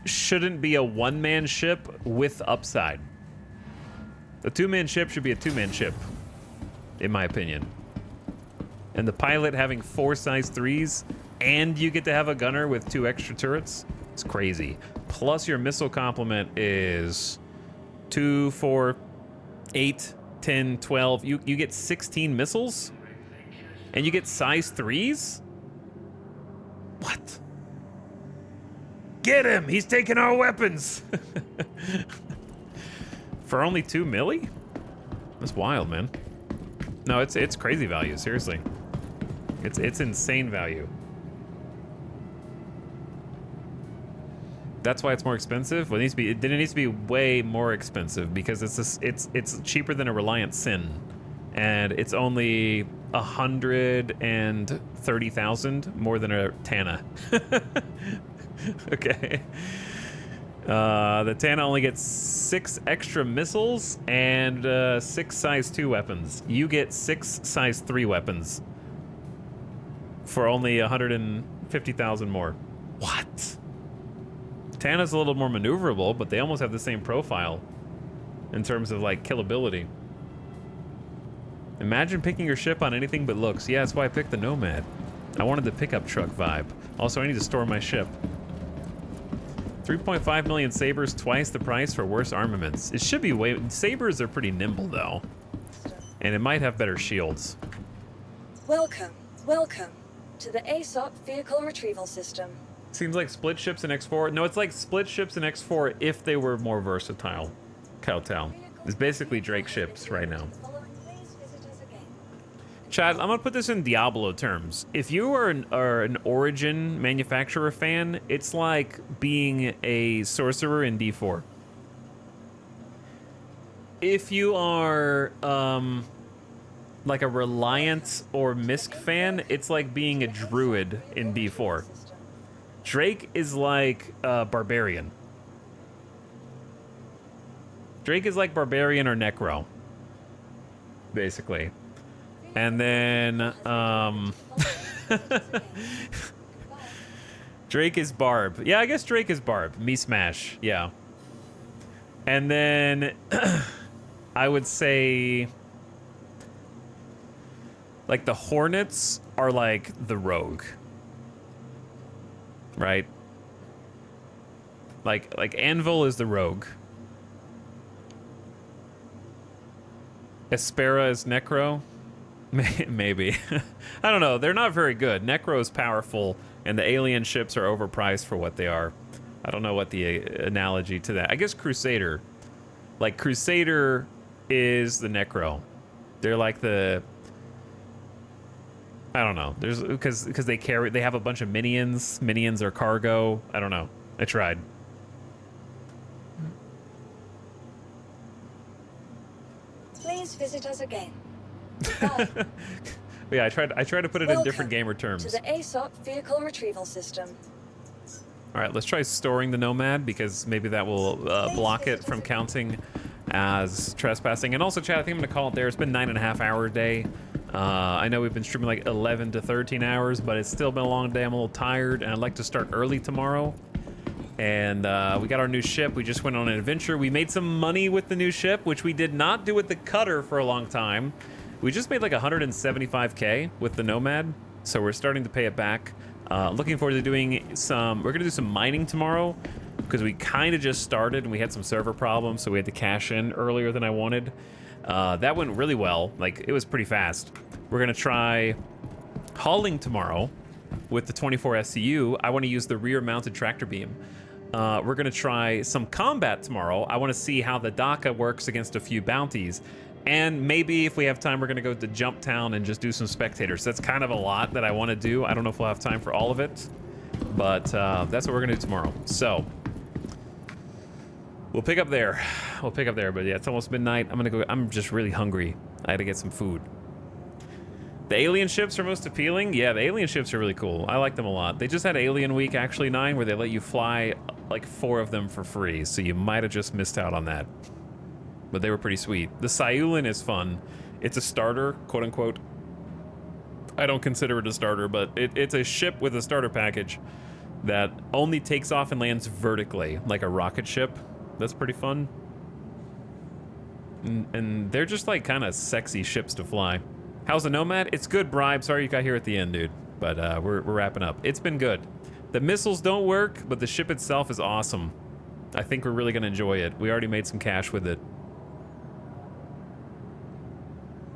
Speaker 1: shouldn't be a one-man ship with upside. A two-man ship should be a two-man ship, in my opinion. And the pilot having 4 size 3s, and you get to have a gunner with 2 extra turrets, it's crazy. Plus your missile complement is 2, 4, 8, 10, 12. You get 16 missiles? And you get size 3s? What? Get him! He's taking our weapons! For only 2 milli? That's wild, man. No, it's crazy value, seriously. It's insane value. That's why it's more expensive. Well, it needs to be. Then it needs to be way more expensive because it's cheaper than a Reliant Sin, and it's only 130,000 more than a Tana. Okay. The Tana only gets 6 extra missiles and 6 size 2 weapons. You get 6 size 3 weapons for only 150,000 more. What? Tana's a little more maneuverable, but they almost have the same profile in terms of like killability. Imagine picking your ship on anything but looks. Yeah, that's why I picked the Nomad. I wanted the pickup truck vibe. Also, I need to store my ship. 3.5 million sabers, twice the price for worse armaments. It should be way... Sabers are pretty nimble, though. And it might have better shields.
Speaker 4: Welcome to the ASOP Vehicle Retrieval System.
Speaker 1: Seems like split ships in X4. No, it's like split ships in X4 if they were more versatile. Kowtow. It's basically Drake ships right now. Chad, I'm gonna put this in Diablo terms. If you are an Origin manufacturer fan, it's like being a sorcerer in D4. If you are like a Reliant or Misk fan, it's like being a druid in D4. Drake is like a barbarian. Drake is like barbarian or necro, basically. And then, Drake is Barb. Yeah, I guess Drake is Barb. Me Smash, yeah. And then, I would say, like, the Hornets are like the Rogue. Right? Like Anvil is the Rogue. Espera is Necro. Maybe. I don't know. They're not very good. Necro is powerful, and the alien ships are overpriced for what they are. I don't know what the analogy to that. I guess Crusader. Like, Crusader is the Necro. They're like the... I don't know. There's because they have a bunch of minions. Minions are cargo. I don't know. I tried.
Speaker 4: Please visit us again.
Speaker 1: Yeah, I tried to put it in different gamer terms.
Speaker 4: To the ASOP Vehicle Retrieval System.
Speaker 1: All right, let's try storing the Nomad because maybe that will block it from counting as trespassing. And also, Chad, I think I'm gonna call it there. It's been 9.5 hour day. I know we've been streaming like 11 to 13 hours, but it's still been a long day. I'm a little tired, and I'd like to start early tomorrow. And we got our new ship. We just went on an adventure. We made some money with the new ship, which we did not do with the cutter for a long time. We just made like 175K with the Nomad, so we're starting to pay it back. Looking forward to doing we're gonna do some mining tomorrow because we kind of just started and we had some server problems, so we had to cash in earlier than I wanted. That went really well. Like, it was pretty fast. We're gonna try hauling tomorrow with the 24 SCU. I want to use the rear mounted tractor beam. We're gonna try some combat tomorrow. I want to see how the DACA works against a few bounties. And maybe if we have time, we're gonna go to Jump Town and just do some spectators. That's kind of a lot that I want to do. I don't know if we'll have time for all of it, but that's what we're gonna do tomorrow. So we'll pick up there. We'll pick up there, but yeah, it's almost midnight. I'm gonna go. I'm just really hungry. I had to get some food. The alien ships are most appealing. Yeah, the alien ships are really cool. I like them a lot. They just had Alien Week, actually, 9, where they let you fly like 4 of them for free, so you might have just missed out on that. But they were pretty sweet. The Sayulan is fun. It's a starter, quote unquote. I don't consider it a starter, but it's a ship with a starter package that only takes off and lands vertically, like a rocket ship. That's pretty fun. And they're just like kind of sexy ships to fly. How's the Nomad? It's good, Bribe. Sorry you got here at the end, dude. But we're wrapping up. It's been good. The missiles don't work, but the ship itself is awesome. I think we're really gonna enjoy it. We already made some cash with it.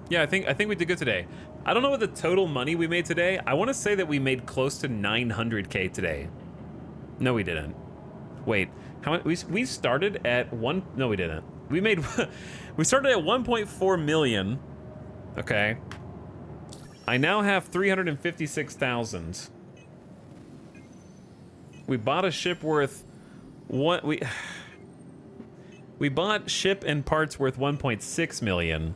Speaker 1: Yeah, I think we did good today. I don't know what the total money we made today. I want to say that we made close to 900K today. No, we didn't. Wait, how much? We started at one. No, we didn't. We made. We started at 1.4 million. Okay. I now have 356,000. We bought a ship worth What we bought ship and parts worth 1.6 million.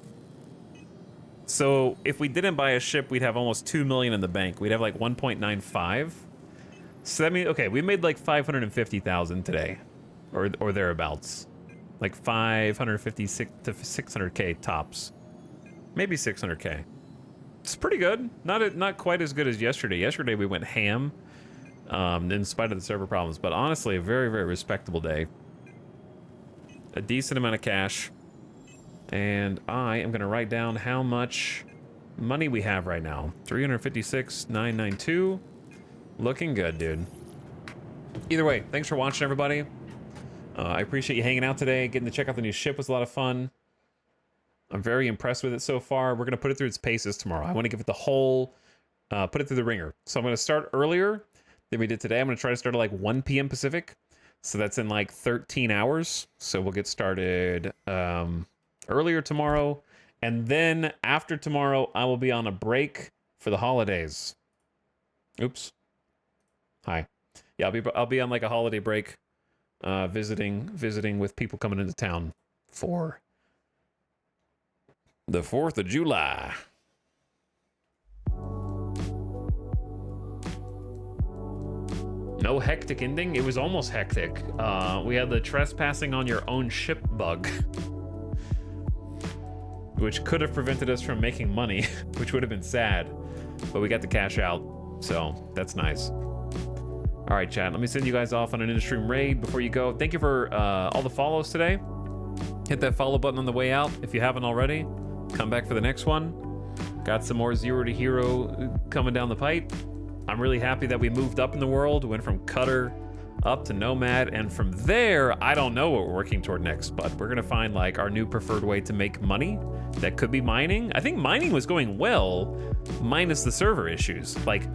Speaker 1: So if we didn't buy a ship, we'd have almost 2 million in the bank. We'd have like 1.95. So that means, okay, we made like 550,000 today, or thereabouts, like 556 to 600k tops, maybe 600k. It's pretty good. Not quite as good as yesterday. Yesterday we went ham, in spite of the server problems. But honestly, a very, very respectable day. A decent amount of cash. And I am going to write down how much money we have right now. 356,992. Looking good, dude. Either way, thanks for watching, everybody. I appreciate you hanging out today. Getting to check out the new ship was a lot of fun. I'm very impressed with it so far. We're going to put it through its paces tomorrow. I want to give it the whole, put it through the ringer. So I'm going to start earlier than we did today. I'm going to try to start at like 1 p.m. Pacific. So that's in like 13 hours. So we'll get started earlier tomorrow. And then after tomorrow, I will be on a break for the holidays. Oops. Hi. Yeah, I'll be on like a holiday break, visiting with people coming into town for the 4th of July. No hectic ending. It was almost hectic. We had the trespassing on your own ship bug, which could have prevented us from making money, which would have been sad, but we got the cash out, so that's nice. All right, chat, let me send you guys off on an in-stream raid before you go. Thank you for all the follows today. Hit that follow button on the way out if you haven't already. Come back for the next one. Got some more Zero to Hero coming down the pipe. I'm really happy that we moved up in the world, went from Cutter up to Nomad, and from there, I don't know what we're working toward next, but we're gonna find like our new preferred way to make money. That could be mining. I think mining was going well, minus the server issues. Like,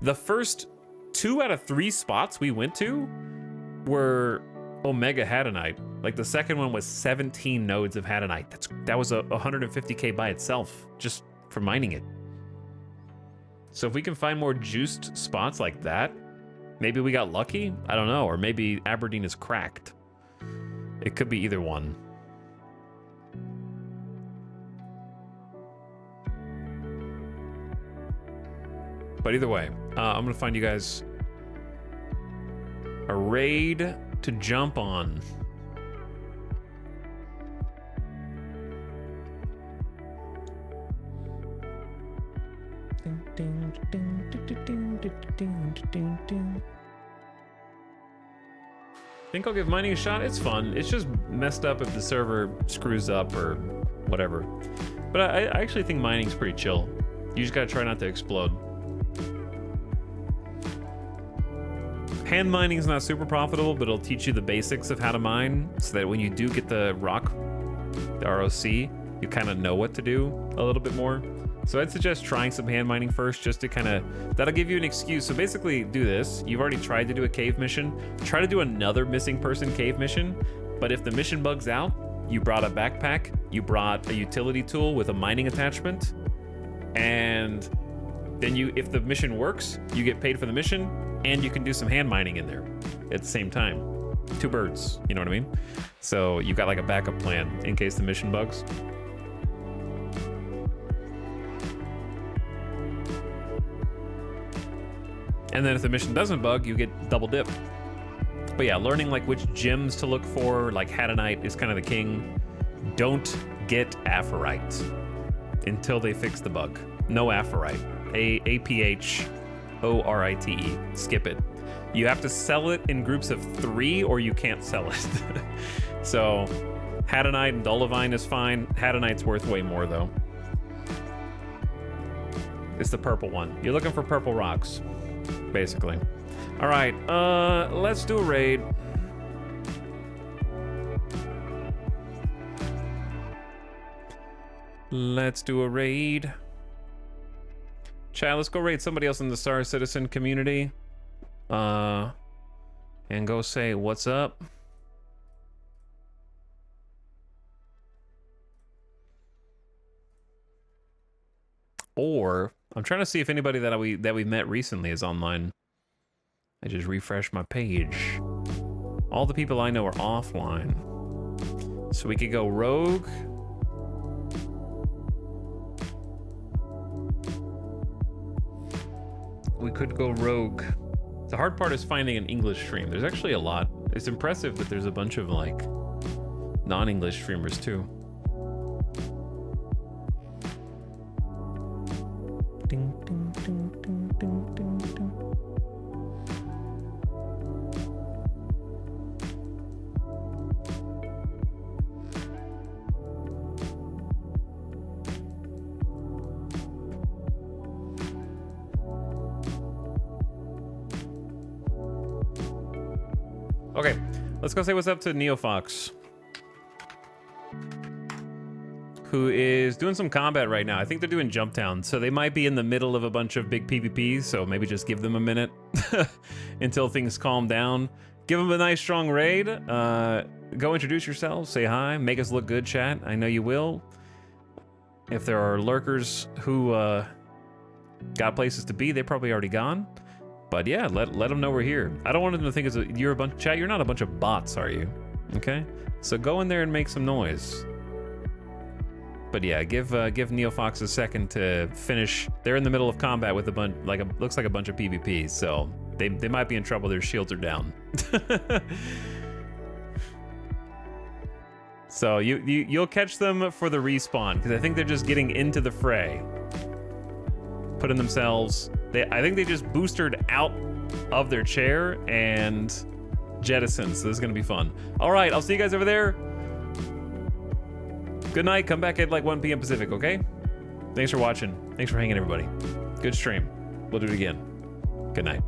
Speaker 1: the first 2 out of 3 spots we went to were Omega Hadanite. Like, the second one was 17 nodes of Hadanite. That was a 150k by itself, just for mining it. So if we can find more juiced spots like that, maybe we got lucky? I don't know, or maybe Aberdeen is cracked. It could be either one. But either way, I'm gonna find you guys a raid to jump on. I think I'll give mining a shot. It's fun. It's just messed up if the server screws up or whatever. But I actually think mining's pretty chill. You just gotta try not to explode. Hand mining is not super profitable, but it'll teach you the basics of how to mine so that when you do get the rock, the ROC, you kind of know what to do a little bit more. So I'd suggest trying some hand mining first, just to kind of, that'll give you an excuse. So basically do this. You've already tried to do a cave mission. Try to do another missing person cave mission. But if the mission bugs out, you brought a backpack, you brought a utility tool with a mining attachment, and then if the mission works, you get paid for the mission, and you can do some hand mining in there at the same time. 2 birds, you know what I mean? So you got like a backup plan in case the mission bugs. And then if the mission doesn't bug, you get double dip. But yeah, learning like which gems to look for, like Hadanite is kind of the king. Don't get Aphorite until they fix the bug. No Aphorite. A-P-H-O-R-I-T-E. Skip it. You have to sell it in groups of 3 or you can't sell it. So Hadanite and Dolivine is fine. Hadanite's worth way more though. It's the purple one. You're looking for purple rocks, basically. All right, let's do a raid. Let's do a raid. Chat, let's go raid somebody else in the Star Citizen community. And go say what's up. Or I'm trying to see if anybody that we met recently is online. I just refreshed my page. All the people I know are offline. So we could go rogue. We could go rogue. The hard part is finding an English stream. There's actually a lot. It's impressive that there's a bunch of like non-English streamers too. Ding, ding, ding, ding, ding, ding, ding. Okay, let's go say what's up to NeoFox, who is doing some combat right now. I think they're doing Jump Town, so they might be in the middle of a bunch of big PvPs, so maybe just give them a minute until things calm down. Give them a nice strong raid. Go introduce yourselves, say hi, make us look good, chat. I know you will. If there are lurkers who got places to be, they're probably already gone. But yeah, let them know we're here. I don't want them to think you're a bunch. Chat, you're not a bunch of bots, are you? Okay, so go in there and make some noise. But yeah, give NeoFox a second to finish. They're in the middle of combat with a bunch, looks like a bunch of PvPs, so they might be in trouble. Their shields are down. So you'll catch them for the respawn because I think they're just getting into the fray, putting themselves. I think they just boosted out of their chair and jettisoned, so this is gonna be fun. All right, I'll see you guys over there. Good night, come back at like 1 p.m. Pacific, okay? Thanks for watching. Thanks for hanging, everybody. Good stream. We'll do it again. Good night.